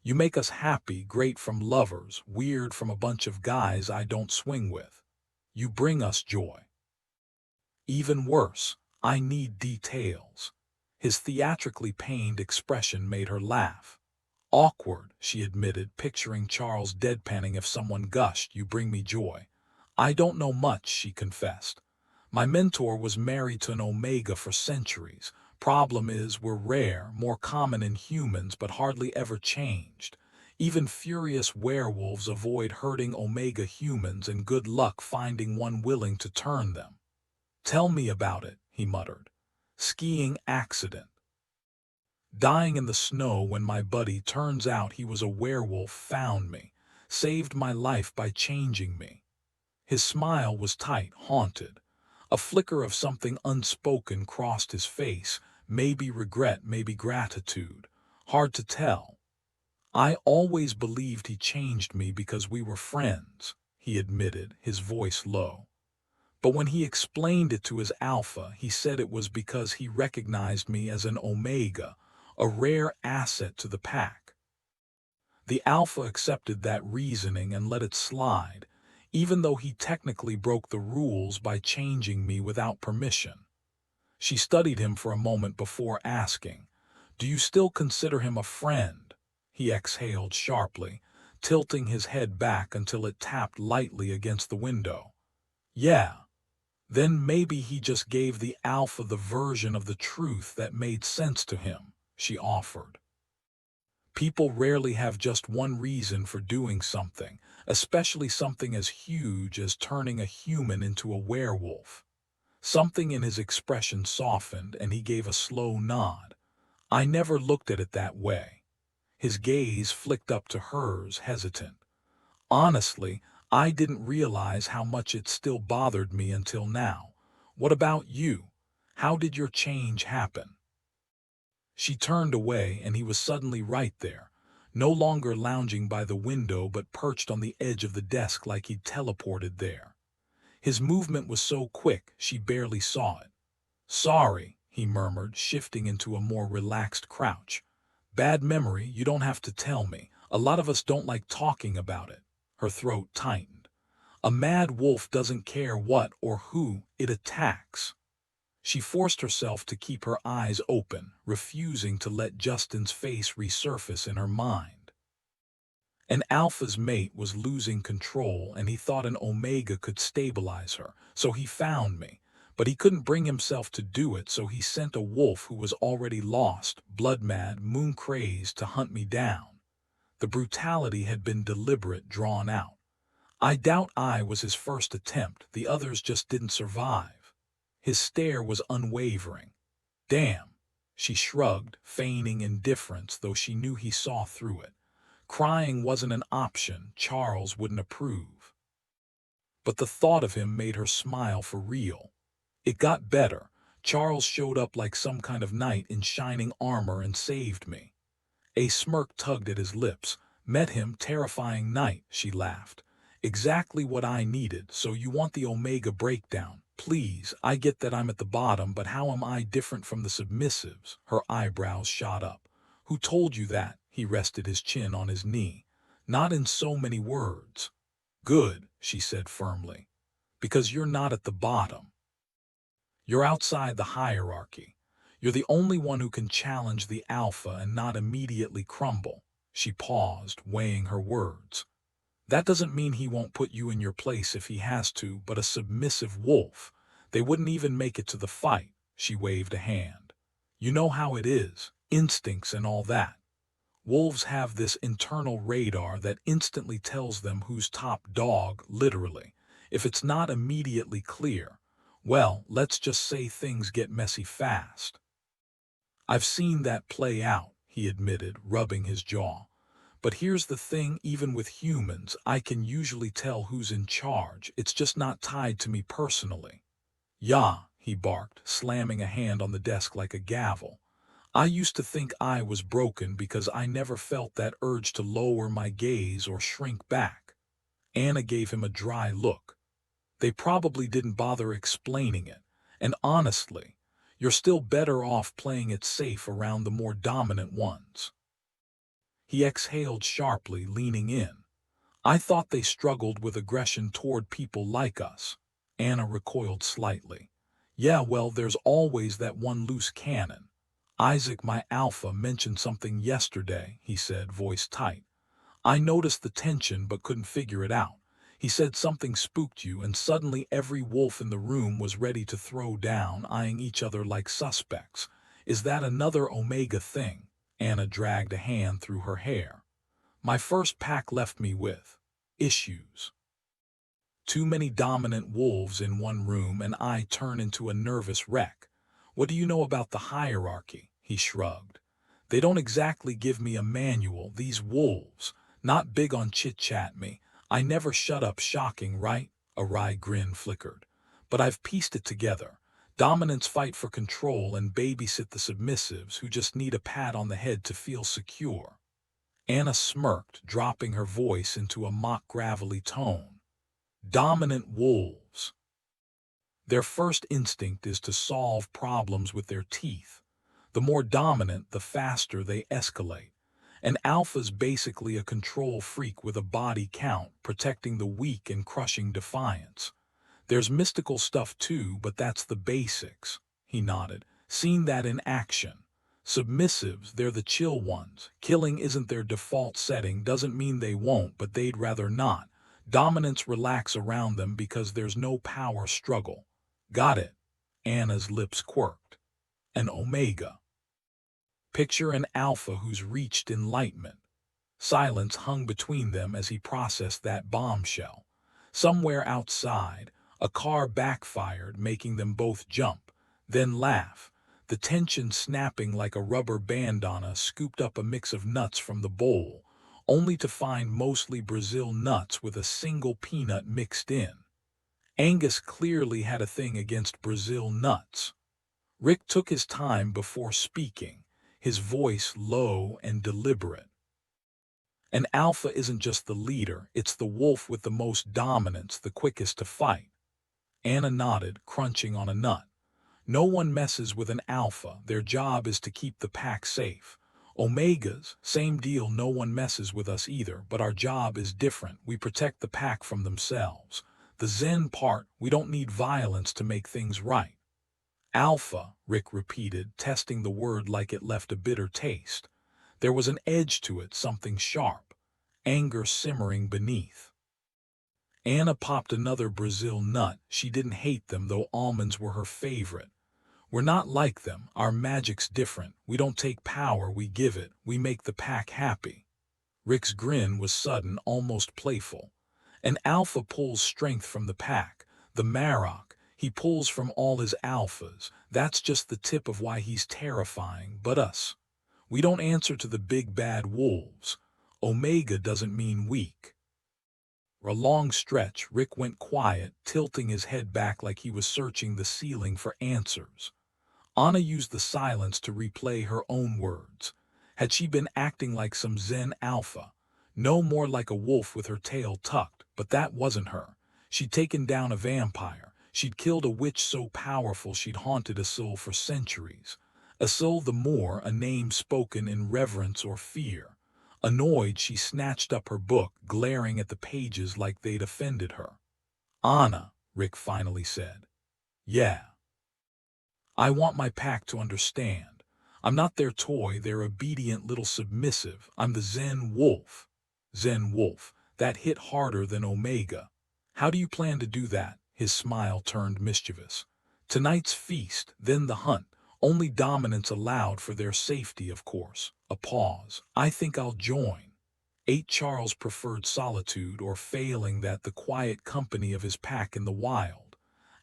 Speaker 1: You make us happy, great from lovers, weird from a bunch of guys I don't swing with. You bring us joy. Even worse, I need details. His theatrically pained expression made her laugh. Awkward, she admitted, picturing Charles deadpanning if someone gushed, "You bring me joy." "I don't know much," she confessed. "My mentor was married to an Omega for centuries. Problem is, we're rare, more common in humans, but hardly ever changed. Even furious werewolves avoid hurting Omega humans, and good luck finding one willing to turn them." "Tell me about it," he muttered. "Skiing accident. Dying in the snow when my buddy, turns out he was a werewolf, found me. Saved my life by changing me." His smile was tight, haunted. A flicker of something unspoken crossed his face, maybe regret, maybe gratitude. Hard to tell. "I always believed he changed me because we were friends," he admitted, his voice low. "But when he explained it to his alpha, he said it was because he recognized me as an Omega, a rare asset to the pack." The alpha accepted that reasoning and let it slide, even though he technically broke the rules by changing me without permission. She studied him for a moment before asking, "Do you still consider him a friend?" He exhaled sharply, tilting his head back until it tapped lightly against the window. "Yeah." "Then maybe he just gave the alpha the version of the truth that made sense to him," she offered. "People rarely have just one reason for doing something, especially something as huge as turning a human into a werewolf." Something in his expression softened, and he gave a slow nod. "I never looked at it that way." His gaze flicked up to hers, hesitant. "Honestly, I didn't realize how much it still bothered me until now. What about you? How did your change happen?" She turned away, and he was suddenly right there, no longer lounging by the window but perched on the edge of the desk like he'd teleported there. His movement was so quick she barely saw it. "Sorry," he murmured, shifting into a more relaxed crouch. "Bad memory, you don't have to tell me. A lot of us don't like talking about it." Her throat tightened. "A mad wolf doesn't care what or who it attacks." She forced herself to keep her eyes open, refusing to let Justin's face resurface in her mind. An alpha's mate was losing control, and he thought an omega could stabilize her, so he found me. But he couldn't bring himself to do it, so he sent a wolf who was already lost, blood-mad, moon-crazed, to hunt me down. The brutality had been deliberate, drawn out. I doubt I was his first attempt, the others just didn't survive. His stare was unwavering. "Damn." She shrugged, feigning indifference, though she knew he saw through it. Crying wasn't an option, Charles wouldn't approve. But the thought of him made her smile for real. It got better. Charles showed up like some kind of knight in shining armor and saved me. A smirk tugged at his lips. "Met him, terrifying knight," she laughed. "Exactly what I needed, so you want the Omega breakdown. Please, I get that I'm at the bottom, but how am I different from the submissives?" Her eyebrows shot up. "Who told you that?" He rested his chin on his knee. "Not in so many words." "Good," she said firmly. "Because you're not at the bottom. You're outside the hierarchy. You're the only one who can challenge the alpha and not immediately crumble." She paused, weighing her words. "That doesn't mean he won't put you in your place if he has to, but a submissive wolf, they wouldn't even make it to the fight." She waved a hand. "You know how it is, instincts and all that. Wolves have this internal radar that instantly tells them who's top dog, literally. If it's not immediately clear, well, let's just say things get messy fast." "I've seen that play out," he admitted, rubbing his jaw. "But here's the thing, even with humans, I can usually tell who's in charge. It's just not tied to me personally." "Yeah," he barked, slamming a hand on the desk like a gavel. "I used to think I was broken because I never felt that urge to lower my gaze or shrink back." Anna gave him a dry look. "They probably didn't bother explaining it. And honestly, you're still better off playing it safe around the more dominant ones." He exhaled sharply, leaning in. I thought they struggled with aggression toward people like us. Anna recoiled slightly. Yeah, well, there's always that one loose cannon. Isaac, my alpha, mentioned something yesterday, he said, voice tight. I noticed the tension but couldn't figure it out. He said something spooked you, and suddenly every wolf in the room was ready to throw down, eyeing each other like suspects. Is that another Omega thing? Anna dragged a hand through her hair. My first pack left me with issues. Too many dominant wolves in one room, and I turn into a nervous wreck. What do you know about the hierarchy? He shrugged. They don't exactly give me a manual, these wolves. Not big on chit-chat me. I never shut up. Shocking, right? A wry grin flickered. But I've pieced it together. Dominants fight for control and babysit the submissives who just need a pat on the head to feel secure. Anna smirked, dropping her voice into a mock gravelly tone. Dominant wolves. Their first instinct is to solve problems with their teeth. The more dominant, the faster they escalate. An alpha's basically a control freak with a body count, protecting the weak and crushing defiance. There's mystical stuff too, but that's the basics. He nodded. Seen that in action. Submissives, they're the chill ones. Killing isn't their default setting, doesn't mean they won't, but they'd rather not. Dominants relax around them because there's no power struggle. Got it. Anna's lips quirked. An Omega. Picture an alpha who's reached enlightenment. Silence hung between them as he processed that bombshell. Somewhere outside, a car backfired, making them both jump, then laugh. The tension snapping like a rubber bandana, scooped up a mix of nuts from the bowl, only to find mostly Brazil nuts with a single peanut mixed in. Angus clearly had a thing against Brazil nuts. Rick took his time before speaking, his voice low and deliberate. An alpha isn't just the leader, it's the wolf with the most dominance, the quickest to fight. Anna nodded, crunching on a nut. No one messes with an alpha, their job is to keep the pack safe. Omegas, same deal, no one messes with us either, but our job is different, we protect the pack from themselves. The Zen part, we don't need violence to make things right. Alpha, Rick repeated, testing the word like it left a bitter taste. There was an edge to it, something sharp, anger simmering beneath. Anna popped another Brazil nut. She didn't hate them, though almonds were her favorite. We're not like them, our magic's different. We don't take power, we give it, we make the pack happy. Rick's grin was sudden, almost playful. An alpha pulls strength from the pack, the Marok. He pulls from all his alphas. That's just the tip of why he's terrifying, but us. We don't answer to the big bad wolves. Omega doesn't mean weak. For a long stretch, Rick went quiet, tilting his head back like he was searching the ceiling for answers. Anna used the silence to replay her own words. Had she been acting like some Zen alpha? No, more like a wolf with her tail tucked, but that wasn't her. She'd taken down a vampire. She'd killed a witch so powerful she'd haunted a soul for centuries. A soul the more, a name spoken in reverence or fear. Annoyed, she snatched up her book, glaring at the pages like they'd offended her. Anna, Rick finally said. Yeah. I want my pack to understand. I'm not their toy, their obedient little submissive. I'm the Zen wolf. Zen wolf. That hit harder than Omega. How do you plan to do that? His smile turned mischievous. Tonight's feast, then the hunt. Only dominance allowed for their safety, of course. A pause. I think I'll join. Charles preferred solitude, or failing that, the quiet company of his pack in the wild.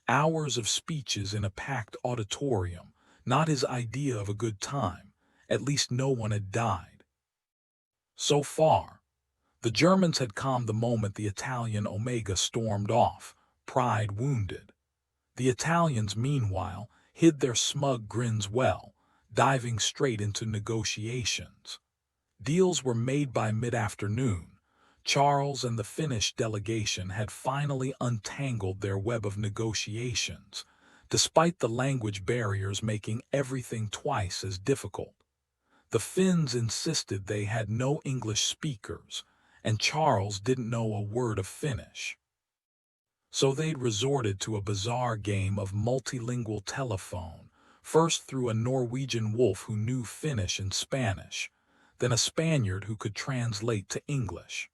Speaker 1: Hours of speeches in a packed auditorium, not his idea of a good time. At least no one had died. So far. The Germans had calmed the moment the Italian Omega stormed off, pride wounded. The Italians, meanwhile, hid their smug grins well, diving straight into negotiations. Deals were made by mid-afternoon. Charles and the Finnish delegation had finally untangled their web of negotiations, despite the language barriers making everything twice as difficult. The Finns insisted they had no English speakers, and Charles didn't know a word of Finnish. So they'd resorted to a bizarre game of multilingual telephone, first through a Norwegian wolf who knew Finnish and Spanish, then a Spaniard who could translate to English.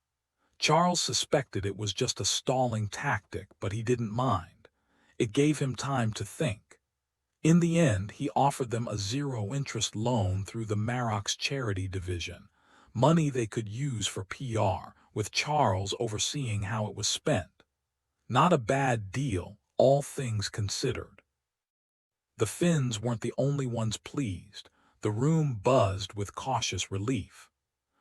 Speaker 1: Charles suspected it was just a stalling tactic, but he didn't mind. It gave him time to think. In the end, he offered them a zero-interest loan through the Marok's charity division, money they could use for PR, with Charles overseeing how it was spent. Not a bad deal, all things considered. The Finns weren't the only ones pleased. The room buzzed with cautious relief.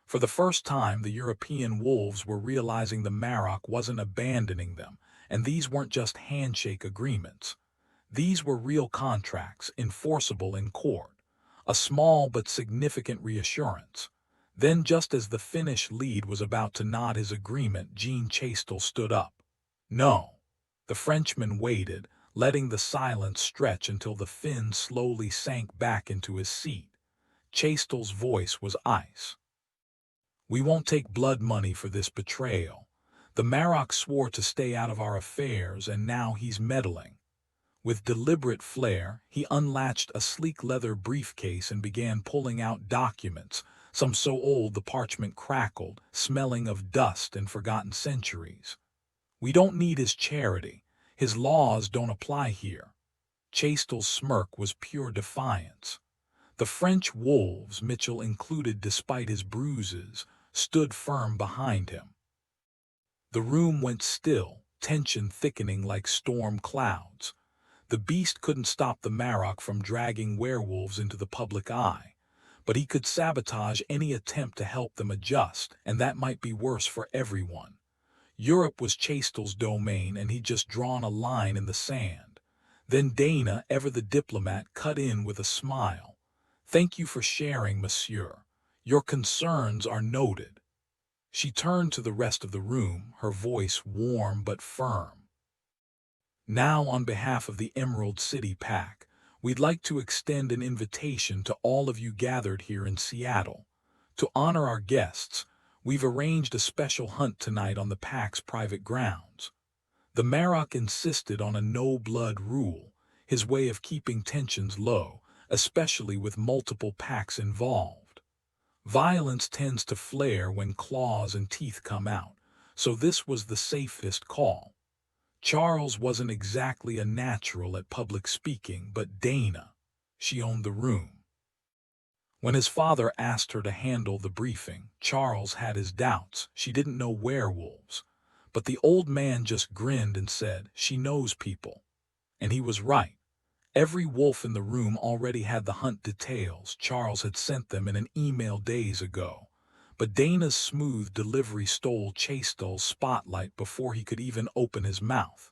Speaker 1: For the first time, the European wolves were realizing the Marok wasn't abandoning them, and these weren't just handshake agreements. These were real contracts, enforceable in court. A small but significant reassurance. Then, just as the Finnish lead was about to nod his agreement, Jean Chastel stood up. No. The Frenchman waited, letting the silence stretch until the Finn slowly sank back into his seat. Chastel's voice was ice. We won't take blood money for this betrayal. The Marok swore to stay out of our affairs, and now he's meddling. With deliberate flair, he unlatched a sleek leather briefcase and began pulling out documents, some so old the parchment crackled, smelling of dust and forgotten centuries. We don't need his charity. His laws don't apply here. Chastel's smirk was pure defiance. The French wolves, Mitchell included despite his bruises, stood firm behind him. The room went still, tension thickening like storm clouds. The beast couldn't stop the Marok from dragging werewolves into the public eye, but he could sabotage any attempt to help them adjust, and that might be worse for everyone. Europe was Chastel's domain, and he'd just drawn a line in the sand. Then Dana, ever the diplomat, cut in with a smile. Thank you for sharing, monsieur. Your concerns are noted. She turned to the rest of the room, her voice warm but firm. Now, on behalf of the Emerald City Pack, we'd like to extend an invitation to all of you gathered here in Seattle. To honor our guests, we've arranged a special hunt tonight on the Pack's private grounds. The Marok insisted on a no-blood rule, his way of keeping tensions low, especially with multiple packs involved. Violence tends to flare when claws and teeth come out, so this was the safest call. Charles wasn't exactly a natural at public speaking, but Dana, she owned the room. When his father asked her to handle the briefing, Charles had his doubts. She didn't know werewolves. But the old man just grinned and said, she knows people. And he was right. Every wolf in the room already had the hunt details. Charles had sent them in an email days ago. But Dana's smooth delivery stole Chastel's spotlight before he could even open his mouth.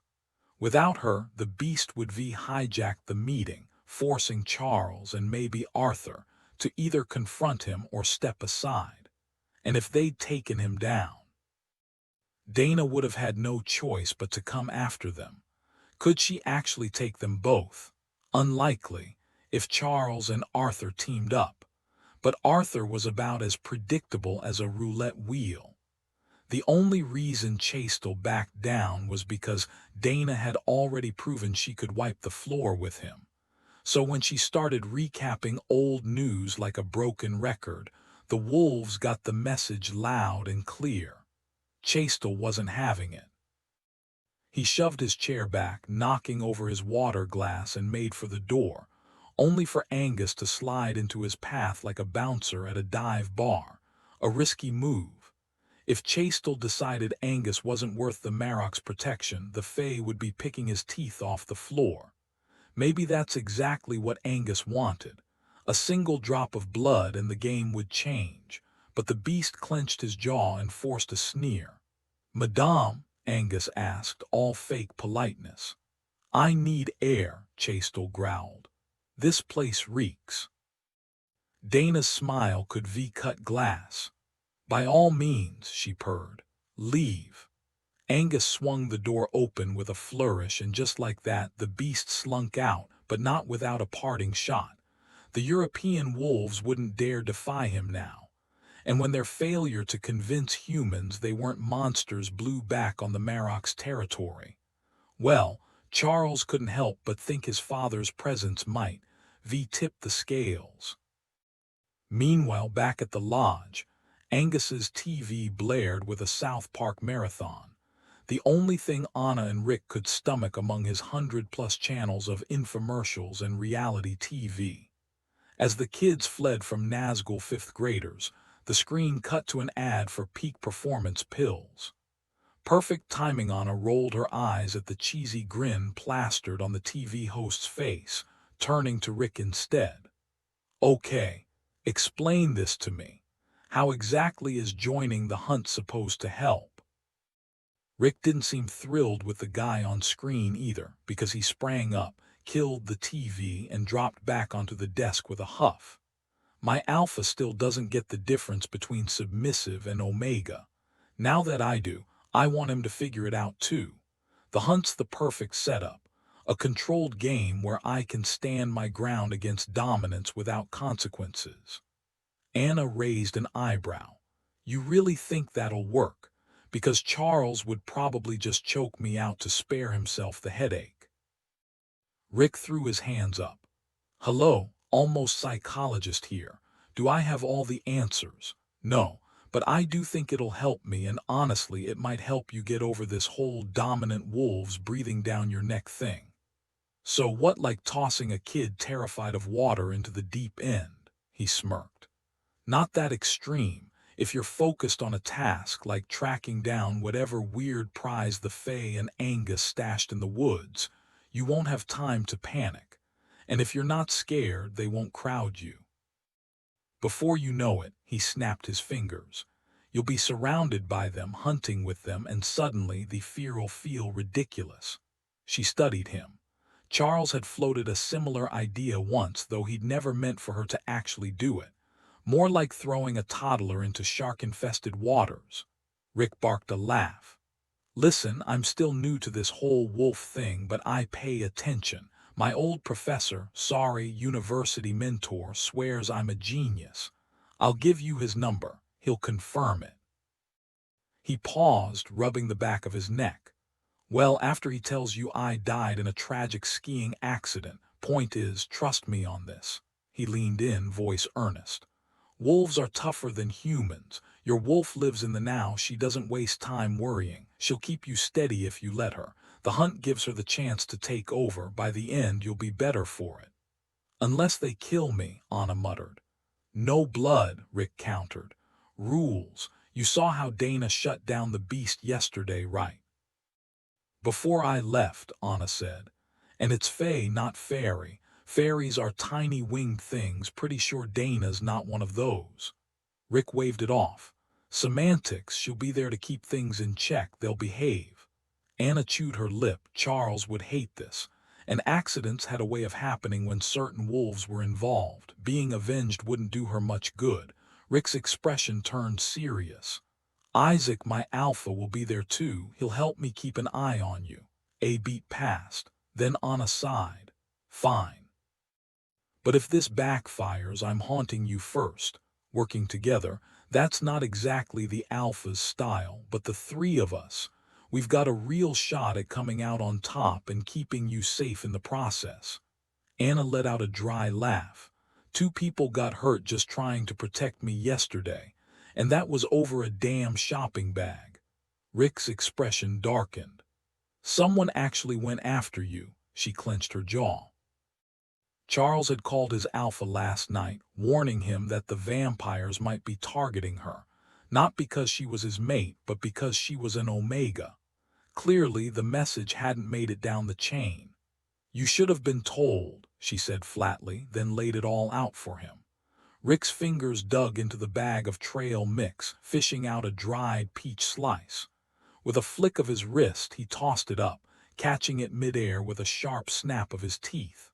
Speaker 1: Without her, the beast would hijack the meeting, forcing Charles and maybe Arthur to either confront him or step aside. And if they'd taken him down, Dana would have had no choice but to come after them. Could she actually take them both? Unlikely, if Charles and Arthur teamed up. But Arthur was about as predictable as a roulette wheel. The only reason Chastel backed down was because Dana had already proven she could wipe the floor with him. So when she started recapping old news like a broken record, the wolves got the message loud and clear. Chastel wasn't having it. He shoved his chair back, knocking over his water glass, and made for the door, only for Angus to slide into his path like a bouncer at a dive bar. A risky move. If Chastel decided Angus wasn't worth the Marok's protection, the Fae would be picking his teeth off the floor. Maybe that's exactly what Angus wanted. A single drop of blood and the game would change. But the beast clenched his jaw and forced a sneer. "Madame," Angus asked, all fake politeness. "I need air," Chastel growled. "This place reeks." Dana's smile could cut glass. "By all means," she purred. "Leave." Angus swung the door open with a flourish, and just like that, the beast slunk out, but not without a parting shot. The European wolves wouldn't dare defy him now, and when their failure to convince humans they weren't monsters blew back on the Marok's territory, well, Charles couldn't help but think his father's presence might tip the scales. Meanwhile, back at the lodge, Angus's TV blared with a South Park marathon, the only thing Anna and Rick could stomach among his 100-plus channels of infomercials and reality TV. As the kids fled from Nazgul fifth graders, the screen cut to an ad for peak performance pills. Perfect timing. Anna rolled her eyes at the cheesy grin plastered on the TV host's face, turning to Rick instead. Okay, explain this to me. How exactly is joining the hunt supposed to help? Rick didn't seem thrilled with the guy on screen either, because he sprang up, killed the TV, and dropped back onto the desk with a huff. My alpha still doesn't get the difference between submissive and omega. Now that I do, I want him to figure it out too. The hunt's the perfect setup, a controlled game where I can stand my ground against dominance without consequences. Anna raised an eyebrow. You really think that'll work? Because Charles would probably just choke me out to spare himself the headache. Rick threw his hands up. Hello, almost psychologist here. Do I have all the answers? No, but I do think it'll help me, and honestly it might help you get over this whole dominant wolves breathing down your neck thing. So what, like tossing a kid terrified of water into the deep end? He smirked. Not that extreme. If you're focused on a task like tracking down whatever weird prize the Fae and Angus stashed in the woods, you won't have time to panic. And if you're not scared, they won't crowd you. Before you know it, he snapped his fingers. You'll be surrounded by them, hunting with them, and suddenly the fear will feel ridiculous. She studied him. Charles had floated a similar idea once, though he'd never meant for her to actually do it. More like throwing a toddler into shark-infested waters. Rick barked a laugh. Listen, I'm still new to this whole wolf thing, but I pay attention. My old professor, university mentor, swears I'm a genius. I'll give you his number. He'll confirm it. He paused, rubbing the back of his neck. Well, after he tells you I died in a tragic skiing accident, point is, trust me on this. He leaned in, voice earnest. Wolves are tougher than humans. Your wolf lives in the now. She doesn't waste time worrying. She'll keep you steady if you let her. The hunt gives her the chance to take over. By the end, you'll be better for it. Unless they kill me, Anna muttered. No blood, Rick countered. Rules. You saw how Dana shut down the beast yesterday, right? Before I left, Anna said. And it's Fae, not fairy. Fairies are tiny winged things. Pretty sure Dana's not one of those. Rick waved it off. Semantics. She'll be there to keep things in check. They'll behave. Anna chewed her lip. Charles would hate this. And accidents had a way of happening when certain wolves were involved. Being avenged wouldn't do her much good. Rick's expression turned serious. Isaac, my alpha, will be there too. He'll help me keep an eye on you. A beat passed. Then Anna sighed. Fine. But if this backfires, I'm haunting you first. Working together, that's not exactly the alpha's style, but the three of us, we've got a real shot at coming out on top and keeping you safe in the process. Anna let out a dry laugh. 2 people got hurt just trying to protect me yesterday, and that was over a damn shopping bag. Rick's expression darkened. Someone actually went after you. She clenched her jaw. Charles had called his alpha last night, warning him that the vampires might be targeting her, not because she was his mate, but because she was an omega. Clearly, the message hadn't made it down the chain. You should have been told, she said flatly, then laid it all out for him. Rick's fingers dug into the bag of trail mix, fishing out a dried peach slice. With a flick of his wrist, he tossed it up, catching it midair with a sharp snap of his teeth.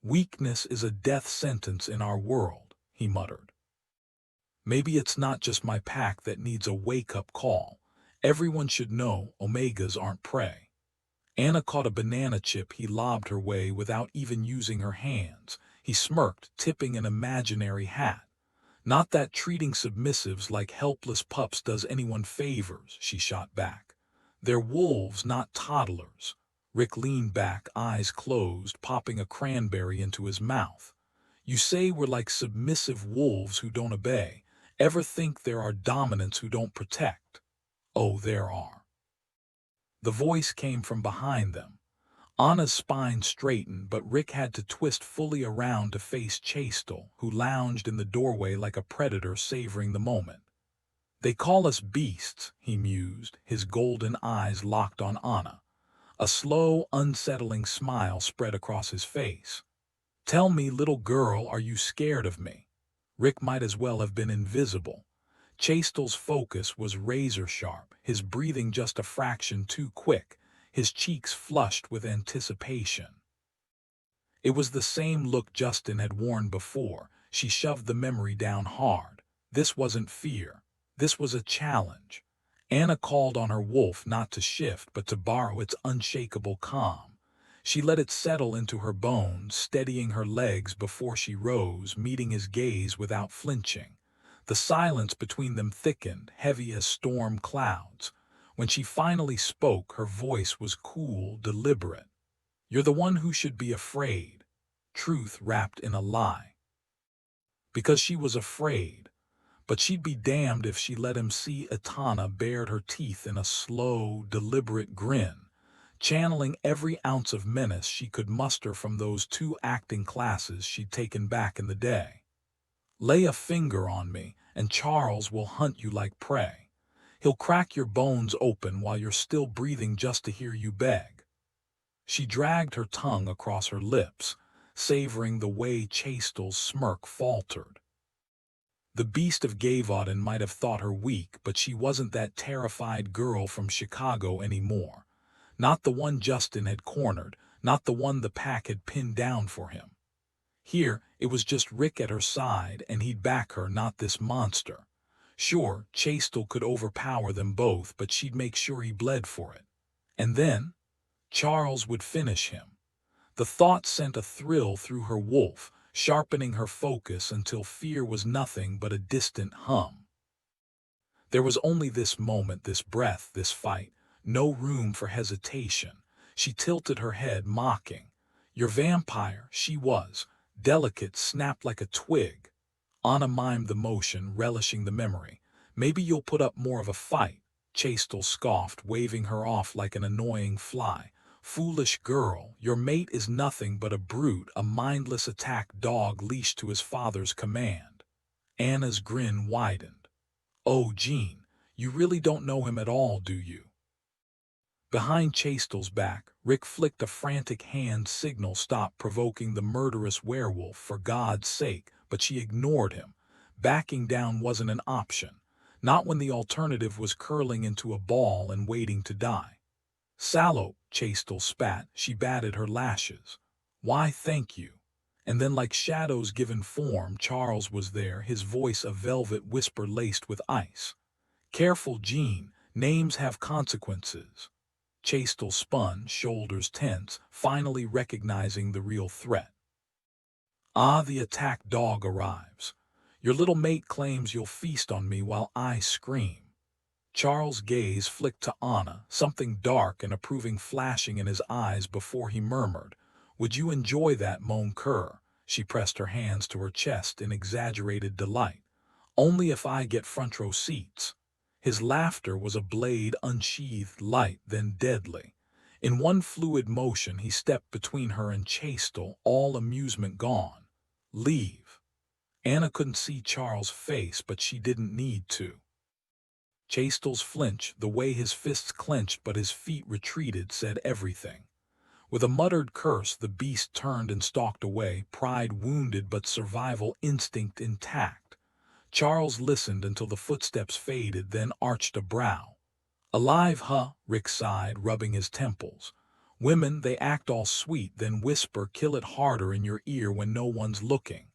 Speaker 1: Weakness is a death sentence in our world, he muttered. Maybe it's not just my pack that needs a wake-up call. Everyone should know omegas aren't prey. Anna caught a banana chip he lobbed her way without even using her hands. He smirked, tipping an imaginary hat. Not that treating submissives like helpless pups does anyone favors, she shot back. They're wolves, not toddlers. Rick leaned back, eyes closed, popping a cranberry into his mouth. You say we're like submissive wolves who don't obey. Ever think there are dominants who don't protect? Oh, there are. The voice came from behind them. Anna's spine straightened, but Rick had to twist fully around to face Chastel, who lounged in the doorway like a predator savoring the moment. They call us beasts, he mused, his golden eyes locked on Anna. A slow, unsettling smile spread across his face. Tell me, little girl, are you scared of me? Rick might as well have been invisible. Chastel's focus was razor-sharp, his breathing just a fraction too quick, his cheeks flushed with anticipation. It was the same look Justin had worn before. She shoved the memory down hard. This wasn't fear. This was a challenge. Anna called on her wolf not to shift, but to borrow its unshakable calm. She let it settle into her bones, steadying her legs before she rose, meeting his gaze without flinching. The silence between them thickened, heavy as storm clouds. When she finally spoke, her voice was cool, deliberate. You're the one who should be afraid. Truth wrapped in a lie. Because she was afraid. But she'd be damned if she let him see. Etana bared her teeth in a slow, deliberate grin, channeling every ounce of menace she could muster from those 2 acting classes she'd taken back in the day. Lay a finger on me, and Charles will hunt you like prey. He'll crack your bones open while you're still breathing just to hear you beg. She dragged her tongue across her lips, savoring the way Chastel's smirk faltered. The beast of Gavaudin might have thought her weak, but she wasn't that terrified girl from Chicago anymore. Not the one Justin had cornered, not the one the pack had pinned down for him. Here, it was just Rick at her side, and he'd back her, not this monster. Sure, Chastel could overpower them both, but she'd make sure he bled for it. And then, Charles would finish him. The thought sent a thrill through her wolf, sharpening her focus until fear was nothing but a distant hum. There was only this moment, this breath, this fight, no room for hesitation. She tilted her head, mocking. Your vampire, she was. Delicate, snapped like a twig. Anna mimed the motion, relishing the memory. Maybe you'll put up more of a fight, Chastel scoffed, waving her off like an annoying fly. Foolish girl, your mate is nothing but a brute, a mindless attack dog leashed to his father's command. Anna's grin widened. Oh, Jean, you really don't know him at all, do you? Behind Chastel's back, Rick flicked a frantic hand signal, stop provoking the murderous werewolf, for God's sake, but she ignored him. Backing down wasn't an option, not when the alternative was curling into a ball and waiting to die. Sallow, Chastel spat. She batted her lashes. Why, thank you. And then, like shadows given form, Charles was there, his voice a velvet whisper laced with ice. Careful, Jean, names have consequences. Chastel spun, shoulders tense, finally recognizing the real threat. Ah, the attack dog arrives. Your little mate claims you'll feast on me while I scream. Charles' gaze flicked to Anna, something dark and approving flashing in his eyes before he murmured, Would you enjoy that, mon cœur? She pressed her hands to her chest in exaggerated delight. Only if I get front row seats. His laughter was a blade, unsheathed, light, then deadly. In one fluid motion he stepped between her and Chastel, all amusement gone. Leave. Anna couldn't see Charles' face, but she didn't need to. Chastel's flinch, the way his fists clenched but his feet retreated, said everything. With a muttered curse, the beast turned and stalked away, pride wounded but survival instinct intact. Charles listened until the footsteps faded, then arched a brow. Alive, huh? Rick sighed, rubbing his temples. Women, they act all sweet, then whisper, kill it harder in your ear when no one's looking.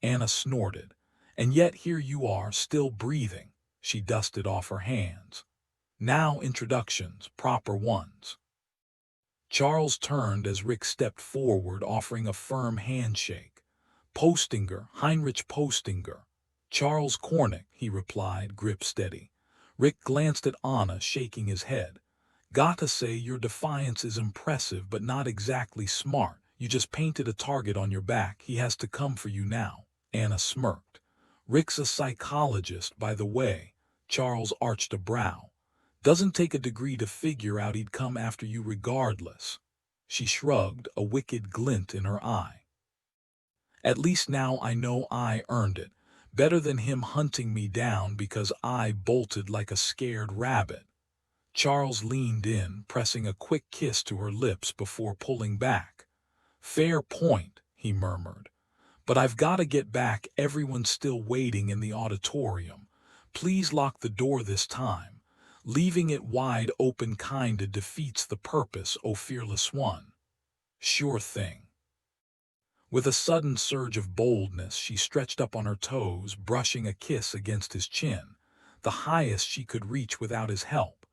Speaker 1: Anna snorted. And yet here you are, still breathing. She dusted off her hands. Now introductions, proper ones. Charles turned as Rick stepped forward, offering a firm handshake. Postinger, Heinrich Postinger. Charles Cornick, he replied, grip steady. Rick glanced at Anna, shaking his head. Gotta say, your defiance is impressive, but not exactly smart. You just painted a target on your back. He has to come for you now. Anna smirked. Rick's a psychologist, by the way. Charles arched a brow. Doesn't take a degree to figure out he'd come after you regardless. She shrugged, a wicked glint in her eye. At least now I know I earned it. Better than him hunting me down because I bolted like a scared rabbit. Charles leaned in, pressing a quick kiss to her lips before pulling back. Fair point, he murmured. But I've got to get back. Everyone's still waiting in the auditorium. Please lock the door this time. Leaving it wide open kinda defeats the purpose, O fearless one. Sure thing. With a sudden surge of boldness, she stretched up on her toes, brushing a kiss against his chin, the highest she could reach without his help.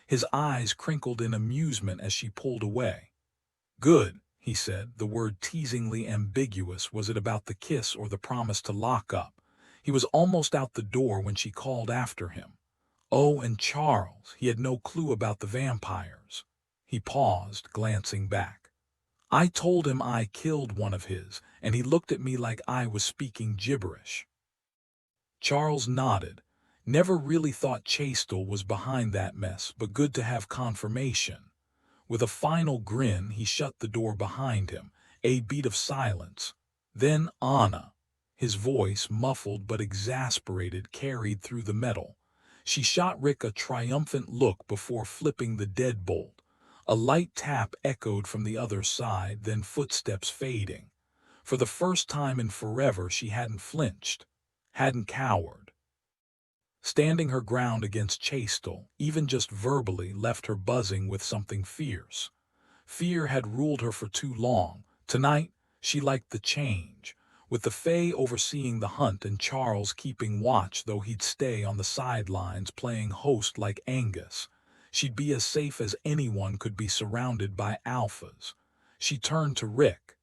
Speaker 1: His eyes crinkled in amusement as she pulled away. Good, he said, the word teasingly ambiguous. Was it about the kiss or the promise to lock up? He was almost out the door when she called after him. Oh, and Charles, he had no clue about the vampires. He paused, glancing back. I told him I killed one of his, and he looked at me like I was speaking gibberish. Charles nodded. Never really thought Chastel was behind that mess, but good to have confirmation. With a final grin, he shut the door behind him, a beat of silence. Then Anna. His voice, muffled but exasperated, carried through the metal. She shot Rick a triumphant look before flipping the deadbolt. A light tap echoed from the other side, then footsteps fading. For the first time in forever, she hadn't flinched, hadn't cowered. Standing her ground against Chastel, even just verbally, left her buzzing with something fierce. Fear had ruled her for too long. Tonight, she liked the change. With the Fae overseeing the hunt and Charles keeping watch, though he'd stay on the sidelines playing host like Angus, she'd be as safe as anyone could be, surrounded by alphas. She turned to Rick.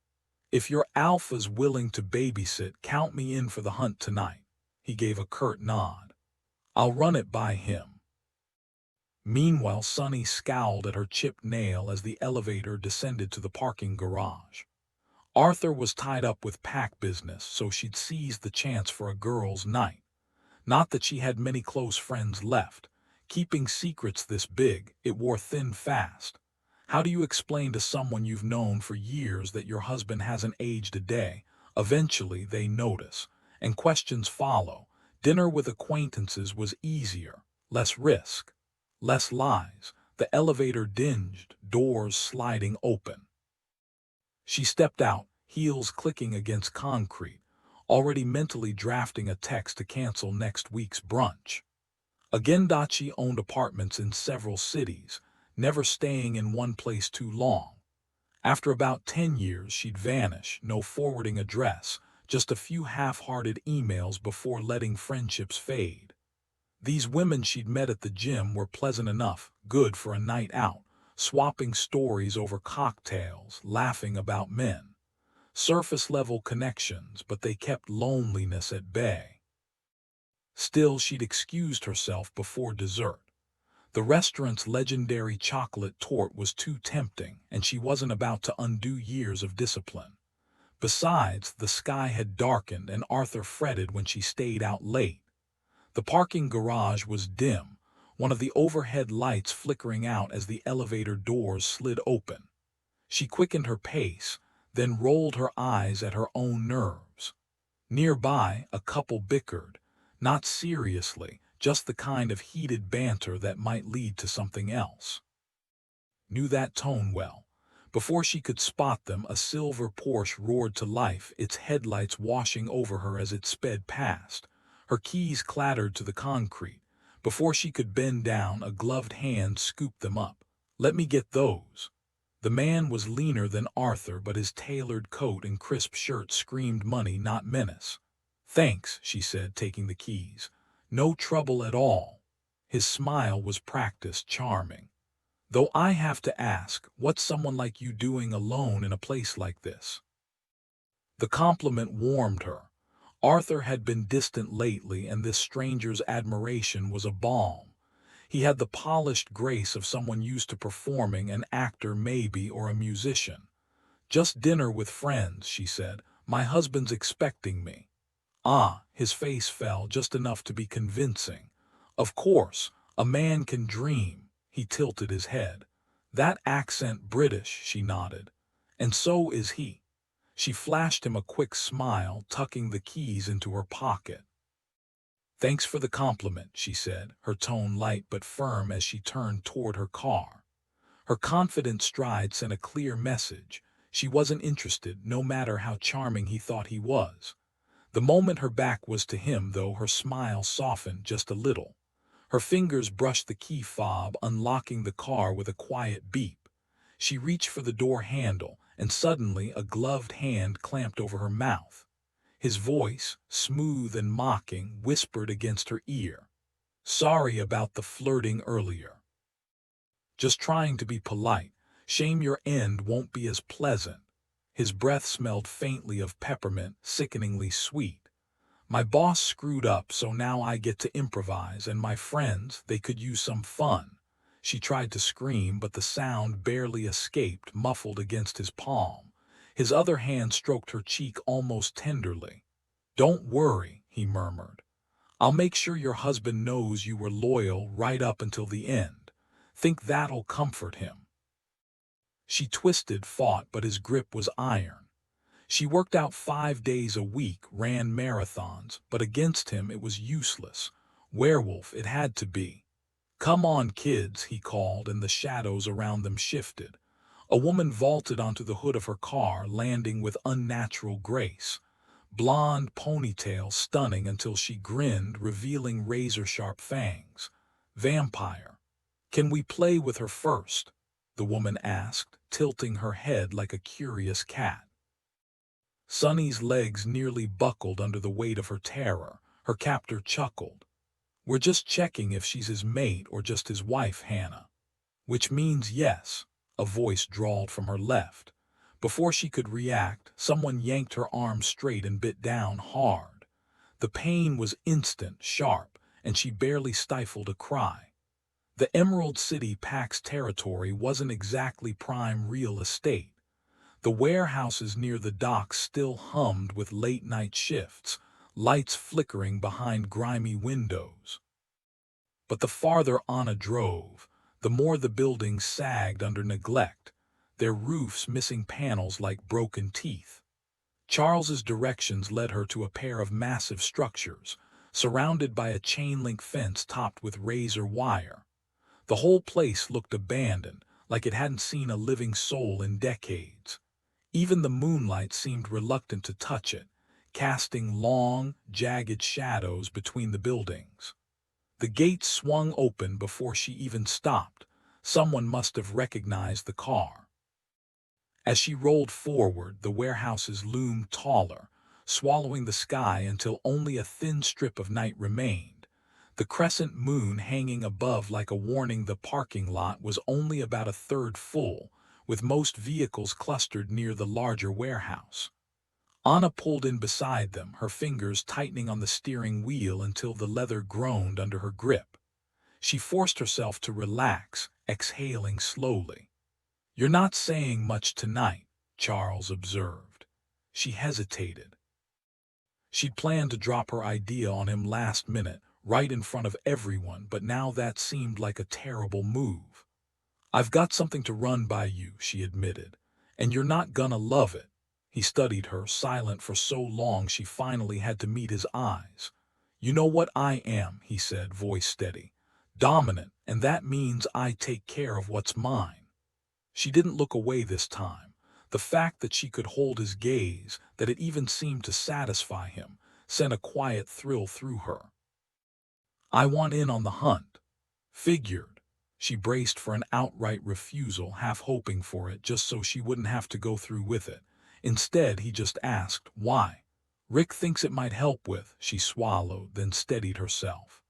Speaker 1: If your alpha's willing to babysit, count me in for the hunt tonight. He gave a curt nod. I'll run it by him. Meanwhile, Sunny scowled at her chipped nail as the elevator descended to the parking garage. Arthur was tied up with pack business, so she'd seized the chance for a girls' night. Not that she had many close friends left. Keeping secrets this big, it wore thin fast. How do you explain to someone you've known for years that your husband hasn't aged a day? Eventually they notice, and questions follow. Dinner with acquaintances was easier, less risk, less lies. The elevator dinged, doors sliding open. She stepped out, heels clicking against concrete, already mentally drafting a text to cancel next week's brunch. Agendachi owned apartments in several cities, never staying in one place too long. After about 10 years, she'd vanish, no forwarding address, just a few half-hearted emails before letting friendships fade. These women she'd met at the gym were pleasant enough, good for a night out, swapping stories over cocktails, laughing about men. Surface-level connections, but they kept loneliness at bay. Still, she'd excused herself before dessert. The restaurant's legendary chocolate torte was too tempting, and she wasn't about to undo years of discipline. Besides, the sky had darkened, and Arthur fretted when she stayed out late. The parking garage was dim, one of the overhead lights flickering out as the elevator doors slid open. She quickened her pace, then rolled her eyes at her own nerves. Nearby, a couple bickered, not seriously, just the kind of heated banter that might lead to something else. Knew that tone well. Before she could spot them, a silver Porsche roared to life, its headlights washing over her as it sped past. Her keys clattered to the concrete. Before she could bend down, a gloved hand scooped them up. Let me get those. The man was leaner than Arthur, but his tailored coat and crisp shirt screamed money, not menace. Thanks, she said, taking the keys. No trouble at all. His smile was practiced, charming. Though I have to ask, what's someone like you doing alone in a place like this? The compliment warmed her. Arthur had been distant lately, and this stranger's admiration was a balm. He had the polished grace of someone used to performing, an actor maybe, or a musician. "Just dinner with friends," she said. "My husband's expecting me." Ah, his face fell just enough to be convincing. "Of course, a man can dream." He tilted his head. "That accent British," she nodded. "And so is he." She flashed him a quick smile, tucking the keys into her pocket. "Thanks for the compliment," she said, her tone light but firm as she turned toward her car. Her confident stride sent a clear message. She wasn't interested, no matter how charming he thought he was. The moment her back was to him, though, her smile softened just a little. Her fingers brushed the key fob, unlocking the car with a quiet beep. She reached for the door handle, and suddenly a gloved hand clamped over her mouth. His voice, smooth and mocking, whispered against her ear. "Sorry about the flirting earlier. Just trying to be polite. Shame your end won't be as pleasant." His breath smelled faintly of peppermint, sickeningly sweet. "My boss screwed up, so now I get to improvise, and my friends, they could use some fun." She tried to scream, but the sound barely escaped, muffled against his palm. His other hand stroked her cheek almost tenderly. "Don't worry," he murmured. "I'll make sure your husband knows you were loyal right up until the end. Think that'll comfort him." She twisted, fought, but his grip was iron. She worked out 5 days a week, ran marathons, but against him it was useless. Werewolf it had to be. "Come on, kids," he called, and the shadows around them shifted. A woman vaulted onto the hood of her car, landing with unnatural grace. Blonde ponytail, stunning until she grinned, revealing razor-sharp fangs. "Vampire. Can we play with her first?" the woman asked, tilting her head like a curious cat. Sunny's legs nearly buckled under the weight of her terror. Her captor chuckled. "We're just checking if she's his mate or just his wife, Hannah." "Which means yes," a voice drawled from her left. Before she could react, someone yanked her arm straight and bit down hard. The pain was instant, sharp, and she barely stifled a cry. The Emerald City Pax territory wasn't exactly prime real estate. The warehouses near the docks still hummed with late-night shifts, lights flickering behind grimy windows. But the farther Anna drove, the more the buildings sagged under neglect, their roofs missing panels like broken teeth. Charles's directions led her to a pair of massive structures, surrounded by a chain-link fence topped with razor wire. The whole place looked abandoned, like it hadn't seen a living soul in decades. Even the moonlight seemed reluctant to touch it, casting long, jagged shadows between the buildings. The gate swung open before she even stopped. Someone must have recognized the car. As she rolled forward, the warehouses loomed taller, swallowing the sky until only a thin strip of night remained. The crescent moon hanging above like a warning. The parking lot was only about a third full, with most vehicles clustered near the larger warehouse. Anna pulled in beside them, her fingers tightening on the steering wheel until the leather groaned under her grip. She forced herself to relax, exhaling slowly. "You're not saying much tonight," Charles observed. She hesitated. She'd planned to drop her idea on him last minute, right in front of everyone, but now that seemed like a terrible move. "I've got something to run by you," she admitted, "and you're not gonna love it." He studied her, silent for so long she finally had to meet his eyes. "You know what I am," he said, voice steady. "Dominant, and that means I take care of what's mine." She didn't look away this time. The fact that she could hold his gaze, that it even seemed to satisfy him, sent a quiet thrill through her. "I want in on the hunt." "Figured." She braced for an outright refusal, half hoping for it just so she wouldn't have to go through with it. Instead, he just asked, "Why?" "Rick thinks it might help with," she swallowed, then steadied herself.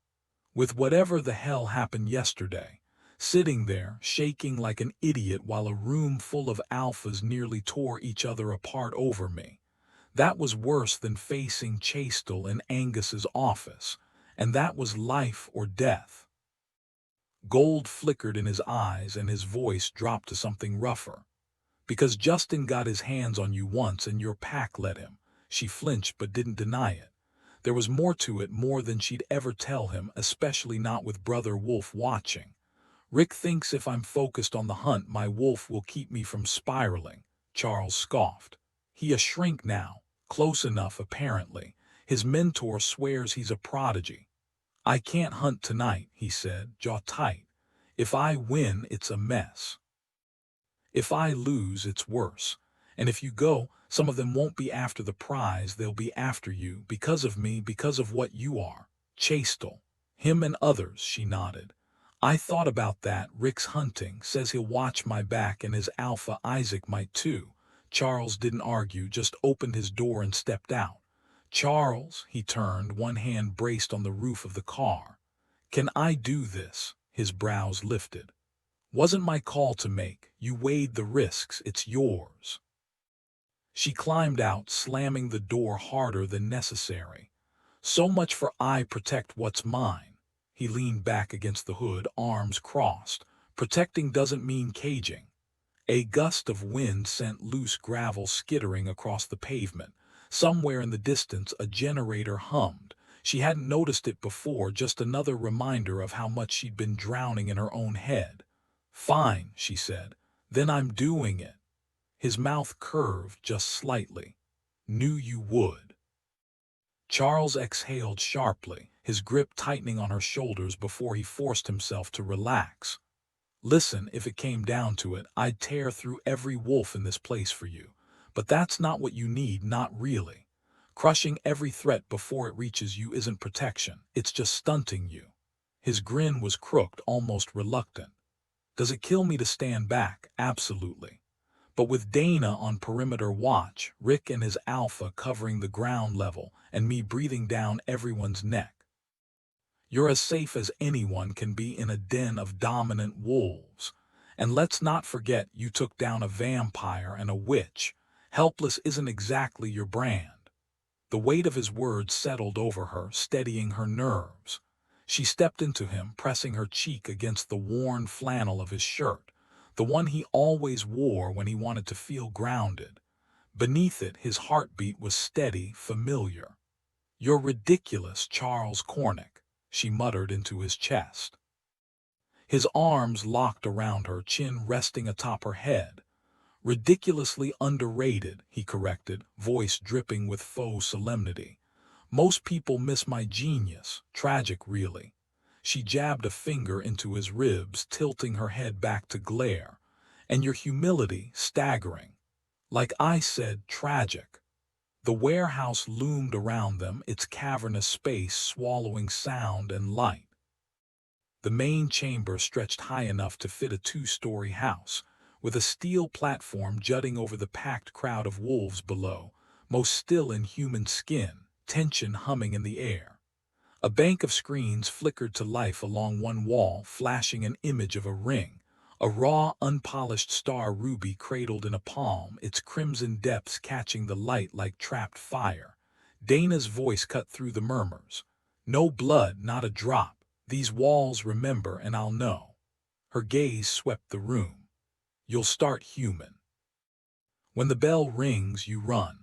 Speaker 1: "With whatever the hell happened yesterday." Sitting there, shaking like an idiot while a room full of alphas nearly tore each other apart over me. That was worse than facing Chastel in Angus's office, and that was life or death. Gold flickered in his eyes and his voice dropped to something rougher. Because Justin got his hands on you once and your pack let him. She flinched but didn't deny it. There was more to it, more than she'd ever tell him, especially not with Brother Wolf watching. Rick thinks if I'm focused on the hunt, my wolf will keep me from spiraling, Charles scoffed. He a shrink now, close enough apparently. His mentor swears he's a prodigy. I can't hunt tonight, he said, jaw tight. If I win, it's a mess. If I lose, it's worse. And if you go, some of them won't be after the prize, they'll be after you, because of me, because of what you are. Chastel. Him and others, she nodded. I thought about that. Rick's hunting, says he'll watch my back, and his alpha Isaac might too. Charles didn't argue, just opened his door and stepped out. Charles, he turned, one hand braced on the roof of the car. Can I do this? His brows lifted. Wasn't my call to make. You weighed the risks. It's yours. She climbed out, slamming the door harder than necessary. So much for I protect what's mine. He leaned back against the hood, arms crossed. Protecting doesn't mean caging. A gust of wind sent loose gravel skittering across the pavement. Somewhere in the distance, a generator hummed. She hadn't noticed it before, just another reminder of how much she'd been drowning in her own head. Fine, she said. Then I'm doing it. His mouth curved just slightly. Knew you would. Charles exhaled sharply, his grip tightening on her shoulders before he forced himself to relax. Listen, if it came down to it, I'd tear through every wolf in this place for you. But that's not what you need, not really. Crushing every threat before it reaches you isn't protection, it's just stunting you. His grin was crooked, almost reluctant. Does it kill me to stand back? Absolutely. But with Dana on perimeter watch, Rick and his alpha covering the ground level, and me breathing down everyone's neck, you're as safe as anyone can be in a den of dominant wolves. And let's not forget you took down a vampire and a witch. Helpless isn't exactly your brand. The weight of his words settled over her, steadying her nerves. She stepped into him, pressing her cheek against the worn flannel of his shirt, the one he always wore when he wanted to feel grounded. Beneath it, his heartbeat was steady, familiar. You're ridiculous, Charles Cornick, she muttered into his chest. His arms locked around her, chin resting atop her head. Ridiculously underrated, he corrected, voice dripping with faux solemnity. Most people miss my genius. Tragic, really. She jabbed a finger into his ribs, tilting her head back to glare. And your humility, staggering. Like I said, tragic. The warehouse loomed around them, its cavernous space swallowing sound and light. The main chamber stretched high enough to fit a two-story house, with a steel platform jutting over the packed crowd of wolves below, most still in human skin, tension humming in the air. A bank of screens flickered to life along one wall, flashing an image of a ring, a raw, unpolished star ruby cradled in a palm, its crimson depths catching the light like trapped fire. Dana's voice cut through the murmurs. No blood, not a drop. These walls remember, and I'll know. Her gaze swept the room. You'll start human. When the bell rings, you run.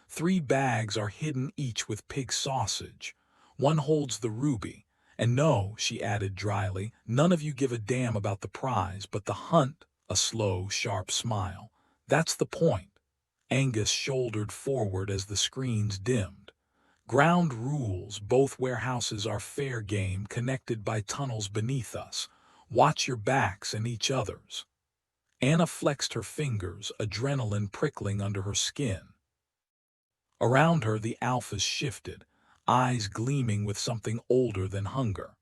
Speaker 1: 3 bags are hidden, each with pig sausage. One holds the ruby. And no, she added dryly, none of you give a damn about the prize, but the hunt, a slow, sharp smile. That's the point. Angus shouldered forward as the screens dimmed. Ground rules, both warehouses are fair game, connected by tunnels beneath us. Watch your backs and each other's. Anna flexed her fingers, adrenaline prickling under her skin. Around her the alphas shifted, eyes gleaming with something older than hunger.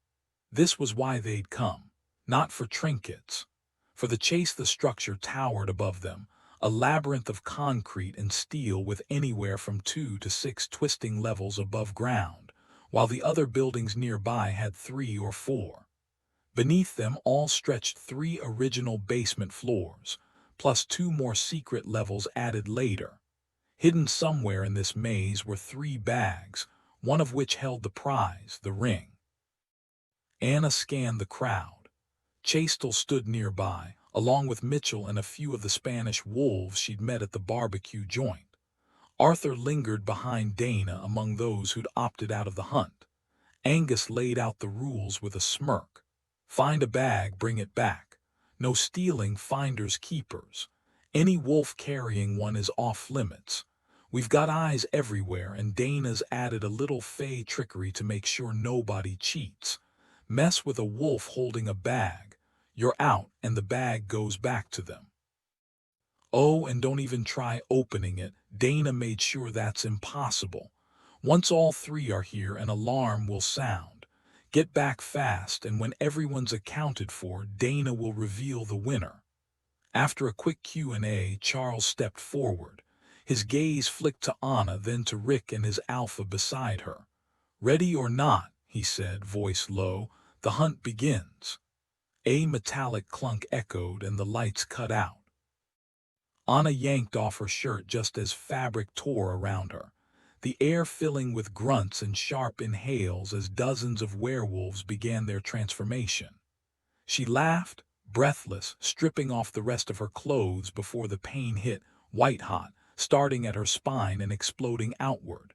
Speaker 1: This was why they'd come. Not for trinkets. For the chase. The structure towered above them, a labyrinth of concrete and steel with anywhere from 2 to 6 twisting levels above ground, while the other buildings nearby had 3 or 4. Beneath them all stretched 3 original basement floors, plus 2 more secret levels added later. Hidden somewhere in this maze were 3 bags, one of which held the prize, the ring. Anna scanned the crowd. Chastel stood nearby, along with Mitchell and a few of the Spanish wolves she'd met at the barbecue joint. Arthur lingered behind Dana among those who'd opted out of the hunt. Angus laid out the rules with a smirk. Find a bag, bring it back. No stealing, finders keepers. Any wolf carrying one is off limits. We've got eyes everywhere, and Dana's added a little fey trickery to make sure nobody cheats. Mess with a wolf holding a bag. You're out, and the bag goes back to them. Oh, and don't even try opening it. Dana made sure that's impossible. Once all 3 are here, an alarm will sound. Get back fast, and when everyone's accounted for, Dana will reveal the winner. After a quick Q&A, Charles stepped forward. His gaze flicked to Anna, then to Rick and his alpha beside her. Ready or not, he said, voice low, the hunt begins. A metallic clunk echoed and the lights cut out. Anna yanked off her shirt just as fabric tore around her, the air filling with grunts and sharp inhales as dozens of werewolves began their transformation. She laughed, breathless, stripping off the rest of her clothes before the pain hit, white-hot, starting at her spine and exploding outward.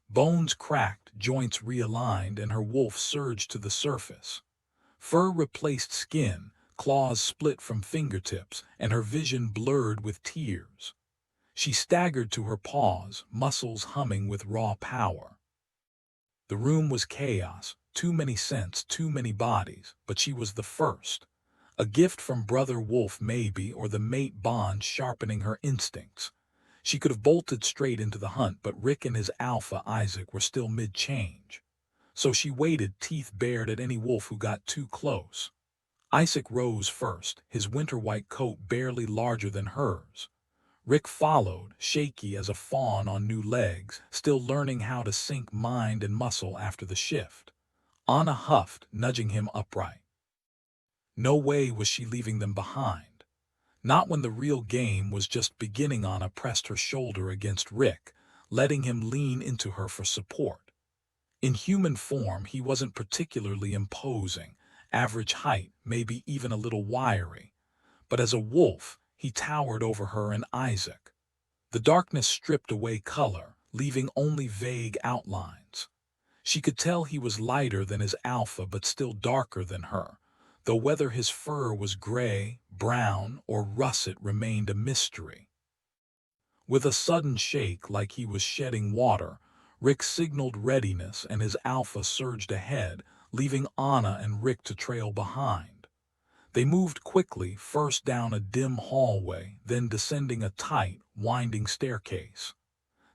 Speaker 1: Bones cracked, joints realigned, and her wolf surged to the surface. Fur replaced skin, claws split from fingertips, and her vision blurred with tears. She staggered to her paws, muscles humming with raw power. The room was chaos, too many scents, too many bodies, but she was the first. A gift from Brother Wolf maybe, or the mate bond sharpening her instincts. She could have bolted straight into the hunt, but Rick and his alpha, Isaac, were still mid-change. So she waited, teeth bared at any wolf who got too close. Isaac rose first, his winter-white coat barely larger than hers. Rick followed, shaky as a fawn on new legs, still learning how to sync mind and muscle after the shift. Anna huffed, nudging him upright. No way was she leaving them behind. Not when the real game was just beginning. Anna pressed her shoulder against Rick, letting him lean into her for support. In human form, he wasn't particularly imposing, average height, maybe even a little wiry. But as a wolf, he towered over her and Isaac. The darkness stripped away color, leaving only vague outlines. She could tell he was lighter than his alpha, but still darker than her, though whether his fur was gray, brown, or russet remained a mystery. With a sudden shake, like he was shedding water, Rick signaled readiness and his alpha surged ahead, leaving Anna and Rick to trail behind. They moved quickly, first down a dim hallway, then descending a tight, winding staircase.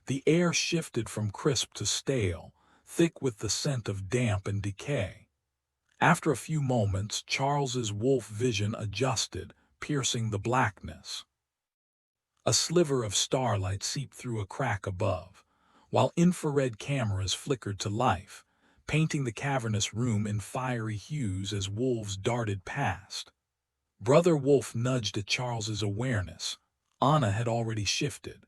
Speaker 1: The air shifted from crisp to stale, thick with the scent of damp and decay. After a few moments, Charles's wolf vision adjusted, piercing the blackness. A sliver of starlight seeped through a crack above, while infrared cameras flickered to life, painting the cavernous room in fiery hues as wolves darted past. Brother Wolf nudged at Charles's awareness. Anna had already shifted.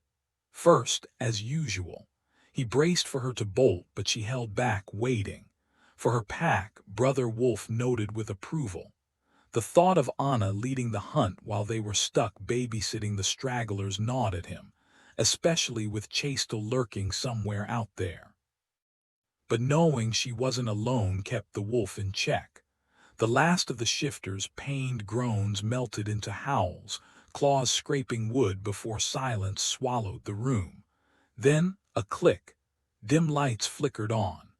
Speaker 1: First, as usual, he braced for her to bolt, but she held back, waiting. For her pack, Brother Wolf noted with approval. The thought of Anna leading the hunt while they were stuck babysitting the stragglers gnawed at him, especially with Chastel lurking somewhere out there. But knowing she wasn't alone kept the wolf in check. The last of the shifters' pained groans melted into howls, claws scraping wood before silence swallowed the room. Then, a click. Dim lights flickered on.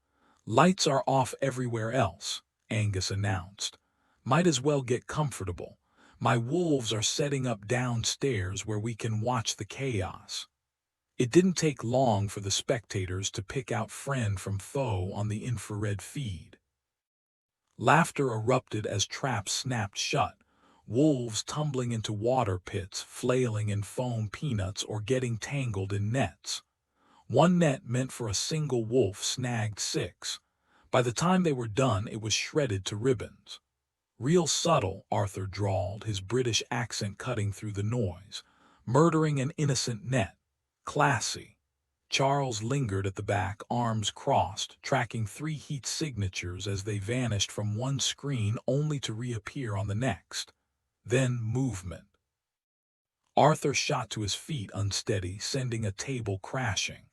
Speaker 1: "Lights are off everywhere else," Angus announced. "Might as well get comfortable. My wolves are setting up downstairs where we can watch the chaos." It didn't take long for the spectators to pick out friend from foe on the infrared feed. Laughter erupted as traps snapped shut, wolves tumbling into water pits, flailing in foam peanuts, or getting tangled in nets. One net meant for a single wolf snagged 6. By the time they were done, it was shredded to ribbons. "Real subtle," Arthur drawled, his British accent cutting through the noise. "Murdering an innocent net. Classy. Charles lingered at the back, arms crossed, tracking 3 heat signatures as they vanished from one screen only to reappear on the next. Then movement. Arthur shot to his feet unsteady, sending a table crashing.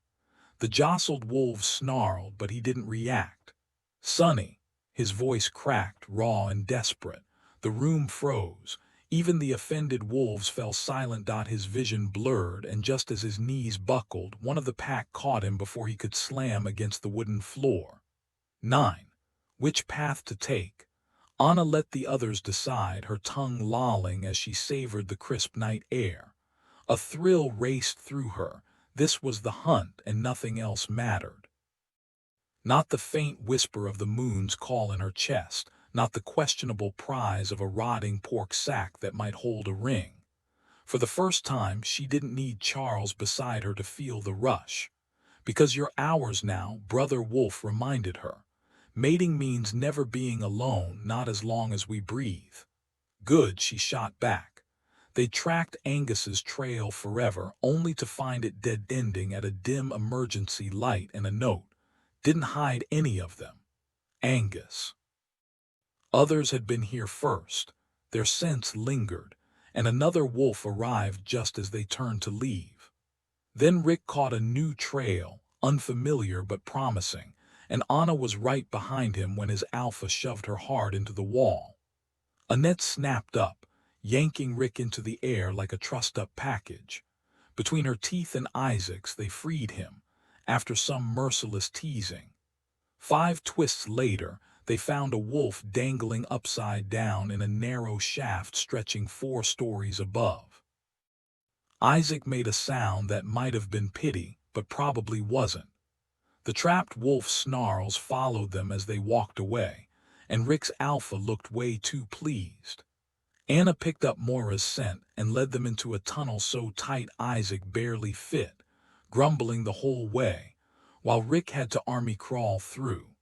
Speaker 1: The jostled wolves snarled, but he didn't react. "Sonny." His voice cracked, raw and desperate. The room froze. Even the offended wolves fell silent. His vision blurred, and just as his knees buckled, one of the pack caught him before he could slam against the wooden floor. 9. Which path to take? Anna let the others decide, her tongue lolling as she savored the crisp night air. A thrill raced through her. This was the hunt, and nothing else mattered. Not the faint whisper of the moon's call in her chest, not the questionable prize of a rotting pork sack that might hold a ring. For the first time, she didn't need Charles beside her to feel the rush. "Because you're ours now," Brother Wolf reminded her. "Mating means never being alone, not as long as we breathe." "Good," she shot back. They tracked Angus's trail forever, only to find it dead-ending at a dim emergency light and a note. Didn't hide any of them. Angus. Others had been here first. Their scents lingered, and another wolf arrived just as they turned to leave. Then Rick caught a new trail, unfamiliar but promising, and Anna was right behind him when his alpha shoved her hard into the wall. Annette snapped up, yanking Rick into the air like a trussed-up package. Between her teeth and Isaac's, they freed him, after some merciless teasing. 5 twists later, they found a wolf dangling upside down in a narrow shaft stretching 4 stories above. Isaac made a sound that might have been pity, but probably wasn't. The trapped wolf snarls followed them as they walked away, and Rick's alpha looked way too pleased. Anna picked up Moira's scent and led them into a tunnel so tight Isaac barely fit, grumbling the whole way, while Rick had to army crawl through.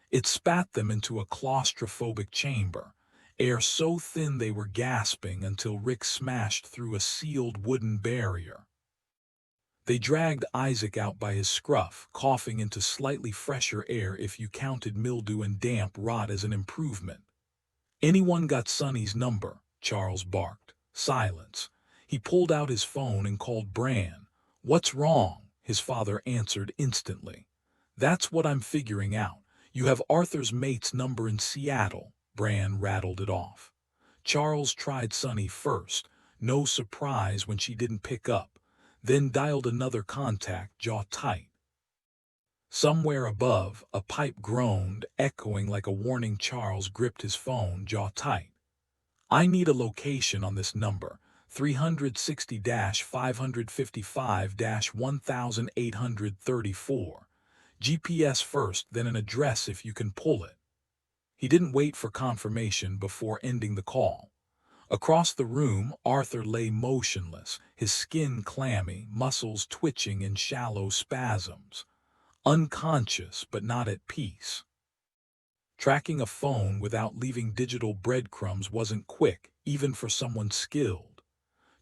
Speaker 1: It spat them into a claustrophobic chamber, air so thin they were gasping until Rick smashed through a sealed wooden barrier. They dragged Isaac out by his scruff, coughing into slightly fresher air if you counted mildew and damp rot as an improvement. "Anyone got Sonny's number?" Charles barked. Silence. He pulled out his phone and called Bran. "What's wrong?" his father answered instantly. "That's what I'm figuring out. You have Arthur's mate's number in Seattle." Bran rattled it off. Charles tried Sonny first, no surprise when she didn't pick up, then dialed another contact, jaw tight. Somewhere above, a pipe groaned, echoing like a warning. Charles gripped his phone, jaw tight. "I need a location on this number, 360-555-1834. GPS first, then an address if you can pull it." He didn't wait for confirmation before ending the call. Across the room, Arthur lay motionless, his skin clammy, muscles twitching in shallow spasms. Unconscious, but not at peace. Tracking a phone without leaving digital breadcrumbs wasn't quick, even for someone skilled.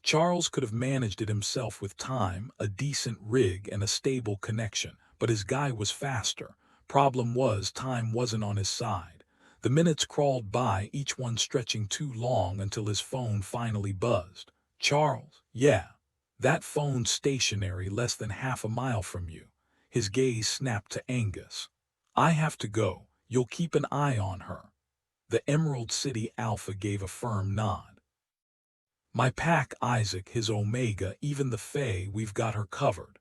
Speaker 1: Charles could have managed it himself with time, a decent rig, and a stable connection, but his guy was faster. Problem was, time wasn't on his side. The minutes crawled by, each one stretching too long until his phone finally buzzed. "Charles?" "Yeah." "That phone's stationary less than half a mile from you." His gaze snapped to Angus. "I have to go. You'll keep an eye on her." The Emerald City Alpha gave a firm nod. "My pack, Isaac, his Omega, even the Fae, we've got her covered."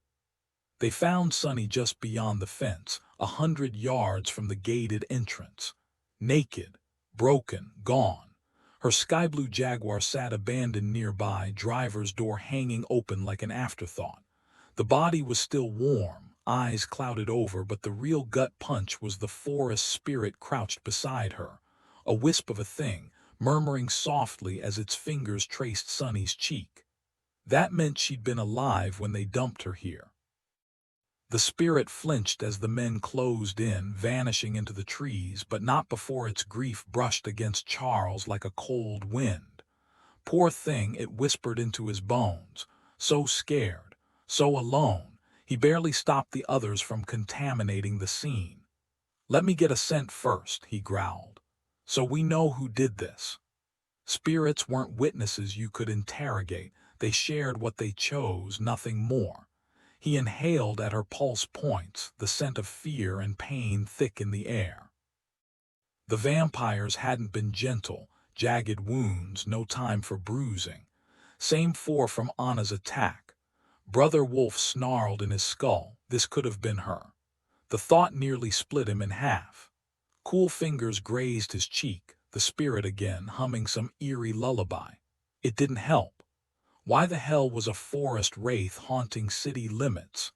Speaker 1: They found Sonny just beyond the fence, 100 yards from the gated entrance. Naked, broken, gone. Her sky-blue Jaguar sat abandoned nearby, driver's door hanging open like an afterthought. The body was still warm, eyes clouded over, but the real gut punch was the forest spirit crouched beside her, a wisp of a thing, murmuring softly as its fingers traced Sonny's cheek. That meant she'd been alive when they dumped her here. The spirit flinched as the men closed in, vanishing into the trees, but not before its grief brushed against Charles like a cold wind. "Poor thing," it whispered into his bones. "So scared. So alone, he barely stopped the others from contaminating the scene. "Let me get a scent first," he growled. "So we know who did this." Spirits weren't witnesses you could interrogate. They shared what they chose, nothing more. He inhaled at her pulse points, the scent of fear and pain thick in the air. The vampires hadn't been gentle, jagged wounds, no time for bruising. Same four from Anna's attack. Brother Wolf snarled in his skull. This could have been her. The thought nearly split him in half. Cool fingers grazed his cheek, the spirit again humming some eerie lullaby. It didn't help. Why the hell was a forest wraith haunting city limits?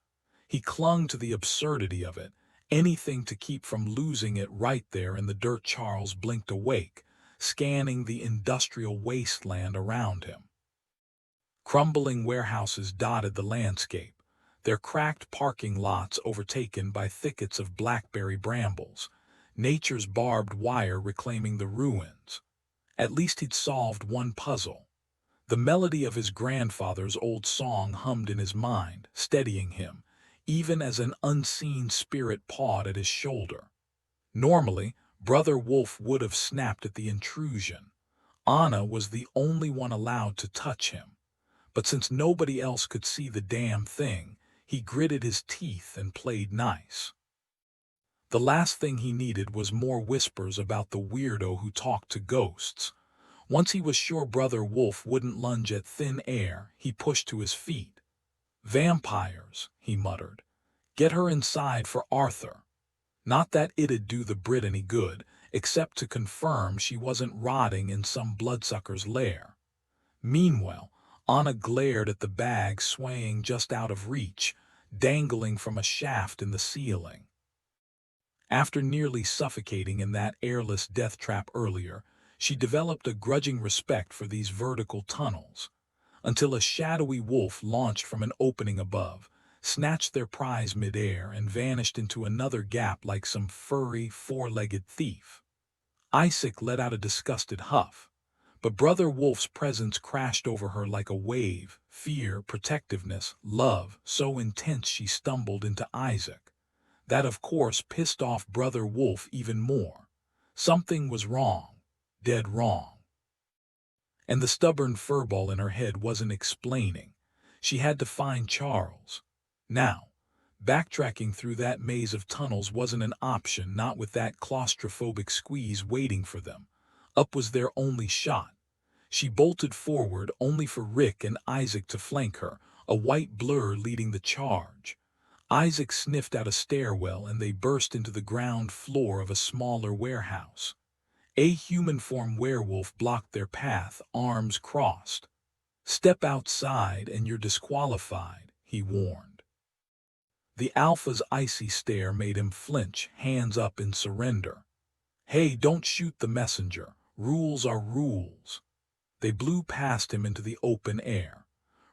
Speaker 1: He clung to the absurdity of it, anything to keep from losing it right there in the dirt. Charles blinked awake, scanning the industrial wasteland around him. Crumbling warehouses dotted the landscape, their cracked parking lots overtaken by thickets of blackberry brambles, nature's barbed wire reclaiming the ruins. At least he'd solved one puzzle. The melody of his grandfather's old song hummed in his mind, steadying him, even as an unseen spirit pawed at his shoulder. Normally, Brother Wolf would have snapped at the intrusion. Anna was the only one allowed to touch him. But since nobody else could see the damn thing, he gritted his teeth and played nice. The last thing he needed was more whispers about the weirdo who talked to ghosts. Once he was sure Brother Wolf wouldn't lunge at thin air, he pushed to his feet. "Vampires," he muttered. "Get her inside for Arthur." Not that it'd do the Brit any good, except to confirm she wasn't rotting in some bloodsucker's lair. Meanwhile, Anna glared at the bag swaying just out of reach, dangling from a shaft in the ceiling. After nearly suffocating in that airless death trap earlier, she developed a grudging respect for these vertical tunnels, until a shadowy wolf launched from an opening above, snatched their prize midair, and vanished into another gap like some furry, four-legged thief. Isaac let out a disgusted huff, but Brother Wolf's presence crashed over her like a wave, fear, protectiveness, love, so intense she stumbled into Isaac. That, of course, pissed off Brother Wolf even more. Something was wrong. Dead wrong. And the stubborn furball in her head wasn't explaining. She had to find Charles. Now, backtracking through that maze of tunnels wasn't an option, not with that claustrophobic squeeze waiting for them. Up was their only shot. She bolted forward only for Rick and Isaac to flank her, a white blur leading the charge. Isaac sniffed out a stairwell and they burst into the ground floor of a smaller warehouse. A human-form werewolf blocked their path, arms crossed. "Step outside and you're disqualified," he warned. The alpha's icy stare made him flinch, hands up in surrender. "Hey, don't shoot the messenger. Rules are rules." They blew past him into the open air.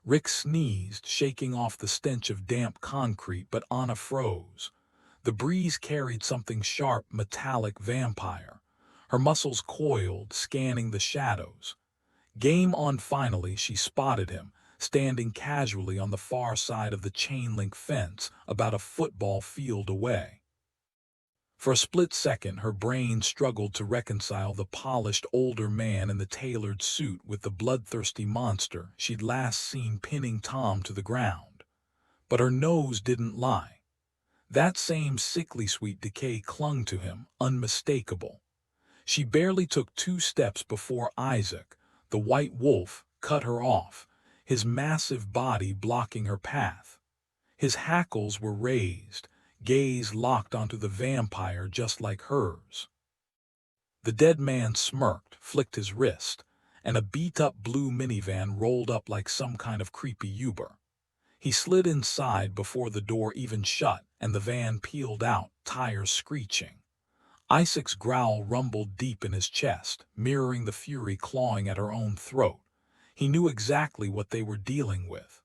Speaker 1: Rick sneezed, shaking off the stench of damp concrete, but Anna froze. The breeze carried something sharp, metallic, vampire. Her muscles coiled, scanning the shadows. Game on. Finally, she spotted him, standing casually on the far side of the chain-link fence, about a football field away. For a split second, her brain struggled to reconcile the polished older man in the tailored suit with the bloodthirsty monster she'd last seen pinning Tom to the ground. But her nose didn't lie. That same sickly sweet decay clung to him, unmistakable. She barely took 2 steps before Isaac, the white wolf, cut her off, his massive body blocking her path. His hackles were raised, gaze locked onto the vampire just like hers. The dead man smirked, flicked his wrist, and a beat-up blue minivan rolled up like some kind of creepy Uber. He slid inside before the door even shut, and the van peeled out, tires screeching. Isaac's growl rumbled deep in his chest, mirroring the fury clawing at her own throat. He knew exactly what they were dealing with.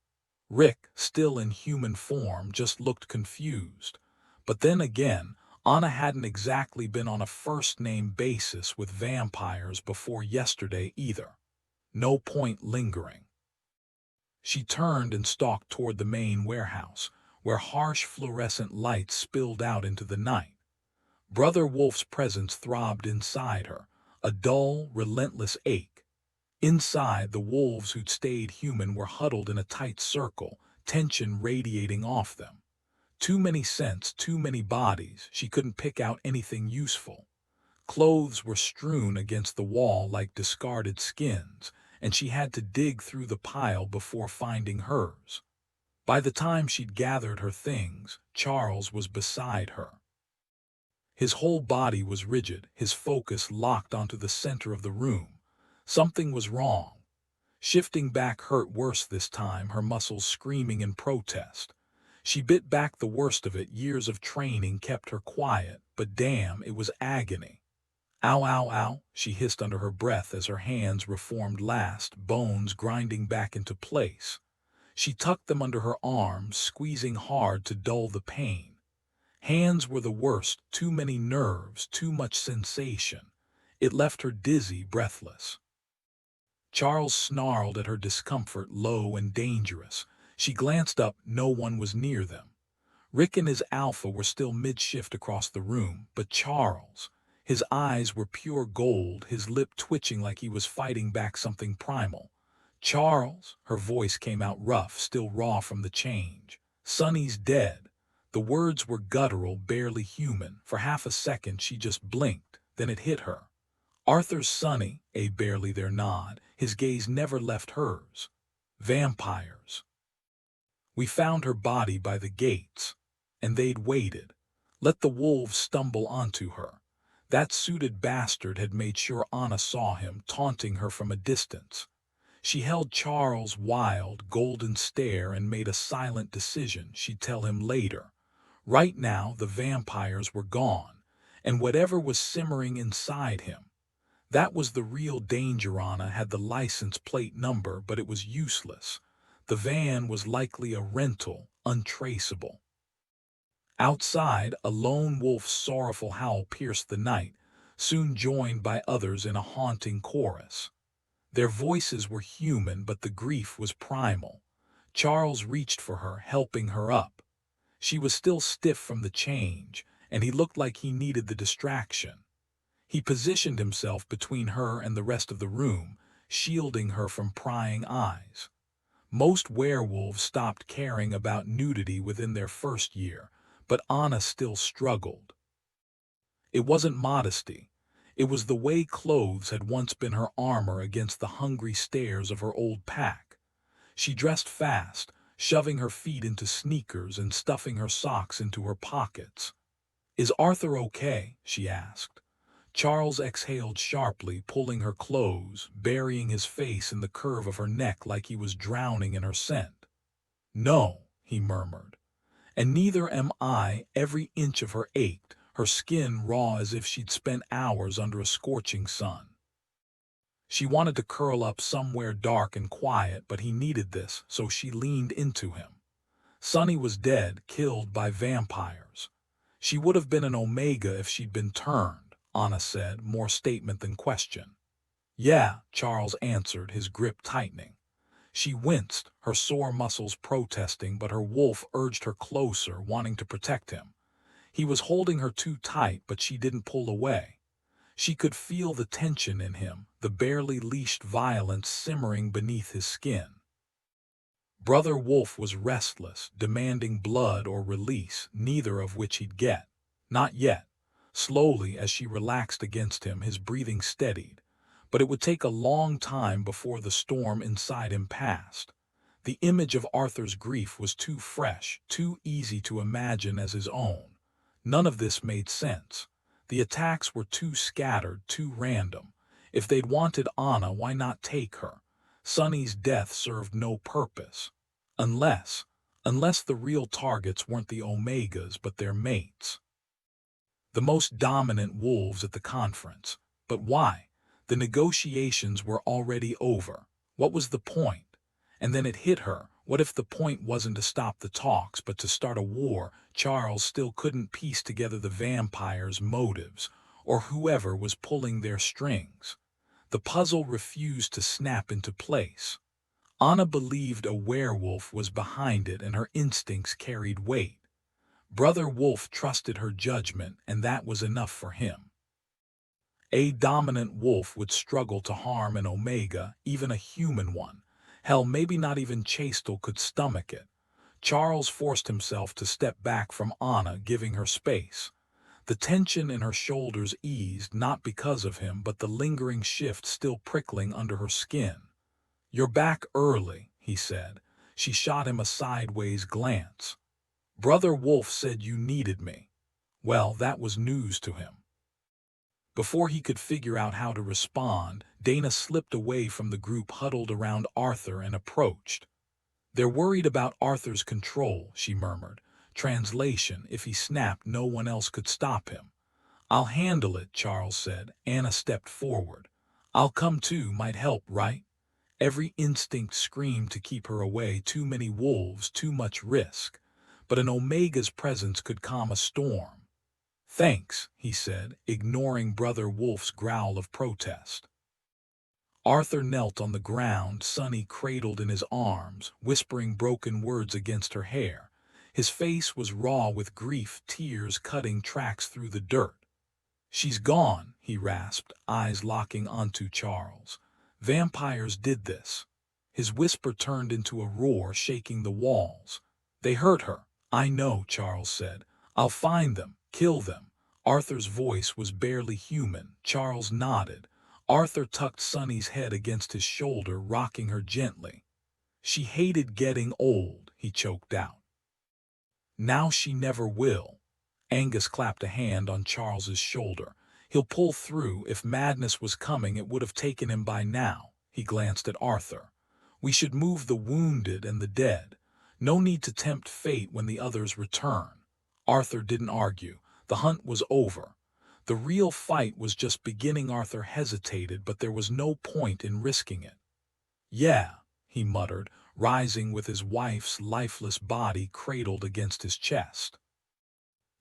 Speaker 1: Rick, still in human form, just looked confused. But then again, Anna hadn't exactly been on a first-name basis with vampires before yesterday either. No point lingering. She turned and stalked toward the main warehouse, where harsh fluorescent lights spilled out into the night. Brother Wolf's presence throbbed inside her, a dull, relentless ache. Inside, the wolves who'd stayed human were huddled in a tight circle, tension radiating off them. Too many scents, too many bodies, she couldn't pick out anything useful. Clothes were strewn against the wall like discarded skins, and she had to dig through the pile before finding hers. By the time she'd gathered her things, Charles was beside her. His whole body was rigid, his focus locked onto the center of the room. Something was wrong. Shifting back hurt worse this time, her muscles screaming in protest. She bit back the worst of it. Years of training kept her quiet, but damn, it was agony. Ow, ow, ow, she hissed under her breath as her hands reformed last, bones grinding back into place. She tucked them under her arms, squeezing hard to dull the pain. Hands were the worst, too many nerves, too much sensation. It left her dizzy, breathless. Charles snarled at her discomfort, low and dangerous. She glanced up, no one was near them. Rick and his alpha were still mid-shift across the room, but Charles, his eyes were pure gold, his lip twitching like he was fighting back something primal. Charles, her voice came out rough, still raw from the change. Sonny's dead. The words were guttural, barely human. For half a second she just blinked, then it hit her. Arthur's Sonny, a barely their nod, his gaze never left hers. Vampires. We found her body by the gates, and they'd waited. Let the wolves stumble onto her. That suited bastard had made sure Anna saw him, taunting her from a distance. She held Charles' wild, golden stare and made a silent decision she'd tell him later. Right now, the vampires were gone, and whatever was simmering inside him. That was the real danger. Anna had the license plate number, but it was useless. The van was likely a rental, untraceable. Outside, a lone wolf's sorrowful howl pierced the night, soon joined by others in a haunting chorus. Their voices were human, but the grief was primal. Charles reached for her, helping her up. She was still stiff from the change, and he looked like he needed the distraction. He positioned himself between her and the rest of the room, shielding her from prying eyes. Most werewolves stopped caring about nudity within their first year, but Anna still struggled. It wasn't modesty. It was the way clothes had once been her armor against the hungry stares of her old pack. She dressed fast, shoving her feet into sneakers and stuffing her socks into her pockets. "Is Arthur okay?" she asked. Charles exhaled sharply, pulling her close, burying his face in the curve of her neck like he was drowning in her scent. "No," he murmured. "And neither am I." Every inch of her ached, her skin raw as if she'd spent hours under a scorching sun. She wanted to curl up somewhere dark and quiet, but he needed this, so she leaned into him. Sonny was dead, killed by vampires. She would have been an Omega if she'd been turned, Anna said, more statement than question. "Yeah," Charles answered, his grip tightening. She winced, her sore muscles protesting, but her wolf urged her closer, wanting to protect him. He was holding her too tight, but she didn't pull away. She could feel the tension in him, the barely leashed violence simmering beneath his skin. Brother Wolf was restless, demanding blood or release, neither of which he'd get. Not yet. Slowly, as she relaxed against him, his breathing steadied. But it would take a long time before the storm inside him passed. The image of Arthur's grief was too fresh, too easy to imagine as his own. None of this made sense. The attacks were too scattered, too random. If they'd wanted Anna, why not take her? Sonny's death served no purpose. Unless the real targets weren't the Omegas but their mates. The most dominant wolves at the conference. But why? The negotiations were already over. What was the point? And then it hit her. What if the point wasn't to stop the talks but to start a war? Charles still couldn't piece together the vampires' motives, or whoever was pulling their strings. The puzzle refused to snap into place. Anna believed a werewolf was behind it and her instincts carried weight. Brother Wolf trusted her judgment, and that was enough for him. A dominant wolf would struggle to harm an omega, even a human one. Hell, maybe not even Chastel could stomach it. Charles forced himself to step back from Anna, giving her space. The tension in her shoulders eased, not because of him, but the lingering shift still prickling under her skin. "You're back early," he said. She shot him a sideways glance. "Brother Wolf said you needed me." Well, that was news to him. Before he could figure out how to respond, Dana slipped away from the group huddled around Arthur and approached. "They're worried about Arthur's control," she murmured. Translation: if he snapped, no one else could stop him. "I'll handle it," Charles said. Anna stepped forward. "I'll come too, might help, right?" Every instinct screamed to keep her away. Too many wolves, too much risk. But an Omega's presence could calm a storm. "Thanks," he said, ignoring Brother Wolf's growl of protest. Arthur knelt on the ground, Sonny cradled in his arms, whispering broken words against her hair. His face was raw with grief, tears cutting tracks through the dirt. "She's gone," he rasped, eyes locking onto Charles. "Vampires did this." His whisper turned into a roar, shaking the walls. "They hurt her." "I know," Charles said. "I'll find them, kill them." Arthur's voice was barely human. Charles nodded. Arthur tucked Sonny's head against his shoulder, rocking her gently. "She hated getting old," he choked out. "Now she never will." Angus clapped a hand on Charles's shoulder. "He'll pull through. If madness was coming, it would have taken him by now." He glanced at Arthur. "We should move the wounded and the dead. No need to tempt fate when the others return." Arthur didn't argue. The hunt was over. The real fight was just beginning. Arthur hesitated, but there was no point in risking it. "Yeah," he muttered, rising with his wife's lifeless body cradled against his chest.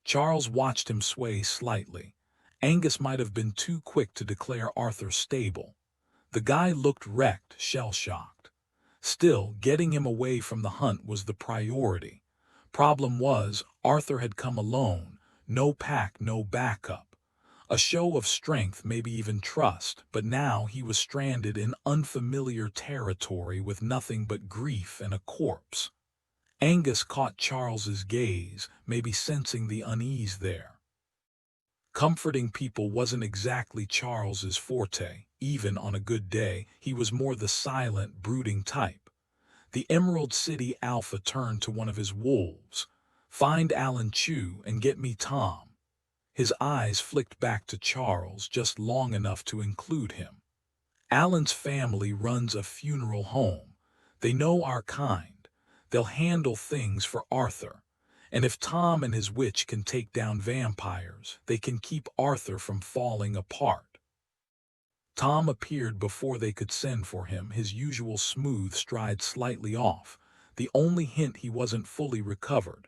Speaker 1: Charles watched him sway slightly. Angus might have been too quick to declare Arthur stable. The guy looked wrecked, shell-shocked. Still, getting him away from the hunt was the priority. Problem was, Arthur had come alone, no pack, no backup. A show of strength, maybe even trust, but now he was stranded in unfamiliar territory with nothing but grief and a corpse. Angus caught Charles's gaze, maybe sensing the unease there. Comforting people wasn't exactly Charles's forte. Even on a good day, he was more the silent, brooding type. The Emerald City Alpha turned to one of his wolves. "Find Alan Chew and get me Tom." His eyes flicked back to Charles just long enough to include him. "Alan's family runs a funeral home. They know our kind. They'll handle things for Arthur. And if Tom and his witch can take down vampires, they can keep Arthur from falling apart." Tom appeared before they could send for him, his usual smooth stride slightly off, the only hint he wasn't fully recovered.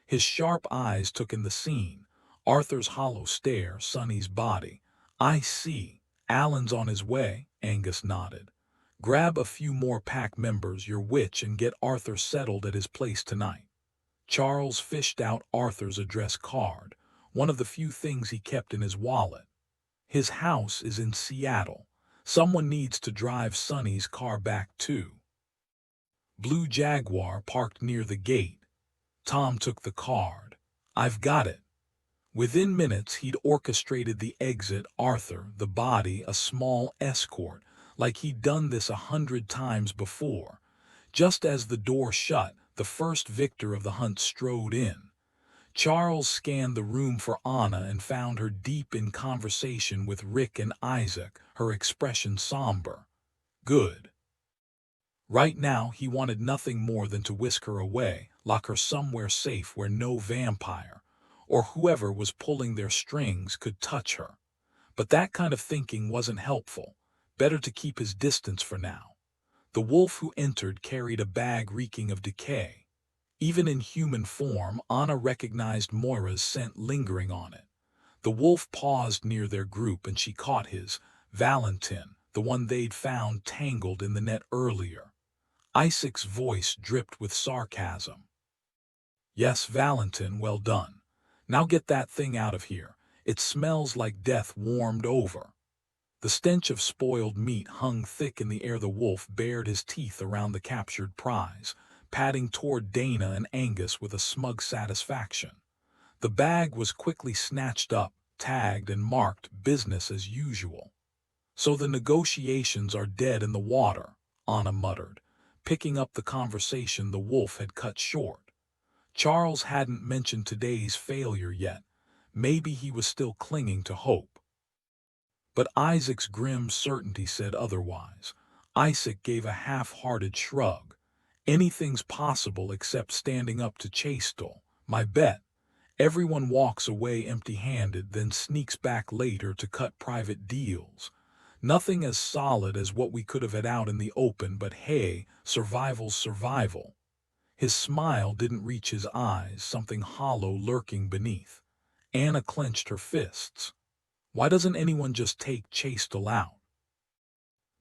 Speaker 1: His sharp eyes took in the scene. Arthur's hollow stare, Sonny's body. "I see. Alan's on his way," Angus nodded. "Grab a few more pack members, your witch, and get Arthur settled at his place tonight." Charles fished out Arthur's address card, one of the few things he kept in his wallet. "His house is in Seattle. Someone needs to drive Sonny's car back too." Blue Jaguar parked near the gate. Tom took the card. "I've got it." Within minutes, he'd orchestrated the exit. Arthur, the body, a small escort, like he'd done this 100 times before. Just as the door shut, the first victor of the hunt strode in. Charles scanned the room for Anna and found her deep in conversation with Rick and Isaac, her expression somber. Good. Right now, he wanted nothing more than to whisk her away, lock her somewhere safe where no vampire, or whoever was pulling their strings, could touch her. But that kind of thinking wasn't helpful. Better to keep his distance for now. The wolf who entered carried a bag reeking of decay. Even in human form, Anna recognized Moira's scent lingering on it. The wolf paused near their group and she caught his, Valentin, the one they'd found tangled in the net earlier. Isaac's voice dripped with sarcasm. Yes, Valentin, well done. Now get that thing out of here. It smells like death warmed over. The stench of spoiled meat hung thick in the air. The wolf bared his teeth around the captured prize, padding toward Dana and Angus with a smug satisfaction. The bag was quickly snatched up, tagged and marked business as usual. So the negotiations are dead in the water, Anna muttered, picking up the conversation the wolf had cut short. Charles hadn't mentioned today's failure yet. Maybe he was still clinging to hope. But Isaac's grim certainty said otherwise. Isaac gave a half-hearted shrug. Anything's possible except standing up to Chastel, my bet. Everyone walks away empty-handed, then sneaks back later to cut private deals. Nothing as solid as what we could have had out in the open, but hey, survival's survival. His smile didn't reach his eyes, something hollow lurking beneath. Anna clenched her fists. Why doesn't anyone just take Chastel out?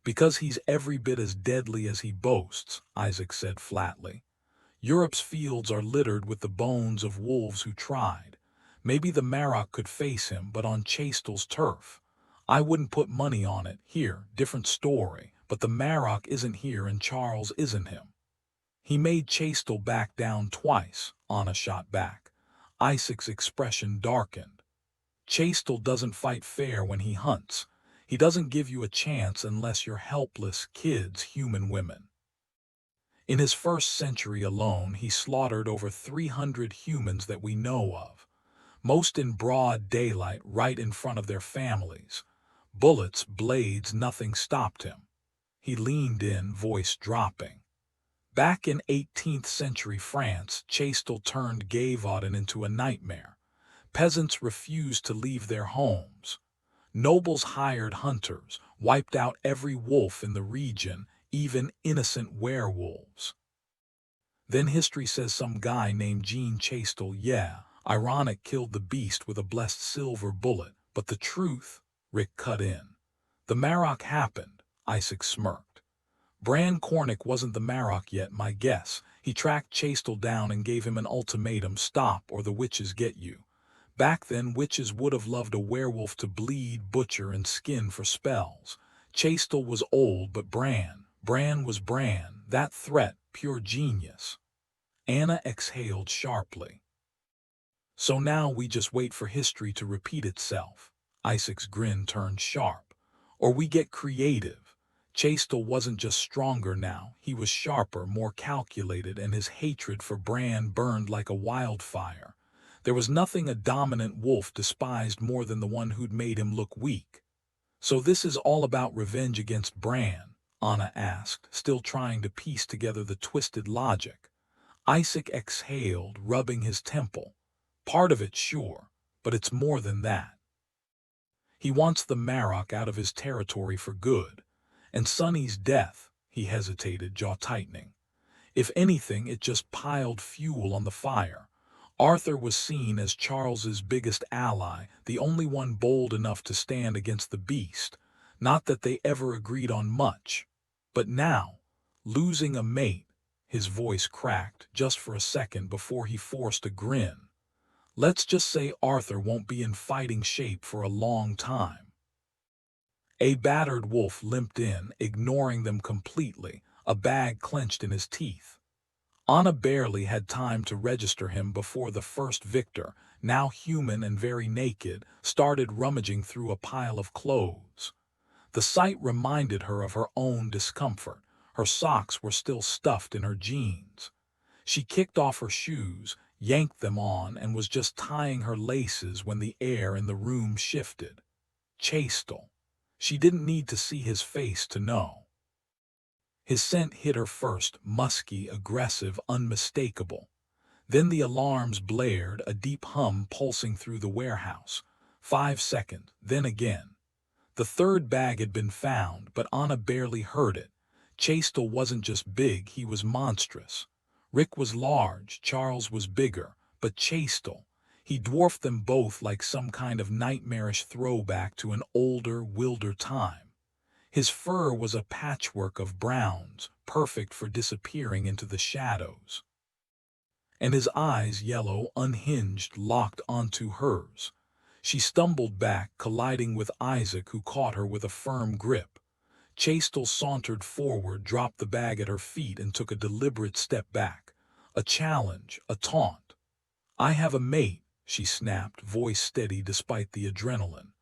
Speaker 1: Because he's every bit as deadly as he boasts, Isaac said flatly. Europe's fields are littered with the bones of wolves who tried. Maybe the Marok could face him, but on Chastel's turf. I wouldn't put money on it. Here, different story, but the Marok isn't here and Charles isn't him. He made Chastel back down twice, Anna shot back. Isaac's expression darkened. Chastel doesn't fight fair when he hunts. He doesn't give you a chance unless you're helpless kids, human women. In his first century alone, he slaughtered over 300 humans that we know of, most in broad daylight right in front of their families. Bullets, blades, nothing stopped him. He leaned in, voice dropping. Back in 18th century France, Chastel turned Gavaudan into a nightmare. Peasants refused to leave their homes. Nobles hired hunters, wiped out every wolf in the region, even innocent werewolves. Then history says some guy named Jean Chastel, ironic, killed the beast with a blessed silver bullet. But the truth, Rick cut in. The Marok happened, Isaac smirked. Bran Cornick wasn't the Marok yet, my guess. He tracked Chastel down and gave him an ultimatum: stop or the witches get you. Back then, witches would have loved a werewolf to bleed, butcher, and skin for spells. Chastel was old, but Bran was Bran. That threat, pure genius. Anna exhaled sharply. So now we just wait for history to repeat itself. Isaac's grin turned sharp. Or we get creative. Chastel wasn't just stronger now, he was sharper, more calculated, and his hatred for Bran burned like a wildfire. There was nothing a dominant wolf despised more than the one who'd made him look weak. So this is all about revenge against Bran? Anna asked, still trying to piece together the twisted logic. Isaac exhaled, rubbing his temple. Part of it, sure, but it's more than that. He wants the Marok out of his territory for good. And Sonny's death, he hesitated, jaw tightening. If anything, it just piled fuel on the fire. Arthur was seen as Charles's biggest ally, the only one bold enough to stand against the beast. Not that they ever agreed on much. But now, losing a mate, his voice cracked just for a second before he forced a grin. Let's just say Arthur won't be in fighting shape for a long time. A battered wolf limped in, ignoring them completely, a bag clenched in his teeth. Anna barely had time to register him before the first victor, now human and very naked, started rummaging through a pile of clothes. The sight reminded her of her own discomfort. Her socks were still stuffed in her jeans. She kicked off her shoes, yanked them on, and was just tying her laces when the air in the room shifted. Chastel. She didn't need to see his face to know. His scent hit her first, musky, aggressive, unmistakable. Then the alarms blared, a deep hum pulsing through the warehouse. 5 seconds, then again. The third bag had been found, but Anna barely heard it. Chastel wasn't just big, he was monstrous. Rick was large, Charles was bigger, but Chastel, he dwarfed them both like some kind of nightmarish throwback to an older, wilder time. His fur was a patchwork of browns, perfect for disappearing into the shadows. And his eyes, yellow, unhinged, locked onto hers. She stumbled back, colliding with Isaac, who caught her with a firm grip. Chastel sauntered forward, dropped the bag at her feet, and took a deliberate step back. A challenge, a taunt. "I have a mate," she snapped, voice steady despite the adrenaline.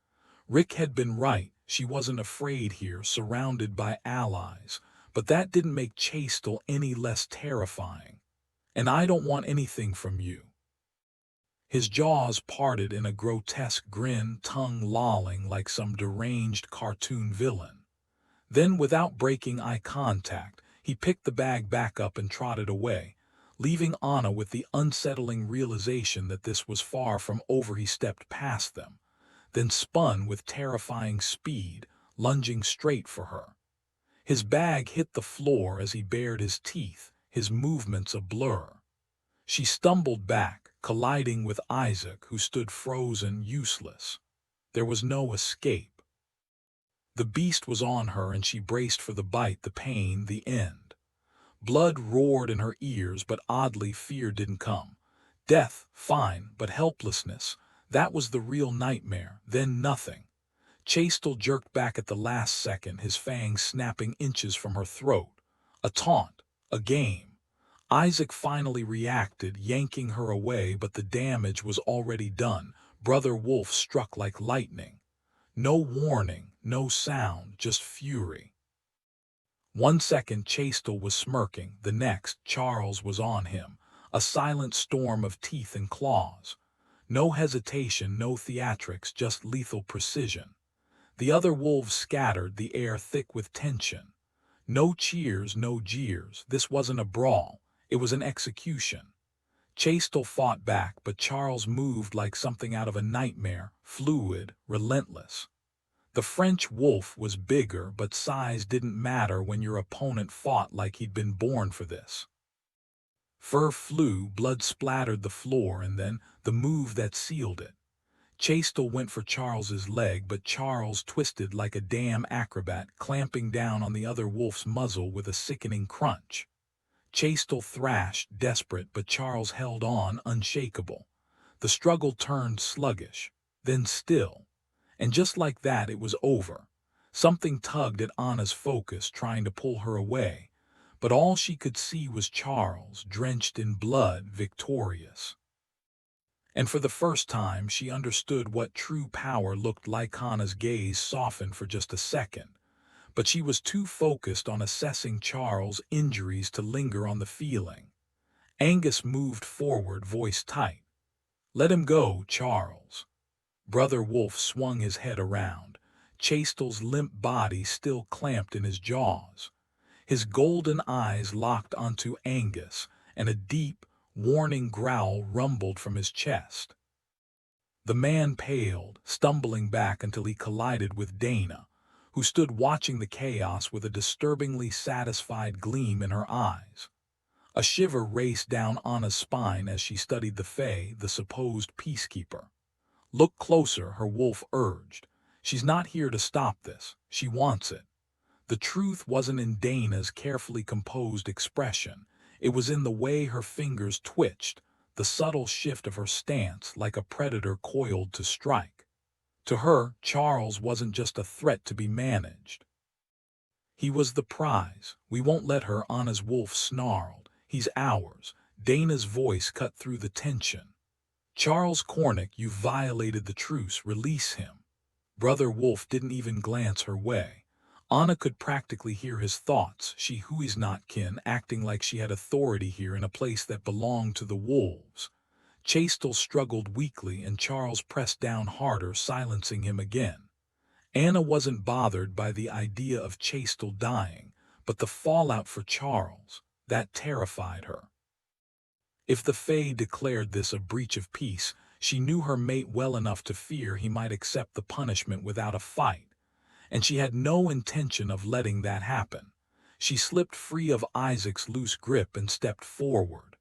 Speaker 1: Rick had been right, she wasn't afraid here, surrounded by allies, but that didn't make Chastel any less terrifying. "And I don't want anything from you." His jaws parted in a grotesque grin, tongue lolling like some deranged cartoon villain. Then, without breaking eye contact, he picked the bag back up and trotted away, leaving Anna with the unsettling realization that this was far from over. He stepped past them, then spun with terrifying speed, lunging straight for her. His bag hit the floor as he bared his teeth, his movements a blur. She stumbled back, colliding with Isaac, who stood frozen, useless. There was no escape. The beast was on her, and she braced for the bite, the pain, the end. Blood roared in her ears, but oddly fear didn't come. Death, fine, but helplessness, that was the real nightmare. Then nothing. Chastel jerked back at the last second, his fangs snapping inches from her throat. A taunt, a game. Isaac finally reacted, yanking her away, but the damage was already done. Brother Wolf struck like lightning. No warning, no sound, just fury. 1 second Chastel was smirking, the next Charles was on him, a silent storm of teeth and claws. No hesitation, no theatrics, just lethal precision. The other wolves scattered, the air thick with tension. No cheers, no jeers. This wasn't a brawl, it was an execution. Chastel fought back, but Charles moved like something out of a nightmare, fluid, relentless. The French wolf was bigger, but size didn't matter when your opponent fought like he'd been born for this. Fur flew, blood splattered the floor, and then the move that sealed it. Chastel went for Charles's leg, but Charles twisted like a damn acrobat, clamping down on the other wolf's muzzle with a sickening crunch. Chastel thrashed, desperate, but Charles held on, unshakable. The struggle turned sluggish, then still. And just like that, it was over. Something tugged at Anna's focus, trying to pull her away, but all she could see was Charles, drenched in blood, victorious. And for the first time, she understood what true power looked like. Anna's gaze softened for just a second, but she was too focused on assessing Charles' injuries to linger on the feeling. Angus moved forward, voice tight. "Let him go, Charles." Brother Wolf swung his head around, Chastel's limp body still clamped in his jaws. His golden eyes locked onto Angus, and a deep, warning growl rumbled from his chest. The man paled, stumbling back until he collided with Dana, who stood watching the chaos with a disturbingly satisfied gleam in her eyes. A shiver raced down Anna's spine as she studied the Fae, the supposed peacekeeper. "Look closer," her wolf urged. "She's not here to stop this, she wants it." The truth wasn't in Dana's carefully composed expression. It was in the way her fingers twitched, the subtle shift of her stance, like a predator coiled to strike. To her, Charles wasn't just a threat to be managed. He was the prize. "We won't let her," Anna's wolf snarled. "He's ours." Dana's voice cut through the tension. "Charles Cornick, you've violated the truce. Release him." Brother Wolf didn't even glance her way. Anna could practically hear his thoughts. She who is not kin, acting like she had authority here in a place that belonged to the wolves. Chastel struggled weakly, and Charles pressed down harder, silencing him again. Anna wasn't bothered by the idea of Chastel dying, but the fallout for Charles, that terrified her. If the Fae declared this a breach of peace, she knew her mate well enough to fear he might accept the punishment without a fight, and she had no intention of letting that happen. She slipped free of Isaac's loose grip and stepped forward.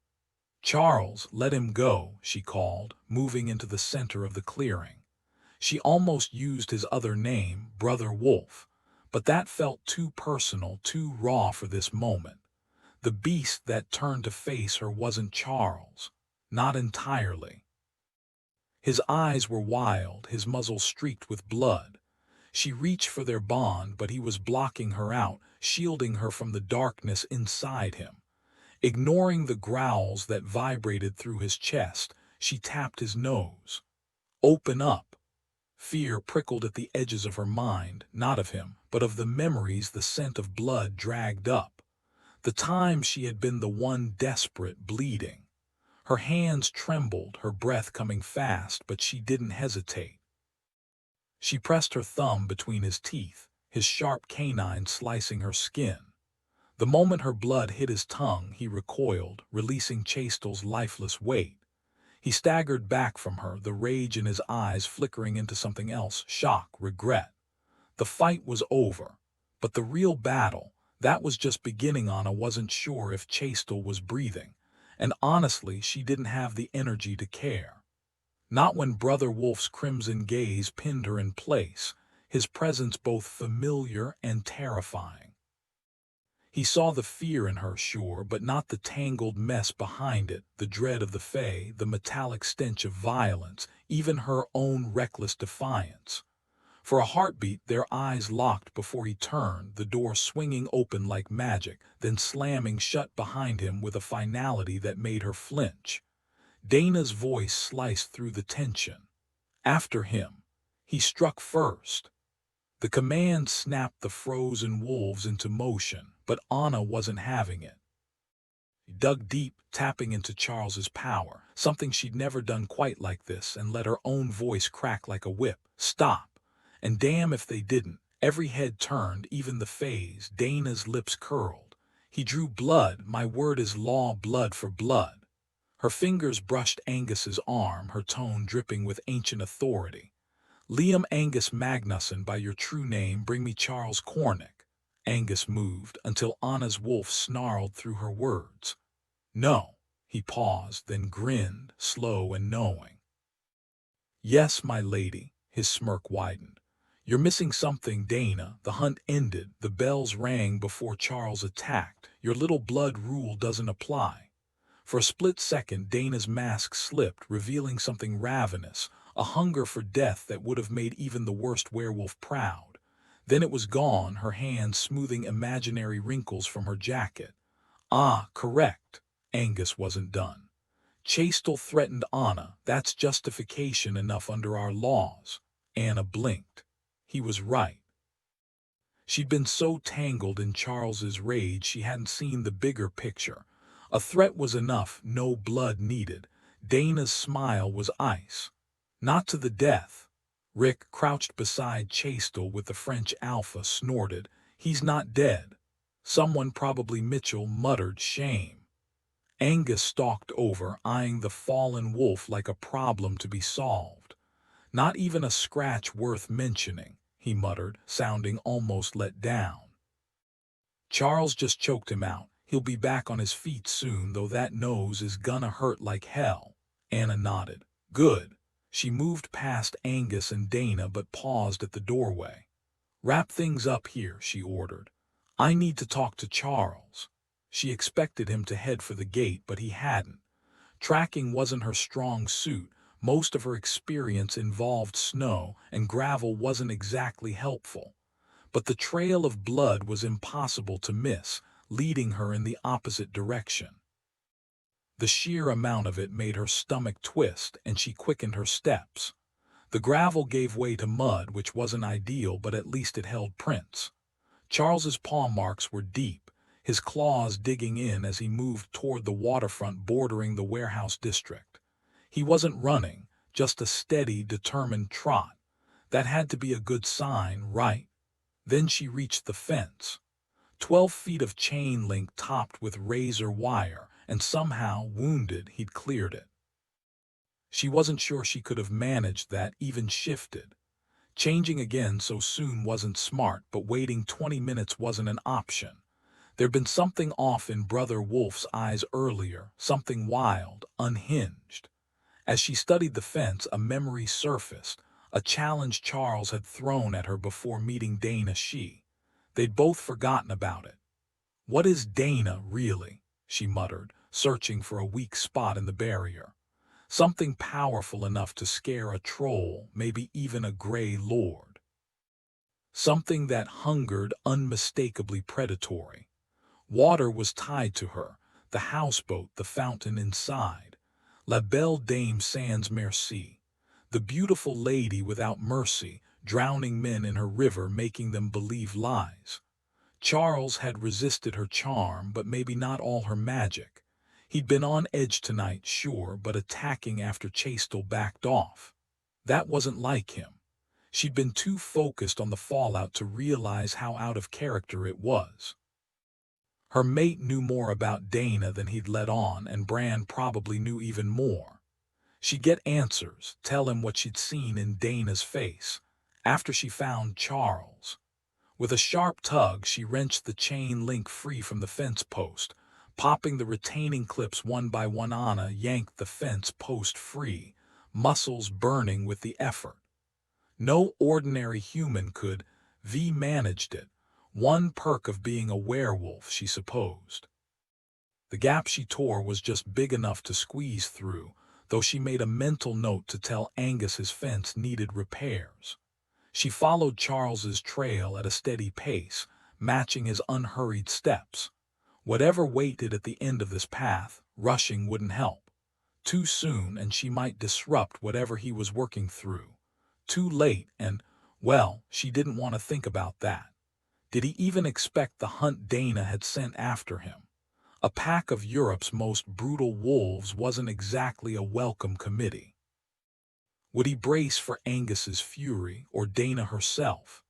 Speaker 1: "Charles, let him go," she called, moving into the center of the clearing. She almost used his other name, Brother Wolf, But that felt too personal, too raw for this moment. The beast that turned to face her wasn't Charles. Not entirely. His eyes were wild, his muzzle streaked with blood. She reached for their bond, but he was blocking her out, shielding her from the darkness inside him. Ignoring the growls that vibrated through his chest, she tapped his nose. Open up. Fear prickled at the edges of her mind, not of him, but of the memories the scent of blood dragged up. The time she had been the one desperate, bleeding. Her hands trembled, her breath coming fast, but she didn't hesitate. She pressed her thumb between his teeth, his sharp canine slicing her skin. The moment her blood hit his tongue, he recoiled, releasing Chastel's lifeless weight. He staggered back from her, the rage in his eyes flickering into something else, shock, regret. The fight was over, but the real battle, that was just beginning. Anna wasn't sure if Chastel was breathing, and honestly, she didn't have the energy to care. Not when Brother Wolf's crimson gaze pinned her in place, his presence both familiar and terrifying. He saw the fear in her, sure, but not the tangled mess behind it, the dread of the Fae, the metallic stench of violence, even her own reckless defiance. For a heartbeat, their eyes locked before he turned, the door swinging open like magic, then slamming shut behind him with a finality that made her flinch. Dana's voice sliced through the tension. After him. He struck first. The command snapped the frozen wolves into motion, but Anna wasn't having it. She dug deep, tapping into Charles's power, something she'd never done quite like this, and let her own voice crack like a whip. Stop! And damn if they didn't. Every head turned, even the Fae's. Dana's lips curled. He drew blood. My word is law, blood for blood. Her fingers brushed Angus's arm, her tone dripping with ancient authority. Liam Angus Magnusson, by your true name, bring me Charles Cornick. Angus moved until Anna's wolf snarled through her words. No. He paused, then grinned, slow and knowing. Yes, my lady. His smirk widened. You're missing something, Dana. The hunt ended. The bells rang before Charles attacked. Your little blood rule doesn't apply. For a split second, Dana's mask slipped, revealing something ravenous, a hunger for death that would have made even the worst werewolf proud. Then it was gone, her hand smoothing imaginary wrinkles from her jacket. Ah, correct. Angus wasn't done. Chastel threatened Anna. That's justification enough under our laws. Anna blinked. He was right. She'd been so tangled in Charles's rage she hadn't seen the bigger picture. A threat was enough, no blood needed. Dana's smile was ice. Not to the death. Rick, crouched beside Chastel with the French alpha, snorted. He's not dead. Someone, probably Mitchell, muttered shame. Angus stalked over, eyeing the fallen wolf like a problem to be solved. Not even a scratch worth mentioning, he muttered, sounding almost let down. Charles just choked him out. He'll be back on his feet soon, though that nose is gonna hurt like hell. Anna nodded. Good. She moved past Angus and Dana but paused at the doorway. Wrap things up here, she ordered. I need to talk to Charles. She expected him to head for the gate, but he hadn't. Tracking wasn't her strong suit. Most of her experience involved snow, and gravel wasn't exactly helpful. But the trail of blood was impossible to miss, leading her in the opposite direction. The sheer amount of it made her stomach twist, and she quickened her steps. The gravel gave way to mud, which wasn't ideal, but at least it held prints. Charles's paw marks were deep, his claws digging in as he moved toward the waterfront bordering the warehouse district. He wasn't running, just a steady, determined trot. That had to be a good sign, right? Then she reached the fence. 12 feet of chain link topped with razor wire, and somehow, wounded, he'd cleared it. She wasn't sure she could have managed that, even shifted. Changing again so soon wasn't smart, but waiting 20 minutes wasn't an option. There'd been something off in Brother Wolf's eyes earlier, something wild, unhinged. As she studied the fence, a memory surfaced, a challenge Charles had thrown at her before meeting Dana. She They'd both forgotten about it. "What is Dana, really?" she muttered, searching for a weak spot in the barrier. Something powerful enough to scare a troll, maybe even a gray lord. Something that hungered, unmistakably predatory. Water was tied to her, the houseboat, the fountain inside. La belle dame sans merci. The beautiful lady without mercy, drowning men in her river, making them believe lies. Charles had resisted her charm, but maybe not all her magic. He'd been on edge tonight, sure, but attacking after Chastel backed off. That wasn't like him. She'd been too focused on the fallout to realize how out of character it was. Her mate knew more about Dana than he'd let on, and Bran probably knew even more. She'd get answers, tell him what she'd seen in Dana's face, after she found Charles. With a sharp tug, she wrenched the chain link free from the fence post. Popping the retaining clips one by one, Anna yanked the fence post free, muscles burning with the effort. No ordinary human could. V managed it. One perk of being a werewolf, she supposed. The gap she tore was just big enough to squeeze through, though she made a mental note to tell Angus his fence needed repairs. She followed Charles's trail at a steady pace, matching his unhurried steps. Whatever waited at the end of this path, rushing wouldn't help. Too soon, and she might disrupt whatever he was working through. Too late, and, well, she didn't want to think about that. Did he even expect the hunt Dana had sent after him? A pack of Europe's most brutal wolves wasn't exactly a welcome committee. Would he brace for Angus's fury, or Dana herself?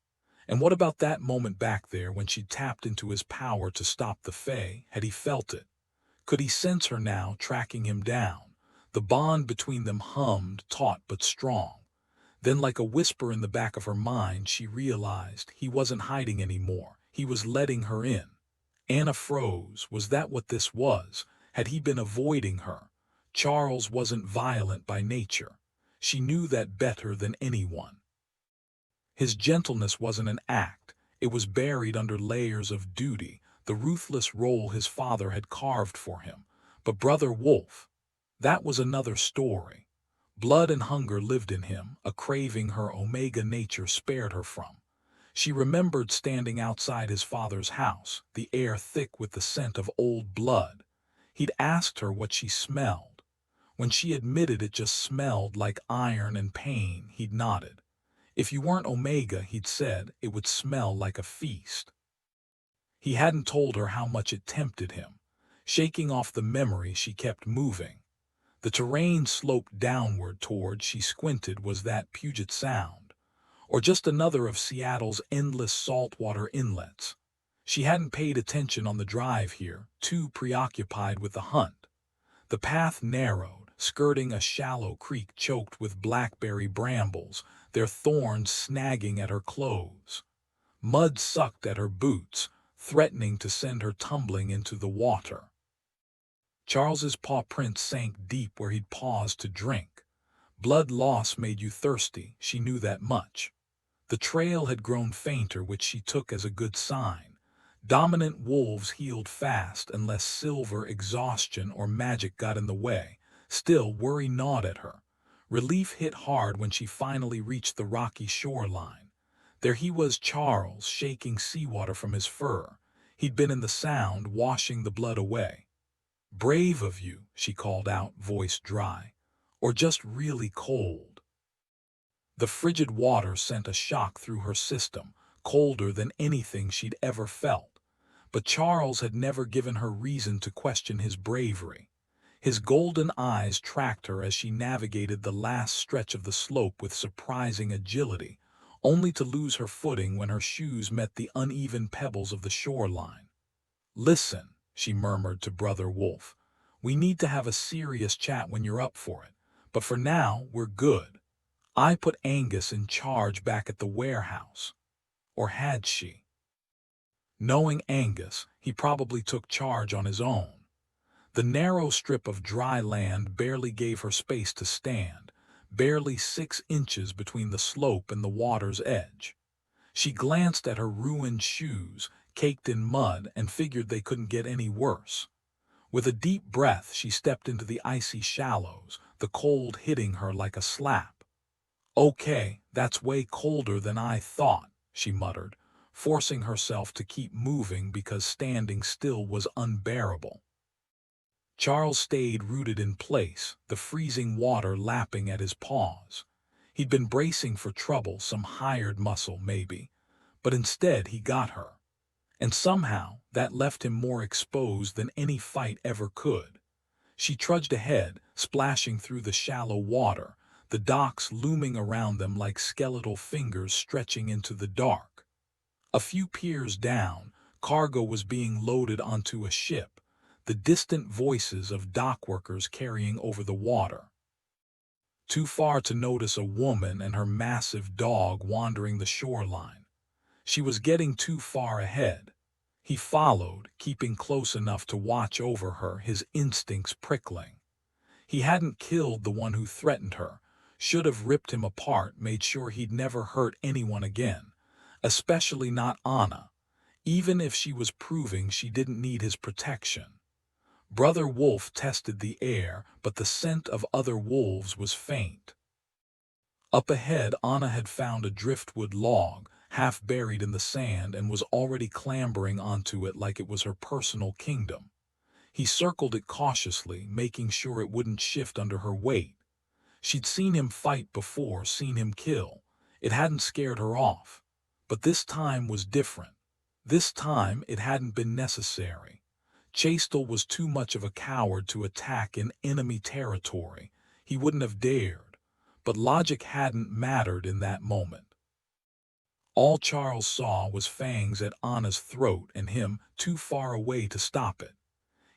Speaker 1: And what about that moment back there when she tapped into his power to stop the Fae? Had he felt it? Could he sense her now, tracking him down? The bond between them hummed, taut but strong. Then, like a whisper in the back of her mind, she realized he wasn't hiding anymore. He was letting her in. Anna froze. Was that what this was? Had he been avoiding her? Charles wasn't violent by nature. She knew that better than anyone. His gentleness wasn't an act. It was buried under layers of duty, the ruthless role his father had carved for him. But Brother Wolf, that was another story. Blood and hunger lived in him, a craving her Omega nature spared her from. She remembered standing outside his father's house, the air thick with the scent of old blood. He'd asked her what she smelled. When she admitted it just smelled like iron and pain, he'd nodded. If you weren't Omega, he'd said, it would smell like a feast. He hadn't told her how much it tempted him. Shaking off the memory, she kept moving. The terrain sloped downward toward, she squinted, was that Puget Sound? Or just another of Seattle's endless saltwater inlets? She hadn't paid attention on the drive here, too preoccupied with the hunt. The path narrowed, skirting a shallow creek choked with blackberry brambles, their thorns snagging at her clothes. Mud sucked at her boots, threatening to send her tumbling into the water. Charles's paw prints sank deep where he'd paused to drink. Blood loss made you thirsty, she knew that much. The trail had grown fainter, which she took as a good sign. Dominant wolves healed fast unless silver exhaustion or magic got in the way. Still, worry gnawed at her. Relief hit hard when she finally reached the rocky shoreline. There he was, Charles, shaking seawater from his fur. He'd been in the Sound, washing the blood away. "Brave of you," she called out, voice dry. "Or just really cold." The frigid water sent a shock through her system, colder than anything she'd ever felt. But Charles had never given her reason to question his bravery. His golden eyes tracked her as she navigated the last stretch of the slope with surprising agility, only to lose her footing when her shoes met the uneven pebbles of the shoreline. "Listen," she murmured to Brother Wolf. "We need to have a serious chat when you're up for it. But for now, we're good. I put Angus in charge back at the warehouse." Or had she? Knowing Angus, he probably took charge on his own. The narrow strip of dry land barely gave her space to stand, barely 6 inches between the slope and the water's edge. She glanced at her ruined shoes, caked in mud, and figured they couldn't get any worse. With a deep breath, she stepped into the icy shallows, the cold hitting her like a slap. "Okay, that's way colder than I thought," she muttered, forcing herself to keep moving because standing still was unbearable. Charles stayed rooted in place, the freezing water lapping at his paws. He'd been bracing for trouble, some hired muscle maybe, but instead he got her. And somehow that left him more exposed than any fight ever could. She trudged ahead, splashing through the shallow water, the docks looming around them like skeletal fingers stretching into the dark. A few piers down, cargo was being loaded onto a ship, the distant voices of dockworkers carrying over the water. Too far to notice a woman and her massive dog wandering the shoreline. She was getting too far ahead. He followed, keeping close enough to watch over her, his instincts prickling. He hadn't killed the one who threatened her, should have ripped him apart, made sure he'd never hurt anyone again, especially not Anna, even if she was proving she didn't need his protection. Brother Wolf tested the air, but the scent of other wolves was faint. Up ahead, Anna had found a driftwood log, half buried in the sand, and was already clambering onto it like it was her personal kingdom. He circled it cautiously, making sure it wouldn't shift under her weight. She'd seen him fight before, seen him kill. It hadn't scared her off. But this time was different. This time it hadn't been necessary. Chastel was too much of a coward to attack in enemy territory. He wouldn't have dared. But logic hadn't mattered in that moment. All Charles saw was fangs at Anna's throat and him too far away to stop it.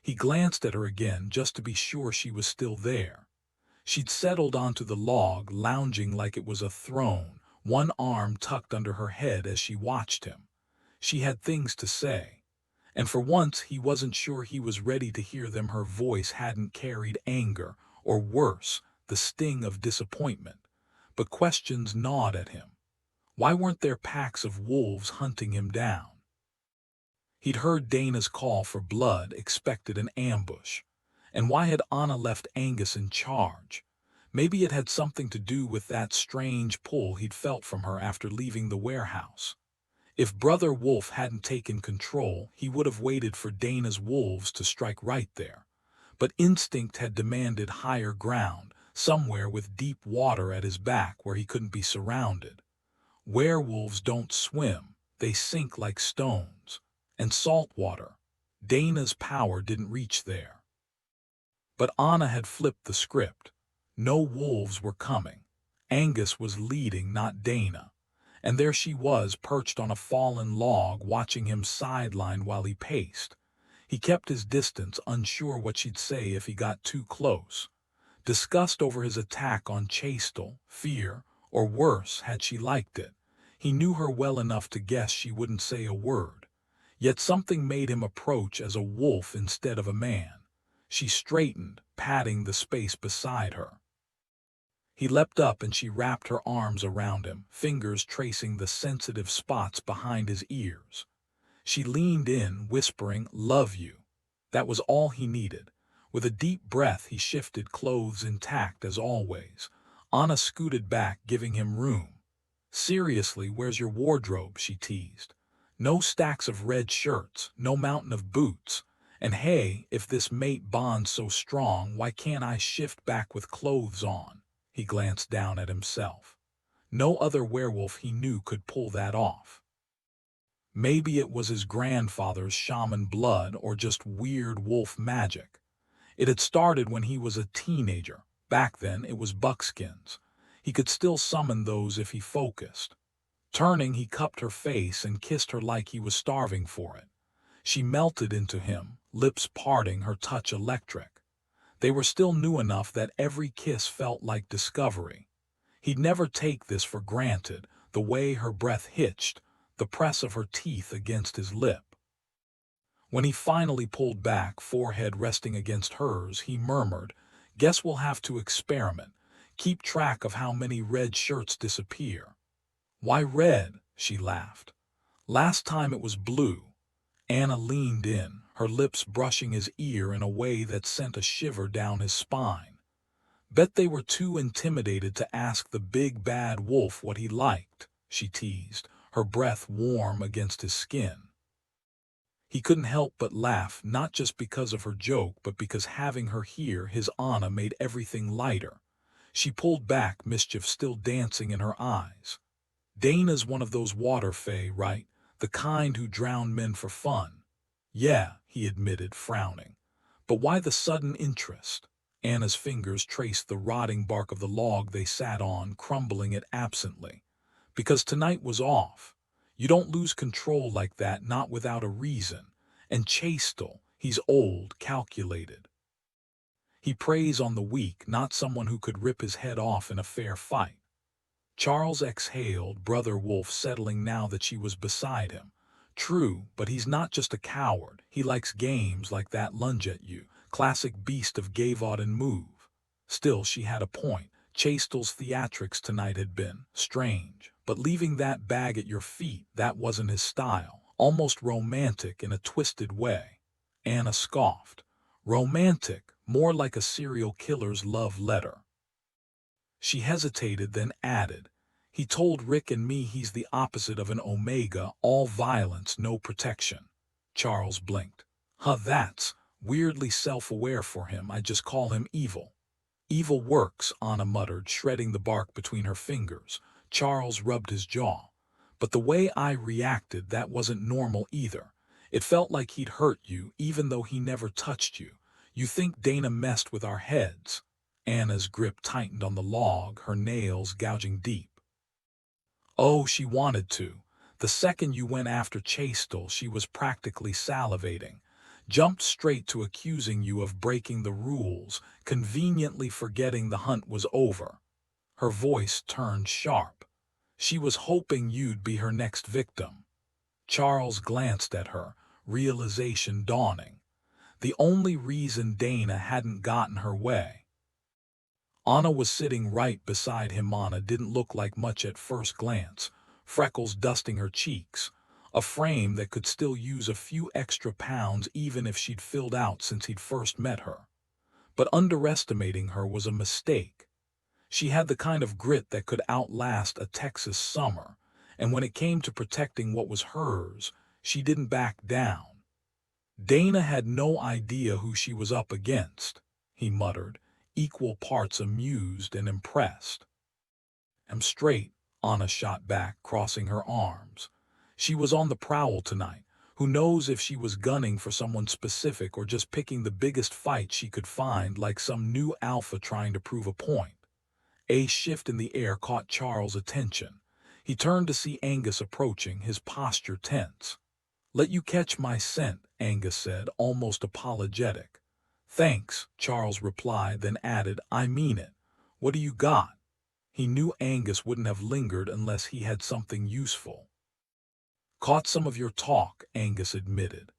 Speaker 1: He glanced at her again just to be sure she was still there. She'd settled onto the log, lounging like it was a throne, one arm tucked under her head as she watched him. She had things to say, and for once he wasn't sure he was ready to hear them. Her voice hadn't carried anger, or worse, the sting of disappointment, but questions gnawed at him. Why weren't there packs of wolves hunting him down? He'd heard Dana's call for blood, expected an ambush. And why had Anna left Angus in charge? Maybe it had something to do with that strange pull he'd felt from her after leaving the warehouse. If Brother Wolf hadn't taken control, he would have waited for Dana's wolves to strike right there. But instinct had demanded higher ground, somewhere with deep water at his back where he couldn't be surrounded. Werewolves don't swim, they sink like stones. And salt water. Dana's power didn't reach there. But Anna had flipped the script. No wolves were coming. Angus was leading, not Dana. And there she was, perched on a fallen log, watching him sidelined while he paced. He kept his distance, unsure what she'd say if he got too close. Disgust over his attack on Chastel, fear, or worse, had she liked it. He knew her well enough to guess she wouldn't say a word. Yet something made him approach as a wolf instead of a man. She straightened, patting the space beside her. He leapt up and she wrapped her arms around him, fingers tracing the sensitive spots behind his ears. She leaned in, whispering, "Love you." That was all he needed. With a deep breath he shifted, clothes intact as always. Anna scooted back, giving him room. "Seriously, where's your wardrobe?" she teased. "No stacks of red shirts, no mountain of boots. And hey, if this mate bond's so strong, why can't I shift back with clothes on?" He glanced down at himself. No other werewolf he knew could pull that off. Maybe it was his grandfather's shaman blood or just weird wolf magic. It had started when he was a teenager. Back then it was buckskins. He could still summon those if he focused. Turning, he cupped her face and kissed her like he was starving for it. She melted into him, lips parting, her touch electric. They were still new enough that every kiss felt like discovery. He'd never take this for granted, the way her breath hitched, the press of her teeth against his lip. When he finally pulled back, forehead resting against hers, he murmured, "Guess we'll have to experiment. Keep track of how many red shirts disappear." "Why red?" she laughed. Last time it was blue. Anna leaned in, her lips brushing his ear in a way that sent a shiver down his spine. Bet they were too intimidated to ask the big bad wolf what he liked, she teased, her breath warm against his skin. He couldn't help but laugh, not just because of her joke, but because having her hear his Anna made everything lighter. She pulled back, mischief still dancing in her eyes. Dana's one of those water fae, right? The kind who drown men for fun. Yeah, he admitted, frowning. But why the sudden interest? Anna's fingers traced the rotting bark of the log they sat on, crumbling it absently. Because tonight was off. You don't lose control like that, not without a reason. And Chastel, he's old, calculated. He preys on the weak, not someone who could rip his head off in a fair fight. Charles exhaled, brother wolf settling now that she was beside him. True, but he's not just a coward. He likes games like that lunge at you. Classic beast of gavotte and move. Still, she had a point. Chastel's theatrics tonight had been strange. But leaving that bag at your feet, that wasn't his style. Almost romantic in a twisted way. Anna scoffed. Romantic, more like a serial killer's love letter. She hesitated, then added, he told Rick and me he's the opposite of an Omega, all violence, no protection. Charles blinked. That's weirdly self-aware for him. I just call him evil. Evil works, Anna muttered, shredding the bark between her fingers. Charles rubbed his jaw. But the way I reacted, that wasn't normal either. It felt like he'd hurt you, even though he never touched you. You think Dana messed with our heads? Anna's grip tightened on the log, her nails gouging deep. Oh, she wanted to. The second you went after Chastel, she was practically salivating. Jumped straight to accusing you of breaking the rules, conveniently forgetting the hunt was over. Her voice turned sharp. She was hoping you'd be her next victim. Charles glanced at her, realization dawning. The only reason Dana hadn't gotten her way. Anna was sitting right beside him. Anna didn't look like much at first glance, freckles dusting her cheeks, a frame that could still use a few extra pounds even if she'd filled out since he'd first met her. But underestimating her was a mistake. She had the kind of grit that could outlast a Texas summer, and when it came to protecting what was hers, she didn't back down. Dana had no idea who she was up against, he muttered, equal parts amused and impressed. I'm straight, Anna shot back, crossing her arms. She was on the prowl tonight. Who knows if she was gunning for someone specific or just picking the biggest fight she could find, like some new alpha trying to prove a point. A shift in the air caught Charles' attention. He turned to see Angus approaching, his posture tense. Let you catch my scent, Angus said, almost apologetic. Thanks, Charles replied, then added, I mean it. What do you got? He knew Angus wouldn't have lingered unless he had something useful. Caught some of your talk, Angus admitted.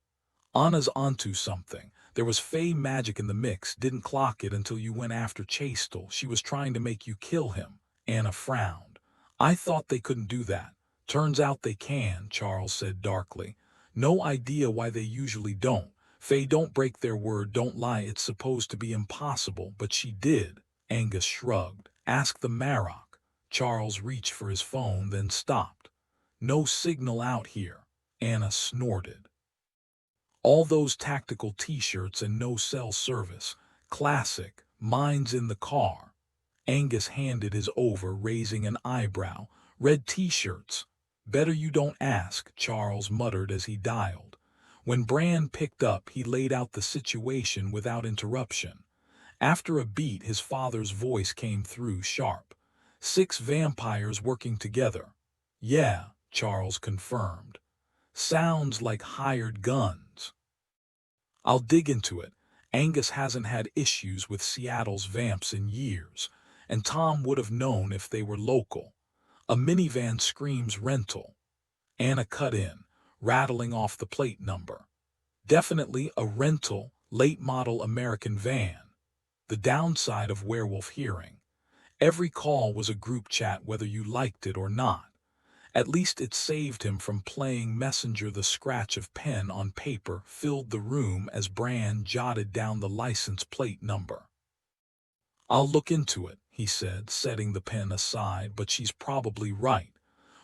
Speaker 1: Anna's onto something. There was fey magic in the mix, didn't clock it until you went after Chastel. She was trying to make you kill him. Anna frowned. I thought they couldn't do that. Turns out they can, Charles said darkly. No idea why they usually don't. Fey don't break their word, don't lie. It's supposed to be impossible, but she did. Angus shrugged. Ask the Marok. Charles reached for his phone, then stopped. No signal out here. Anna snorted. All those tactical t-shirts and no cell service. Classic. Mine's in the car. Angus handed his over, raising an eyebrow. Red t-shirts. Better you don't ask, Charles muttered as he dialed. When Bran picked up, he laid out the situation without interruption. After a beat, his father's voice came through sharp. 6 vampires working together. Yeah, Charles confirmed. Sounds like hired guns. I'll dig into it. Angus hasn't had issues with Seattle's vamps in years, and Tom would have known if they were local. A minivan screams rental. Anna cut in, rattling off the plate number. Definitely a rental, late-model American van. The downside of werewolf hearing. Every call was a group chat whether you liked it or not. At least it saved him from playing messenger. The scratch of pen on paper filled the room as Bran jotted down the license plate number. "I'll look into it," he said, setting the pen aside, "but she's probably right.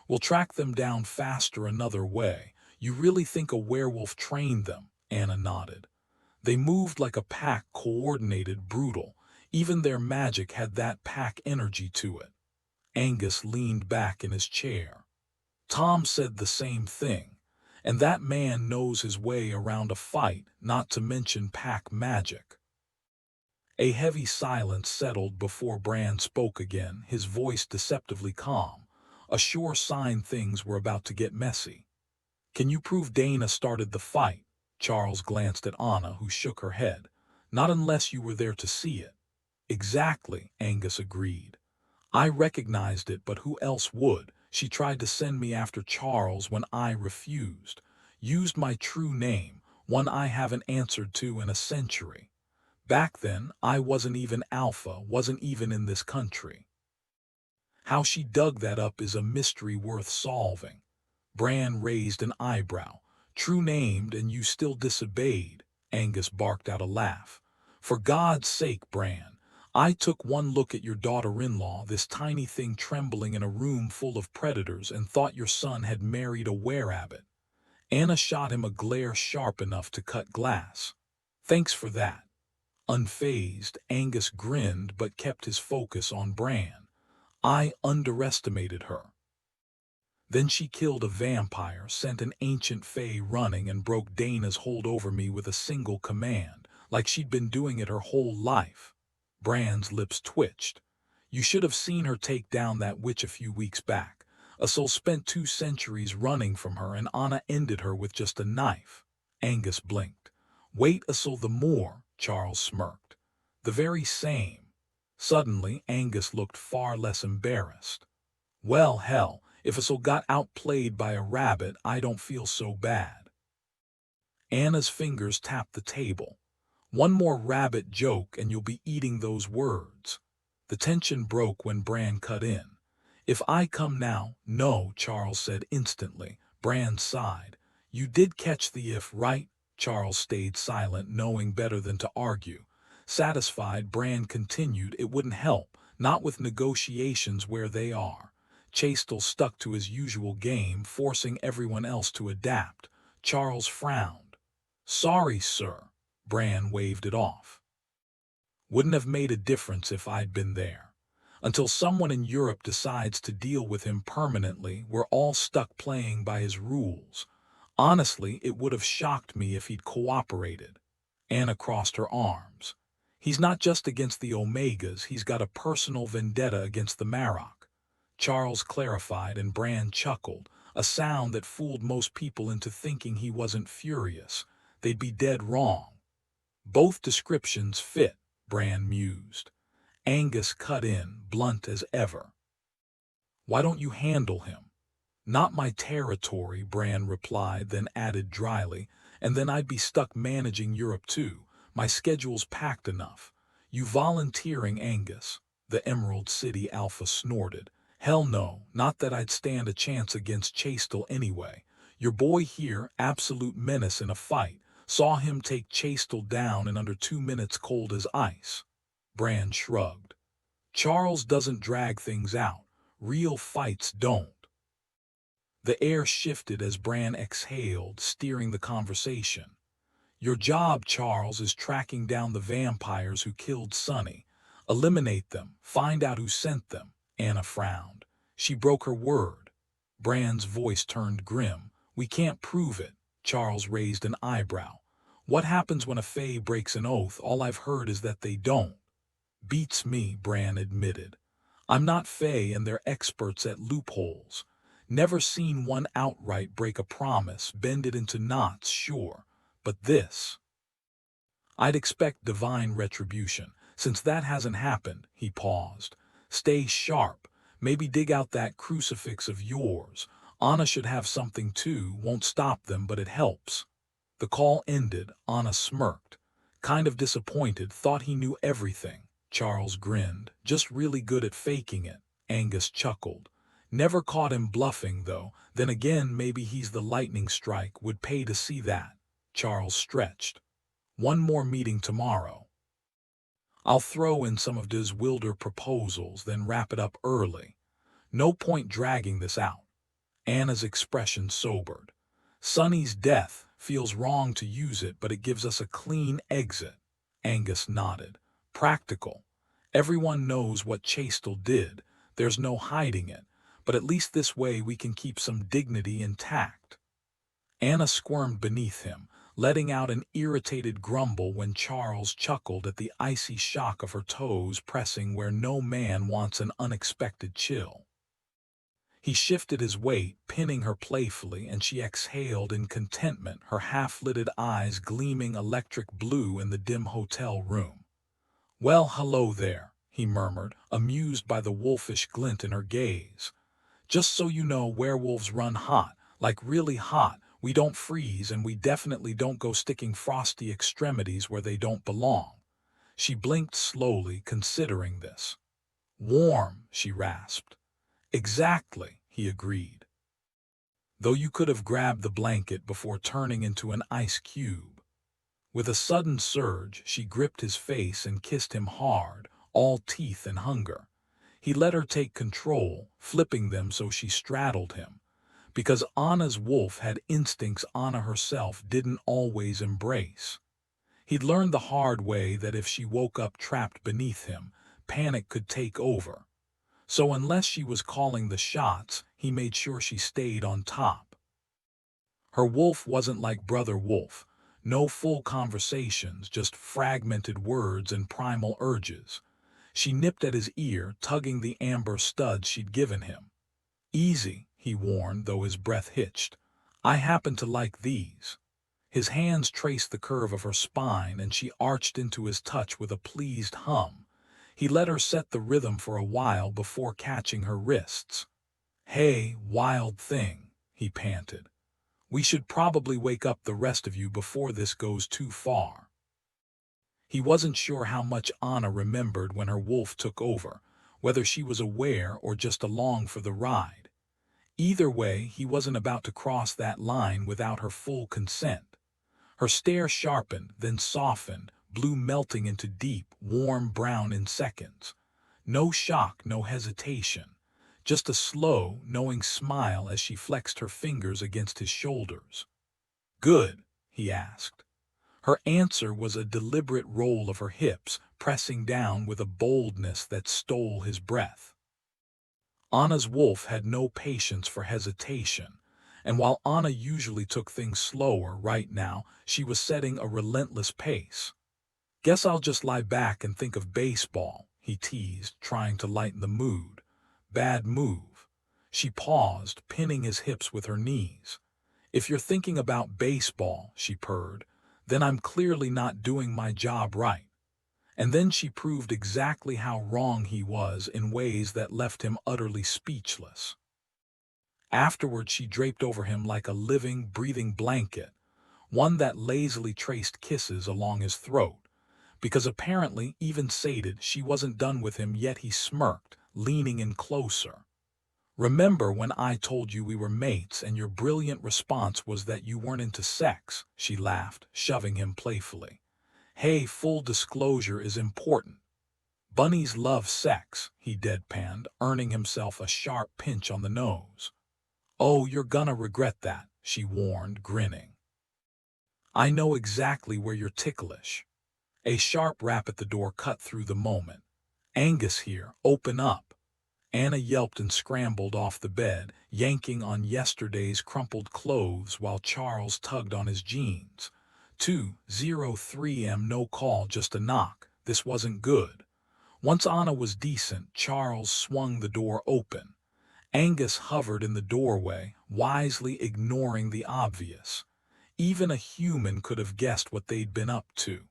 Speaker 1: We'll track them down faster another way." "You really think a werewolf trained them?" Anna nodded. "They moved like a pack, coordinated, brutal. Even their magic had that pack energy to it." Angus leaned back in his chair. "Tom said the same thing. And that man knows his way around a fight, not to mention pack magic." A heavy silence settled before Bran spoke again, his voice deceptively calm, a sure sign things were about to get messy. "Can you prove Dana started the fight?" Charles glanced at Anna, who shook her head. "Not unless you were there to see it." "Exactly," Angus agreed. "I recognized it, but who else would? She tried to send me after Charles when I refused. Used my true name, one I haven't answered to in a century. Back then, I wasn't even Alpha, wasn't even in this country. How she dug that up is a mystery worth solving." Bran raised an eyebrow. "True named and you still disobeyed." Angus barked out a laugh. "For God's sake, Bran. I took one look at your daughter-in-law, this tiny thing trembling in a room full of predators, and thought your son had married a were-rabbit." Anna shot him a glare sharp enough to cut glass. "Thanks for that." Unfazed, Angus grinned but kept his focus on Bran. "I underestimated her. Then she killed a vampire, sent an ancient fae running, and broke Dana's hold over me with a single command, like she'd been doing it her whole life." Bran's lips twitched. "You should have seen her take down that witch a few weeks back. A soul spent 2 centuries running from her, and Anna ended her with just a knife." Angus blinked. "Wait a soul the more," Charles smirked. "The very same." Suddenly, Angus looked far less embarrassed. "Well, hell, if a soul got outplayed by a rabbit, I don't feel so bad." Anna's fingers tapped the table. "One more rabbit joke and you'll be eating those words." The tension broke when Bran cut in. "If I come now—" "No," Charles said instantly. Bran sighed. "You did catch the if, right?" Charles stayed silent, knowing better than to argue. Satisfied, Bran continued, "It wouldn't help, not with negotiations where they are." Chastel stuck to his usual game, forcing everyone else to adapt. Charles frowned. "Sorry, sir." Bran waved it off. "Wouldn't have made a difference if I'd been there. Until someone in Europe decides to deal with him permanently, we're all stuck playing by his rules. Honestly, it would have shocked me if he'd cooperated." Anna crossed her arms. "He's not just against the Omegas, he's got a personal vendetta against the Marok." Charles clarified, and Bran chuckled, a sound that fooled most people into thinking he wasn't furious. They'd be dead wrong. "Both descriptions fit," Bran mused. Angus cut in, blunt as ever. "Why don't you handle him?" "Not my territory," Bran replied, then added dryly, "and then I'd be stuck managing Europe too. My schedule's packed enough." "You volunteering, Angus?" The Emerald City Alpha snorted. "Hell no, not that I'd stand a chance against Chastel anyway. Your boy here, absolute menace in a fight. Saw him take Chastel down in under 2 minutes, cold as ice." Bran shrugged. "Charles doesn't drag things out. Real fights don't." The air shifted as Bran exhaled, steering the conversation. "Your job, Charles, is tracking down the vampires who killed Sonny. Eliminate them, find out who sent them." Anna frowned. She broke her word. Bran's voice turned grim. "We can't prove it." Charles raised an eyebrow. "What happens when a fae breaks an oath? All I've heard is that they don't." "Beats me," Bran admitted. "I'm not fae and they're experts at loopholes. Never seen one outright break a promise, bend it into knots, sure. But this—" "I'd expect divine retribution. Since that hasn't happened," he paused. "Stay sharp. Maybe dig out that crucifix of yours. Anna should have something too. Won't stop them, but it helps." The call ended. Anna smirked. "Kind of disappointed. Thought he knew everything." Charles grinned. "Just really good at faking it." Angus chuckled. Never caught him bluffing, though. Then again, maybe he's the lightning strike. Would pay to see that. Charles stretched. One more meeting tomorrow. I'll throw in some of Des wilder proposals, then wrap it up early. No point dragging this out. Anna's expression sobered. Sonny's death feels wrong to use it, but it gives us a clean exit. Angus nodded. Practical. Everyone knows what Chastel did. There's no hiding it. But at least this way we can keep some dignity intact. Anna squirmed beneath him, letting out an irritated grumble when Charles chuckled at the icy shock of her toes pressing where no man wants an unexpected chill. He shifted his weight, pinning her playfully, and she exhaled in contentment, her half-lidded eyes gleaming electric blue in the dim hotel room. "Well, hello there," he murmured, amused by the wolfish glint in her gaze. "Just so you know, werewolves run hot, like really hot. We don't freeze, and we definitely don't go sticking frosty extremities where they don't belong." She blinked slowly, considering this. "Warm," she rasped. "Exactly," he agreed. "Though you could have grabbed the blanket before turning into an ice cube." With a sudden surge, she gripped his face and kissed him hard, all teeth and hunger. He let her take control, flipping them so she straddled him. Because Anna's wolf had instincts Anna herself didn't always embrace. He'd learned the hard way that if she woke up trapped beneath him, panic could take over. So unless she was calling the shots, he made sure she stayed on top. Her wolf wasn't like Brother Wolf. No full conversations, just fragmented words and primal urges. She nipped at his ear, tugging the amber studs she'd given him. "Easy," he warned, though his breath hitched. "I happen to like these." His hands traced the curve of her spine, and she arched into his touch with a pleased hum. He let her set the rhythm for a while before catching her wrists. "Hey, wild thing," he panted. "We should probably wake up the rest of you before this goes too far." He wasn't sure how much Anna remembered when her wolf took over, whether she was aware or just along for the ride. Either way, he wasn't about to cross that line without her full consent. Her stare sharpened, then softened, blue melting into deep, warm brown in seconds. No shock, no hesitation. Just a slow, knowing smile as she flexed her fingers against his shoulders. "Good?" he asked. Her answer was a deliberate roll of her hips, pressing down with a boldness that stole his breath. Anna's wolf had no patience for hesitation, and while Anna usually took things slower, right now she was setting a relentless pace. "Guess I'll just lie back and think of baseball," he teased, trying to lighten the mood. "Bad move." She paused, pinning his hips with her knees. "If you're thinking about baseball," she purred, "then I'm clearly not doing my job right." And then she proved exactly how wrong he was in ways that left him utterly speechless. Afterward, she draped over him like a living, breathing blanket, one that lazily traced kisses along his throat. Because apparently, even sated, she wasn't done with him yet. He smirked, leaning in closer. "Remember when I told you we were mates and your brilliant response was that you weren't into sex?" She laughed, shoving him playfully. "Hey, full disclosure is important. Bunnies love sex," he deadpanned, earning himself a sharp pinch on the nose. "Oh, you're gonna regret that," she warned, grinning. "I know exactly where you're ticklish." A sharp rap at the door cut through the moment. "Angus here, open up." Anna yelped and scrambled off the bed, yanking on yesterday's crumpled clothes while Charles tugged on his jeans. 2:03 no call, just a knock. This wasn't good. Once Anna was decent, Charles swung the door open. Angus hovered in the doorway, wisely ignoring the obvious. Even a human could have guessed what they'd been up to.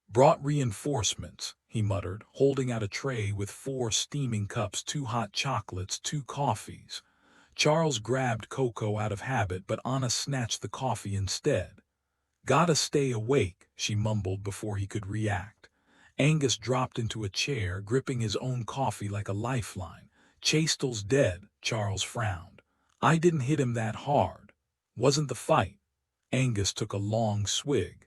Speaker 1: "Brought reinforcements," he muttered, holding out a tray with 4 steaming cups, 2 hot chocolates, 2 coffees. Charles grabbed cocoa out of habit, but Anna snatched the coffee instead. "Gotta stay awake," she mumbled before he could react. Angus dropped into a chair, gripping his own coffee like a lifeline. Chastel's dead, Charles frowned. I didn't hit him that hard. Wasn't the fight. Angus took a long swig.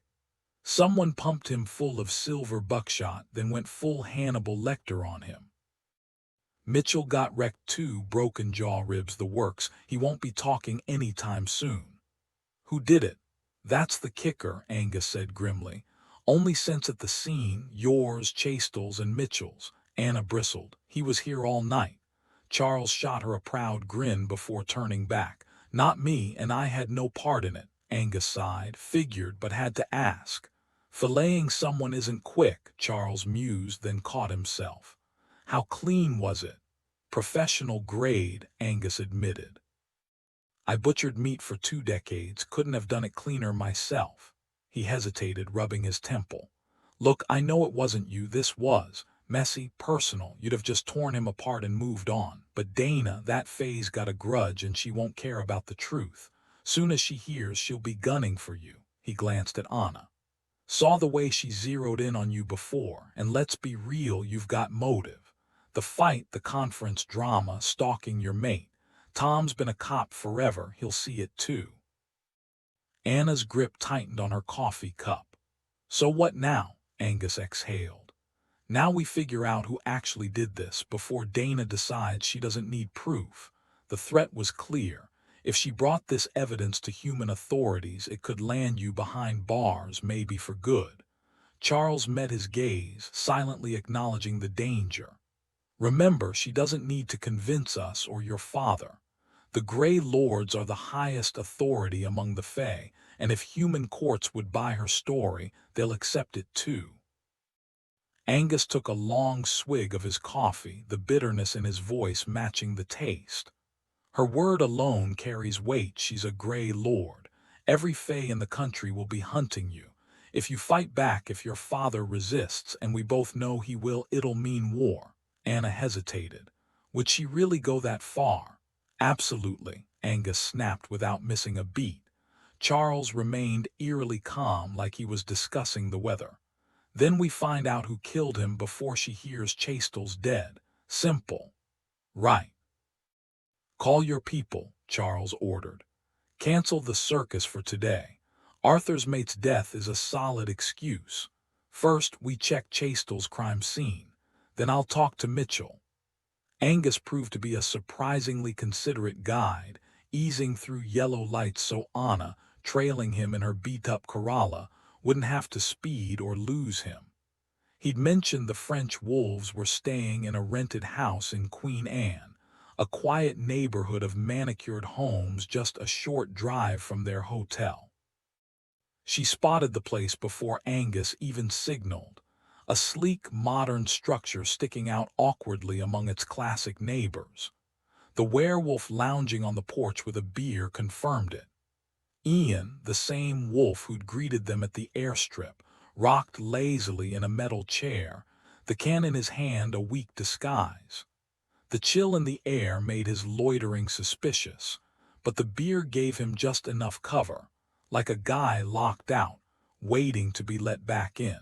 Speaker 1: Someone pumped him full of silver buckshot, then went full Hannibal Lecter on him. Mitchell got wrecked too, broken jaw, ribs, the works. He won't be talking anytime soon. Who did it? That's the kicker, Angus said grimly. Only sense at the scene, yours, Chastel's, and Mitchell's. Anna bristled. He was here all night. Charles shot her a proud grin before turning back. Not me, and I had no part in it. Angus sighed. Figured, but had to ask. Filleting someone isn't quick, Charles mused, then caught himself. How clean was it? Professional grade, Angus admitted. I butchered meat for 2 decades, couldn't have done it cleaner myself. He hesitated, rubbing his temple. Look, I know it wasn't you, this was. Messy, personal, you'd have just torn him apart and moved on. But Dana, that phase got a grudge and she won't care about the truth. Soon as she hears, she'll be gunning for you. He glanced at Anna. Saw the way she zeroed in on you before, and let's be real, you've got motive. The fight, the conference drama, stalking your mate. Tom's been a cop forever, he'll see it too. Anna's grip tightened on her coffee cup. So what now? Angus exhaled. Now we figure out who actually did this before Dana decides she doesn't need proof. The threat was clear. If she brought this evidence to human authorities, it could land you behind bars, maybe for good. Charles met his gaze, silently acknowledging the danger. Remember, she doesn't need to convince us or your father. The Grey Lords are the highest authority among the Fae, and if human courts would buy her story, they'll accept it too. Angus took a long swig of his coffee, the bitterness in his voice matching the taste. Her word alone carries weight. She's a Grey Lord. Every Fae in the country will be hunting you. If you fight back, if your father resists, and we both know he will, it'll mean war. Anna hesitated. Would she really go that far? Absolutely, Angus snapped without missing a beat. Charles remained eerily calm, like he was discussing the weather. Then we find out who killed him before she hears Chastel's dead. Simple. Right. Call your people, Charles ordered. Cancel the circus for today. Arthur's mate's death is a solid excuse. First, we check Chastel's crime scene. Then I'll talk to Mitchell. Angus proved to be a surprisingly considerate guide, easing through yellow lights so Anna, trailing him in her beat-up Corolla, wouldn't have to speed or lose him. He'd mentioned the French wolves were staying in a rented house in Queen Anne, a quiet neighborhood of manicured homes just a short drive from their hotel. She spotted the place before Angus even signaled, a sleek, modern structure sticking out awkwardly among its classic neighbors. The werewolf lounging on the porch with a beer confirmed it. Ian, the same wolf who'd greeted them at the airstrip, rocked lazily in a metal chair, the can in his hand a weak disguise. The chill in the air made his loitering suspicious, but the beer gave him just enough cover, like a guy locked out, waiting to be let back in.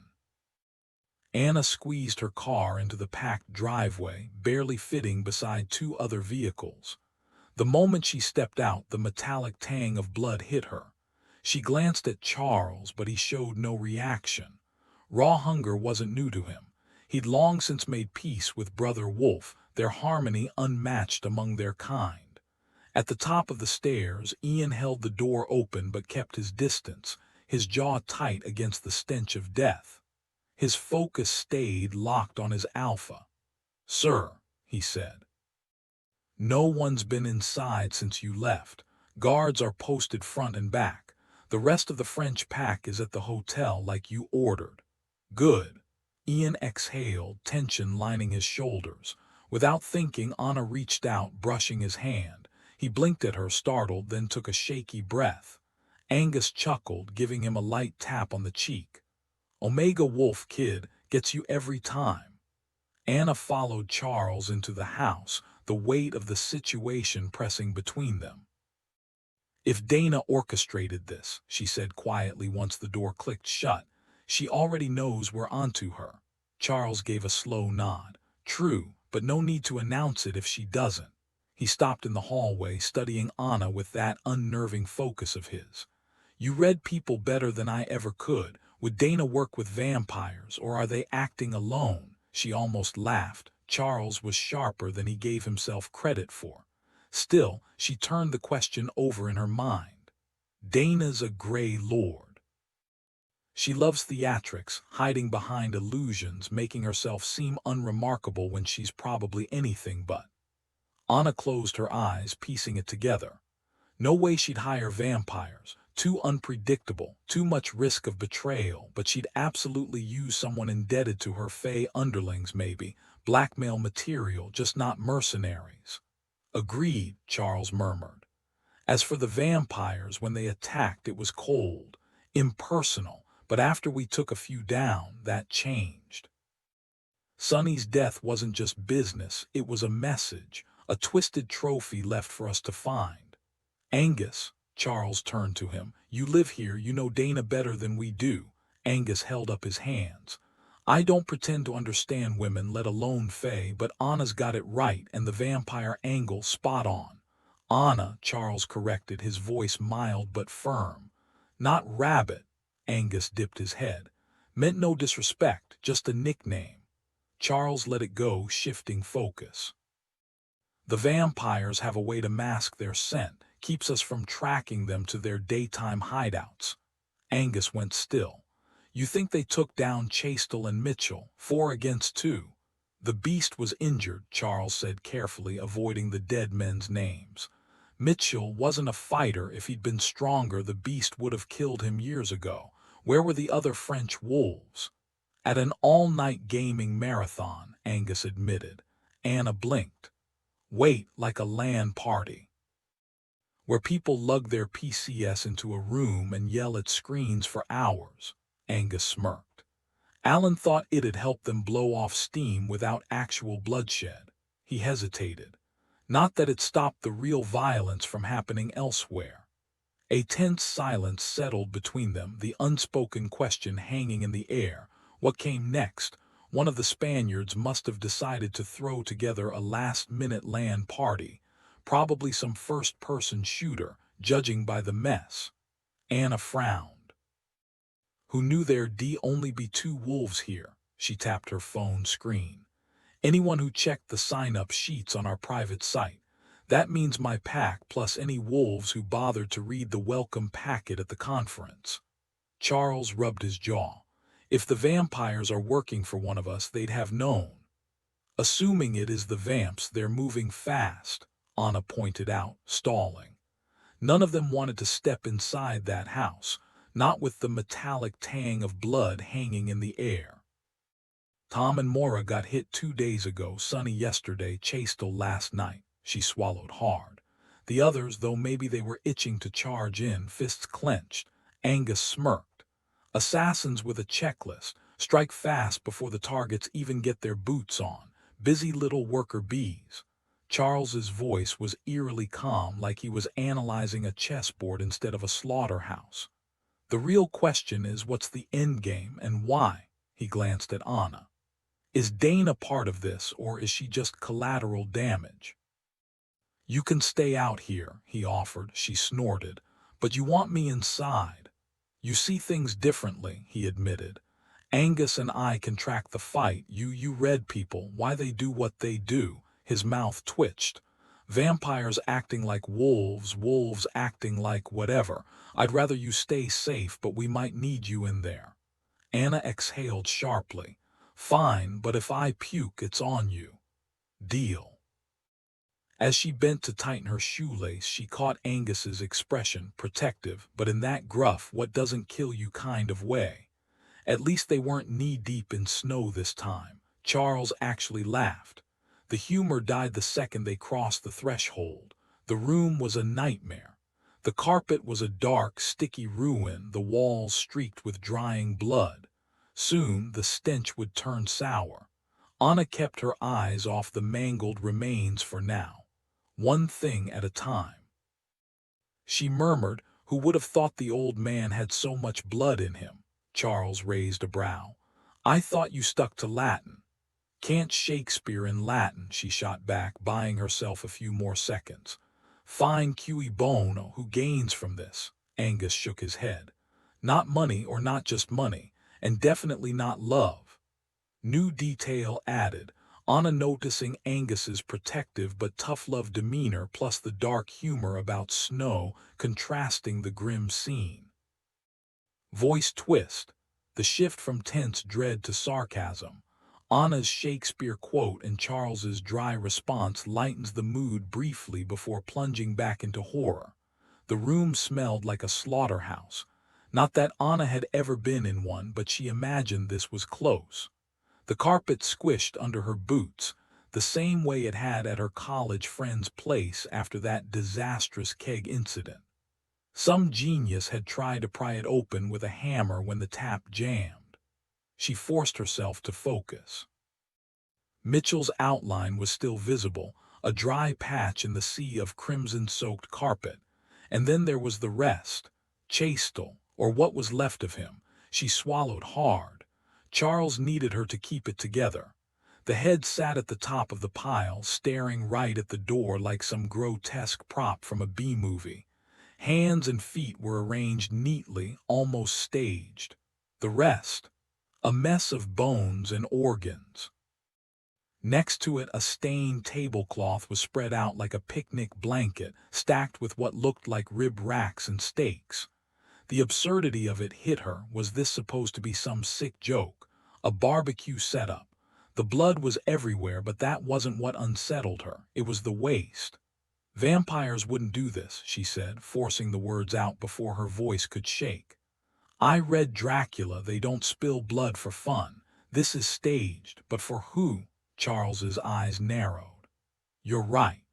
Speaker 1: Anna squeezed her car into the packed driveway, barely fitting beside 2 other vehicles. The moment she stepped out, the metallic tang of blood hit her. She glanced at Charles, but he showed no reaction. Raw hunger wasn't new to him. He'd long since made peace with Brother Wolf, their harmony unmatched among their kind. At the top of the stairs, Ian held the door open but kept his distance, his jaw tight against the stench of death. His focus stayed locked on his alpha. "Sir," he said. "No one's been inside since you left. Guards are posted front and back. The rest of the French pack is at the hotel like you ordered." "Good." Ian exhaled, tension lining his shoulders. Without thinking, Anna reached out, brushing his hand. He blinked at her, startled, then took a shaky breath. Angus chuckled, giving him a light tap on the cheek. "Omega Wolf, kid, gets you every time." Anna followed Charles into the house, the weight of the situation pressing between them. "If Dana orchestrated this," she said quietly once the door clicked shut, "she already knows we're onto her." Charles gave a slow nod. "True, but no need to announce it if she doesn't. He stopped in the hallway, studying Anna with that unnerving focus of his. You read people better than I ever could. Would Dana work with vampires, or are they acting alone? She almost laughed. Charles was sharper than he gave himself credit for. Still, she turned the question over in her mind. Dana's a Grey Lord. She loves theatrics, hiding behind illusions, making herself seem unremarkable when she's probably anything but. Anna closed her eyes, piecing it together. No way she'd hire vampires. Too unpredictable, too much risk of betrayal, but she'd absolutely use someone indebted to her Fey underlings maybe. Blackmail material, just not mercenaries. Agreed, Charles murmured. As for the vampires, when they attacked it was cold, impersonal, but after we took a few down, that changed. Sonny's death wasn't just business, it was a message, a twisted trophy left for us to find. Angus, Charles turned to him, you live here, you know Dana better than we do. Angus held up his hands. I don't pretend to understand women, let alone Fae, but Anna's got it right and the vampire angle spot on. Anna, Charles corrected, his voice mild but firm. Not Rabbit. Angus dipped his head. Meant no disrespect, just a nickname. Charles let it go, shifting focus. The vampires have a way to mask their scent, keeps us from tracking them to their daytime hideouts. Angus went still. You think they took down Chastel and Mitchell, 4 against 2? The beast was injured, Charles said carefully, avoiding the dead men's names. Mitchell wasn't a fighter. If he'd been stronger, the beast would have killed him years ago. Where were the other French wolves? At an all-night gaming marathon, Angus admitted. Anna blinked. Wait, like a LAN party, where people lug their PCs into a room and yell at screens for hours. Angus smirked. Alan thought it'd help them blow off steam without actual bloodshed. He hesitated. Not that it stopped the real violence from happening elsewhere. A tense silence settled between them, the unspoken question hanging in the air. What came next? One of the Spaniards must have decided to throw together a last-minute LAN party, probably some first-person shooter, judging by the mess. Anna frowned. Who knew there'd only be 2 wolves here? She tapped her phone screen. Anyone who checked the sign-up sheets on our private site. That means my pack plus any wolves who bothered to read the welcome packet at the conference. Charles rubbed his jaw. If the vampires are working for one of us, they'd have known. Assuming it is the vamps, they're moving fast, Anna pointed out, stalling. None of them wanted to step inside that house, not with the metallic tang of blood hanging in the air. Tom and Maura got hit 2 days ago, Sonny yesterday, Chastel last night. She swallowed hard. The others, though maybe they were itching to charge in, fists clenched. Angus smirked. Assassins with a checklist, strike fast before the targets even get their boots on. Busy little worker bees. Charles's voice was eerily calm, like he was analyzing a chessboard instead of a slaughterhouse. The real question is, what's the endgame and why? He glanced at Anna. Is Dana part of this, or is she just collateral damage? You can stay out here, he offered. She snorted. But you want me inside. You see things differently, he admitted. Angus and I can track the fight. You read people, why they do what they do. His mouth twitched. Vampires acting like wolves, wolves acting like whatever. I'd rather you stay safe, but we might need you in there. Anna exhaled sharply. Fine, but if I puke, it's on you. Deal. As she bent to tighten her shoelace, she caught Angus's expression, protective, but in that gruff, what doesn't kill you kind of way. At least they weren't knee-deep in snow this time. Charles actually laughed. The humor died the second they crossed the threshold. The room was a nightmare. The carpet was a dark, sticky ruin, the walls streaked with drying blood. Soon the stench would turn sour. Anna kept her eyes off the mangled remains for now. One thing at a time. She murmured, who would have thought the old man had so much blood in him? Charles raised a brow. I thought you stuck to Latin. Can't Shakespeare in Latin, she shot back, buying herself a few more seconds. Fine cui bono, who gains from this? Angus shook his head. Not money, or not just money, and definitely not love. New detail added, Anna noticing Angus's protective but tough-love demeanor plus the dark humor about Snow contrasting the grim scene. Voice twist, the shift from tense dread to sarcasm. Anna's Shakespeare quote and Charles's dry response lightens the mood briefly before plunging back into horror. The room smelled like a slaughterhouse. Not that Anna had ever been in one, but she imagined this was close. The carpet squished under her boots, the same way it had at her college friend's place after that disastrous keg incident. Some genius had tried to pry it open with a hammer when the tap jammed. She forced herself to focus. Mitchell's outline was still visible, a dry patch in the sea of crimson-soaked carpet. And then there was the rest. Chastel, or what was left of him. She swallowed hard. Charles needed her to keep it together. The head sat at the top of the pile, staring right at the door like some grotesque prop from a B-movie. Hands and feet were arranged neatly, almost staged. The rest, a mess of bones and organs. Next to it, a stained tablecloth was spread out like a picnic blanket, stacked with what looked like rib racks and steaks. The absurdity of it hit her. Was this supposed to be some sick joke? A barbecue setup? The blood was everywhere, but that wasn't what unsettled her. It was the waste. Vampires wouldn't do this, she said, forcing the words out before her voice could shake. I read Dracula. They don't spill blood for fun. This is staged, but for who? Charles's eyes narrowed. You're right.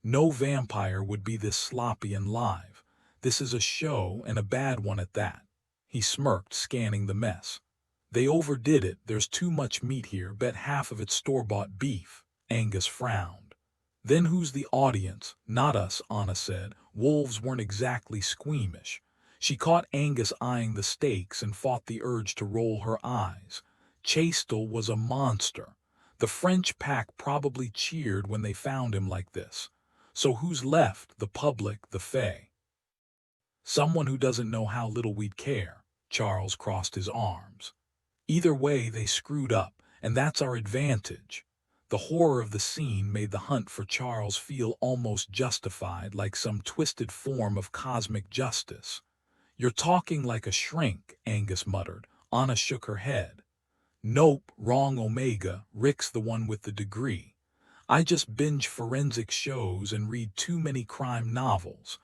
Speaker 1: No vampire would be this sloppy and live. This is a show, and a bad one at that. He smirked, scanning the mess. They overdid it. There's too much meat here. Bet half of it's store-bought beef. Angus frowned. Then who's the audience? Not us, Anna said. Wolves weren't exactly squeamish. She caught Angus eyeing the steaks and fought the urge to roll her eyes. Chastel was a monster. The French pack probably cheered when they found him like this. So who's left? The public, the Fae. Someone who doesn't know how little we'd care. Charles crossed his arms. Either way, they screwed up, and that's our advantage. The horror of the scene made the hunt for Charles feel almost justified, like some twisted form of cosmic justice. You're talking like a shrink, Angus muttered. Anna shook her head. Nope, wrong Omega. Rick's the one with the degree. I just binge forensic shows and read too many crime novels.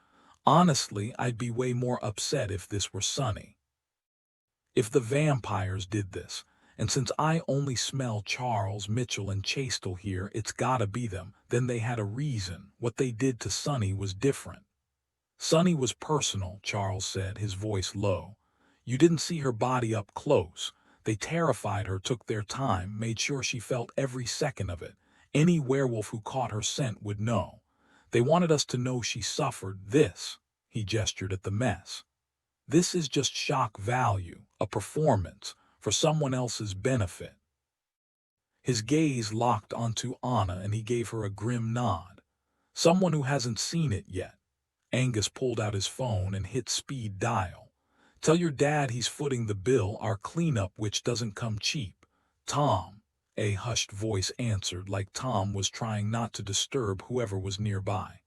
Speaker 1: Honestly, I'd be way more upset if this were Sunny. If the vampires did this, and since I only smell Charles, Mitchell, and Chastel here, it's gotta be them, then they had a reason. What they did to Sunny was different. Sunny was personal, Charles said, his voice low. You didn't see her body up close. They terrified her, took their time, made sure she felt every second of it. Any werewolf who caught her scent would know. They wanted us to know she suffered this. He gestured at the mess. This is just shock value, a performance, for someone else's benefit. His gaze locked onto Anna and he gave her a grim nod. Someone who hasn't seen it yet. Angus pulled out his phone and hit speed dial. Tell your dad he's footing the bill, our cleanup, which doesn't come cheap. Tom. A hushed voice answered, like Tom was trying not to disturb whoever was nearby.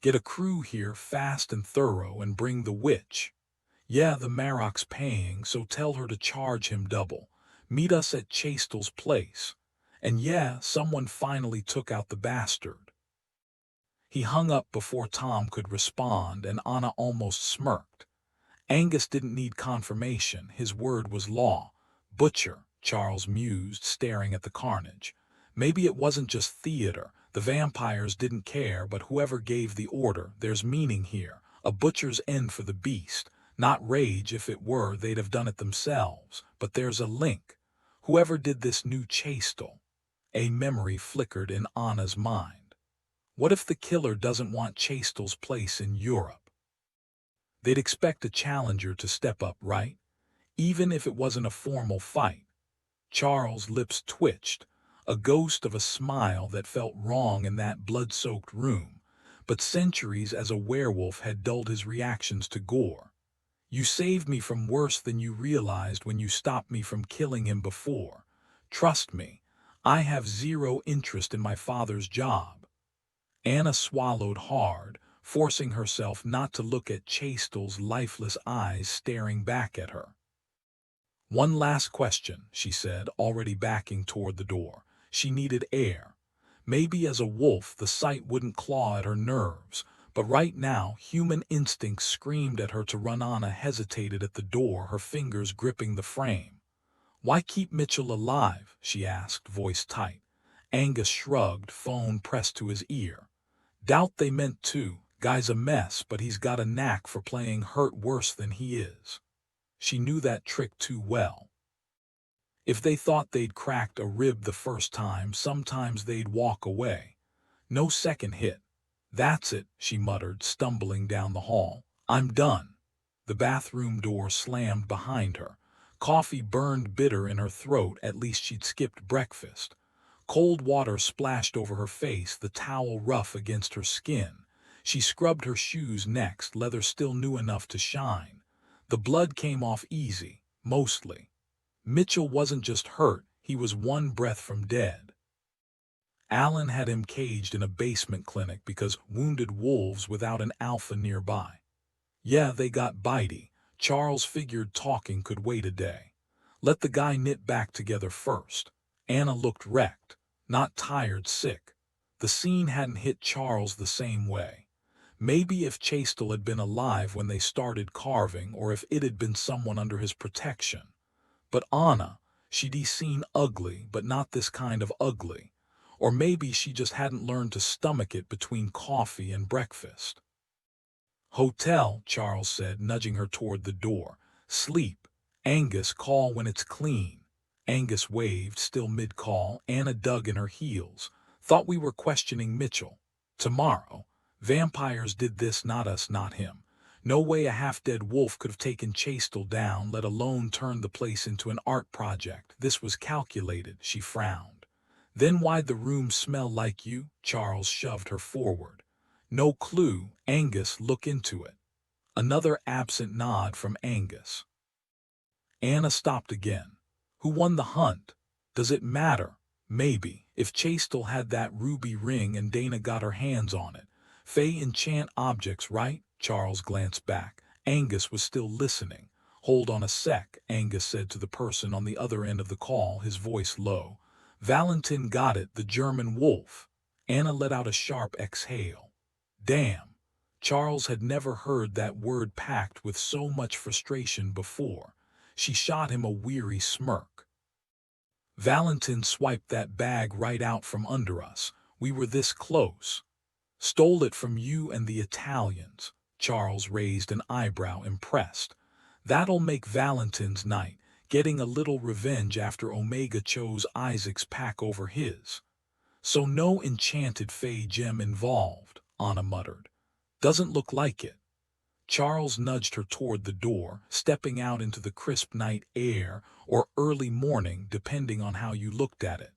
Speaker 1: Get a crew here, fast and thorough, and bring the witch. Yeah, the Marrock's paying, so tell her to charge him double. Meet us at Chastel's place. And yeah, someone finally took out the bastard. He hung up before Tom could respond, and Anna almost smirked. Angus didn't need confirmation. His word was law. Butcher. Charles mused, staring at the carnage. Maybe it wasn't just theater. The vampires didn't care, but whoever gave the order, there's meaning here. A butcher's end for the beast. Not rage. If it were, they'd have done it themselves. But there's a link. Whoever did this knew Chastel. A memory flickered in Anna's mind. What if the killer doesn't want Chastel's place in Europe? They'd expect a challenger to step up, right? Even if it wasn't a formal fight. Charles' lips twitched, a ghost of a smile that felt wrong in that blood-soaked room, but centuries as a werewolf had dulled his reactions to gore. You saved me from worse than you realized when you stopped me from killing him before. Trust me, I have zero interest in my father's job. Anna swallowed hard, forcing herself not to look at Chastel's lifeless eyes staring back at her. One last question, she said, already backing toward the door. She needed air. Maybe as a wolf the sight wouldn't claw at her nerves, but right now human instinct screamed at her to run. Anna hesitated at the door, her fingers gripping the frame. "Why keep Mitchell alive?" she asked, voice tight. Angus shrugged, phone pressed to his ear. "Doubt they meant to. Guy's a mess, but he's got a knack for playing hurt worse than he is." She knew that trick too well. If they thought they'd cracked a rib the first time, sometimes they'd walk away. No second hit. "That's it," she muttered, stumbling down the hall. "I'm done." The bathroom door slammed behind her. Coffee burned bitter in her throat. At least she'd skipped breakfast. Cold water splashed over her face, the towel rough against her skin. She scrubbed her shoes next, leather still new enough to shine. The blood came off easy, mostly. Mitchell wasn't just hurt, he was one breath from dead. Alan had him caged in a basement clinic because wounded wolves without an alpha nearby. Yeah, they got bitey. Charles figured talking could wait a day. Let the guy knit back together first. Anna looked wrecked, not tired, sick. The scene hadn't hit Charles the same way. Maybe if Chastel had been alive when they started carving, or if it had been someone under his protection. But Anna, she'd seen ugly, but not this kind of ugly. Or maybe she just hadn't learned to stomach it between coffee and breakfast. "Hotel," Charles said, nudging her toward the door. "Sleep. Angus, call when it's clean." Angus waved, still mid-call. Anna dug in her heels. "Thought we were questioning Mitchell. Tomorrow. Vampires did this, not us, not him. No way a half-dead wolf could have taken Chastel down, let alone turned the place into an art project. This was calculated," she frowned. "Then why'd the room smell like you?" Charles shoved her forward. "No clue. Angus, look into it." Another absent nod from Angus. Anna stopped again. "Who won the hunt? Does it matter? Maybe. If Chastel had that ruby ring and Dana got her hands on it. Fae enchant objects, right?" Charles glanced back. Angus was still listening. "Hold on a sec," Angus said to the person on the other end of the call, his voice low. "Valentin got it, the German wolf." Anna let out a sharp exhale. Damn. Charles had never heard that word packed with so much frustration before. She shot him a weary smirk. "Valentin swiped that bag right out from under us. We were this close. Stole it from you and the Italians." Charles raised an eyebrow, impressed. "That'll make Valentin's night, getting a little revenge after Omega chose Isaac's pack over his." "So no enchanted Fae gem involved," Anna muttered. "Doesn't look like it." Charles nudged her toward the door, stepping out into the crisp night air, or early morning, depending on how you looked at it.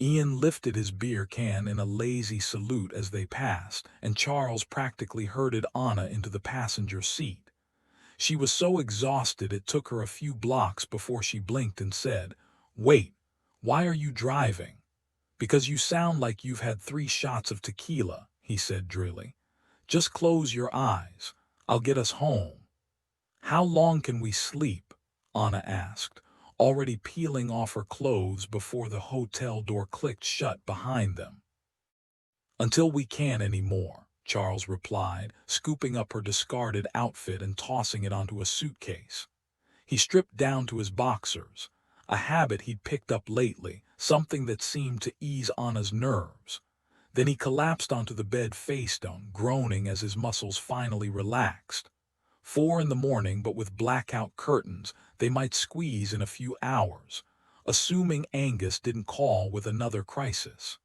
Speaker 1: Ian lifted his beer can in a lazy salute as they passed, and Charles practically herded Anna into the passenger seat. She was so exhausted it took her a few blocks before she blinked and said, "Wait, why are you driving?" "Because you sound like you've had 3 shots of tequila," he said drily. "Just close your eyes. I'll get us home." "How long can we sleep?" Anna asked, already peeling off her clothes before the hotel door clicked shut behind them. "Until we can't anymore," Charles replied, scooping up her discarded outfit and tossing it onto a suitcase. He stripped down to his boxers, a habit he'd picked up lately, something that seemed to ease Anna's nerves. Then he collapsed onto the bed face down, groaning as his muscles finally relaxed. 4 in the morning, but with blackout curtains, they might squeeze in a few hours, assuming Angus didn't call with another crisis.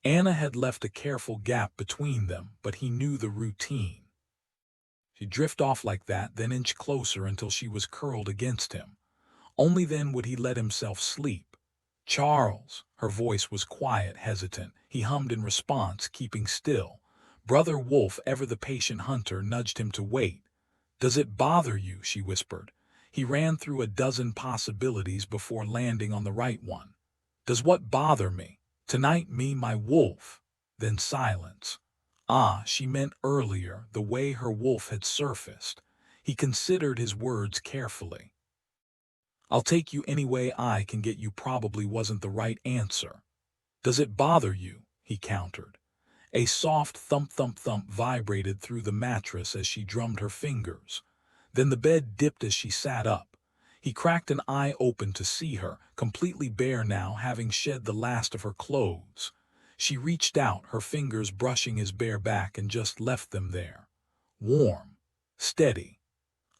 Speaker 1: Anna had left a careful gap between them, but he knew the routine. She'd drift off like that, then inch closer until she was curled against him. Only then would he let himself sleep. "Charles." Her voice was quiet, hesitant. He hummed in response, keeping still. Brother Wolf, ever the patient hunter, nudged him to wait. "Does it bother you?" she whispered. He ran through a dozen possibilities before landing on the right one. "Does what bother me? Tonight, my wolf." Then silence. Ah, she meant earlier, the way her wolf had surfaced. He considered his words carefully. "I'll take you any way I can get you" probably wasn't the right answer. "Does it bother you?" he countered. A soft thump-thump-thump vibrated through the mattress as she drummed her fingers. Then the bed dipped as she sat up. He cracked an eye open to see her, completely bare now, having shed the last of her clothes. She reached out, her fingers brushing his bare back, and just left them there. Warm. Steady.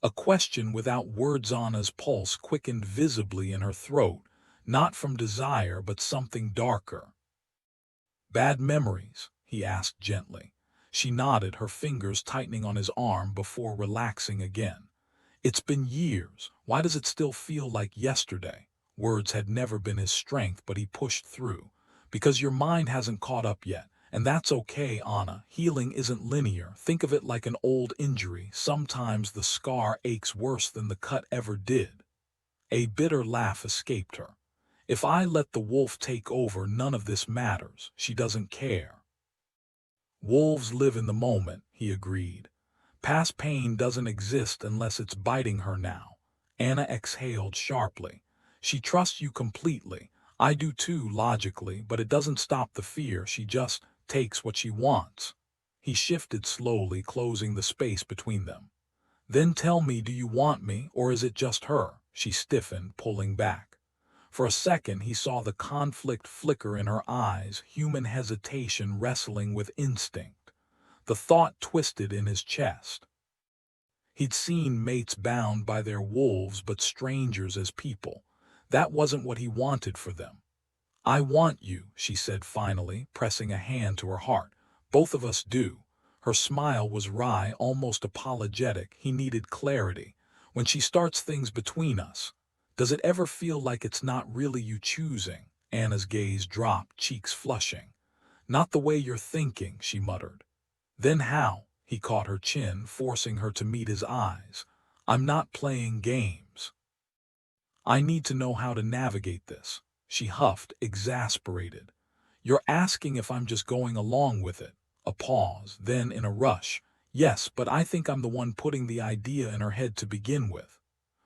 Speaker 1: A question without words. Anna's pulse quickened visibly in her throat, not from desire but something darker. "Bad memories?" he asked gently. She nodded, her fingers tightening on his arm before relaxing again. "It's been years. Why does it still feel like yesterday?" Words had never been his strength, but he pushed through. "Because your mind hasn't caught up yet. And that's okay, Anna. Healing isn't linear. Think of it like an old injury. Sometimes the scar aches worse than the cut ever did." A bitter laugh escaped her. "If I let the wolf take over, none of this matters. She doesn't care." "Wolves live in the moment," he agreed. "Past pain doesn't exist unless it's biting her now." Anna exhaled sharply. "She trusts you completely. I do too, logically, but it doesn't stop the fear. She just takes what she wants." He shifted slowly, closing the space between them. "Then tell me, do you want me, or is it just her?" She stiffened, pulling back. For a second he saw the conflict flicker in her eyes, human hesitation wrestling with instinct. The thought twisted in his chest. He'd seen mates bound by their wolves, but strangers as people. That wasn't what he wanted for them. "I want you," she said finally, pressing a hand to her heart. "Both of us do." Her smile was wry, almost apologetic. He needed clarity. "When she starts things between us, does it ever feel like it's not really you choosing?" Anna's gaze dropped, cheeks flushing. "Not the way you're thinking," she muttered. "Then how?" He caught her chin, forcing her to meet his eyes. "I'm not playing games. I need to know how to navigate this." She huffed, exasperated. "You're asking if I'm just going along with it." A pause, then in a rush. "Yes, but I think I'm the one putting the idea in her head to begin with."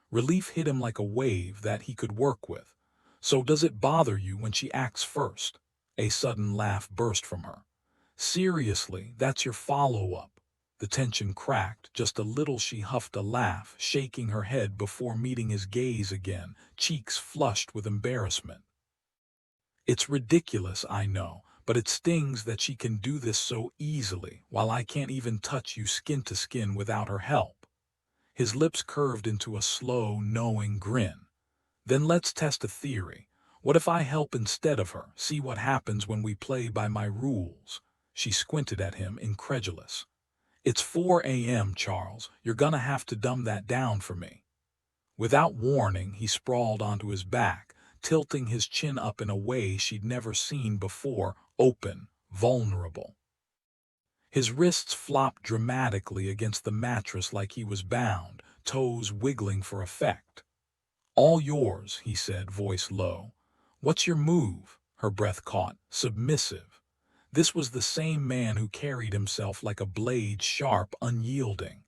Speaker 1: Relief hit him like a wave that he could work with. "So does it bother you when she acts first?" A sudden laugh burst from her. "Seriously, that's your follow-up?" The tension cracked just a little. She huffed a laugh, shaking her head before meeting his gaze again, cheeks flushed with embarrassment. "It's ridiculous, I know, but it stings that she can do this so easily, while I can't even touch you skin to skin without her help." His lips curved into a slow, knowing grin. "Then let's test a theory. What if I help instead of her? See what happens when we play by my rules." She squinted at him, incredulous. "It's 4 a.m., Charles. You're gonna have to dumb that down for me." Without warning, he sprawled onto his back, tilting his chin up in a way she'd never seen before, open, vulnerable. His wrists flopped dramatically against the mattress like he was bound, toes wiggling for effect. "All yours," he said, voice low. "What's your move?" Her breath caught, submissive. This was the same man who carried himself like a blade, sharp, unyielding.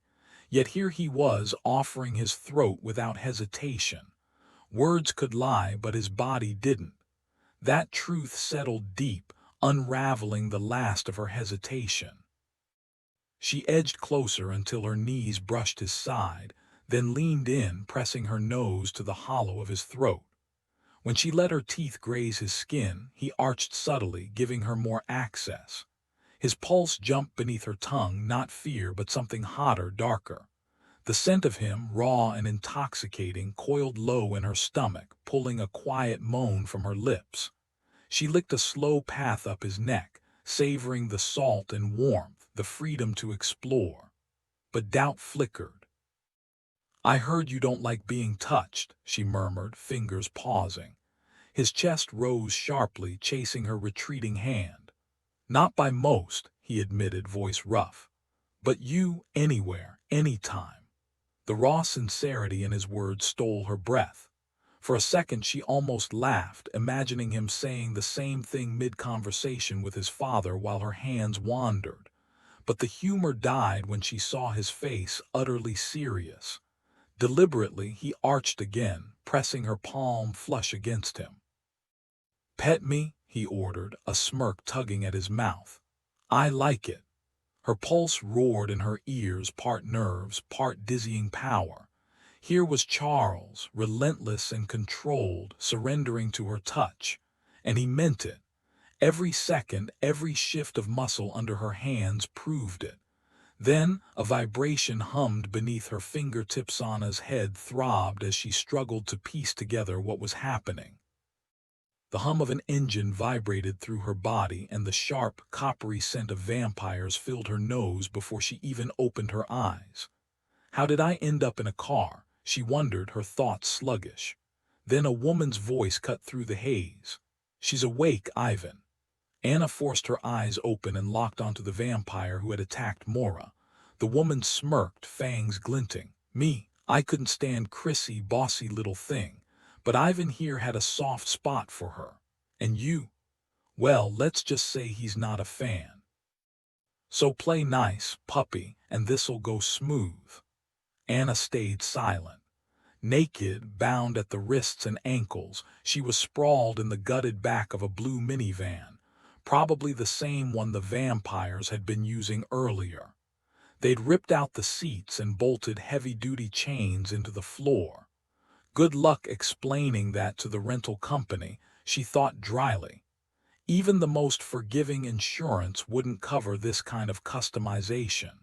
Speaker 1: Yet here he was, offering his throat without hesitation. Words could lie, but his body didn't. That truth settled deep, unraveling the last of her hesitation. She edged closer until her knees brushed his side, then leaned in, pressing her nose to the hollow of his throat. When she let her teeth graze his skin, he arched subtly, giving her more access. His pulse jumped beneath her tongue, not fear, but something hotter, darker. The scent of him, raw and intoxicating, coiled low in her stomach, pulling a quiet moan from her lips. She licked a slow path up his neck, savoring the salt and warmth, the freedom to explore. But doubt flickered. I heard you don't like being touched, she murmured, fingers pausing. His chest rose sharply, chasing her retreating hand. Not by most, he admitted, voice rough. But you, anywhere, anytime. The raw sincerity in his words stole her breath. For a second she almost laughed, imagining him saying the same thing mid-conversation with his father while her hands wandered. But the humor died when she saw his face utterly serious. Deliberately, he arched again, pressing her palm flush against him. "Pet me," he ordered, a smirk tugging at his mouth. "I like it." Her pulse roared in her ears, part nerves, part dizzying power. Here was Charles, relentless and controlled, surrendering to her touch. And he meant it. Every second, every shift of muscle under her hands proved it. Then a vibration hummed beneath her fingertips. Anna's head throbbed as she struggled to piece together what was happening. The hum of an engine vibrated through her body, and the sharp, coppery scent of vampires filled her nose before she even opened her eyes. How did I end up in a car? She wondered, her thoughts sluggish. Then a woman's voice cut through the haze. "She's awake, Ivan." Anna forced her eyes open and locked onto the vampire who had attacked Mora. The woman smirked, fangs glinting. "Me, I couldn't stand Chrissy, bossy little thing. But Ivan here had a soft spot for her. And you? Well, let's just say he's not a fan. So play nice, puppy, and this'll go smooth." Anna stayed silent. Naked, bound at the wrists and ankles, she was sprawled in the gutted back of a blue minivan, probably the same one the vampires had been using earlier. They'd ripped out the seats and bolted heavy-duty chains into the floor. Good luck explaining that to the rental company, she thought dryly. Even the most forgiving insurance wouldn't cover this kind of customization.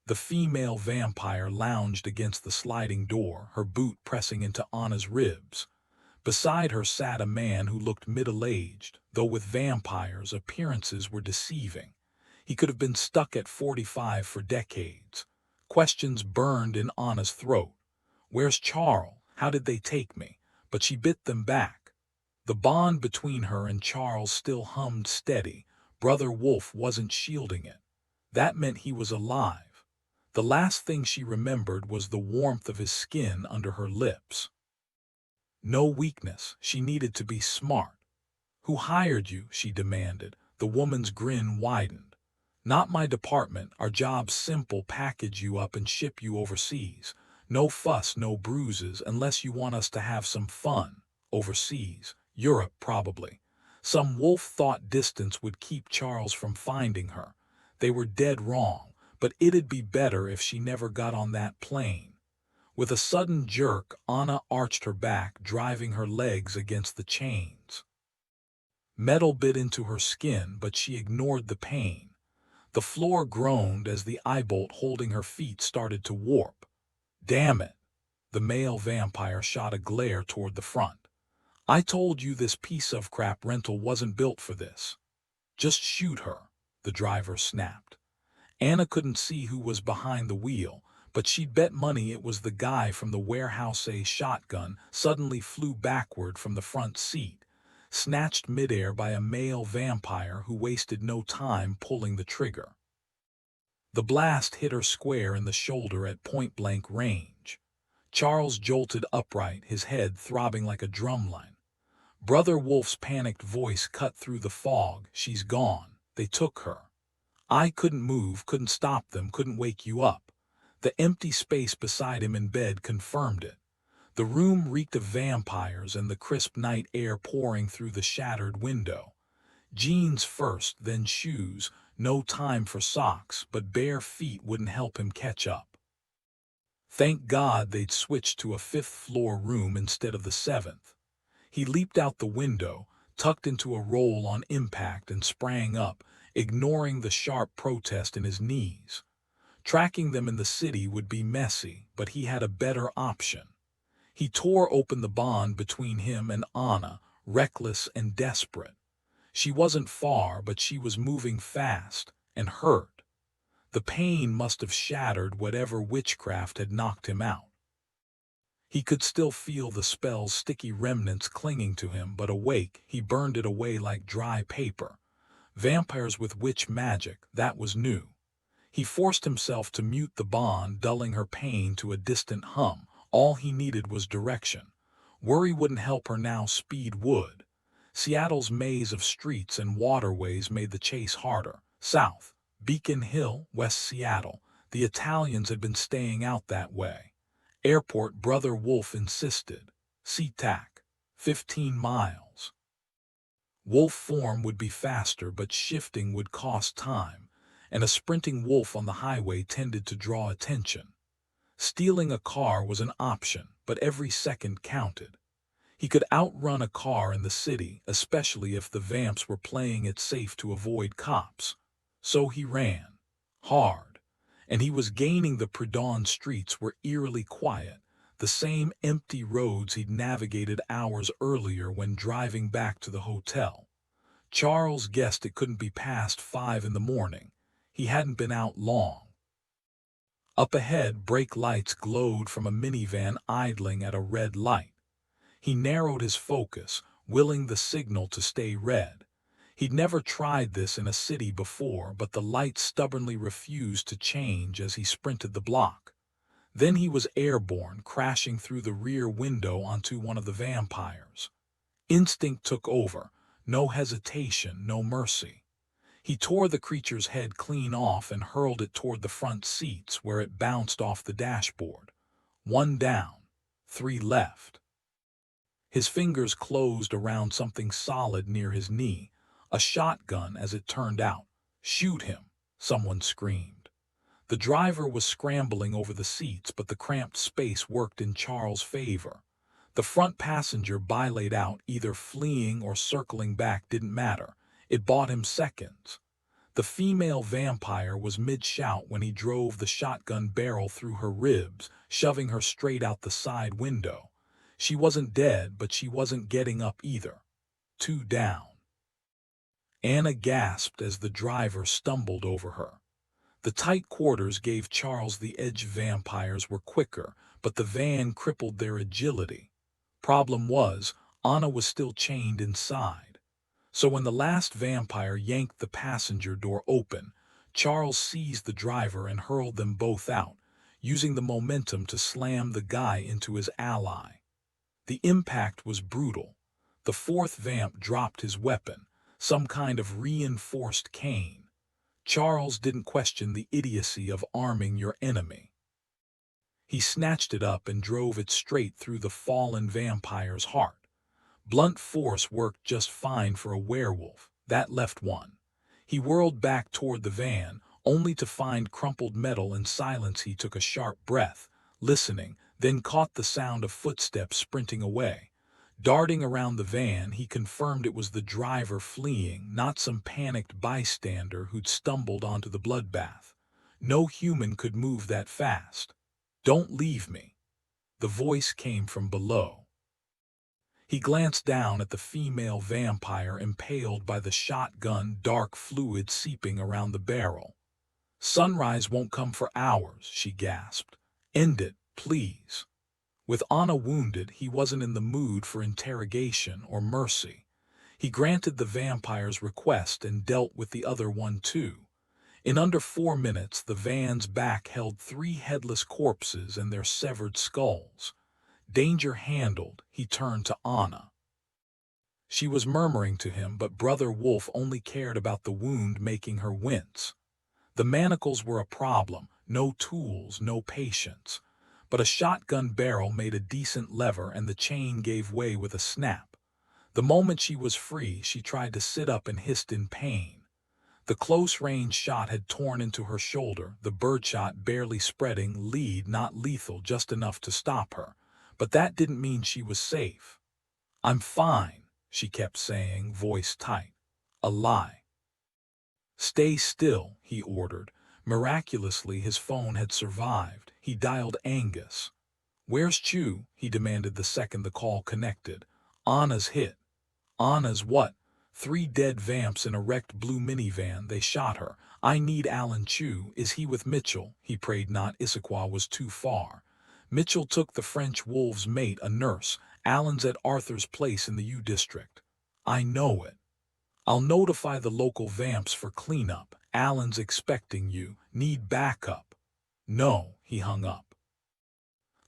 Speaker 1: The female vampire lounged against the sliding door, her boot pressing into Anna's ribs. Beside her sat a man who looked middle-aged, though with vampires appearances were deceiving. He could have been stuck at 45 for decades. Questions burned in Anna's throat. Where's Charles? How did they take me? But she bit them back. The bond between her and Charles still hummed steady. Brother Wolf wasn't shielding it. That meant he was alive. The last thing she remembered was the warmth of his skin under her lips. No weakness, she needed to be smart. "Who hired you?" she demanded. The woman's grin widened. "Not my department. Our job's simple: package you up and ship you overseas. No fuss, no bruises, unless you want us to have some fun. Overseas. Europe, probably." Some wolf thought distance would keep Charles from finding her. They were dead wrong, but it'd be better if she never got on that plane. With a sudden jerk, Anna arched her back, driving her legs against the chains. Metal bit into her skin, but she ignored the pain. The floor groaned as the eye-bolt holding her feet started to warp. "Damn it!" The male vampire shot a glare toward the front. "I told you this piece of crap rental wasn't built for this." "Just shoot her," the driver snapped. Anna couldn't see who was behind the wheel, but she'd bet money it was the guy from the warehouse. A shotgun suddenly flew backward from the front seat, snatched midair by a male vampire who wasted no time pulling the trigger. The blast hit her square in the shoulder at point-blank range. Charles jolted upright, his head throbbing like a drumline. Brother Wolf's panicked voice cut through the fog. "She's gone. They took her." "I couldn't move, couldn't stop them, couldn't wake you up." The empty space beside him in bed confirmed it. The room reeked of vampires and the crisp night air pouring through the shattered window. Jeans first, then shoes. No time for socks, but bare feet wouldn't help him catch up. Thank God they'd switched to a fifth-floor room instead of the seventh. He leaped out the window, tucked into a roll on impact, and sprang up, ignoring the sharp protest in his knees. Tracking them in the city would be messy, but he had a better option. He tore open the bond between him and Anna, reckless and desperate. She wasn't far, but she was moving fast, and hurt. The pain must have shattered whatever witchcraft had knocked him out. He could still feel the spell's sticky remnants clinging to him, but awake, he burned it away like dry paper. Vampires with witch magic, that was new. He forced himself to mute the bond, dulling her pain to a distant hum. All he needed was direction. Worry wouldn't help her now, speed would. Seattle's maze of streets and waterways made the chase harder. South, Beacon Hill, West Seattle. The Italians had been staying out that way. Airport, Brother Wolf insisted. SeaTac, 15 miles. Wolf form would be faster, but shifting would cost time, and a sprinting wolf on the highway tended to draw attention. Stealing a car was an option, but every second counted. He could outrun a car in the city, especially if the vamps were playing it safe to avoid cops. So he ran. Hard. And he was gaining. The pre-dawn streets were eerily quiet, the same empty roads he'd navigated hours earlier when driving back to the hotel. Charles guessed it couldn't be past 5 in the morning. He hadn't been out long. Up ahead, brake lights glowed from a minivan idling at a red light. He narrowed his focus, willing the signal to stay red. He'd never tried this in a city before, but the light stubbornly refused to change as he sprinted the block. Then he was airborne, crashing through the rear window onto one of the vampires. Instinct took over. No hesitation, no mercy. He tore the creature's head clean off and hurled it toward the front seats, where it bounced off the dashboard. 1 down, 3 left. His fingers closed around something solid near his knee. A shotgun, as it turned out. "Shoot him," someone screamed. The driver was scrambling over the seats, but the cramped space worked in Charles' favor. The front passenger bailated out, either fleeing or circling back didn't matter. It bought him seconds. The female vampire was mid-shout when he drove the shotgun barrel through her ribs, shoving her straight out the side window. She wasn't dead, but she wasn't getting up either. 2 down. Anna gasped as the driver stumbled over her. The tight quarters gave Charles the edge. Vampires were quicker, but the van crippled their agility. Problem was, Anna was still chained inside. So when the last vampire yanked the passenger door open, Charles seized the driver and hurled them both out, using the momentum to slam the guy into his ally. The impact was brutal. The fourth vamp dropped his weapon, some kind of reinforced cane. Charles didn't question the idiocy of arming your enemy. He snatched it up and drove it straight through the fallen vampire's heart. Blunt force worked just fine for a werewolf. That left one. He whirled back toward the van, only to find crumpled metal and silence. He took a sharp breath, listening, then caught the sound of footsteps sprinting away. Darting around the van, he confirmed it was the driver fleeing, not some panicked bystander who'd stumbled onto the bloodbath. No human could move that fast. "Don't leave me." The voice came from below. He glanced down at the female vampire impaled by the shotgun, dark fluid seeping around the barrel. "Sunrise won't come for hours," she gasped. "End it, please." With Anna wounded, he wasn't in the mood for interrogation or mercy. He granted the vampire's request and dealt with the other one too. In under 4 minutes, the van's back held 3 headless corpses and their severed skulls. Danger handled, he turned to Anna. She was murmuring to him, but Brother Wolf only cared about the wound, making her wince. The manacles were a problem, no tools, no patience. But a shotgun barrel made a decent lever, and the chain gave way with a snap. The moment she was free, she tried to sit up and hissed in pain. The close-range shot had torn into her shoulder, the birdshot barely spreading, lead not lethal, just enough to stop her. But that didn't mean she was safe. "I'm fine," she kept saying, voice tight. A lie. "Stay still," he ordered. Miraculously, his phone had survived. He dialed Angus. "Where's Chew?" he demanded the second the call connected. "Anna's hit." "Anna's what?" 3 dead vamps in a wrecked blue minivan. They shot her. I need Alan Chu. Is he with Mitchell? He prayed not. Issaquah was too far. Mitchell took the French wolf's mate, a nurse. Alan's at Arthur's place in the U District. I know it. I'll notify the local vamps for cleanup. Alan's expecting you. Need backup. No, he hung up.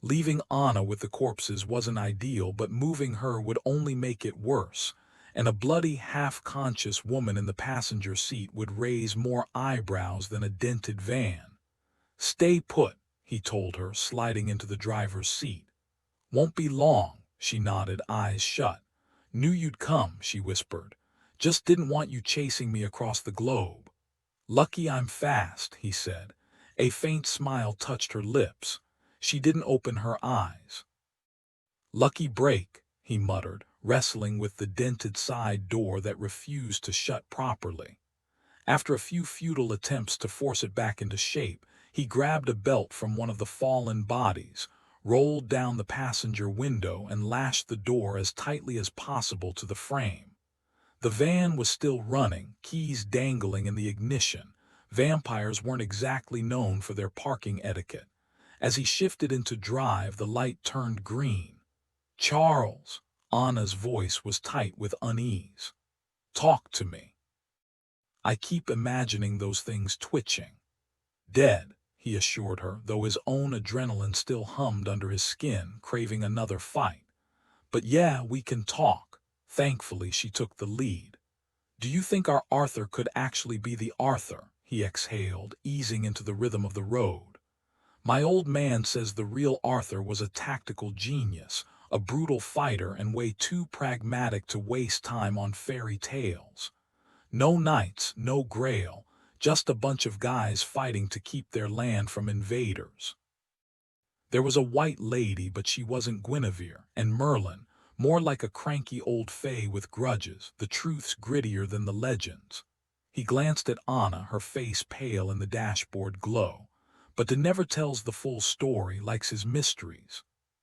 Speaker 1: Leaving Anna with the corpses wasn't ideal, but moving her would only make it worse, and a bloody, half-conscious woman in the passenger seat would raise more eyebrows than a dented van. Stay put, he told her, sliding into the driver's seat. Won't be long, she nodded, eyes shut. Knew you'd come, she whispered. Just didn't want you chasing me across the globe. Lucky I'm fast, he said. A faint smile touched her lips. She didn't open her eyes. Lucky break, he muttered, wrestling with the dented side door that refused to shut properly. After a few futile attempts to force it back into shape, he grabbed a belt from one of the fallen bodies, rolled down the passenger window, and lashed the door as tightly as possible to the frame. The van was still running, keys dangling in the ignition. Vampires weren't exactly known for their parking etiquette. As he shifted into drive, the light turned green. Charles, Anna's voice was tight with unease. Talk to me. I keep imagining those things twitching. Dead, he assured her, though his own adrenaline still hummed under his skin, craving another fight. But yeah, we can talk. Thankfully, she took the lead. Do you think our Arthur could actually be the Arthur? He exhaled, easing into the rhythm of the road. My old man says the real Arthur was a tactical genius, a brutal fighter, and way too pragmatic to waste time on fairy tales. No knights, no grail, just a bunch of guys fighting to keep their land from invaders. There was a white lady, but she wasn't Guinevere, and Merlin, more like a cranky old fae with grudges, the truth's grittier than the legends. He glanced at Anna, her face pale in the dashboard glow. But De never tells the full story, likes his mysteries.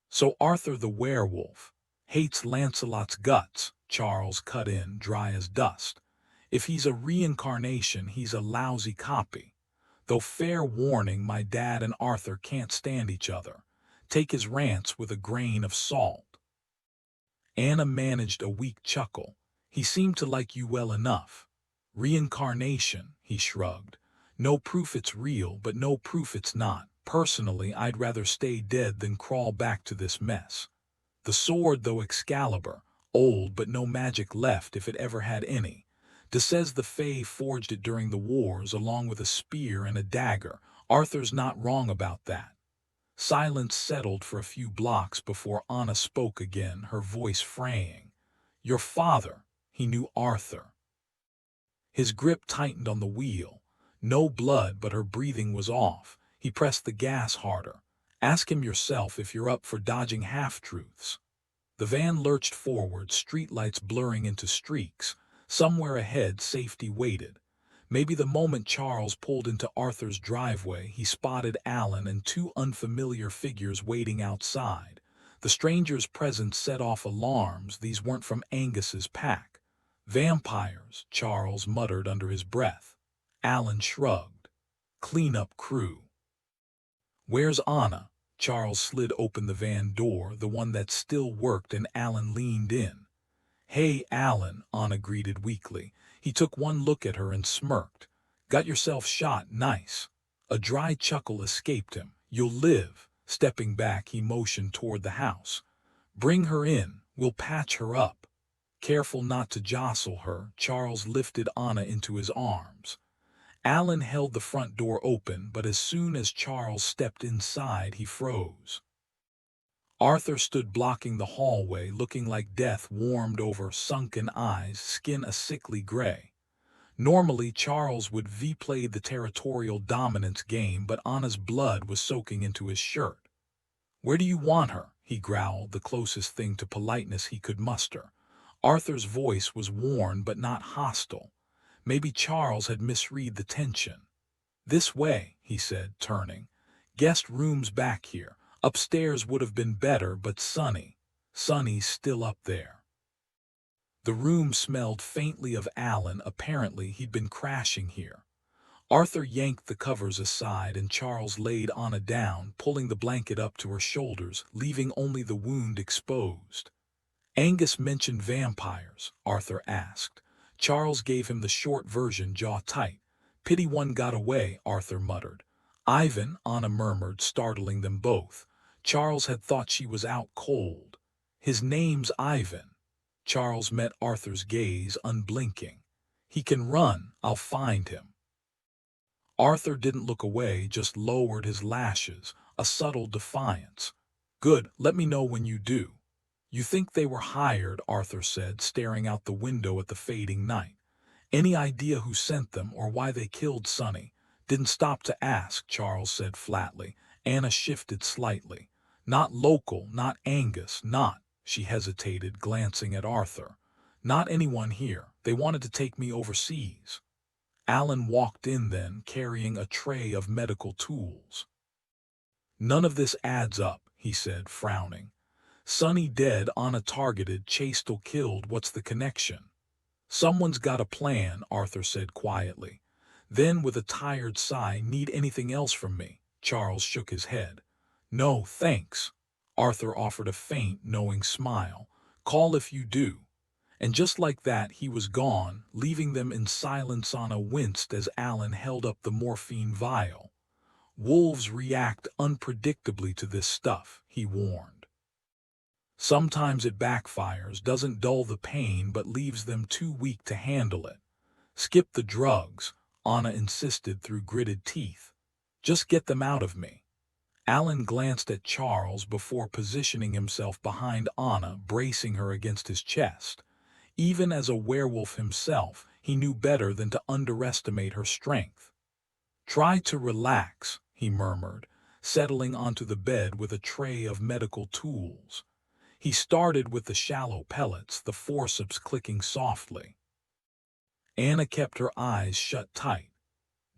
Speaker 1: So Arthur the werewolf hates Lancelot's guts, Charles cut in, dry as dust. If he's a reincarnation, he's a lousy copy. Though fair warning, my dad and Arthur can't stand each other. Take his rants with a grain of salt. Anna managed a weak chuckle. He seemed to like you well enough. Reincarnation, he shrugged. No proof it's real, but no proof it's not. Personally, I'd rather stay dead than crawl back to this mess. The sword, though Excalibur, old but no magic left if it ever had any. De says the Fae forged it during the wars along with a spear and a dagger. Arthur's not wrong about that. Silence settled for a few blocks before Anna spoke again, her voice fraying. Your father, he knew Arthur. His grip tightened on the wheel. No blood, but her breathing was off. He pressed the gas harder. Ask him yourself if you're up for dodging half-truths. The van lurched forward, streetlights blurring into streaks. Somewhere ahead, safety waited. Maybe the moment Charles pulled into Arthur's driveway, he spotted Alan and 2 unfamiliar figures waiting outside. The stranger's presence set off alarms. These weren't from Angus's pack. Vampires, Charles muttered under his breath. Alan shrugged. Cleanup crew. Where's Anna? Charles slid open the van door, the one that still worked, and Alan leaned in. Hey, Alan, Anna greeted weakly. He took one look at her and smirked. Got yourself shot, nice. A dry chuckle escaped him. You'll live. Stepping back, he motioned toward the house. Bring her in. We'll patch her up. Careful not to jostle her, Charles lifted Anna into his arms. Alan held the front door open, but as soon as Charles stepped inside, he froze. Arthur stood blocking the hallway, looking like death, warmed over, sunken eyes, skin a sickly gray. Normally, Charles would play the territorial dominance game, but Anna's blood was soaking into his shirt. Where do you want her? He growled, the closest thing to politeness he could muster. Arthur's voice was worn but not hostile. Maybe Charles had misread the tension. This way, he said, turning. Guest room's back here. Upstairs would have been better, but Sonny's still up there. The room smelled faintly of Alan. Apparently he'd been crashing here. Arthur yanked the covers aside and Charles laid Anna down, pulling the blanket up to her shoulders, leaving only the wound exposed. Angus mentioned vampires, Arthur asked. Charles gave him the short version, jaw tight. Pity one got away, Arthur muttered. Ivan, Anna murmured, startling them both. Charles had thought she was out cold. His name's Ivan. Charles met Arthur's gaze, unblinking. He can run, I'll find him. Arthur didn't look away, just lowered his lashes, a subtle defiance. Good, let me know when you do. You think they were hired, Arthur said, staring out the window at the fading night. Any idea who sent them or why they killed Sonny? Didn't stop to ask, Charles said flatly. Anna shifted slightly. Not local, not Angus, not, she hesitated, glancing at Arthur. Not anyone here. They wanted to take me overseas. Alan walked in then, carrying a tray of medical tools. None of this adds up, he said, frowning. Sonny dead, Anna targeted, Chastel killed, what's the connection? Someone's got a plan, Arthur said quietly. Then, with a tired sigh, need anything else from me? Charles shook his head. No, thanks. Arthur offered a faint, knowing smile. Call if you do. And just like that, he was gone, leaving them in silence. Anna winced as Alan held up the morphine vial. Wolves react unpredictably to this stuff, he warned. Sometimes it backfires, doesn't dull the pain but leaves them too weak to handle it. Skip the drugs, Anna insisted through gritted teeth. Just get them out of me. Alan glanced at Charles before positioning himself behind Anna, bracing her against his chest. Even as a werewolf himself, he knew better than to underestimate her strength. Try to relax, he murmured, settling onto the bed with a tray of medical tools. He started with the shallow pellets, the forceps clicking softly. Anna kept her eyes shut tight.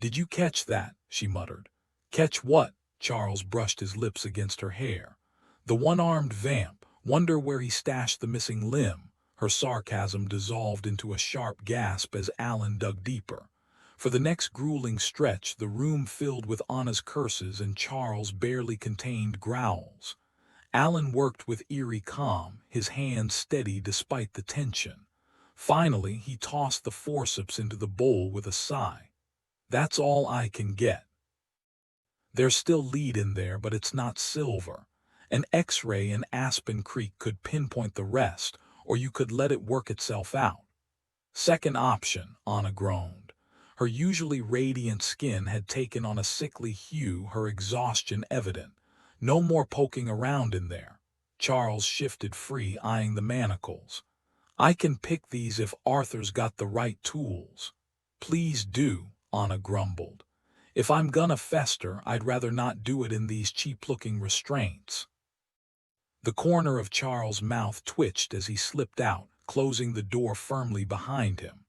Speaker 1: Did you catch that? She muttered. Catch what? Charles brushed his lips against her hair. The one-armed vamp. Wonder where he stashed the missing limb. Her sarcasm dissolved into a sharp gasp as Alan dug deeper. For the next grueling stretch, the room filled with Anna's curses and Charles' barely contained growls. Alan worked with eerie calm, his hands steady despite the tension. Finally, he tossed the forceps into the bowl with a sigh. That's all I can get. There's still lead in there, but it's not silver. An X-ray in Aspen Creek could pinpoint the rest, or you could let it work itself out. Second option, Anna groaned. Her usually radiant skin had taken on a sickly hue, her exhaustion evident. No more poking around in there. Charles shifted free, eyeing the manacles. I can pick these if Arthur's got the right tools. Please do, Anna grumbled. If I'm gonna fester, I'd rather not do it in these cheap-looking restraints. The corner of Charles' mouth twitched as he slipped out, closing the door firmly behind him.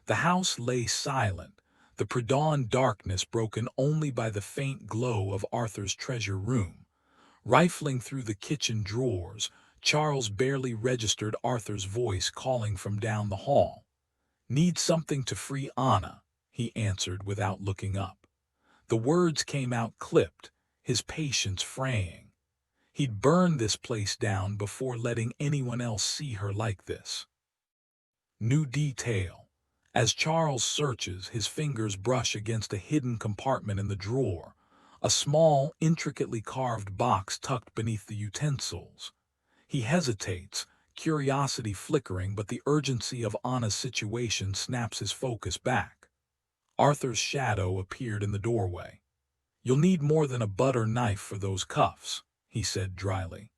Speaker 1: The house lay silent, the pre-dawn darkness broken only by the faint glow of Arthur's treasure room. Rifling through the kitchen drawers, Charles barely registered Arthur's voice calling from down the hall. Need something to free Anna, he answered without looking up. The words came out clipped, his patience fraying. He'd burn this place down before letting anyone else see her like this. New detail. As Charles searches, his fingers brush against a hidden compartment in the drawer, a small, intricately carved box tucked beneath the utensils. He hesitates, curiosity flickering, but the urgency of Anna's situation snaps his focus back. Arthur's shadow appeared in the doorway. You'll need more than a butter knife for those cuffs, he said dryly.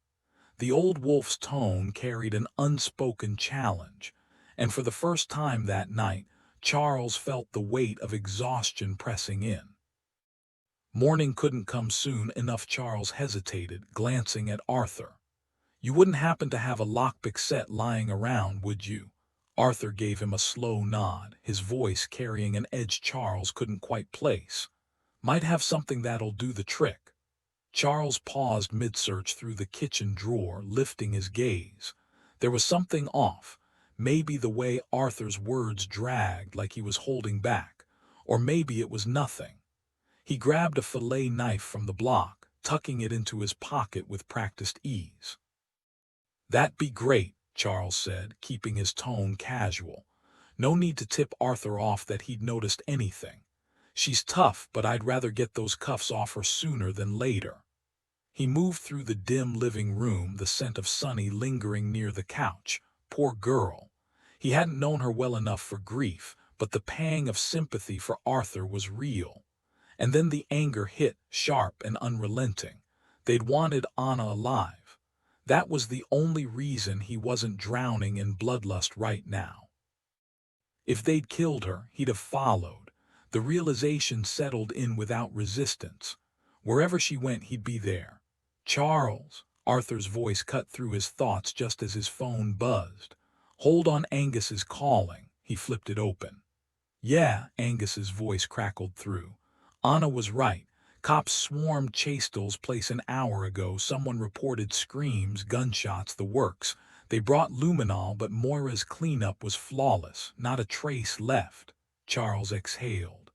Speaker 1: The old wolf's tone carried an unspoken challenge, and for the first time that night, Charles felt the weight of exhaustion pressing in. Morning couldn't come soon enough. Charles hesitated, glancing at Arthur. You wouldn't happen to have a lockpick set lying around, would you? Arthur gave him a slow nod, his voice carrying an edge Charles couldn't quite place. Might have something that'll do the trick. Charles paused mid-search through the kitchen drawer, lifting his gaze. There was something off. Maybe the way Arthur's words dragged like he was holding back, or maybe it was nothing. He grabbed a fillet knife from the block, tucking it into his pocket with practiced ease. "That'd be great," Charles said, keeping his tone casual. No need to tip Arthur off that he'd noticed anything. "She's tough, but I'd rather get those cuffs off her sooner than later." He moved through the dim living room, the scent of Sunny lingering near the couch. Poor girl. He hadn't known her well enough for grief, but the pang of sympathy for Arthur was real. And then the anger hit, sharp and unrelenting. They'd wanted Anna alive. That was the only reason he wasn't drowning in bloodlust right now. If they'd killed her, he'd have followed. The realization settled in without resistance. Wherever she went, he'd be there. "Charles," Arthur's voice cut through his thoughts just as his phone buzzed. "Hold on, Angus is calling." He flipped it open. "Yeah," Angus's voice crackled through. "Anna was right. Cops swarmed Chastel's place an hour ago. Someone reported screams, gunshots, the works. They brought luminol, but Moira's cleanup was flawless. Not a trace left." Charles exhaled.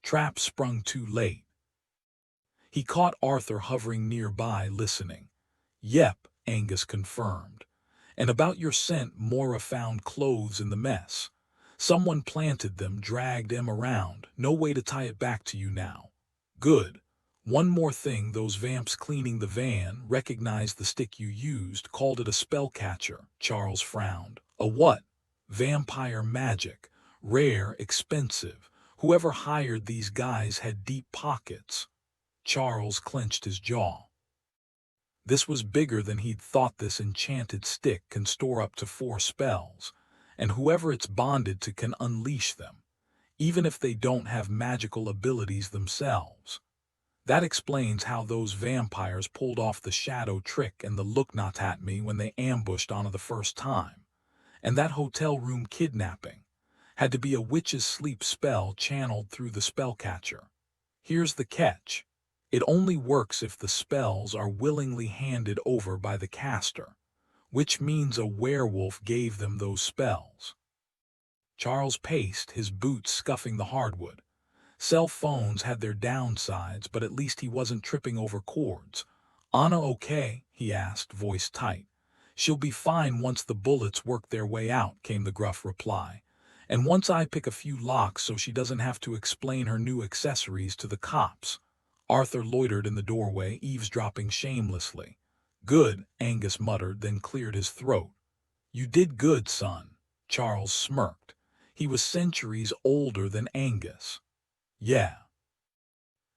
Speaker 1: Trap sprung too late. He caught Arthur hovering nearby, listening. "Yep," Angus confirmed. "And about your scent, Moira found clothes in the mess. Someone planted them, dragged them around. No way to tie it back to you now." "Good. One more thing, those vamps cleaning the van recognized the stick you used, called it a spellcatcher." Charles frowned. "A what?" "Vampire magic. Rare, expensive. Whoever hired these guys had deep pockets." Charles clenched his jaw. This was bigger than he'd thought. This enchanted stick can store up to 4 spells, and whoever it's bonded to can unleash them, even if they don't have magical abilities themselves. That explains how those vampires pulled off the shadow trick and the look not at me when they ambushed Anna the first time. And that hotel room kidnapping had to be a witch's sleep spell channeled through the spellcatcher. Here's the catch. It only works if the spells are willingly handed over by the caster, which means a werewolf gave them those spells. Charles paced, his boots scuffing the hardwood. Cell phones had their downsides, but at least he wasn't tripping over cords. "Anna okay?" he asked, voice tight. "She'll be fine once the bullets work their way out," came the gruff reply. "And once I pick a few locks so she doesn't have to explain her new accessories to the cops." Arthur loitered in the doorway, eavesdropping shamelessly. "Good," Angus muttered, then cleared his throat. "You did good, son." Charles smirked. He was centuries older than Angus. "Yeah.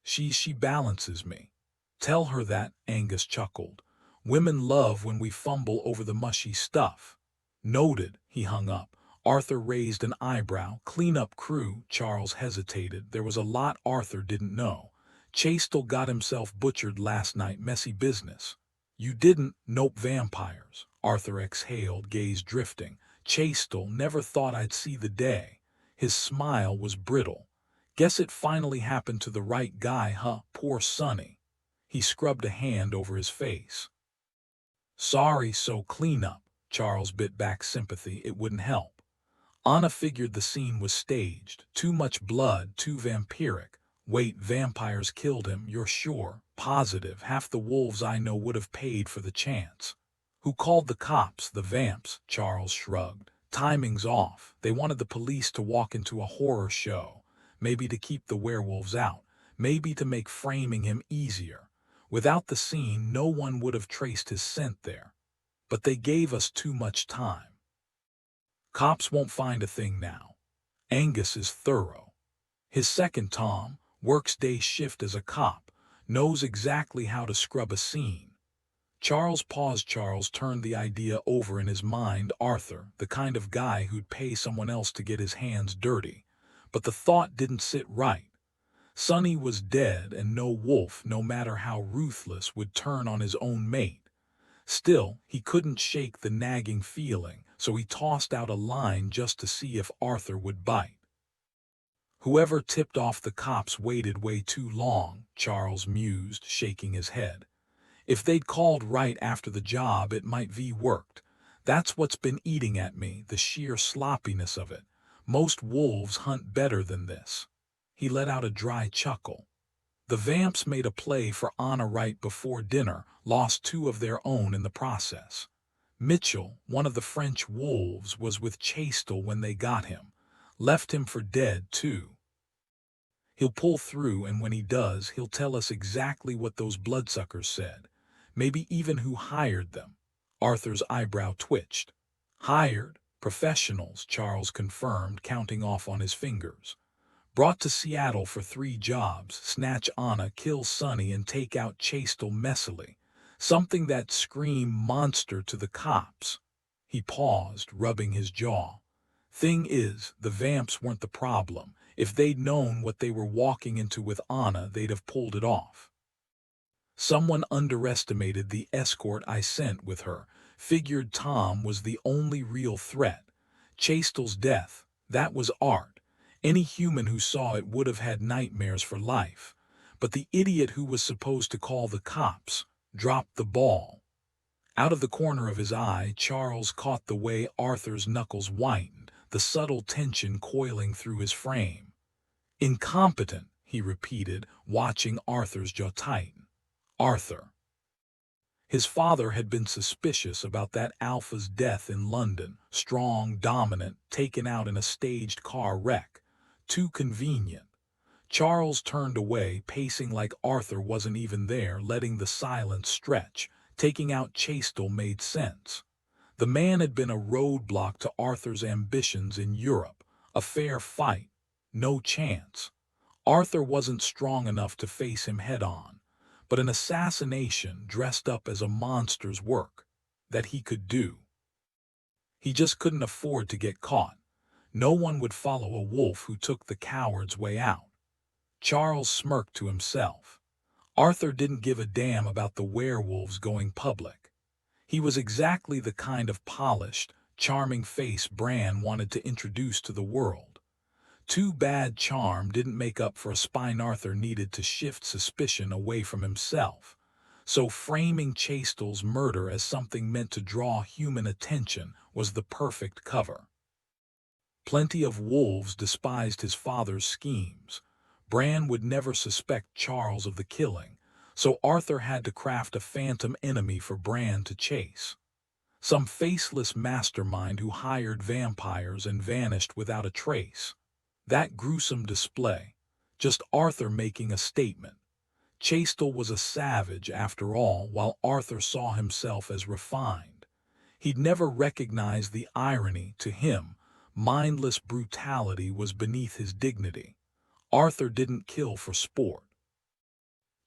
Speaker 1: She balances me." "Tell her that," Angus chuckled. "Women love when we fumble over the mushy stuff." "Noted." He hung up. Arthur raised an eyebrow. "Cleanup crew." Charles hesitated. There was a lot Arthur didn't know. "Chastel got himself butchered last night. Messy business." "You didn't?" "Nope, vampires." Arthur exhaled, gaze drifting. "Chastel, never thought I'd see the day." His smile was brittle. "Guess it finally happened to the right guy, huh? Poor Sonny." He scrubbed a hand over his face. "Sorry, so clean up." Charles bit back sympathy. It wouldn't help. Anna figured the scene was staged. Too much blood, too vampiric. "Wait, vampires killed him, you're sure?" "Positive. Half the wolves I know would have paid for the chance." "Who called the cops?" "The vamps." Charles shrugged. "Timing's off. They wanted the police to walk into a horror show. Maybe to keep the werewolves out. Maybe to make framing him easier. Without the scene, no one would have traced his scent there. But they gave us too much time. Cops won't find a thing now. Angus is thorough. His second Tom works day shift as a cop, knows exactly how to scrub a scene." Charles paused. Charles turned the idea over in his mind. Arthur, the kind of guy who'd pay someone else to get his hands dirty. But the thought didn't sit right. Sonny was dead, and no wolf, no matter how ruthless, would turn on his own mate. Still, he couldn't shake the nagging feeling, so he tossed out a line just to see if Arthur would bite. "Whoever tipped off the cops waited way too long," Charles mused, shaking his head. "If they'd called right after the job, it might have worked. That's what's been eating at me, the sheer sloppiness of it. Most wolves hunt better than this." He let out a dry chuckle. "The vamps made a play for Anna right before dinner, lost two of their own in the process. Mitchell, one of the French wolves, was with Chastel when they got him. Left him for dead, too. He'll pull through, and when he does, he'll tell us exactly what those bloodsuckers said. Maybe even who hired them." Arthur's eyebrow twitched. "Hired? Professionals," Charles confirmed, counting off on his fingers. "Brought to Seattle for 3 jobs: snatch Anna, kill Sonny, and take out Chastel messily. Something that screamed monster to the cops." He paused, rubbing his jaw. "Thing is, the vamps weren't the problem. If they'd known what they were walking into with Anna, they'd have pulled it off. Someone underestimated the escort I sent with her. Figured Tom was the only real threat. Chastel's death, that was art. Any human who saw it would have had nightmares for life. But the idiot who was supposed to call the cops dropped the ball." Out of the corner of his eye, Charles caught the way Arthur's knuckles whitened, the subtle tension coiling through his frame. "Incompetent," he repeated, watching Arthur's jaw tighten. Arthur. His father had been suspicious about that alpha's death in London, strong, dominant, taken out in a staged car wreck. Too convenient. Charles turned away, pacing like Arthur wasn't even there, letting the silence stretch. Taking out Chastel made sense. The man had been a roadblock to Arthur's ambitions in Europe. A fair fight. No chance. Arthur wasn't strong enough to face him head-on. But an assassination dressed up as a monster's work. That he could do. He just couldn't afford to get caught. No one would follow a wolf who took the coward's way out. Charles smirked to himself. Arthur didn't give a damn about the werewolves going public. He was exactly the kind of polished, charming face Bran wanted to introduce to the world. Too bad charm didn't make up for a spine Arthur needed to shift suspicion away from himself. So framing Chastel's murder as something meant to draw human attention was the perfect cover. Plenty of wolves despised his father's schemes. Bran would never suspect Charles of the killing, so Arthur had to craft a phantom enemy for Bran to chase. Some faceless mastermind who hired vampires and vanished without a trace. That gruesome display. Just Arthur making a statement. Chastel was a savage after all, while Arthur saw himself as refined. He'd never recognized the irony. To him, mindless brutality was beneath his dignity. Arthur didn't kill for sport.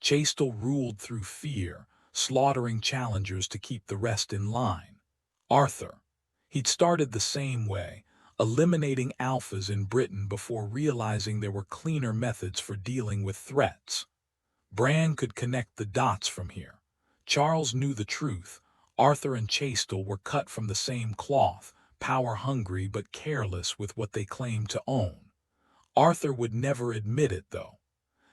Speaker 1: Chastel ruled through fear, slaughtering challengers to keep the rest in line. Arthur. He'd started the same way, eliminating alphas in Britain before realizing there were cleaner methods for dealing with threats. Bran could connect the dots from here. Charles knew the truth. Arthur and Chastel were cut from the same cloth, power-hungry but careless with what they claimed to own. Arthur would never admit it, though.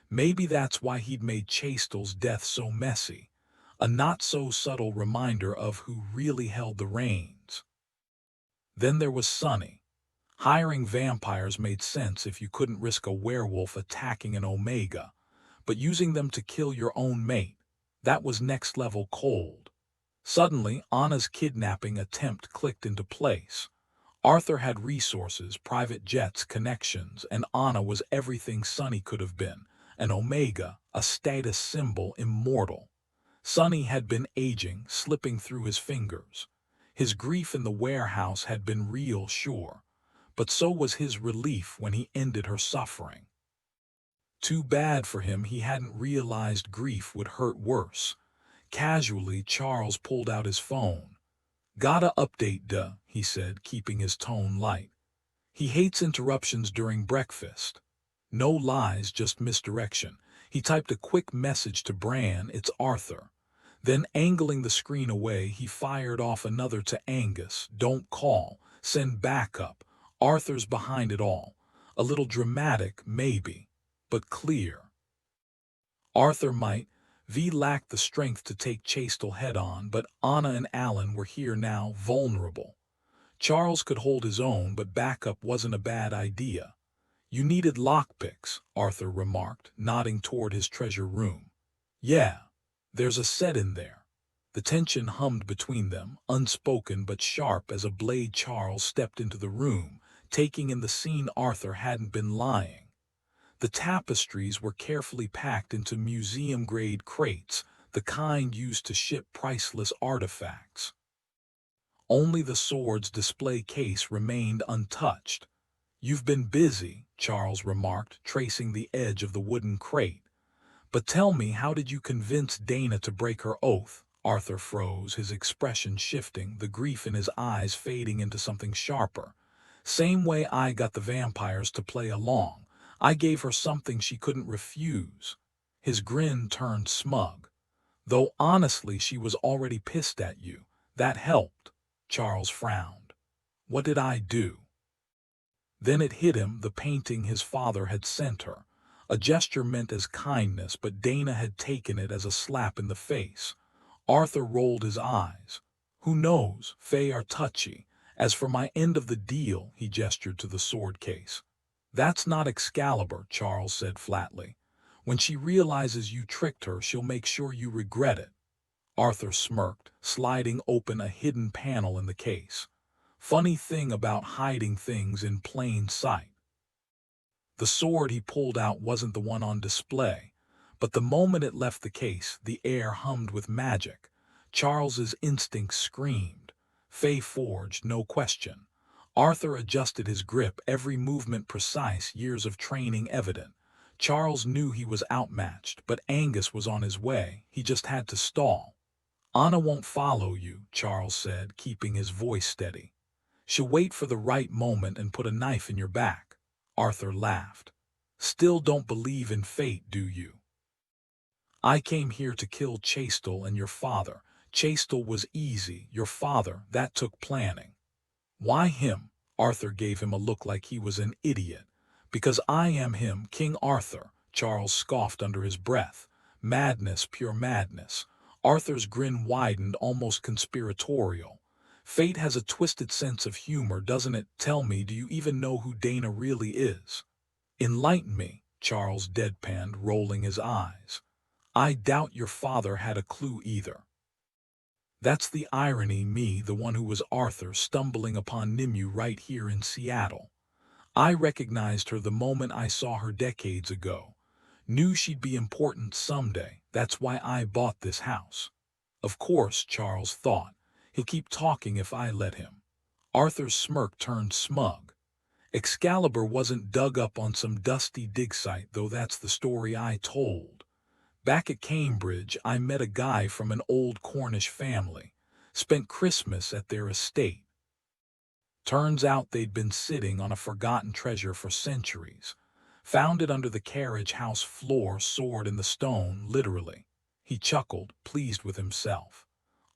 Speaker 1: Maybe that's why he'd made Chastel's death so messy, a not-so-subtle reminder of who really held the reins. Then there was Sonny. Hiring vampires made sense if you couldn't risk a werewolf attacking an Omega, but using them to kill your own mate, that was next-level cold. Suddenly, Anna's kidnapping attempt clicked into place. Arthur had resources, private jets, connections, and Anna was everything Sonny could have been. An Omega, a status symbol, immortal. Sonny had been aging, slipping through his fingers. His grief in the warehouse had been real, sure, but so was his relief when he ended her suffering. Too bad for him he hadn't realized grief would hurt worse. Casually, Charles pulled out his phone. "Gotta update, duh," he said, keeping his tone light. "He hates interruptions during breakfast." No lies, just misdirection. He typed a quick message to Bran, "It's Arthur." Then, angling the screen away, he fired off another to Angus, "Don't call. Send backup. Arthur's behind it all." A little dramatic, maybe, but clear. Arthur might V lacked the strength to take Chastel head-on, but Anna and Alan were here now, vulnerable. Charles could hold his own, but backup wasn't a bad idea. You needed lockpicks, Arthur remarked, nodding toward his treasure room. Yeah, there's a set in there. The tension hummed between them, unspoken but sharp as a blade. Charles stepped into the room, taking in the scene. Arthur hadn't been lying. The tapestries were carefully packed into museum-grade crates, the kind used to ship priceless artifacts. Only the sword's display case remained untouched. You've been busy, Charles remarked, tracing the edge of the wooden crate. But tell me, how did you convince Dana to break her oath? Arthur froze, his expression shifting, the grief in his eyes fading into something sharper. Same way I got the vampires to play along. I gave her something she couldn't refuse. His grin turned smug. Though honestly she was already pissed at you. That helped. Charles frowned. What did I do? Then it hit him, the painting his father had sent her. A gesture meant as kindness, but Dana had taken it as a slap in the face. Arthur rolled his eyes. Who knows, Fae are touchy. As for my end of the deal, he gestured to the sword case. That's not Excalibur, Charles said flatly. When she realizes you tricked her, she'll make sure you regret it. Arthur smirked, sliding open a hidden panel in the case. Funny thing about hiding things in plain sight. The sword he pulled out wasn't the one on display, but the moment it left the case, the air hummed with magic. Charles's instincts screamed. Fae forged, no question. Arthur adjusted his grip, every movement precise, years of training evident. Charles knew he was outmatched, but Angus was on his way. He just had to stall. Anna won't follow you, Charles said, keeping his voice steady. She'll wait for the right moment and put a knife in your back. Arthur laughed. Still don't believe in fate, do you? I came here to kill Chastel and your father. Chastel was easy. Your father, that took planning. Why him? Arthur gave him a look like he was an idiot. Because I am him, King Arthur, Charles scoffed under his breath. Madness, pure madness. Arthur's grin widened, almost conspiratorial. Fate has a twisted sense of humor, doesn't it? Tell me, do you even know who Dana really is? Enlighten me, Charles deadpanned, rolling his eyes. I doubt your father had a clue either. That's the irony, me, the one who was Arthur, stumbling upon Nimue right here in Seattle. I recognized her the moment I saw her decades ago. Knew she'd be important someday. That's why I bought this house. Of course, Charles thought. He'll keep talking if I let him. Arthur's smirk turned smug. Excalibur wasn't dug up on some dusty dig site, though that's the story I told. Back at Cambridge, I met a guy from an old Cornish family. Spent Christmas at their estate. Turns out they'd been sitting on a forgotten treasure for centuries. Found it under the carriage house floor, sword in the stone, literally. He chuckled, pleased with himself.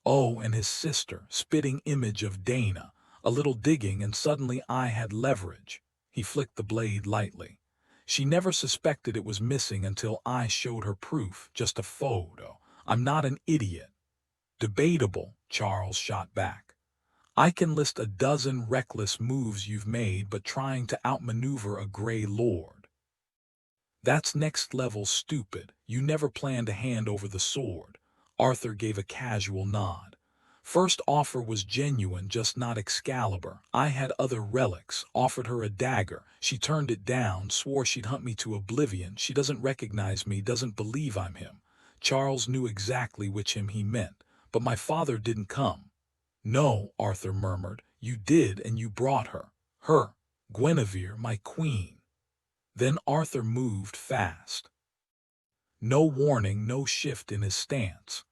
Speaker 1: Oh, and his sister, spitting image of Dana. A little digging and suddenly I had leverage. He flicked the blade lightly. She never suspected it was missing until I showed her proof, just a photo. I'm not an idiot. Debatable, Charles shot back. I can list a dozen reckless moves you've made, but trying to outmaneuver a gray lord. That's next level stupid. You never planned to hand over the sword. Arthur gave a casual nod. First offer was genuine, just not Excalibur. I had other relics, offered her a dagger. She turned it down, swore she'd hunt me to oblivion. She doesn't recognize me, doesn't believe I'm him. Charles knew exactly which him he meant, but my father didn't come. No, Arthur murmured. You did, and you brought her. Her, Guinevere, my queen. Then Arthur moved fast. No warning, no shift in his stance.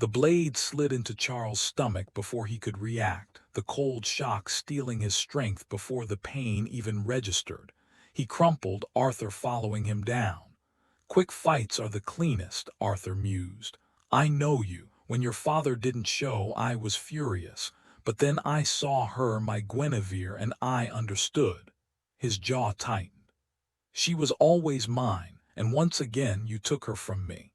Speaker 1: The blade slid into Charles' stomach before he could react, the cold shock stealing his strength before the pain even registered. He crumpled, Arthur following him down. Quick fights are the cleanest, Arthur mused. I know you. When your father didn't show, I was furious. But then I saw her, my Guinevere, and I understood. His jaw tightened. She was always mine, and once again you took her from me.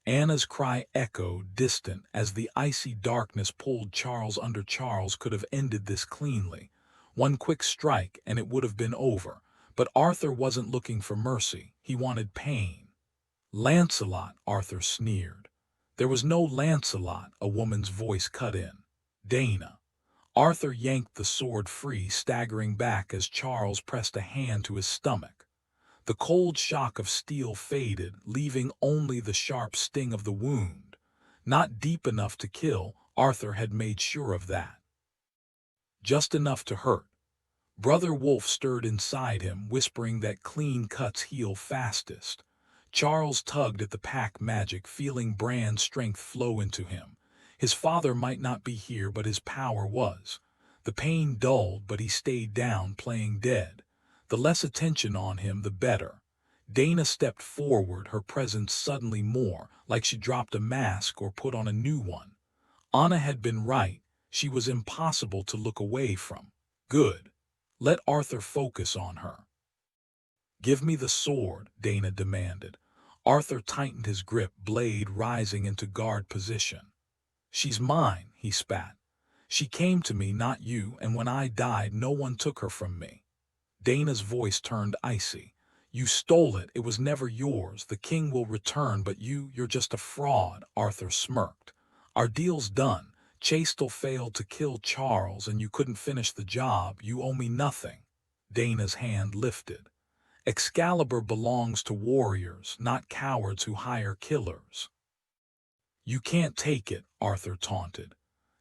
Speaker 1: Anna's cry echoed distant as the icy darkness pulled Charles under. Charles could have ended this cleanly. One quick strike and it would have been over. But Arthur wasn't looking for mercy. He wanted pain. Lancelot, Arthur sneered. There was no Lancelot, a woman's voice cut in. Dana. Arthur yanked the sword free, staggering back as Charles pressed a hand to his stomach. The cold shock of steel faded, leaving only the sharp sting of the wound. Not deep enough to kill, Arthur had made sure of that. Just enough to hurt. Brother Wolf stirred inside him, whispering that clean cuts heal fastest. Charles tugged at the pack magic, feeling Bran's strength flow into him. His father might not be here, but his power was. The pain dulled, but he stayed down, playing dead. The less attention on him, the better. Dana stepped forward, her presence suddenly more, like she dropped a mask or put on a new one. Anna had been right. She was impossible to look away from. Good. Let Arthur focus on her. Give me the sword, Dana demanded. Arthur tightened his grip, blade rising into guard position. She's mine, he spat. She came to me, not you, and when I died, no one took her from me. Dana's voice turned icy. You stole it. It was never yours. The king will return, but you're just a fraud, Arthur smirked. Our deal's done. Chastel failed to kill Charles, and you couldn't finish the job. You owe me nothing. Dana's hand lifted. Excalibur belongs to warriors, not cowards who hire killers. You can't take it, Arthur taunted.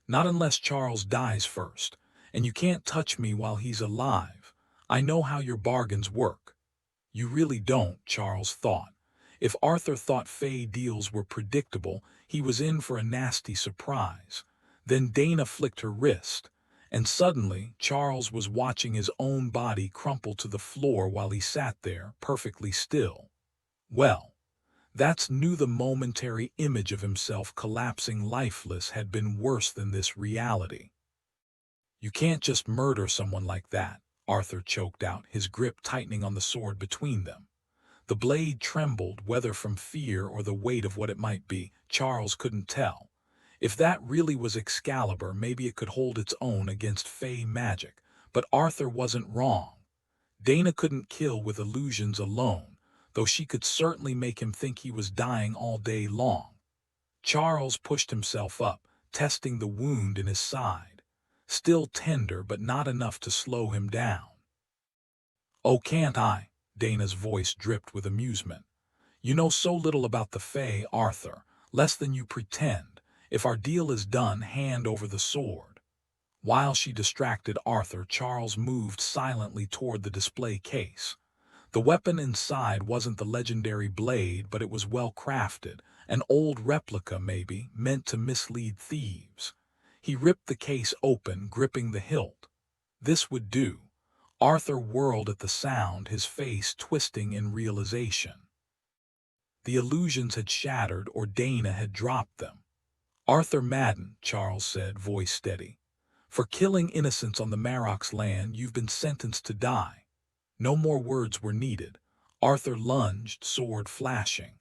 Speaker 1: Not unless Charles dies first. And you can't touch me while he's alive. I know how your bargains work. You really don't, Charles thought. If Arthur thought Fey deals were predictable, he was in for a nasty surprise. Then Dana flicked her wrist, and suddenly Charles was watching his own body crumple to the floor while he sat there, perfectly still. Well, that's new. The momentary image of himself collapsing lifeless had been worse than this reality. You can't just murder someone like that, Arthur choked out, his grip tightening on the sword between them. The blade trembled, whether from fear or the weight of what it might be, Charles couldn't tell. If that really was Excalibur, maybe it could hold its own against Fey magic, but Arthur wasn't wrong. Dana couldn't kill with illusions alone, though she could certainly make him think he was dying all day long. Charles pushed himself up, testing the wound in his side. Still tender, but not enough to slow him down. Oh, can't I? Dana's voice dripped with amusement. You know so little about the Fae, Arthur, less than you pretend. If our deal is done, hand over the sword. While she distracted Arthur, Charles moved silently toward the display case. The weapon inside wasn't the legendary blade, but it was well crafted, an old replica maybe, meant to mislead thieves. He ripped the case open, gripping the hilt. This would do. Arthur whirled at the sound, his face twisting in realization. The illusions had shattered, or Dana had dropped them. Arthur Madden, Charles said, voice steady. For killing innocents on the Marok's land, you've been sentenced to die. No more words were needed. Arthur lunged, sword flashing.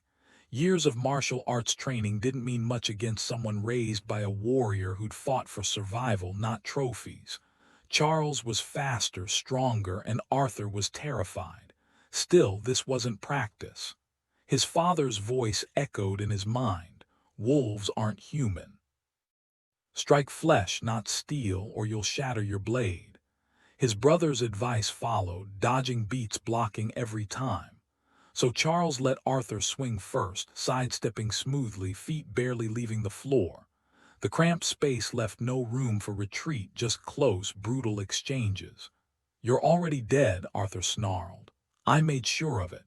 Speaker 1: Years of martial arts training didn't mean much against someone raised by a warrior who'd fought for survival, not trophies. Charles was faster, stronger, and Arthur was terrified. Still, this wasn't practice. His father's voice echoed in his mind. Wolves aren't human. Strike flesh, not steel, or you'll shatter your blade. His brother's advice followed, dodging beats, blocking every time. So Charles let Arthur swing first, sidestepping smoothly, feet barely leaving the floor. The cramped space left no room for retreat, just close, brutal exchanges. You're already dead, Arthur snarled. I made sure of it.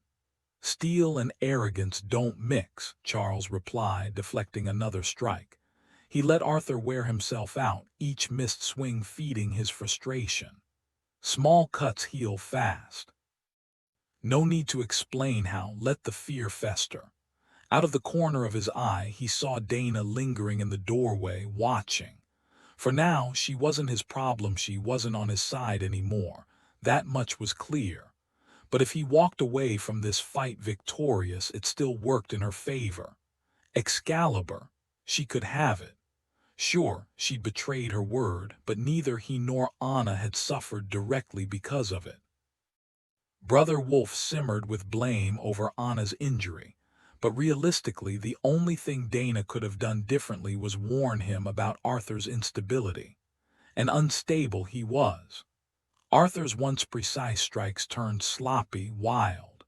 Speaker 1: Steel and arrogance don't mix, Charles replied, deflecting another strike. He let Arthur wear himself out, each missed swing feeding his frustration. Small cuts heal fast. No need to explain how, let the fear fester. Out of the corner of his eye, he saw Dana lingering in the doorway, watching. For now, she wasn't his problem, she wasn't on his side anymore. That much was clear. But if he walked away from this fight victorious, it still worked in her favor. Excalibur. She could have it. Sure, she'd betrayed her word, but neither he nor Anna had suffered directly because of it. Brother Wolf simmered with blame over Anna's injury, but realistically the only thing Dana could have done differently was warn him about Arthur's instability. And unstable he was. Arthur's once precise strikes turned sloppy, wild.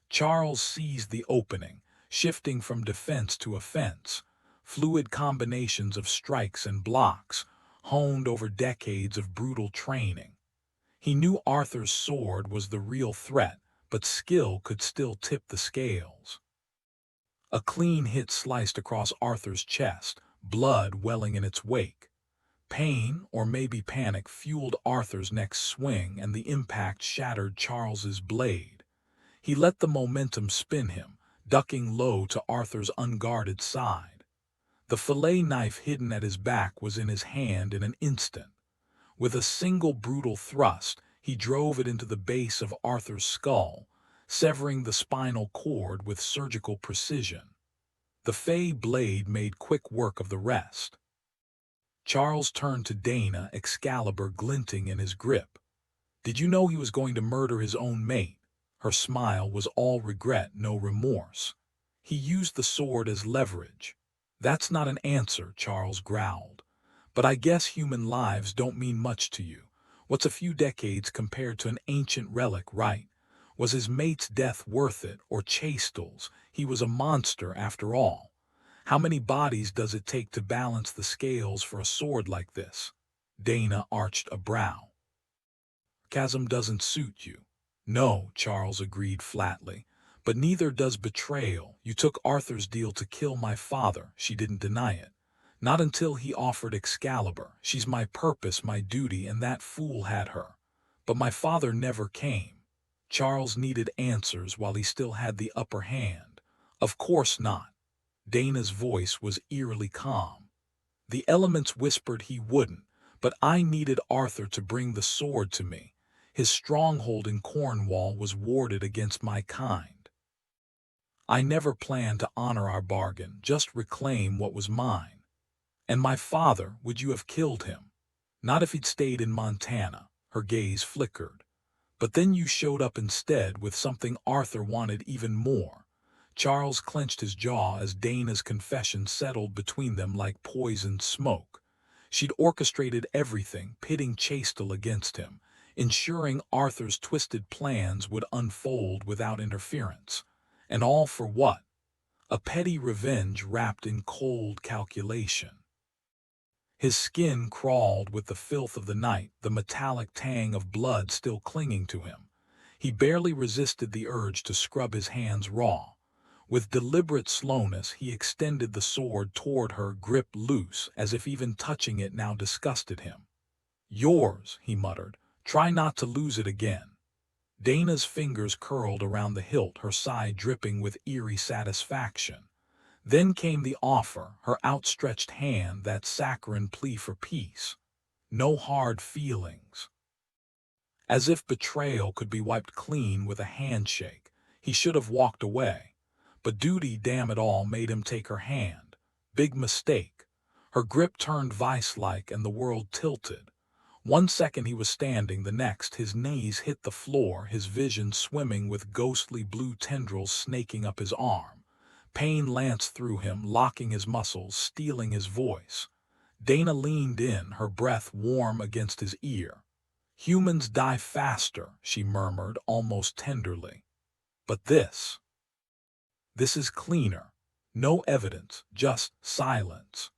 Speaker 1: Charles seized the opening, shifting from defense to offense, fluid combinations of strikes and blocks, honed over decades of brutal training. He knew Arthur's sword was the real threat, but skill could still tip the scales. A clean hit sliced across Arthur's chest, blood welling in its wake. Pain, or maybe panic, fueled Arthur's next swing, and the impact shattered Charles's blade. He let the momentum spin him, ducking low to Arthur's unguarded side. The fillet knife hidden at his back was in his hand in an instant. With a single brutal thrust, he drove it into the base of Arthur's skull, severing the spinal cord with surgical precision. The fey blade made quick work of the rest. Charles turned to Dana, Excalibur glinting in his grip. "Did you know he was going to murder his own mate?" Her smile was all regret, no remorse. "He used the sword as leverage." "That's not an answer," Charles growled. "But I guess human lives don't mean much to you. What's a few decades compared to an ancient relic, right? Was his mate's death worth it, or Chastel's? He was a monster after all. How many bodies does it take to balance the scales for a sword like this?" Dana arched a brow. "Chasm doesn't suit you." "No," Charles agreed flatly. "But neither does betrayal. You took Arthur's deal to kill my father." She didn't deny it. "Not until he offered Excalibur. She's my purpose, my duty, and that fool had her. But my father never came." Charles needed answers while he still had the upper hand. "Of course not." Dana's voice was eerily calm. "The elements whispered he wouldn't, but I needed Arthur to bring the sword to me. His stronghold in Cornwall was warded against my kind. I never planned to honor our bargain, just reclaim what was mine. And my father, would you have killed him?" "Not if he'd stayed in Montana." Her gaze flickered. "But then you showed up instead with something Arthur wanted even more." Charles clenched his jaw as Dana's confession settled between them like poisoned smoke. She'd orchestrated everything, pitting Chastel against him, ensuring Arthur's twisted plans would unfold without interference. And all for what? A petty revenge wrapped in cold calculation. His skin crawled with the filth of the night, the metallic tang of blood still clinging to him. He barely resisted the urge to scrub his hands raw. With deliberate slowness, he extended the sword toward her, grip loose, as if even touching it now disgusted him. "Yours," he muttered. "Try not to lose it again." Dana's fingers curled around the hilt, her side dripping with eerie satisfaction. Then came the offer, her outstretched hand, that saccharine plea for peace. No hard feelings. As if betrayal could be wiped clean with a handshake, he should have walked away. But duty, damn it all, made him take her hand. Big mistake. Her grip turned vice-like and the world tilted. One second he was standing, the next his knees hit the floor, his vision swimming with ghostly blue tendrils snaking up his arm. Pain lanced through him, locking his muscles, stealing his voice. Dana leaned in, her breath warm against his ear. "Humans die faster," she murmured, almost tenderly. "But this is cleaner. No evidence, just silence."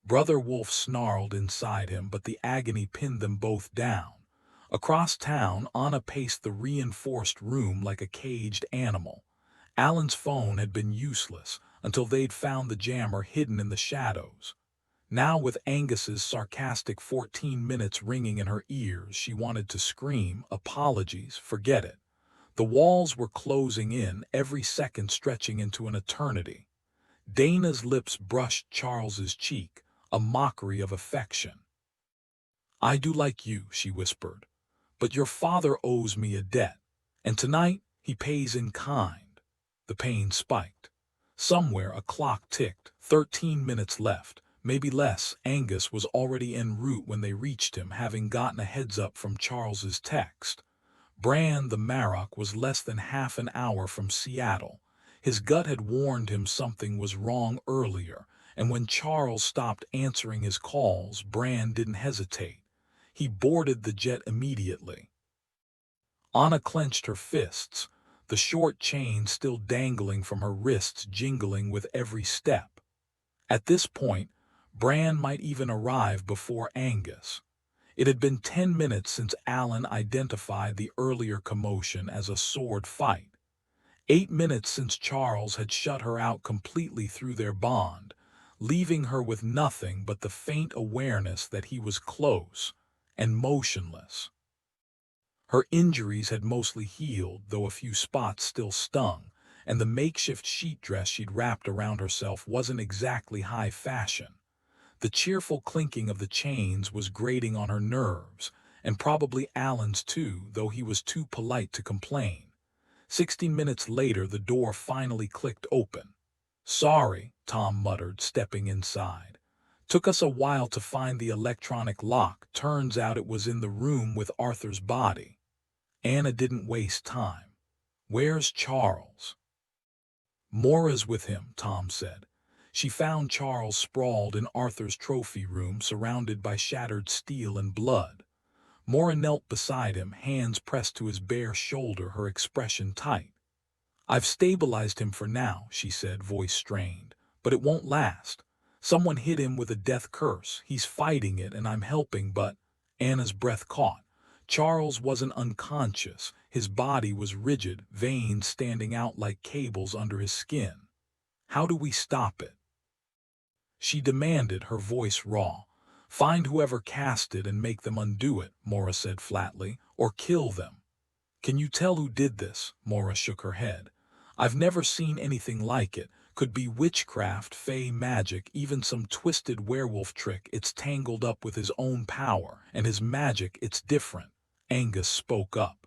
Speaker 1: Brother Wolf snarled inside him, but the agony pinned them both down. Across town, Anna paced the reinforced room like a caged animal. Alan's phone had been useless until they'd found the jammer hidden in the shadows. Now, with Angus's sarcastic 14 minutes ringing in her ears, she wanted to scream, "Apologies, forget it." The walls were closing in, every second stretching into an eternity. Dana's lips brushed Charles's cheek, a mockery of affection. "I do like you," she whispered, "but your father owes me a debt, and tonight he pays in kind." The pain spiked. Somewhere a clock ticked, 13 minutes left, maybe less. Angus was already en route when they reached him, having gotten a heads-up from Charles's text. Bran the Marrock was less than half an hour from Seattle. His gut had warned him something was wrong earlier, and when Charles stopped answering his calls, Bran didn't hesitate. He boarded the jet immediately. Anna clenched her fists, the short chain still dangling from her wrists, jingling with every step. At this point, Bran might even arrive before Angus. It had been 10 minutes since Alan identified the earlier commotion as a sword fight. 8 minutes since Charles had shut her out completely through their bond, leaving her with nothing but the faint awareness that he was close and motionless. Her injuries had mostly healed, though a few spots still stung, and the makeshift sheet dress she'd wrapped around herself wasn't exactly high fashion. The cheerful clinking of the chains was grating on her nerves, and probably Alan's too, though he was too polite to complain. 16 minutes later, the door finally clicked open. "Sorry," Tom muttered, stepping inside. "Took us a while to find the electronic lock. Turns out it was in the room with Arthur's body." Anna didn't waste time. "Where's Charles?" "Mora's with him," Tom said. She found Charles sprawled in Arthur's trophy room, surrounded by shattered steel and blood. Mora knelt beside him, hands pressed to his bare shoulder, her expression tight. "I've stabilized him for now," she said, voice strained. "But it won't last. Someone hit him with a death curse. He's fighting it, and I'm helping, but—" Anna's breath caught. Charles wasn't unconscious. His body was rigid, veins standing out like cables under his skin. "How do we stop it?" she demanded, her voice raw. "Find whoever cast it and make them undo it," Mora said flatly, "or kill them." "Can you tell who did this?" Mora shook her head. "I've never seen anything like it. Could be witchcraft, fey magic, even some twisted werewolf trick. It's tangled up with his own power, and his magic, it's different." Angus spoke up.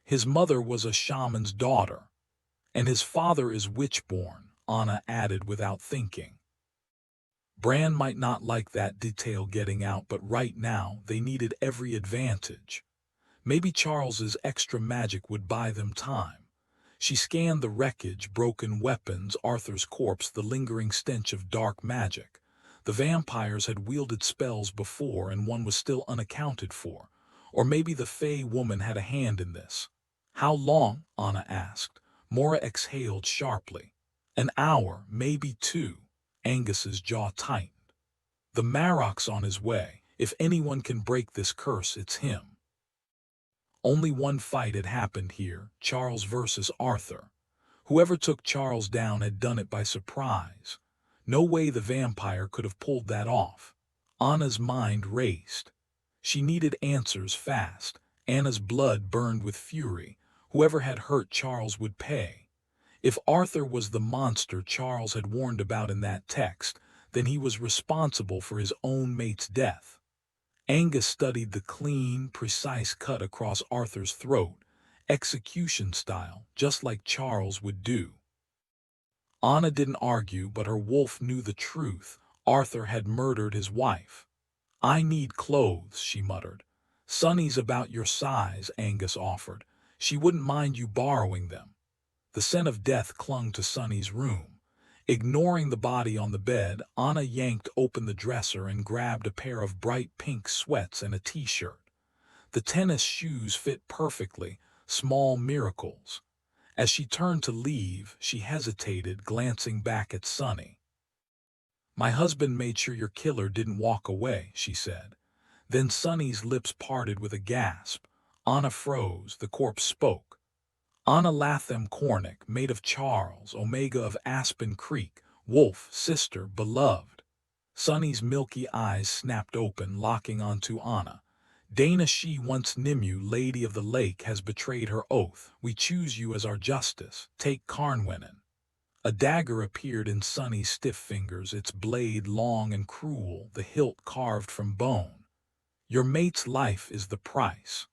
Speaker 1: "His mother was a shaman's daughter. And his father is witch-born," Anna added without thinking. Bran might not like that detail getting out, but right now they needed every advantage. Maybe Charles's extra magic would buy them time. She scanned the wreckage, broken weapons, Arthur's corpse, the lingering stench of dark magic. The vampires had wielded spells before, and one was still unaccounted for. Or maybe the Fey woman had a hand in this. "How long?" Anna asked. Mora exhaled sharply. "An hour, maybe 2. Angus's jaw tightened. "The Marrock's on his way. If anyone can break this curse, it's him." Only one fight had happened here, Charles versus Arthur. Whoever took Charles down had done it by surprise. No way the vampire could have pulled that off. Anna's mind raced. She needed answers fast. Anna's blood burned with fury. Whoever had hurt Charles would pay. If Arthur was the monster Charles had warned about in that text, then he was responsible for his own mate's death. Angus studied the clean, precise cut across Arthur's throat, execution style, just like Charles would do. Anna didn't argue, but her wolf knew the truth. Arthur had murdered his wife. "I need clothes," she muttered. "Sonny's about your size," Angus offered. "She wouldn't mind you borrowing them." The scent of death clung to Sonny's room. Ignoring the body on the bed, Anna yanked open the dresser and grabbed a pair of bright pink sweats and a t-shirt. The tennis shoes fit perfectly, small miracles. As she turned to leave, she hesitated, glancing back at Sonny. "My husband made sure your killer didn't walk away," she said. Then Sonny's lips parted with a gasp. Anna froze. The corpse spoke. "Anna Latham Cornick, mate of Charles, Omega of Aspen Creek, wolf, sister, beloved." Sonny's milky eyes snapped open, locking onto Anna. "Dana, she once Nimue, Lady of the Lake, has betrayed her oath. We choose you as our justice. Take Carnwenin." A dagger appeared in Sonny's stiff fingers, its blade long and cruel, the hilt carved from bone. "Your mate's life is the price.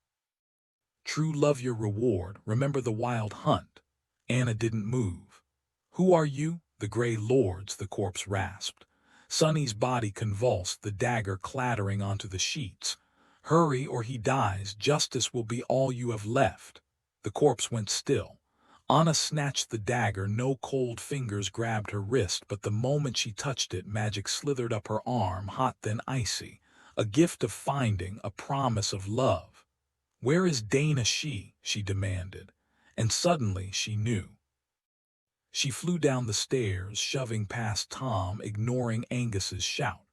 Speaker 1: True love your reward. Remember the wild hunt." Anna didn't move. "Who are you?" The Grey Lords, the corpse rasped. Sonny's body convulsed, the dagger clattering onto the sheets. Hurry or he dies, justice will be all you have left. The corpse went still. Anna snatched the dagger, no cold fingers grabbed her wrist, but the moment she touched it, magic slithered up her arm, hot then icy. A gift of finding, a promise of love. "Where is Dana?" she demanded. And suddenly she knew. She flew down the stairs, shoving past Tom, ignoring Angus's shout.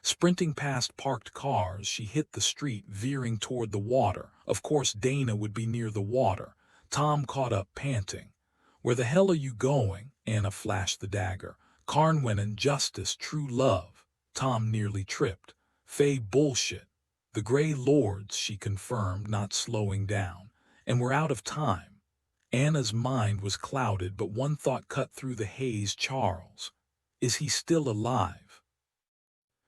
Speaker 1: Sprinting past parked cars, she hit the street, veering toward the water. Of course Dana would be near the water. Tom caught up, panting. "Where the hell are you going?" Anna flashed the dagger. "Carnwenan, justice, true love." Tom nearly tripped. "Fey bullshit." "The Grey Lords," she confirmed, not slowing down. "And we're out of time." Anna's mind was clouded, but one thought cut through the haze. Charles. Is he still alive?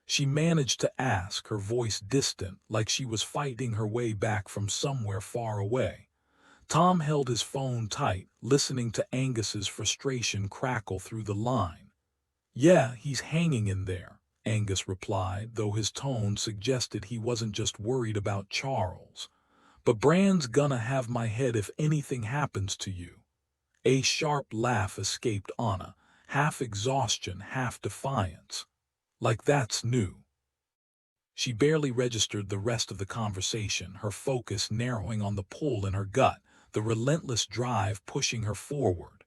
Speaker 1: She managed to ask, her voice distant, like she was fighting her way back from somewhere far away. Tom held his phone tight, listening to Angus's frustration crackle through the line. "Yeah, he's hanging in there," Angus replied, though his tone suggested he wasn't just worried about Charles. "But Bran's gonna have my head if anything happens to you." A sharp laugh escaped Anna, half exhaustion, half defiance. "Like that's new." She barely registered the rest of the conversation, her focus narrowing on the pull in her gut, the relentless drive pushing her forward.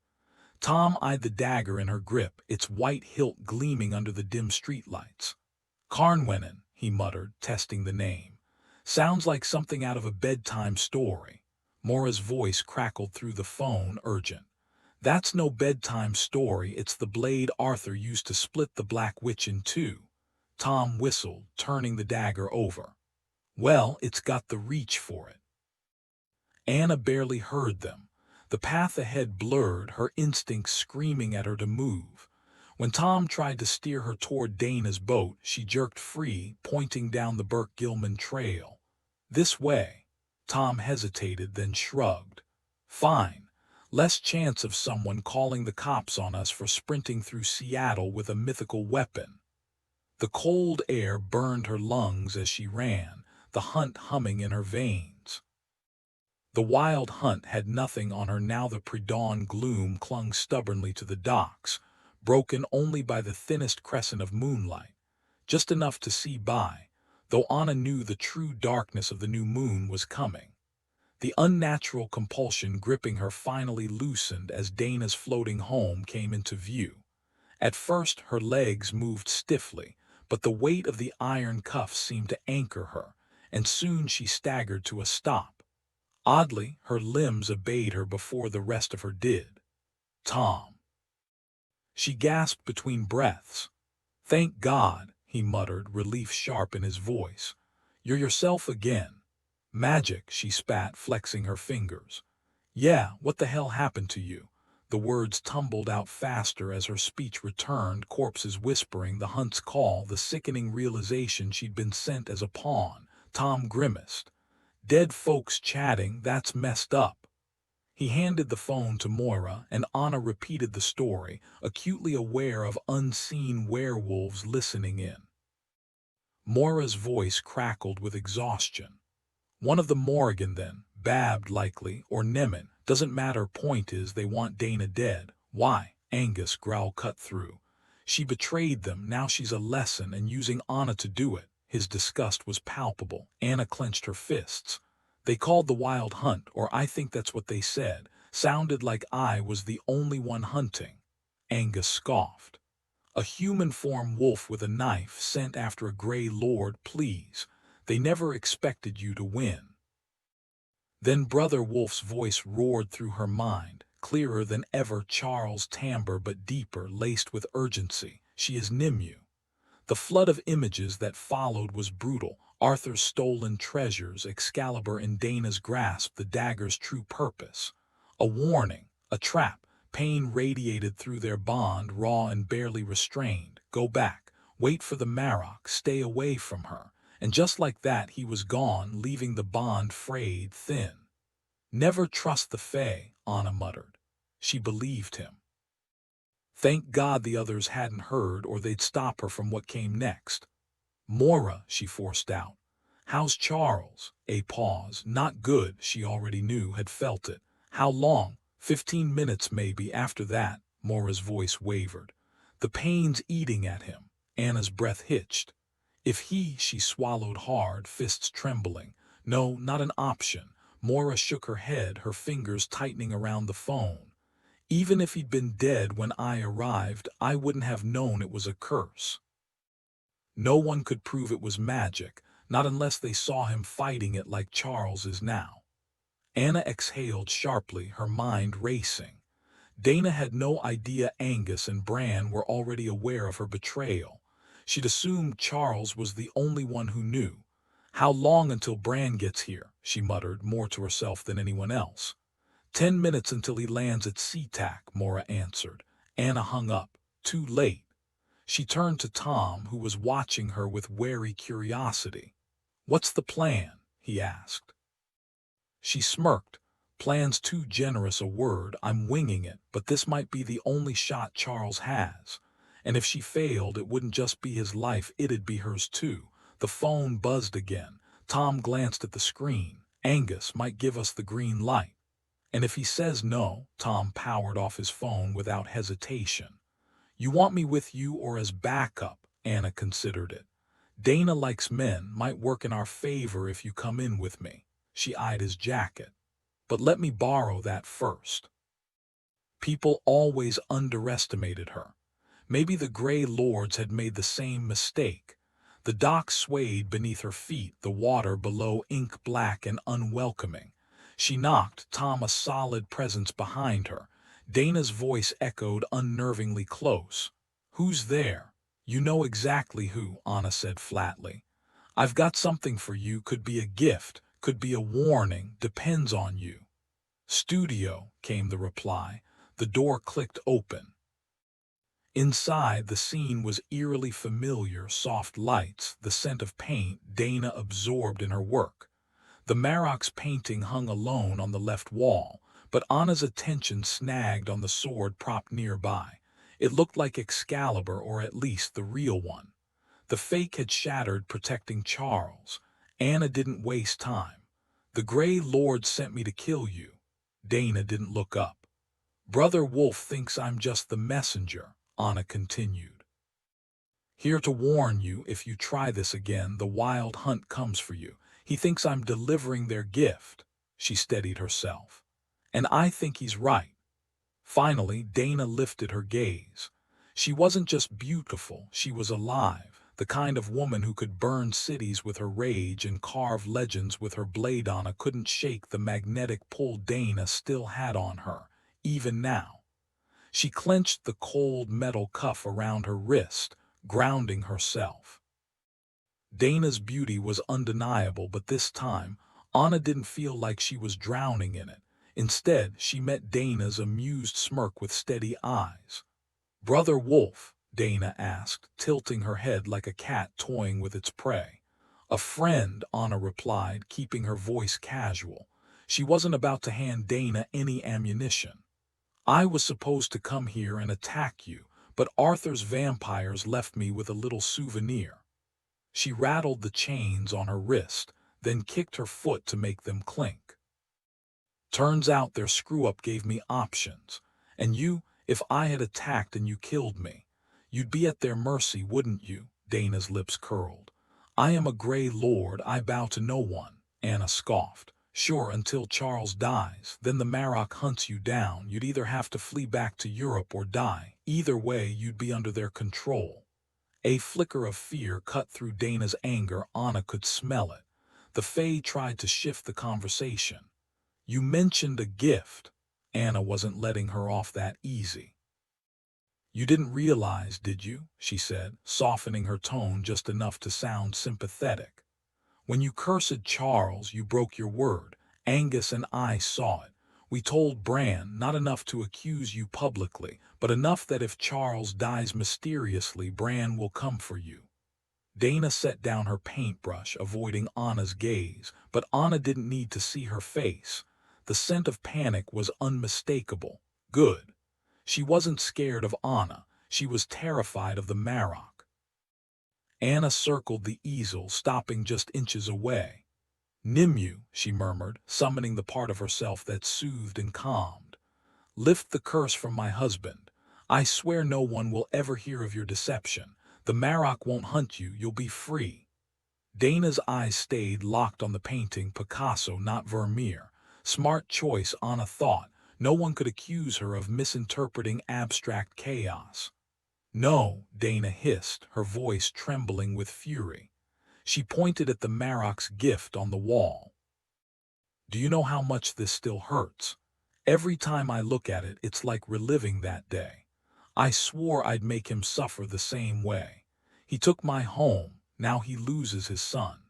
Speaker 1: Tom eyed the dagger in her grip, its white hilt gleaming under the dim streetlights. "Carnwenan," he muttered, testing the name. "Sounds like something out of a bedtime story." Moira's voice crackled through the phone, urgent. "That's no bedtime story, it's the blade Arthur used to split the Black Witch in two." Tom whistled, turning the dagger over. "Well, it's got the reach for it." Anna barely heard them. The path ahead blurred, her instincts screaming at her to move. When Tom tried to steer her toward Dana's boat, she jerked free, pointing down the Burke-Gilman trail. "This way." Tom hesitated, then shrugged. "Fine. Less chance of someone calling the cops on us for sprinting through Seattle with a mythical weapon." The cold air burned her lungs as she ran, the hunt humming in her veins. The wild hunt had nothing on her now. The pre-dawn gloom clung stubbornly to the docks, broken only by the thinnest crescent of moonlight, just enough to see by, though Anna knew the true darkness of the new moon was coming. The unnatural compulsion gripping her finally loosened as Dana's floating home came into view. At first her legs moved stiffly, but the weight of the iron cuffs seemed to anchor her, and soon she staggered to a stop. Oddly, her limbs obeyed her before the rest of her did. "Tom." She gasped between breaths. "Thank God," he muttered, relief sharp in his voice. "You're yourself again." "Magic," she spat, flexing her fingers. "Yeah, what the hell happened to you?" The words tumbled out faster as her speech returned, corpses whispering, the hunt's call, the sickening realization she'd been sent as a pawn. Tom grimaced. "Dead folks chatting, that's messed up." He handed the phone to Moira, and Anna repeated the story, acutely aware of unseen werewolves listening in. Moira's voice crackled with exhaustion. "One of the Morrigan then, Babbed likely, or Nemen, doesn't matter, point is they want Dana dead." "Why?" Angus' growl cut through. "She betrayed them, now she's a lesson and using Anna to do it." His disgust was palpable. Anna clenched her fists. "They called the Wild Hunt, or I think that's what they said. Sounded like I was the only one hunting." Angus scoffed. "A human-form wolf with a knife sent after a Grey Lord, please. They never expected you to win." Then Brother Wolf's voice roared through her mind, clearer than ever, Charles' timbre but deeper, laced with urgency. "She is Nimue." The flood of images that followed was brutal. Arthur's stolen treasures, Excalibur in Dana's grasp, the dagger's true purpose. A warning, a trap. Pain radiated through their bond, raw and barely restrained. Go back, wait for the Marok, stay away from her. And just like that he was gone, leaving the bond frayed thin. "Never trust the Fae," Anna muttered. She believed him. Thank God the others hadn't heard or they'd stop her from what came next. "Mora," she forced out. "How's Charles?" A pause. "Not good," she already knew, had felt it. "How long?" 15 minutes maybe. After that, Mora's voice wavered. "The pain's eating at him." Anna's breath hitched. She swallowed hard, fists trembling. "No, not an option." Mora shook her head, her fingers tightening around the phone. "Even if he'd been dead when I arrived, I wouldn't have known it was a curse. No one could prove it was magic, not unless they saw him fighting it like Charles is now." Anna exhaled sharply, her mind racing. Dana had no idea Angus and Bran were already aware of her betrayal. She'd assumed Charles was the only one who knew. "How long until Bran gets here?" she muttered, more to herself than anyone else. 10 minutes until he lands at SeaTac," Mora answered. Anna hung up. Too late. She turned to Tom, who was watching her with wary curiosity. "What's the plan?" he asked. She smirked. "Plan's too generous a word. I'm winging it, but this might be the only shot Charles has. And if she failed, it wouldn't just be his life, it'd be hers too." The phone buzzed again. Tom glanced at the screen. "Angus might give us the green light." "And if he says no?" Tom powered off his phone without hesitation. "You want me with you or as backup?" Anna considered it. "Dana likes men, might work in our favor if you come in with me." She eyed his jacket. "But let me borrow that first." People always underestimated her. Maybe the Grey Lords had made the same mistake. The dock swayed beneath her feet, the water below ink black and unwelcoming. She knocked, Tom a solid presence behind her. Dana's voice echoed unnervingly close. "Who's there?" "You know exactly who," Anna said flatly. "I've got something for you. Could be a gift, could be a warning, depends on you." "Studio," came the reply. The door clicked open. Inside, the scene was eerily familiar. Soft lights, the scent of paint, Dana absorbed in her work. The Marok's painting hung alone on the left wall, but Anna's attention snagged on the sword propped nearby. It looked like Excalibur, or at least the real one. The fake had shattered, protecting Charles. Anna didn't waste time. "The Grey Lord sent me to kill you." Dana didn't look up. "Brother Wolf thinks I'm just the messenger," Anna continued. "Here to warn you, if you try this again, the Wild Hunt comes for you. He thinks I'm delivering their gift." She steadied herself. "And I think he's right." Finally, Dana lifted her gaze. She wasn't just beautiful, she was alive, the kind of woman who could burn cities with her rage and carve legends with her blade. Anna couldn't shake the magnetic pull Dana still had on her, even now. She clenched the cold metal cuff around her wrist, grounding herself. Dana's beauty was undeniable, but this time, Anna didn't feel like she was drowning in it. Instead, she met Dana's amused smirk with steady eyes. "Brother Wolf?" Dana asked, tilting her head like a cat toying with its prey. "A friend," Anna replied, keeping her voice casual. She wasn't about to hand Dana any ammunition. "I was supposed to come here and attack you, but Arthur's vampires left me with a little souvenir." She rattled the chains on her wrist, then kicked her foot to make them clink. "Turns out their screw-up gave me options. And you, if I had attacked and you killed me, you'd be at their mercy, wouldn't you?" Dana's lips curled. "I am a Grey Lord, I bow to no one," Anna scoffed. "Sure, until Charles dies, then the Marok hunts you down. You'd either have to flee back to Europe or die. Either way, you'd be under their control." A flicker of fear cut through Dana's anger. Anna could smell it. The Fae tried to shift the conversation. "You mentioned a gift." Anna wasn't letting her off that easy. "You didn't realize, did you?" she said, softening her tone just enough to sound sympathetic. "When you cursed Charles, you broke your word. Angus and I saw it. We told Bran, not enough to accuse you publicly, but enough that if Charles dies mysteriously, Bran will come for you." Dana set down her paintbrush, avoiding Anna's gaze, but Anna didn't need to see her face. The scent of panic was unmistakable. "Good." She wasn't scared of Anna, she was terrified of the Marok. Anna circled the easel, stopping just inches away. "Nimue," she murmured, summoning the part of herself that soothed and calmed. "Lift the curse from my husband. I swear no one will ever hear of your deception. The Marok won't hunt you, you'll be free." Dana's eyes stayed locked on the painting, Picasso, not Vermeer. Smart choice, Anna thought. No one could accuse her of misinterpreting abstract chaos. "No," Dana hissed, her voice trembling with fury. She pointed at the Marok's gift on the wall. "Do you know how much this still hurts? Every time I look at it, it's like reliving that day. I swore I'd make him suffer the same way. He took my home, now he loses his son."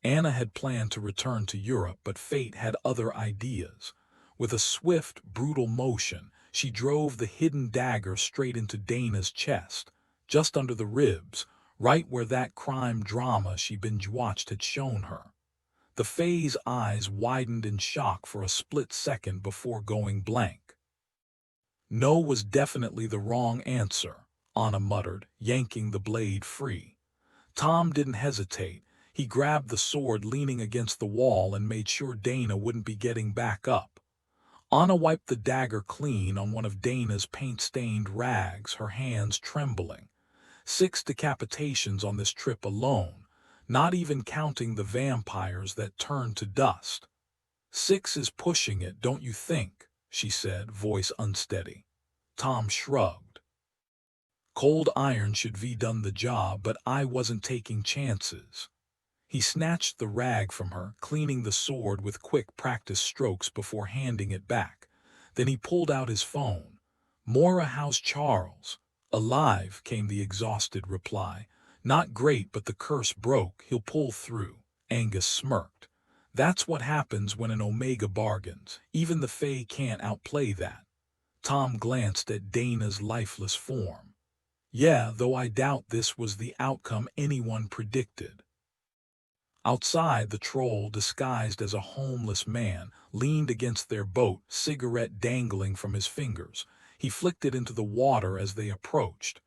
Speaker 1: Anna had planned to return to Europe, but fate had other ideas. With a swift, brutal motion, she drove the hidden dagger straight into Dana's chest, just under the ribs, right where that crime drama she binge-watched had shown her. The Fae's eyes widened in shock for a split second before going blank. "No" was definitely the wrong answer, Anna muttered, yanking the blade free. Tom didn't hesitate. He grabbed the sword leaning against the wall and made sure Dana wouldn't be getting back up. Anna wiped the dagger clean on one of Dana's paint-stained rags, her hands trembling. 6 decapitations on this trip alone, not even counting the vampires that turned to dust. 6 is pushing it, don't you think?" she said, voice unsteady. Tom shrugged. "Cold iron should have done the job, but I wasn't taking chances." He snatched the rag from her, cleaning the sword with quick practice strokes before handing it back. Then he pulled out his phone. "Moira, how's Charles?" "Alive," came the exhausted reply. "Not great, but the curse broke. He'll pull through." Angus smirked. "That's what happens when an Omega bargains. Even the Fae can't outplay that." Tom glanced at Dana's lifeless form. "Yeah, though I doubt this was the outcome anyone predicted." Outside, the troll, disguised as a homeless man, leaned against their boat, cigarette dangling from his fingers. He flicked it into the water as they approached.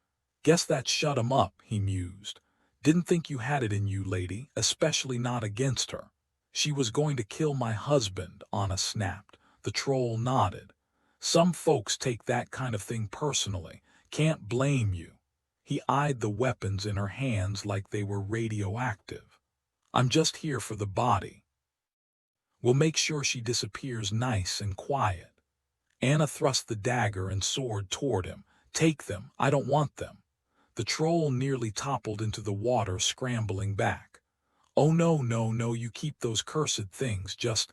Speaker 1: "Guess that shut him up," he mused. "Didn't think you had it in you, lady, especially not against her." "She was going to kill my husband," Anna snapped. The troll nodded. "Some folks take that kind of thing personally. Can't blame you." He eyed the weapons in her hands like they were radioactive. "I'm just here for the body. We'll make sure she disappears nice and quiet." Anna thrust the dagger and sword toward him. "Take them, I don't want them." The troll nearly toppled into the water, scrambling back. "Oh no, no, no, you keep those cursed things, just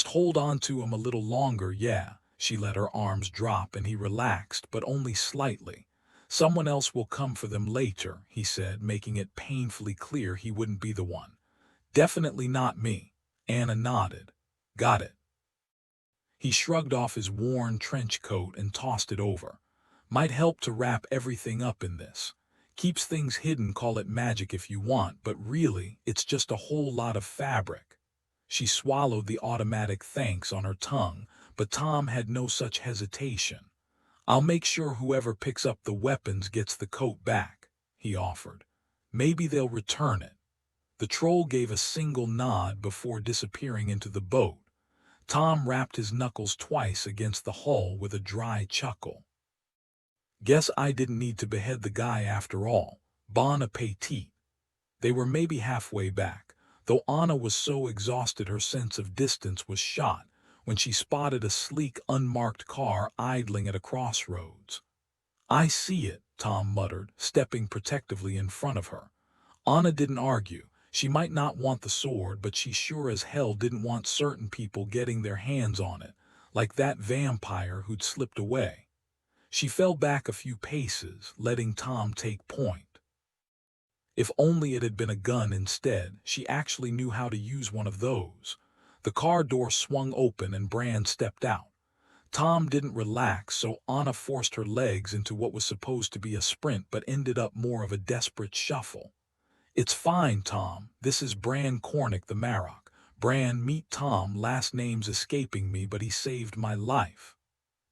Speaker 1: hold on to 'em a little longer, yeah." She let her arms drop and he relaxed, but only slightly. "Someone else will come for them later," he said, making it painfully clear he wouldn't be the one. "Definitely not me." Anna nodded. "Got it." He shrugged off his worn trench coat and tossed it over. "Might help to wrap everything up in this. Keeps things hidden, call it magic if you want, but really, it's just a whole lot of fabric." She swallowed the automatic thanks on her tongue, but Tom had no such hesitation. "I'll make sure whoever picks up the weapons gets the coat back," he offered. "Maybe they'll return it." The troll gave a single nod before disappearing into the boat. Tom rapped his knuckles twice against the hull with a dry chuckle. "Guess I didn't need to behead the guy after all. Bon appetit." They were maybe halfway back, though Anna was so exhausted her sense of distance was shot, when she spotted a sleek, unmarked car idling at a crossroads. "I see it," Tom muttered, stepping protectively in front of her. Anna didn't argue. She might not want the sword, but she sure as hell didn't want certain people getting their hands on it, like that vampire who'd slipped away. She fell back a few paces, letting Tom take point. If only it had been a gun instead. She actually knew how to use one of those. The car door swung open and Bran stepped out. Tom didn't relax, so Anna forced her legs into what was supposed to be a sprint but ended up more of a desperate shuffle. "It's fine, Tom. This is Bran Cornick the Marok. Bran, meet Tom, last name's escaping me, but he saved my life."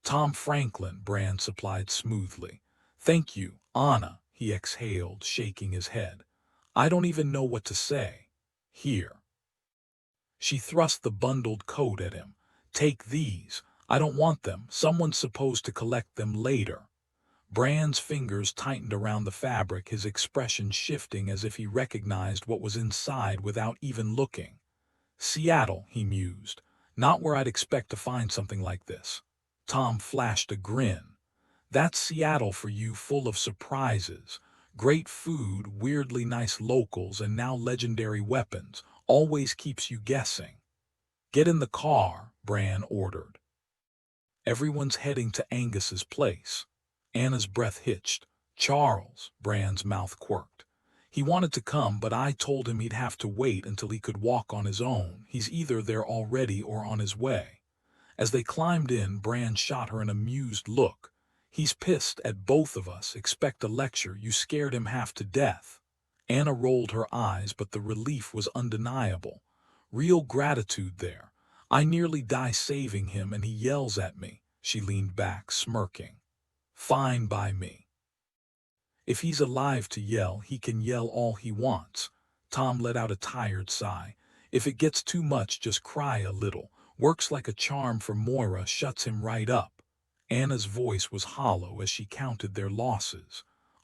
Speaker 1: Tom Franklin, Bran supplied smoothly. Thank you, Anna, he exhaled, shaking his head. I don't even know what to say. Here. She thrust the bundled coat at him. Take these. I don't want them. Someone's supposed to collect them later. Bran's fingers tightened around the fabric, his expression shifting as if he recognized what was inside without even looking. Seattle, he mused. Not where I'd expect to find something like this. Tom flashed a grin. That's Seattle for you, full of surprises. Great food, weirdly nice locals, and now legendary weapons. Always keeps you guessing. Get in the car, Bran ordered. Everyone's heading to Angus's place. Anna's breath hitched. Charles, Bran's mouth quirked. He wanted to come, but I told him he'd have to wait until he could walk on his own. He's either there already or on his way. As they climbed in, Bran shot her an amused look. He's pissed at both of us. Expect a lecture. You scared him half to death. Anna rolled her eyes, but the relief was undeniable. Real gratitude there. I nearly die saving him, and he yells at me. She leaned back, smirking. Fine by me. If he's alive to yell, he can yell all he wants. Tom let out a tired sigh. If it gets too much, just cry a little. Works like a charm for Moira, shuts him right up. Anna's voice was hollow as she counted their losses.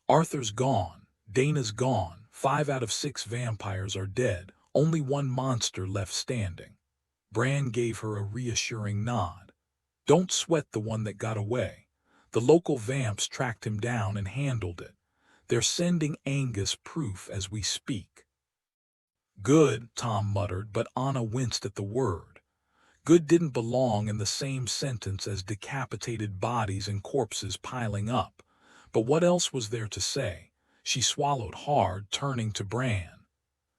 Speaker 1: Arthur's gone. Dana's gone. 5 out of 6 vampires are dead. Only one monster left standing. Bran gave her a reassuring nod. Don't sweat the one that got away. The local vamps tracked him down and handled it. They're sending Angus proof as we speak. Good, Tom muttered, but Anna winced at the word. Good didn't belong in the same sentence as decapitated bodies and corpses piling up. But what else was there to say? She swallowed hard, turning to Bran.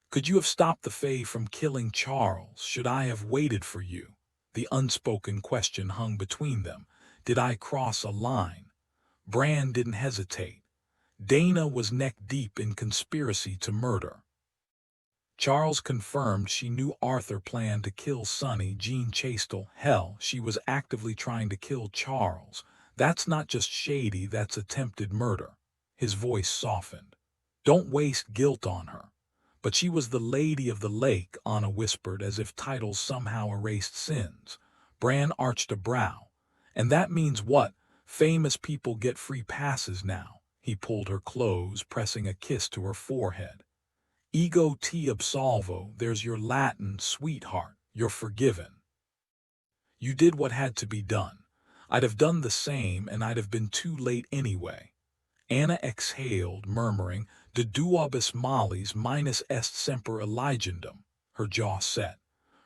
Speaker 1: Could you have stopped the Fae from killing Charles? Should I have waited for you? The unspoken question hung between them. Did I cross a line? Bran didn't hesitate. Dana was neck-deep in conspiracy to murder. Charles confirmed she knew Arthur planned to kill Sonny Jean Chastel. Hell, she was actively trying to kill Charles. That's not just shady, that's attempted murder. His voice softened. Don't waste guilt on her. But she was the Lady of the Lake, Anna whispered, as if titles somehow erased sins. Bran arched a brow. And that means what? Famous people get free passes now. He pulled her close, pressing a kiss to her forehead. Ego te absolvo, there's your Latin, sweetheart, you're forgiven. You did what had to be done. I'd have done the same, and I'd have been too late anyway. Anna exhaled, murmuring, De duobis malis minus est semper allegendum. Her jaw set.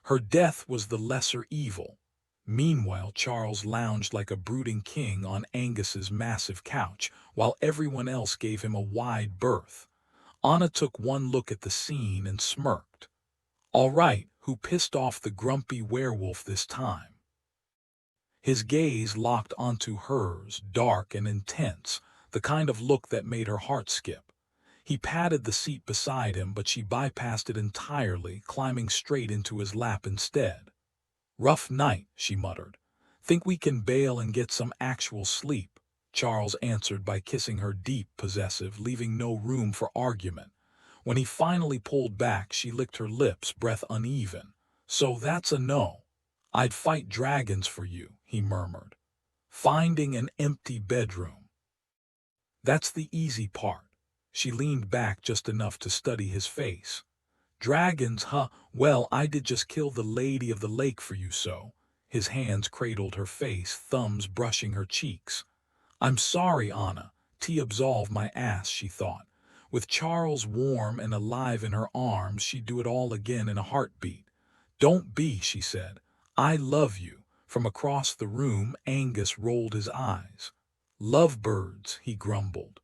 Speaker 1: Her death was the lesser evil. Meanwhile, Charles lounged like a brooding king on Angus's massive couch, while everyone else gave him a wide berth. Anna took one look at the scene and smirked. All right, who pissed off the grumpy werewolf this time? His gaze locked onto hers, dark and intense, the kind of look that made her heart skip. He patted the seat beside him, but she bypassed it entirely, climbing straight into his lap instead. Rough night, she muttered. Think we can bail and get some actual sleep? Charles answered by kissing her deep, possessive, leaving no room for argument. When he finally pulled back, she licked her lips, breath uneven. So that's a no. I'd fight dragons for you, he murmured. Finding an empty bedroom. That's the easy part. She leaned back just enough to study his face. Dragons, huh? Well, I did just kill the Lady of the Lake for you, so. His hands cradled her face, thumbs brushing her cheeks. I'm sorry, Anna. Absolve my ass, she thought. With Charles warm and alive in her arms, she'd do it all again in a heartbeat. Don't be, she said. I love you. From across the room, Angus rolled his eyes. Lovebirds, he grumbled.